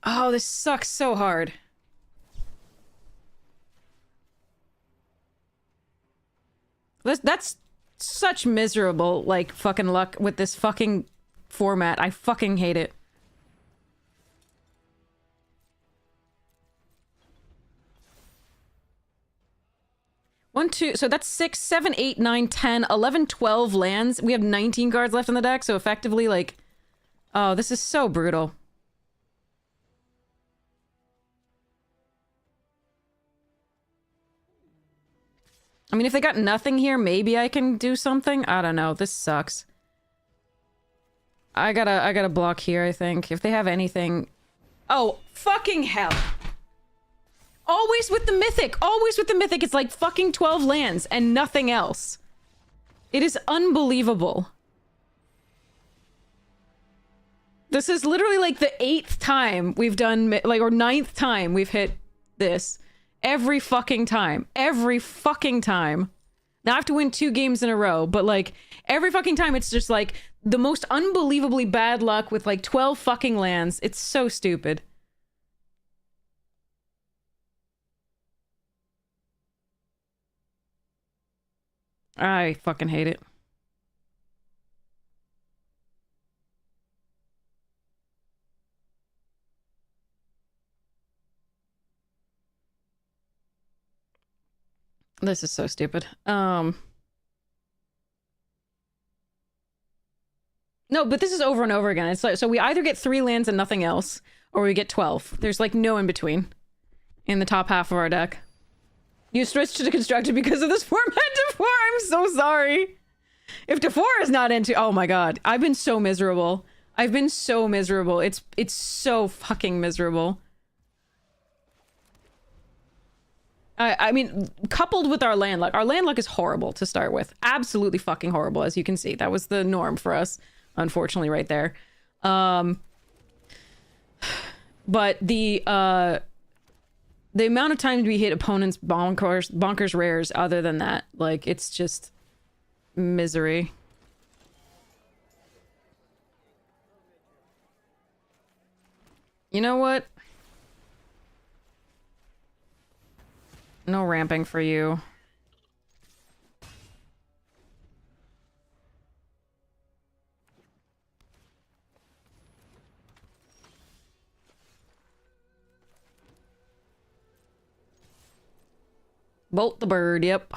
Oh, this sucks so hard. That's such miserable, like, fucking luck with this fucking format. I fucking hate it. One, two, so that's 6, 7, 8, 9, 10, 11, 12 lands. We have 19 cards left in the deck, so effectively, like... Oh, this is so brutal. I mean, if they got nothing here, maybe I can do something? I don't know. This sucks. I gotta block here, I think. If they have anything... Oh, fucking hell! Always with the Mythic! Always with the Mythic! It's like fucking 12 lands and nothing else. It is unbelievable. This is literally like the 8th time we've done, like, or 9th time we've hit this. Every fucking time. Every fucking time. Now I have to win 2 games in a row, but like, every fucking time it's just like the most unbelievably bad luck with like 12 fucking lands. It's so stupid. I fucking hate it. This is so stupid. No, but this is over and over again. It's like, so we either get 3 lands and nothing else, or we get 12. There's like no in between in the top half of our deck. You switched to Constructed because of this format, Defor. I'm so sorry. If Defor is not into... Oh my god. I've been so miserable. I've been so miserable. It's so fucking miserable. I mean, coupled with our land luck. Our land luck is horrible to start with. Absolutely fucking horrible, as you can see. That was the norm for us, unfortunately, right there. But the amount of times we hit opponents' bonkers rares other than that, like, it's just misery. You know what? No ramping for you. Bolt the bird, yep.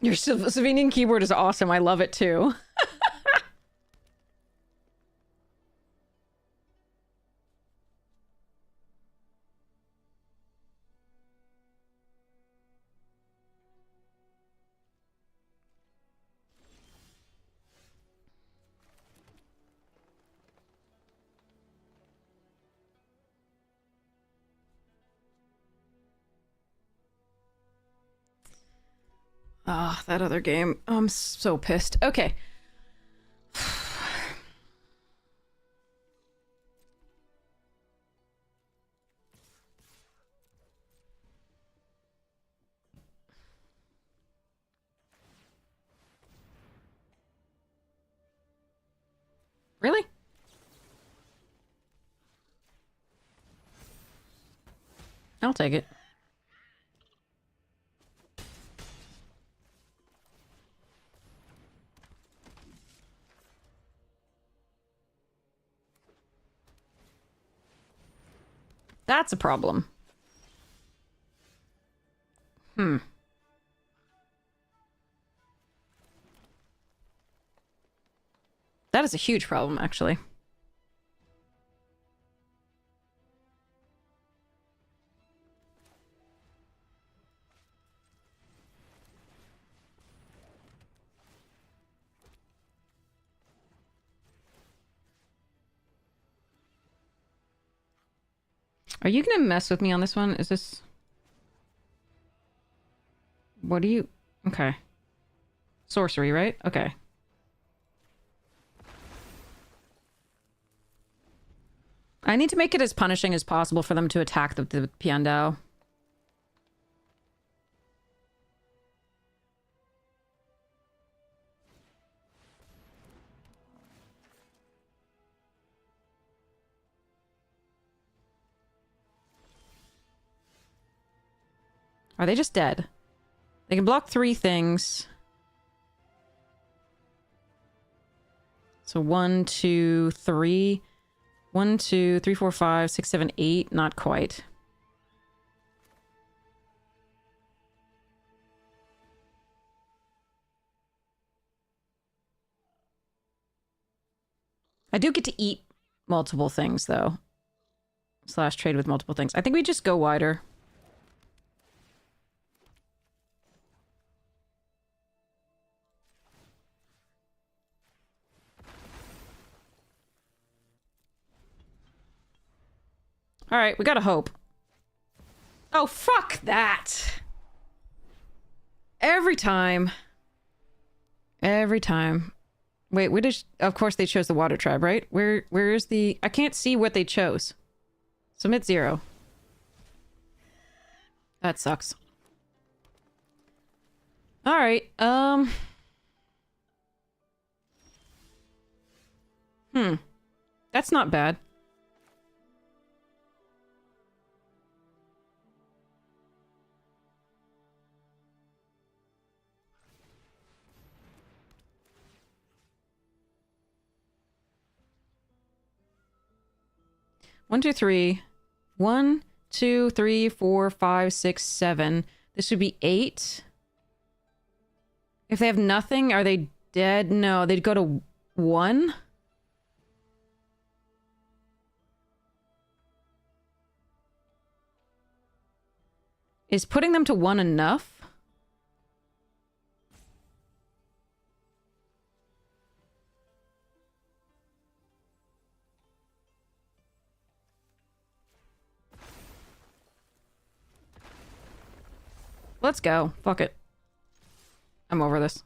Your Slovenian keyboard is awesome. I love it too. Ah, that other game. I'm so pissed. Okay. Really? I'll take it. That's a problem. Hmm. That is a huge problem, actually. Are you gonna mess with me on this one? Is this... What do you... Okay. Sorcery, right? Okay. I need to make it as punishing as possible for them to attack the Piandao. Are they just dead? They can block 3 things. So 1, 2, 3. 1, 2, 3, 4, 5, 6, 7, 8. Not quite. I do get to eat multiple things, though. Slash trade with multiple things. I think we just go wider. Alright, we gotta hope. Oh, fuck that! Every time. Every time. Wait, what is... Of course they chose the water tribe, right? Where is the... I can't see what they chose. Submit 0. That sucks. Alright, That's not bad. One, two, three. 1, 2, 3, 4, 5, 6, 7. This would be 8. If they have nothing, are they dead? No, they'd go to 1. Is putting them to 1 enough? Let's go. Fuck it. I'm over this.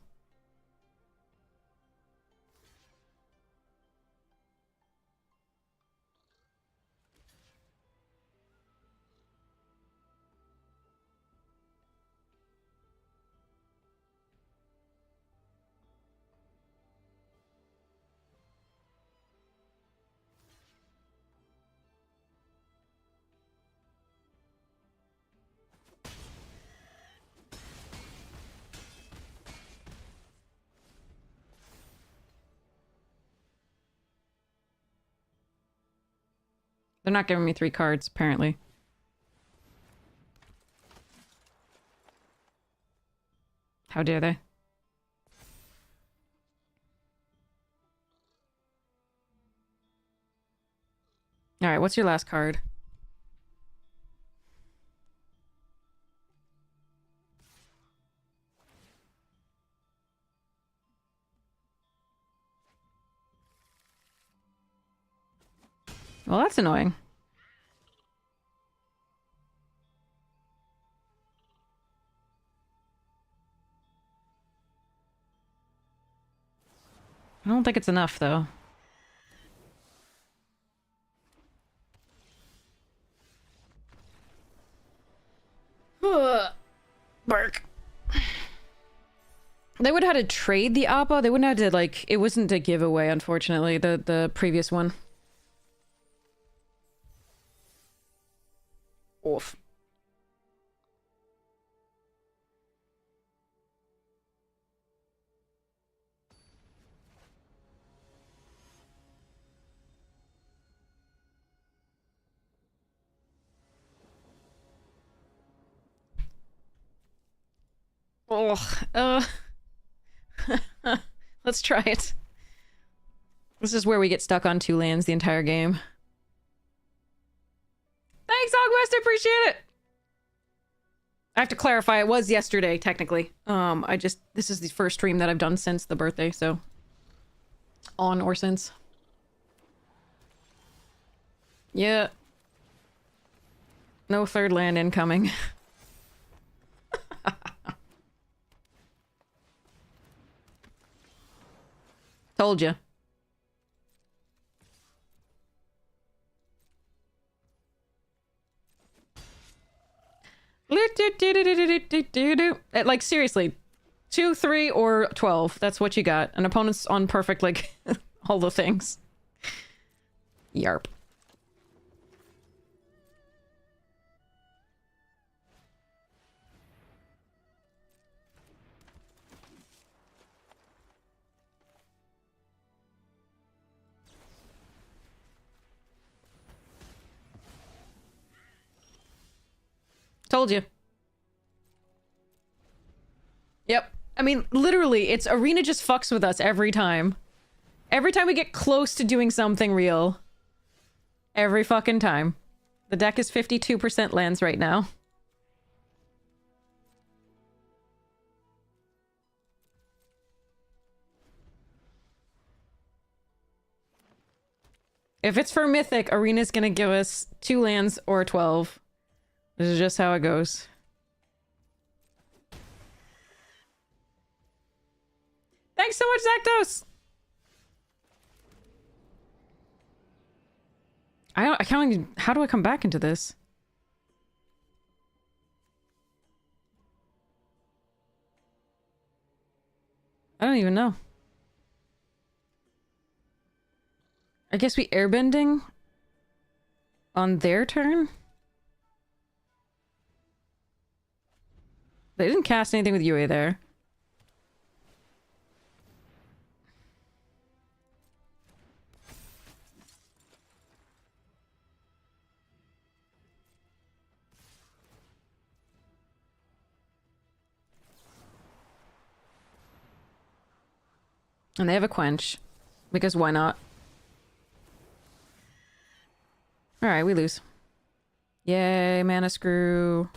They're not giving me 3 cards, apparently. How dare they? All right, what's your last card? Well, that's annoying. I don't think it's enough, though. Bark. They would have had to trade the Appa. They wouldn't have to, like... It wasn't a giveaway, unfortunately, the previous one. Oof. Oh, let's try it. This is where we get stuck on 2 lands the entire game. Thanks, August, I appreciate it. I have to clarify, it was yesterday, technically. This is the first stream that I've done since the birthday, so... On or since. Yeah. No 3rd land incoming. Told you. Like, seriously. 2, 3, or 12. That's what you got. An opponent's on perfect, like, all the things. Yarp. Told you. Yep. I mean, literally, it's Arena just fucks with us every time. Every time we get close to doing something real. Every fucking time. The deck is 52% lands right now. If it's for Mythic, Arena's gonna give us 2 lands or 12. This is just how it goes. Thanks so much, Zactos! I can't even... How do I come back into this? I don't even know. I guess we airbending on their turn? They didn't cast anything with UA there. And they have a quench. Because why not? Alright, we lose. Yay, mana screw.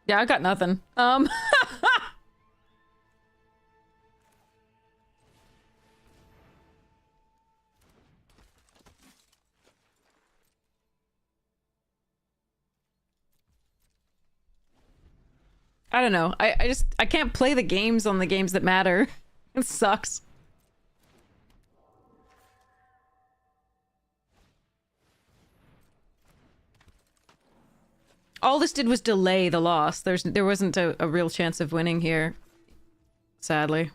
Yeah, I got nothing. I don't know. I can't play the games on the games that matter. It sucks. All this did was delay the loss. There wasn't a real chance of winning here. Sadly.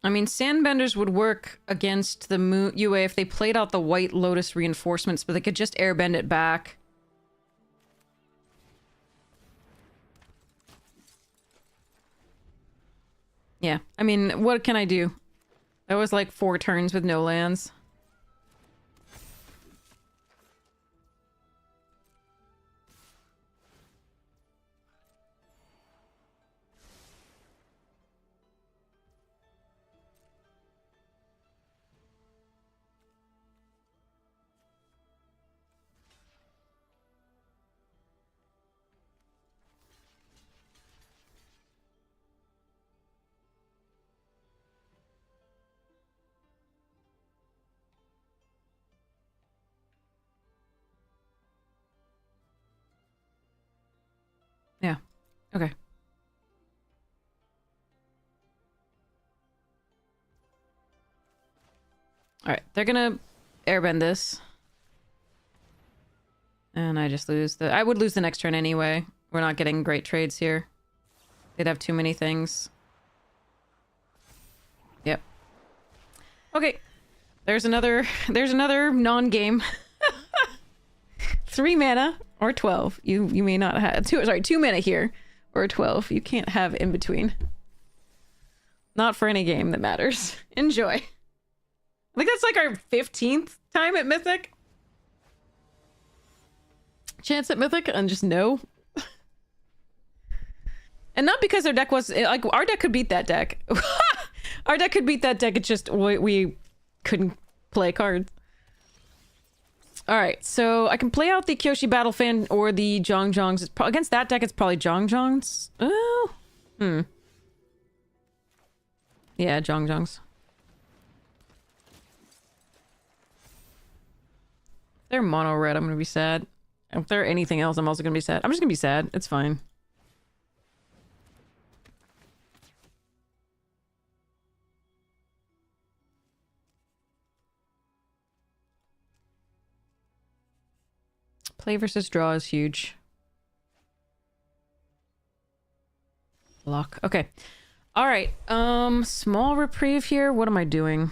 I mean, Sandbenders would work against the UA if they played out the White Lotus reinforcements, but they could just airbend it back. Yeah, I mean, what can I do? That was like 4 turns with no lands. Yeah. Okay. Alright, they're gonna airbend this. And I just lose the... I would lose the next turn anyway. We're not getting great trades here. They'd have too many things. Yep. Okay. There's another non-game. 3 mana or 12. You may not have... 2 mana here. Or 12. You can't have in between. Not for any game that matters. Enjoy. I think that's like our 15th time at Mythic. Chance at Mythic and just no. And not because their deck was... Like, our deck could beat that deck. Our deck could beat that deck. It's just we couldn't play cards. Alright, so I can play out the Kyoshi Battle Fan or the Zhongzhongs. Against that deck, it's probably Zhongzhongs. Oh. Yeah, Zhongzhongs. If they're mono red, I'm gonna be sad. If they're anything else, I'm also gonna be sad. I'm just gonna be sad. It's fine. Play versus draw is huge. Lock. Okay. Alright. Small reprieve here. What am I doing?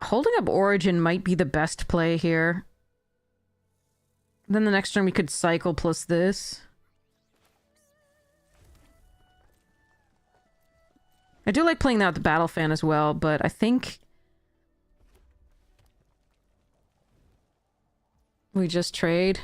Holding up Origin might be the best play here. Then the next turn we could cycle plus this. I do like playing out the Battle Fan as well, but I think... we just trade.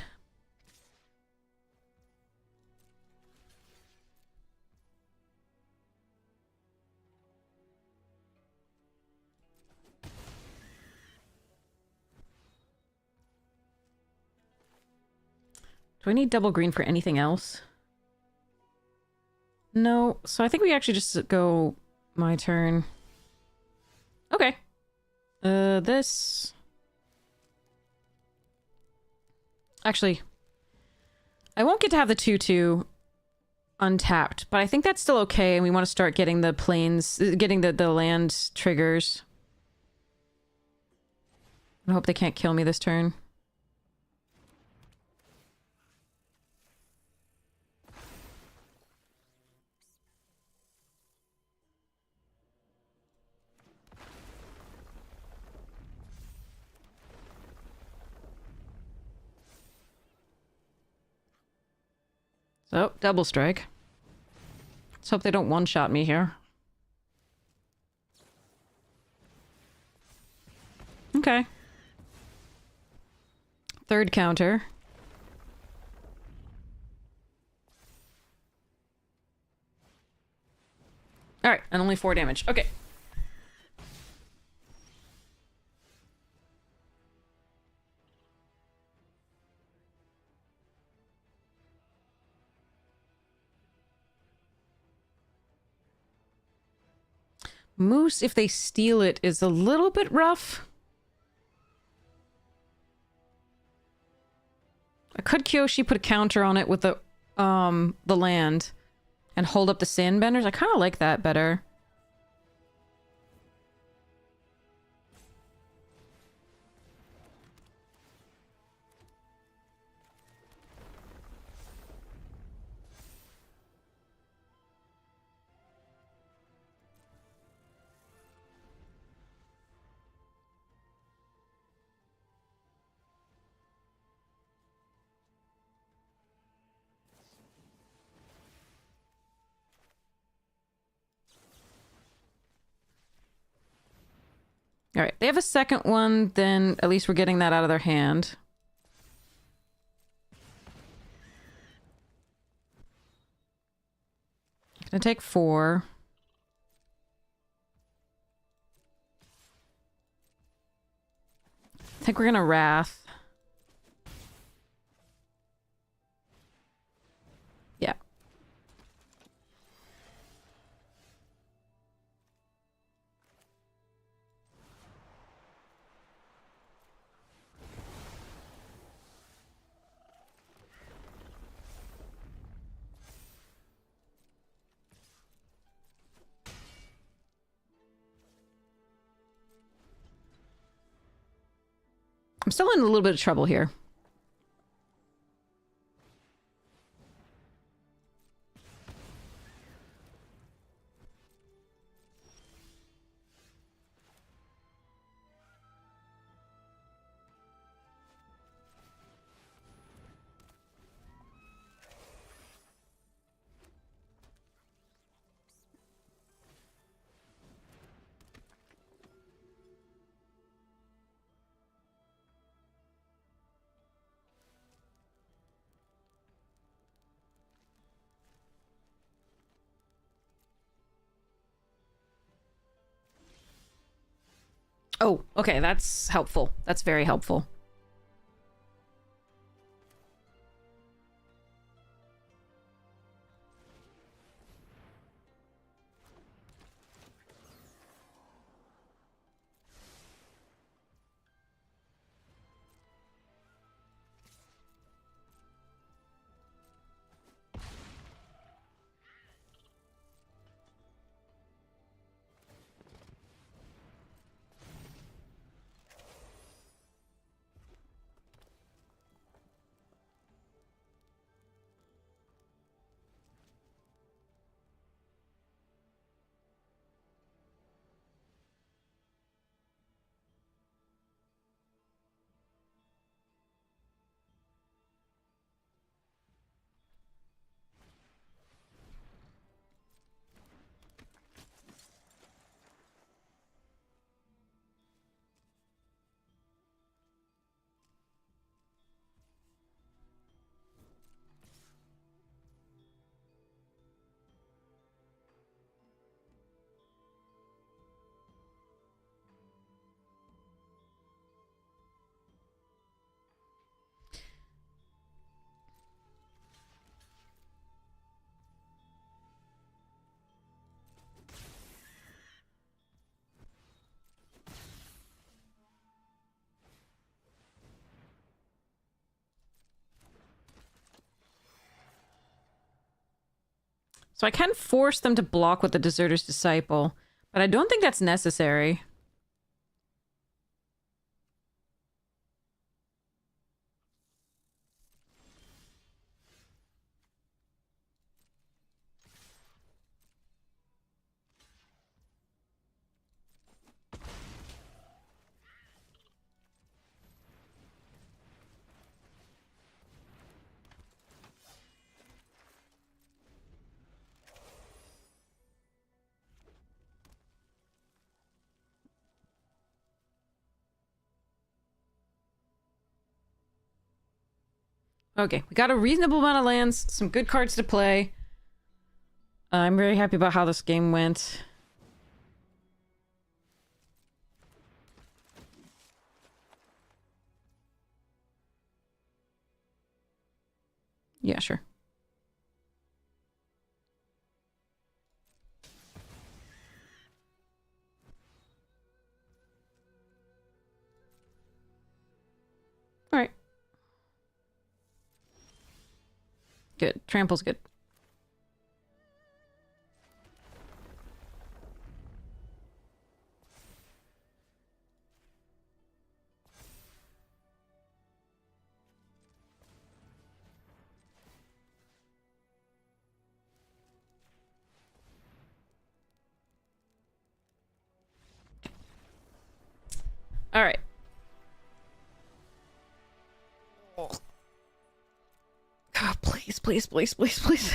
Do I need double green for anything else? No. So I think we actually just go my turn. Okay. This... Actually, I won't get to have the 2/2 untapped, but I think that's still okay, and we want to start getting the planes, getting the land triggers. I hope they can't kill me this turn. So, double strike. Let's hope they don't one-shot me here. Okay. Third counter. Alright, and only 4 damage. Okay. Moose, if they steal it, is a little bit rough. I could Kyoshi put a counter on it with the land and hold up the Sandbenders. I kind of like that better. All right, they have a second one, then at least we're getting that out of their hand. Gonna take 4. I think we're gonna Wrath. Yeah. I'm still in a little bit of trouble here. Oh, okay, that's helpful. That's very helpful. So I can force them to block with the Deserter's Disciple, but I don't think that's necessary. Okay, we got a reasonable amount of lands, some good cards to play. I'm very happy about how this game went. Yeah, sure. All right. Good. Trample's good. All right. God, please, please, please, please, please.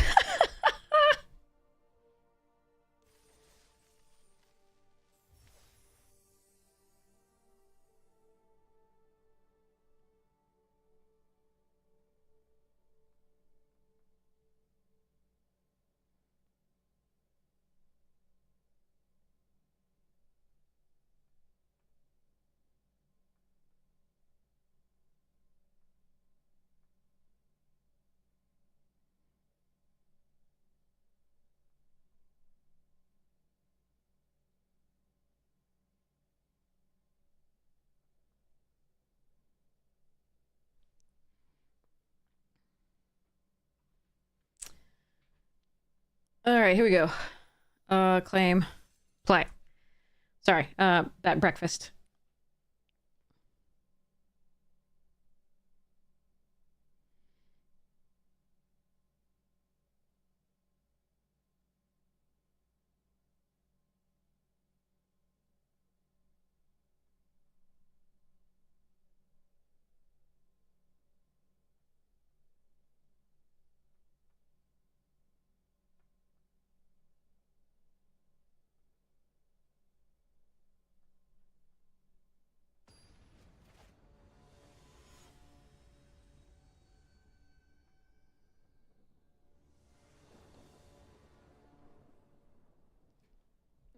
All right, here we go. Claim. Play. Sorry, that breakfast.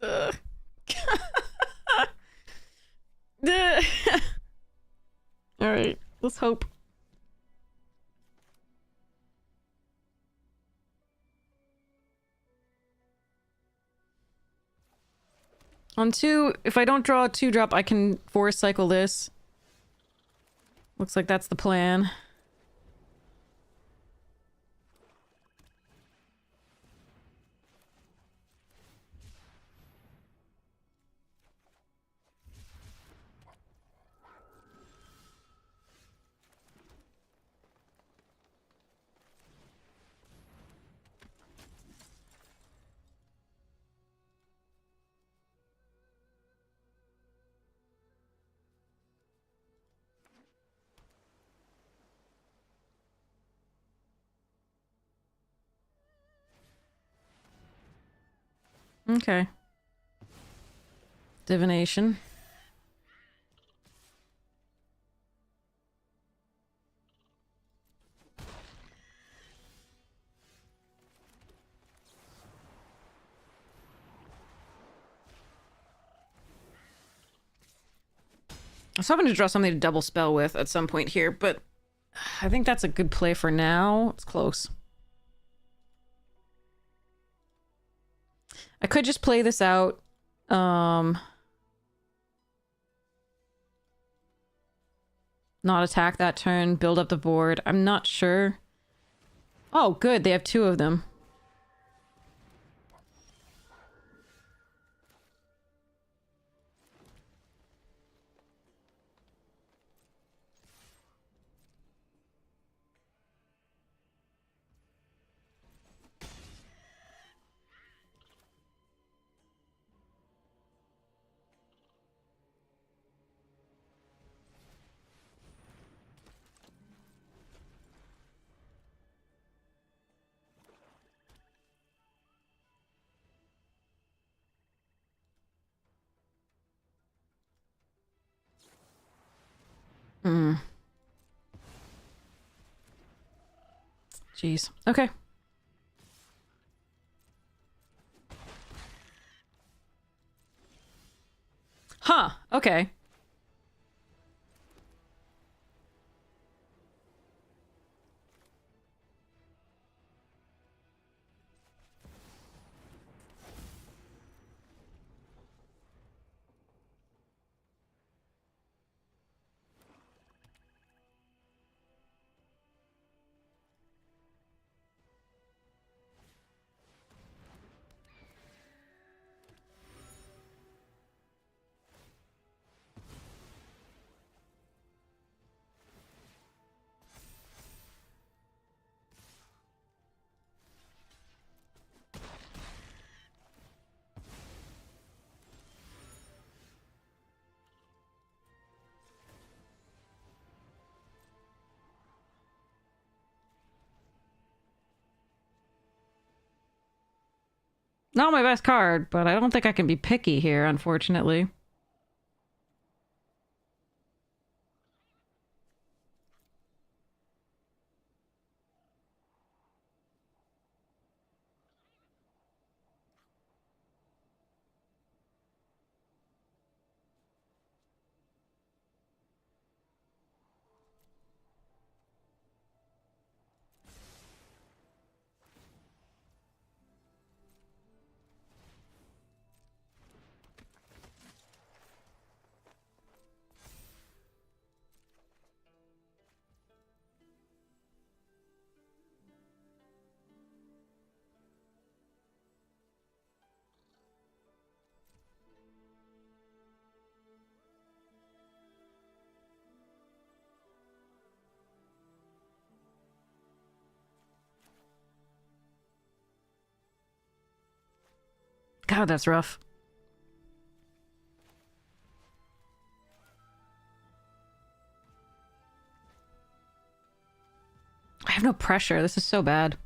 Ugh. All right, let's hope. On 2, if I don't draw a 2-drop, I can force cycle this. Looks like that's the plan. Okay. Divination. I was hoping to draw something to double spell with at some point here, but I think that's a good play for now. It's close. I could just play this out. Not attack that turn, build up the board. I'm not sure. Oh, good. They have 2 of them. Hmm. Jeez. Okay. Huh. Okay. Not my best card, but I don't think I can be picky here, unfortunately. God, that's rough. I have no pressure. This is so bad.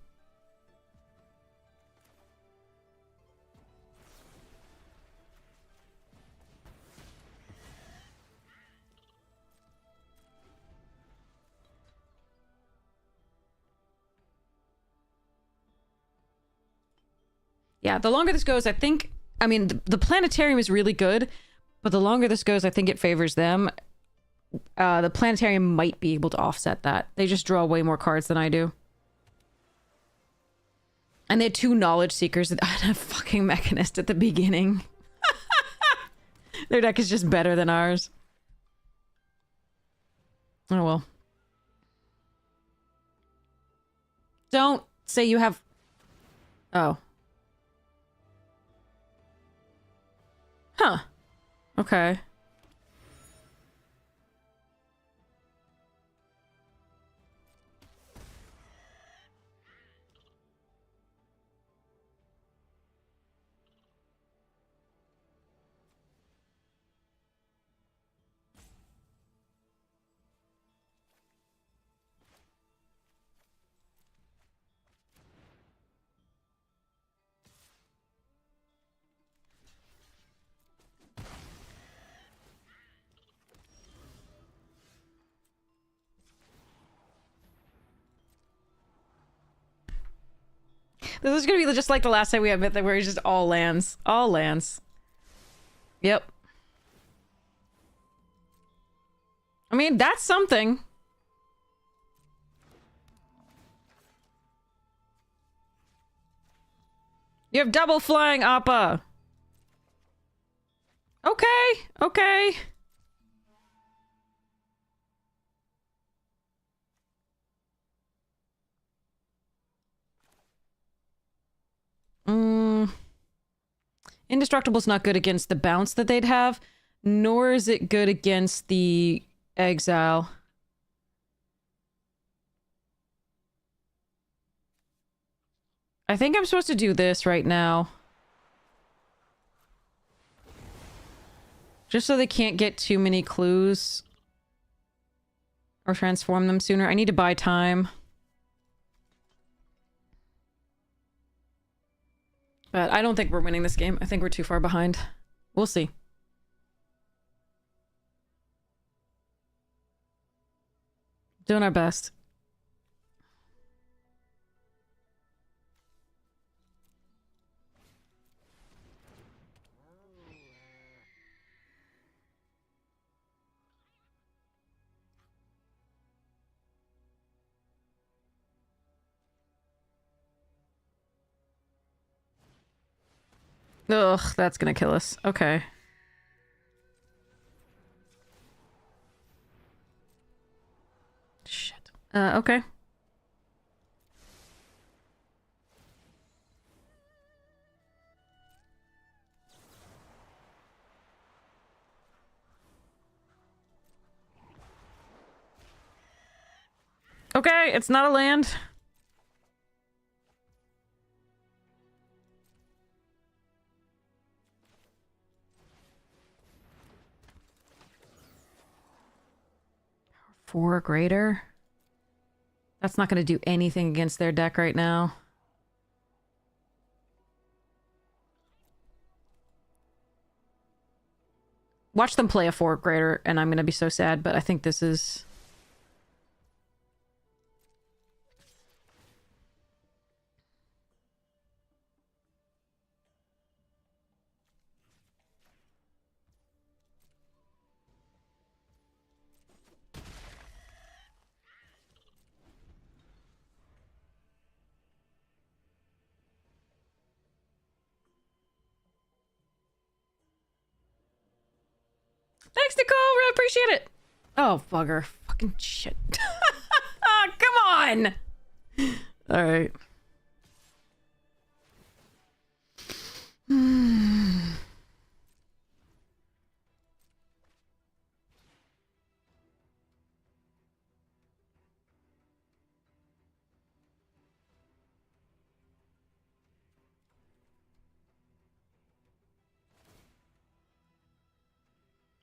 Yeah, the longer this goes, I think... I mean, the planetarium is really good, but the longer this goes, I think it favors them. The planetarium might be able to offset that. They just draw way more cards than I do. And they had 2 knowledge seekers and a fucking mechanist at the beginning. Their deck is just better than ours. Oh well. Don't say you have... Oh. Huh. Okay. This is gonna be just like the last time we admit that where it's just all lands. All lands. Yep. I mean, that's something. You have double flying, Appa. Okay, okay. Indestructible's not good against the bounce that they'd have, nor is it good against the exile. I think I'm supposed to do this right now. Just so they can't get too many clues. Or transform them sooner. I need to buy time. But I don't think we're winning this game. I think we're too far behind. We'll see. Doing our best. Ugh, that's gonna kill us. Okay. Shit. Okay. Okay, it's not a land. Four or greater? That's not going to do anything against their deck right now. Watch them play a 4 or greater, and I'm going to be so sad, but I think this is... Thanks, Nicole! Really appreciate it! Oh, bugger. Fucking shit. Come on! Alright.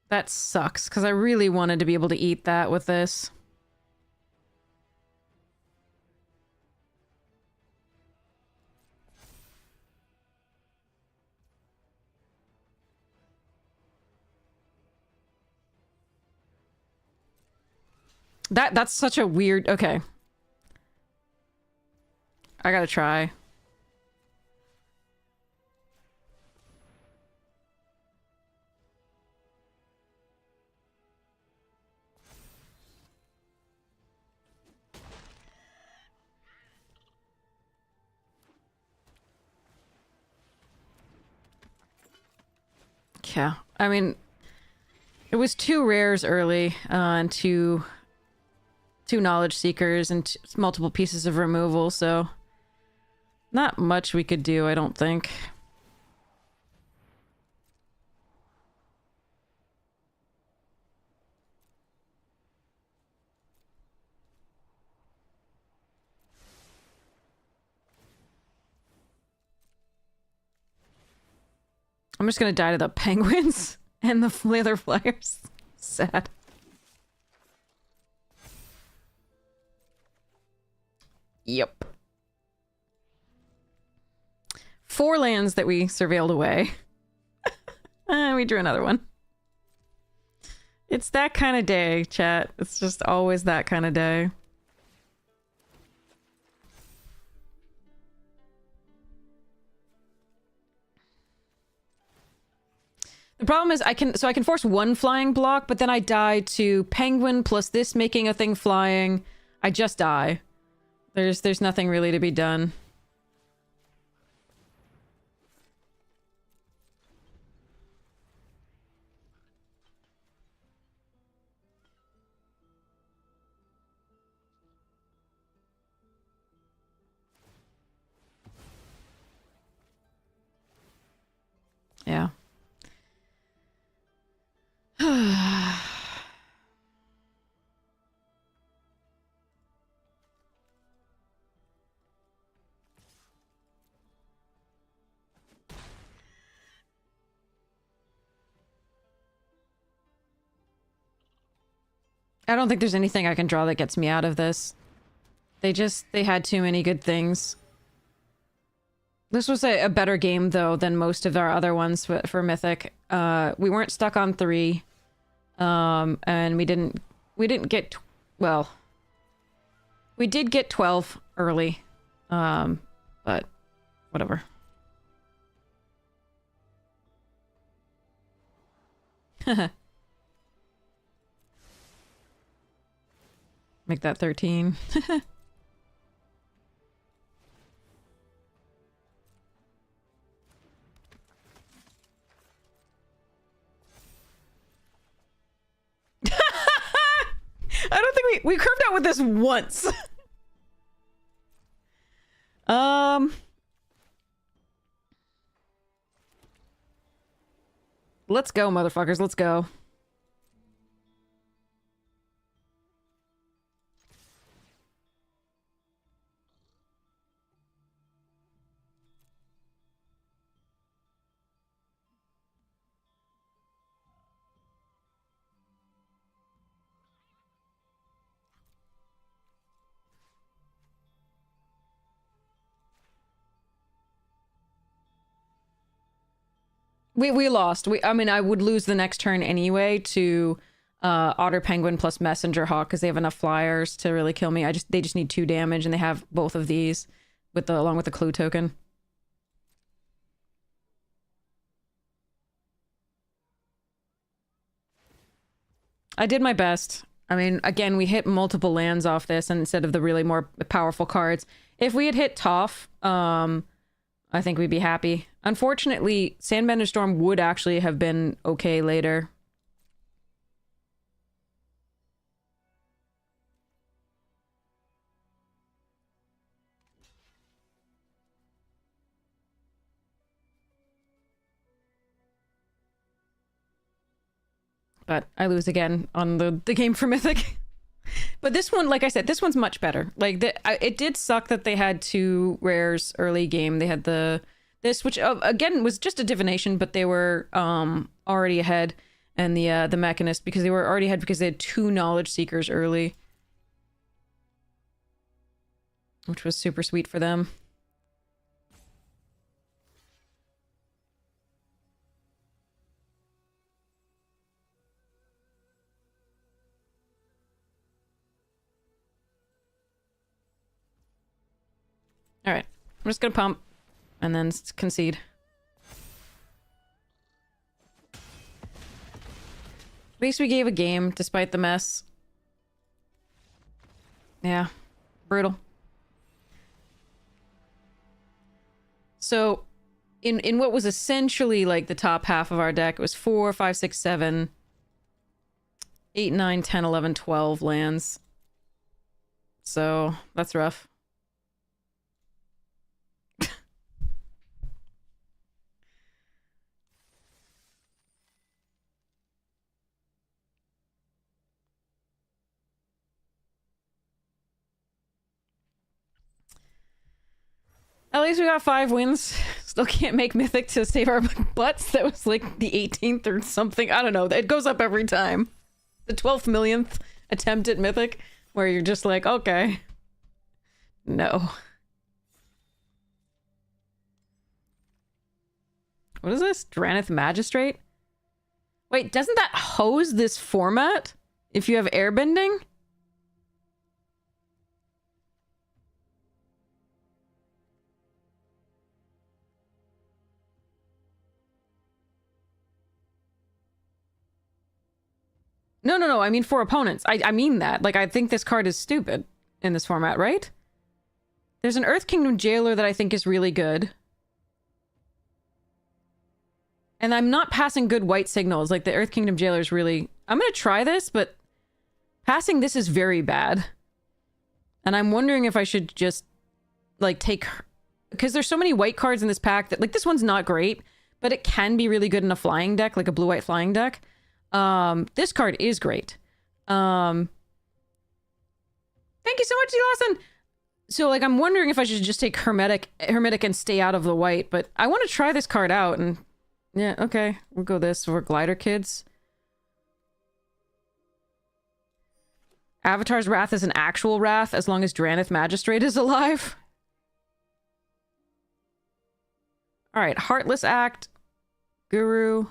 That sucks, because I really wanted to be able to eat that with this. That's such a weird... Okay. I gotta try. Yeah, I mean, it was 2 rares early, and two knowledge seekers and multiple pieces of removal, so not much we could do, I don't think. I'm just gonna die to the penguins and the leather flyers. Sad. Yep. 4 lands that we surveilled away. And we drew another one. It's that kind of day, chat. It's just always that kind of day. The problem is I can force 1 flying block, but then I die to penguin plus this making a thing flying. I just die. There's nothing really to be done. Yeah. I don't think there's anything I can draw that gets me out of this. They had too many good things. This was a better game, though, than most of our other ones for Mythic. We weren't stuck on 3. And we didn't get... well... We did get 12 early. But... whatever. Make that 13. I don't think we curved out with this once. Let's go, motherfuckers. Let's go. We lost. I mean, I would lose the next turn anyway to Otter Penguin plus Messenger Hawk because they have enough flyers to really kill me. They just need 2 damage, and they have both of these along with the clue token. I did my best. I mean, again, we hit multiple lands off this instead of the really more powerful cards. If we had hit Toph, I think we'd be happy. Unfortunately, Sandbender Storm would actually have been okay later. But I lose again on the game for Mythic. But this one, like I said, this one's much better. Like, it did suck that they had 2 rares early game. They had this, which again was just a divination, but they were already ahead. and the Mechanist, because they were already had because they had 2 Knowledge Seekers early, which was super sweet for them. All right, I'm just gonna pump and then concede. At least we gave a game despite the mess. Yeah, brutal. So, in what was essentially like the top half of our deck, it was 4, 5, 6, 7, 8, 9, 10, 11, 12 lands. So, that's rough. At least we got 5 wins. Still can't make Mythic to save our butts. That was like the 18th or something. I don't know. It goes up every time. The 12th millionth attempt at Mythic, where you're just like, okay. No. What is this? Drannith Magistrate? Wait, doesn't that hose this format if you have airbending? No. I mean for opponents. I mean that. Like, I think this card is stupid in this format, right? There's an Earth Kingdom Jailer that I think is really good. And I'm not passing good white signals. Like, the Earth Kingdom Jailer is really... I'm gonna try this, but passing this is very bad. And I'm wondering if I should just, like, take... Because there's so many white cards in this pack that... Like, this one's not great, but it can be really good in a flying deck, like a blue-white flying deck. This card is great. Thank you so much, D. Lawson! So, like, I'm wondering if I should just take Hermetic and stay out of the white, but I want to try this card out, and... Yeah, okay. We'll go this for Glider Kids. Avatar's Wrath is an actual Wrath, as long as Drannith Magistrate is alive. Alright, Heartless Act. Guru.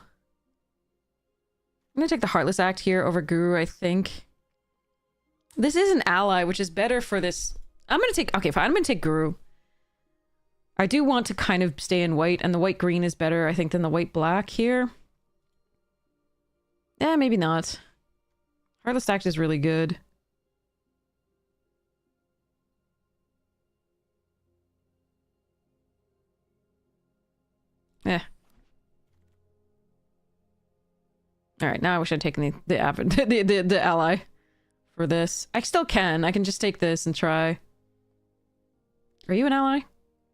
I'm gonna take the Heartless Act here over Guru, I think. This is an ally, which is better for this. I'm gonna take... Okay, fine. I'm gonna take Guru. I do want to kind of stay in white, and the white-green is better, I think, than the white-black here. Eh, maybe not. Heartless Act is really good. Eh. Alright, now I wish I'd taken the ally for this. I still can. I can just take this and try. Are you an ally?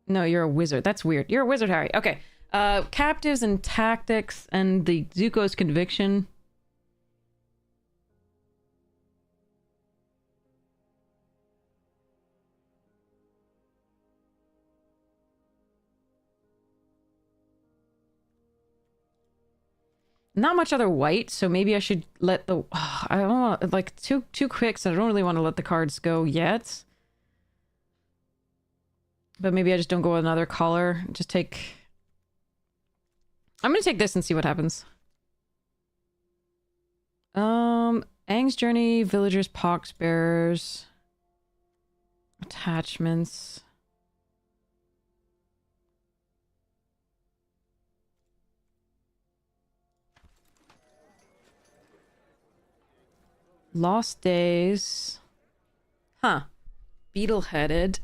No, you're a wizard. That's weird. You're a wizard, Harry. Okay. Captives and Tactics and the Zuko's Conviction. Not much other white, so maybe I should let the... I don't want... Like, too quick, so I don't really want to let the cards go yet. But maybe I just don't go with another color. Just take... I'm gonna take this and see what happens. Aang's Journey, Villagers, Pox Bearers, Attachments. Lost Days. Huh. Beetle-headed.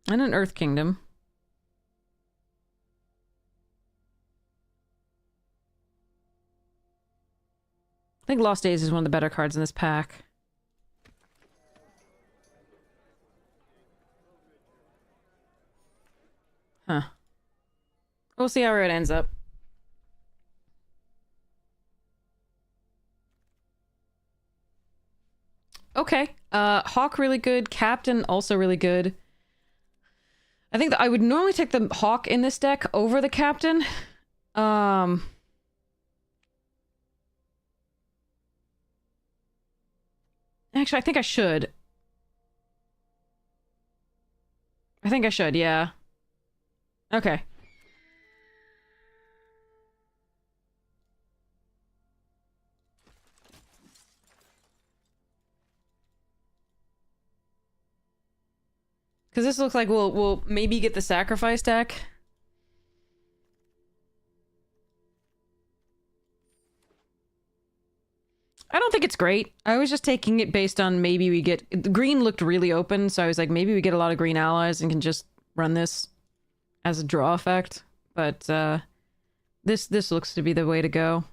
And an Earth Kingdom. I think Lost Days is one of the better cards in this pack. Huh. We'll see how it ends up. Okay. Hawk really good. Captain also really good. I think that I would normally take the Hawk in this deck over the Captain. Actually, I think I should. I think I should, yeah. Okay. Because this looks like we'll maybe get the sacrifice deck. I don't think it's great. I was just taking it based on maybe we get... The green looked really open, so I was like, maybe we get a lot of green allies and can just run this as a draw effect. But this looks to be the way to go.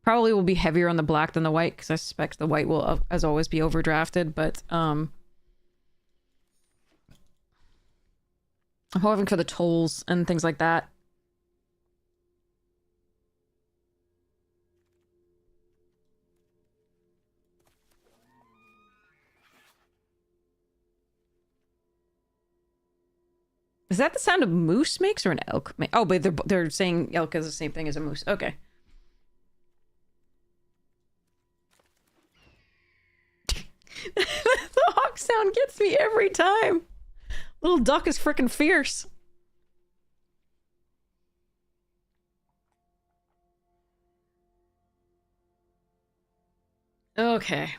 Probably will be heavier on the black than the white, because I suspect the white will, as always, be overdrafted, but... I'm hoping for the tolls and things like that. Is that the sound a moose makes or an elk? Oh, but they're saying elk is the same thing as a moose. Okay. The hawk sound gets me every time. Little duck is freaking fierce. Okay.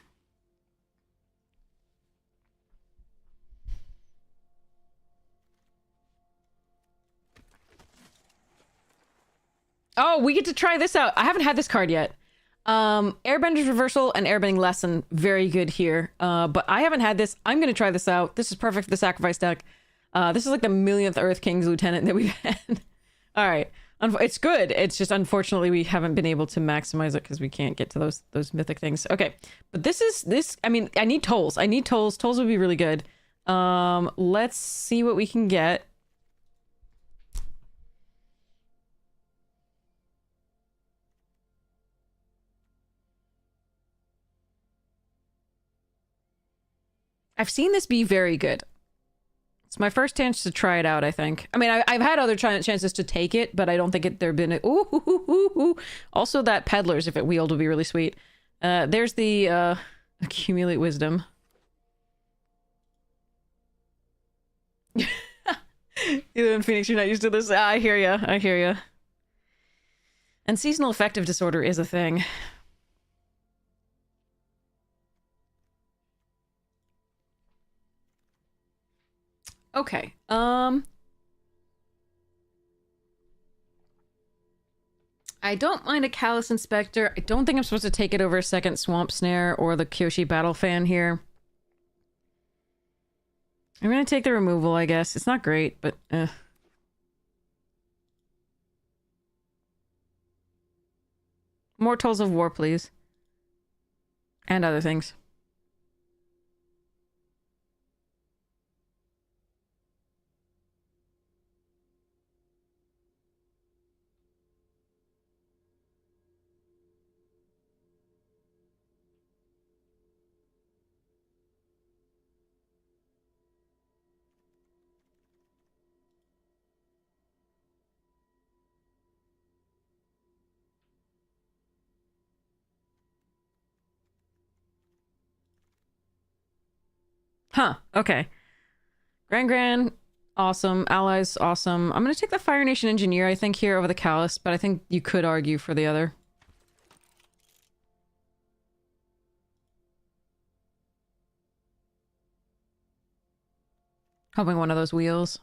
Oh, we get to try this out. I haven't had this card yet. Airbender's Reversal and Airbending Lesson, very good here. But I haven't had this. I'm gonna try this out. This is perfect for the sacrifice deck. This is like the millionth Earth King's Lieutenant that we've had. All right. It's good. It's just unfortunately we haven't been able to maximize it because we can't get to those mythic things. Okay. But this, I mean, I need tolls. I need tolls. Tolls would be really good. Let's see what we can get. I've seen this be very good. It's my first chance to try it out, I think. I mean, I've had other chances to take it, but I don't think there have been... Ooh. Also, that Peddlers, if it wheeled, would be really sweet. There's the Accumulate Wisdom. You live in Phoenix, you're not used to this. I hear ya. I hear ya. And seasonal affective disorder is a thing. Okay, I don't mind a Callous Inspector. I don't think I'm supposed to take it over a second Swamp Snare or the Kyoshi Battle Fan here. I'm gonna take the removal, I guess. It's not great, but More Tolls of War, please. And other things. Huh, okay. Gran, awesome. Allies, awesome. I'm gonna take the Fire Nation Engineer, I think, here over the Callous, but I think you could argue for the other. Hoping one of those wheels.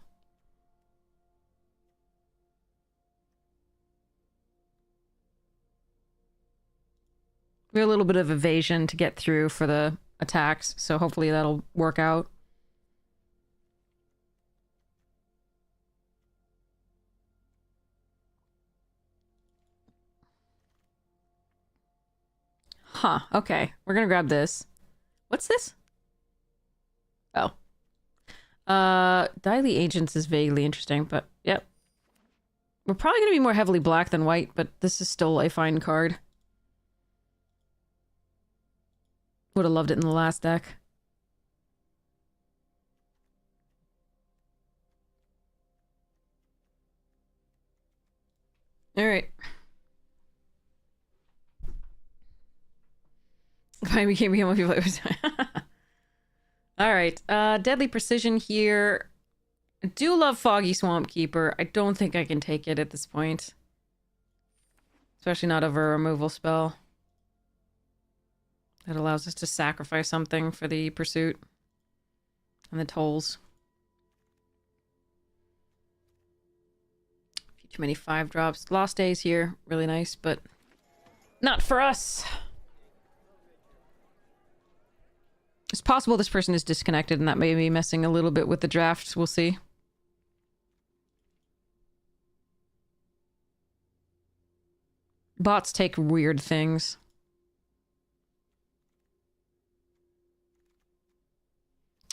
We have a little bit of evasion to get through for the attacks, so hopefully that'll work out. Huh, okay. We're gonna grab this. What's this? Oh. Daily Agents is vaguely interesting, but yep. We're probably gonna be more heavily black than white, but this is still a fine card. Would have loved it in the last deck. Alright. We can't become what people. Alright. Deadly Precision here. I do love Foggy Swamp Keeper. I don't think I can take it at this point. Especially not over a removal spell. That allows us to sacrifice something for the pursuit. And the tolls. Too many 5-drops. Lost Days here. Really nice, but not for us. It's possible this person is disconnected and that may be messing a little bit with the draft. We'll see. Bots take weird things.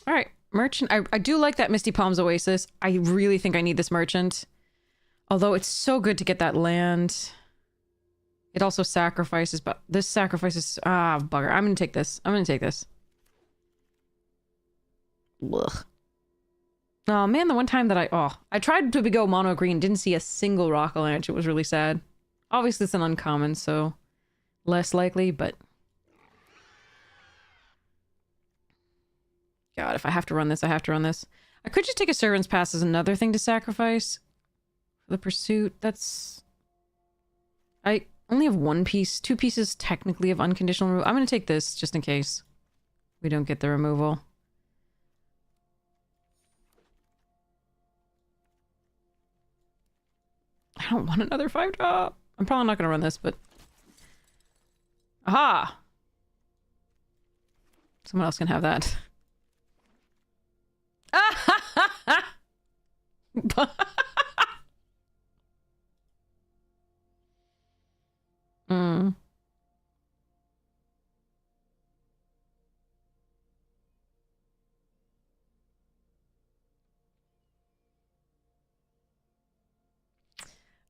Alright, merchant. I do like that Misty Palms Oasis. I really think I need this merchant. Although it's so good to get that land. It also sacrifices, but this sacrifices... Ah, bugger. I'm gonna take this. I'm gonna take this. Ugh. Oh man, the one time that I tried to go mono green, didn't see a single Rock-a-Lanch. It was really sad. Obviously it's an uncommon, so less likely, but... God, if I have to run this, I have to run this. I could just take a Servant's Pass as another thing to sacrifice. For the pursuit, that's... I only have one piece, 2 pieces technically of unconditional removal. I'm gonna take this, just in case we don't get the removal. I don't want another 5-drop. I'm probably not gonna run this, but... Aha! Someone else can have that. Mm.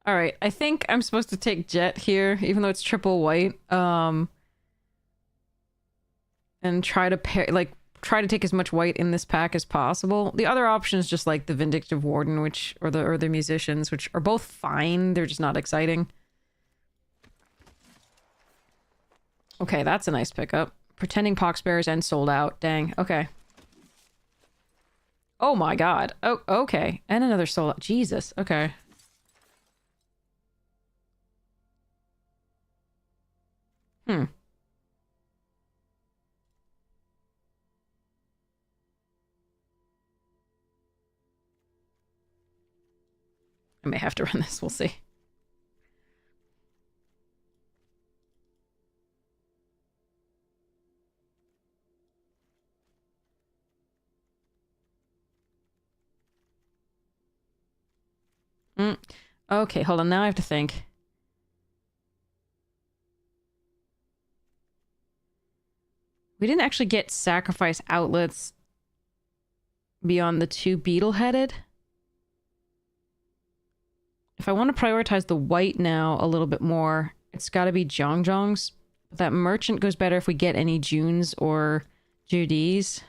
All right, I think I'm supposed to take Jet here, even though it's triple white. And try to pair, like, try to take as much white in this pack as possible. The other option is just like the Vindictive Warden, which, or the Musicians, which are both fine. They're just not exciting. Okay, that's a nice pickup. Pretending Poxbearers and Sold Out. Dang. Okay. Oh my god. Oh, okay. And another Sold Out. Jesus. Okay. Hmm. I may have to run this. We'll see. Okay, hold on. Now I have to think. We didn't actually get sacrifice outlets beyond the 2 beetle-headed. If I want to prioritize the white now a little bit more, it's got to be Zhongzhongs. That merchant goes better if we get any Junes or Judies.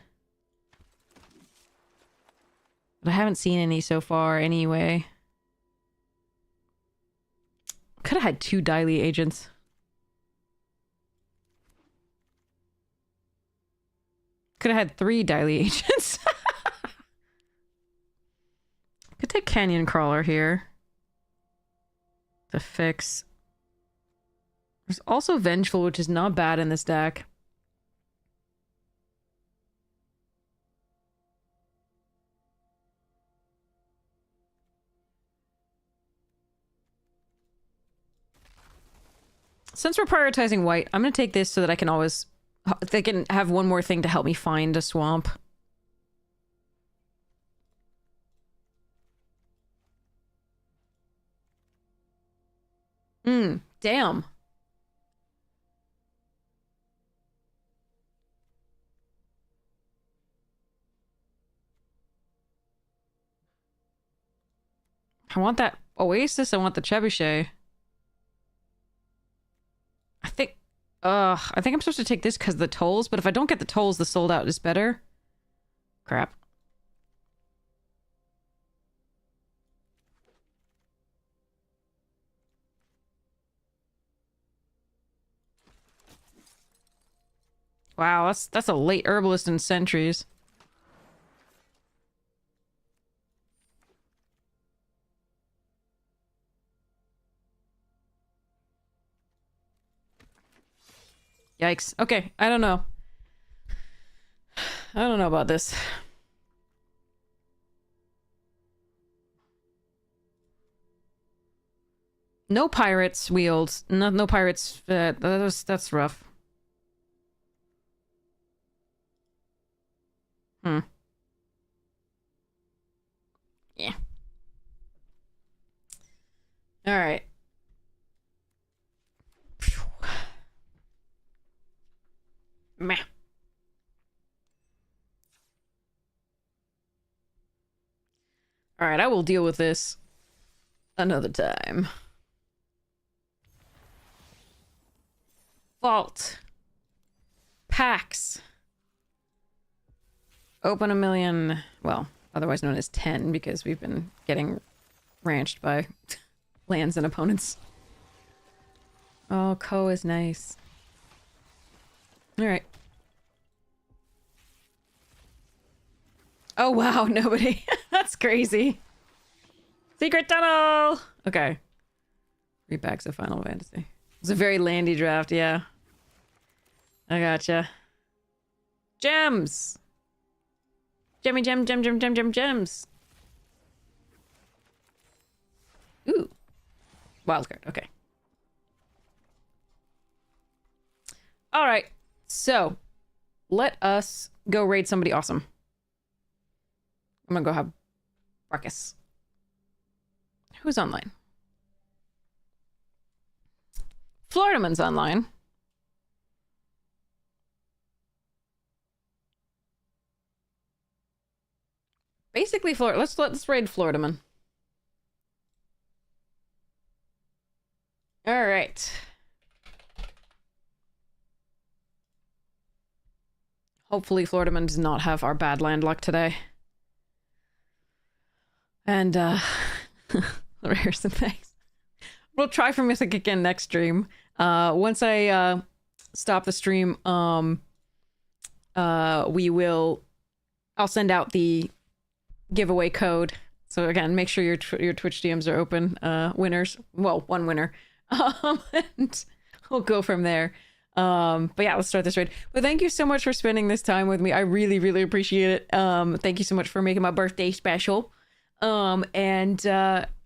But I haven't seen any so far anyway. Could have had 2 Daily agents. Could have had 3 Daily agents. Could take Canyon Crawler here. The fix. There's also Vengeful, which is not bad in this deck. Since we're prioritizing white, I'm going to take this so that I can always... They can have one more thing to help me find a swamp. Damn. I want that Oasis, I want the Trebuchet. I think I'm supposed to take this because of the tolls, but if I don't get the tolls, the Sold Out is better. Crap. Wow, that's a late herbalist in centuries. Yikes. Okay, I don't know. I don't know about this. No pirates wheels. No pirates. That's rough. Hmm. Yeah. All right. Meh. All right, I will deal with this another time. Vault. Packs. Open 1,000,000, well, otherwise known as 10, because we've been getting ranched by lands and opponents. Oh, Ko is nice. Alright. Oh, wow, nobody. That's crazy. Secret tunnel! Okay. 3 packs of Final Fantasy. It's a very landy draft, yeah. I gotcha. Gems! Gems. Ooh. Wildcard, okay. Alright, so let us go raid somebody awesome. I'm gonna go have Ruckus. Who's online? Floridaman's online. Basically, let's raid Floridaman. All right. Hopefully, Floridaman does not have our bad land luck today. And here's some things. We'll try for Mythic again next stream. Once I stop the stream, I'll send out the giveaway code. So again, make sure your Twitch DMs are open. Winners, well, one winner, and we'll go from there. But yeah, let's start this raid. But thank you so much for spending this time with me. I really, really appreciate it. Thank you so much for making my birthday special. I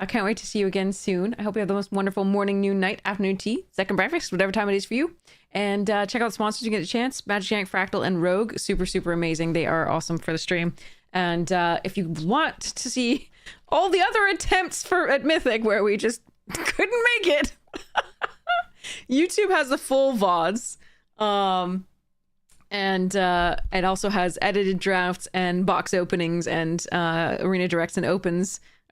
can't wait to see you again soon. I hope you have the most wonderful morning, noon, night, afternoon tea, second breakfast, whatever time it is for you. And check out the sponsors you get a chance. Magic Yank, Fractal, and Rogue. Super, super amazing. They are awesome for the stream. And if you want to see all the other attempts at Mythic where we just couldn't make it, YouTube has the full VODs. And it also has edited drafts and box openings and arena directs and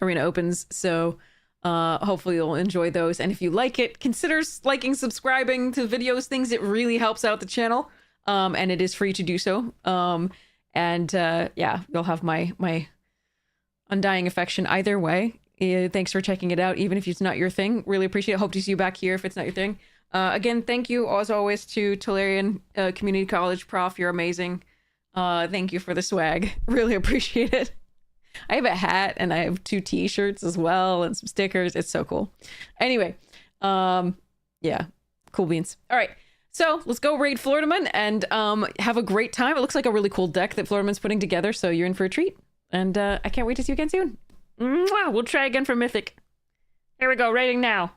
arena opens. So hopefully you'll enjoy those. And if you like it, consider liking, subscribing to videos, things. It really helps out the channel. And it is free to do so. Yeah, you'll have my undying affection either way. Thanks for checking it out, even if it's not your thing. Really appreciate it. Hope to see you back here if it's not your thing. Again, thank you as always to Tolarian Community College Prof. You're amazing. Thank you for the swag. Really appreciate it. I have a hat and I have 2 t-shirts as well and some stickers. It's so cool. Anyway, yeah, cool beans. All right, so let's go raid Floridaman and have a great time. It looks like a really cool deck that Floridaman's putting together, so you're in for a treat. And I can't wait to see you again soon. Mwah! We'll try again for Mythic. Here we go, raiding now.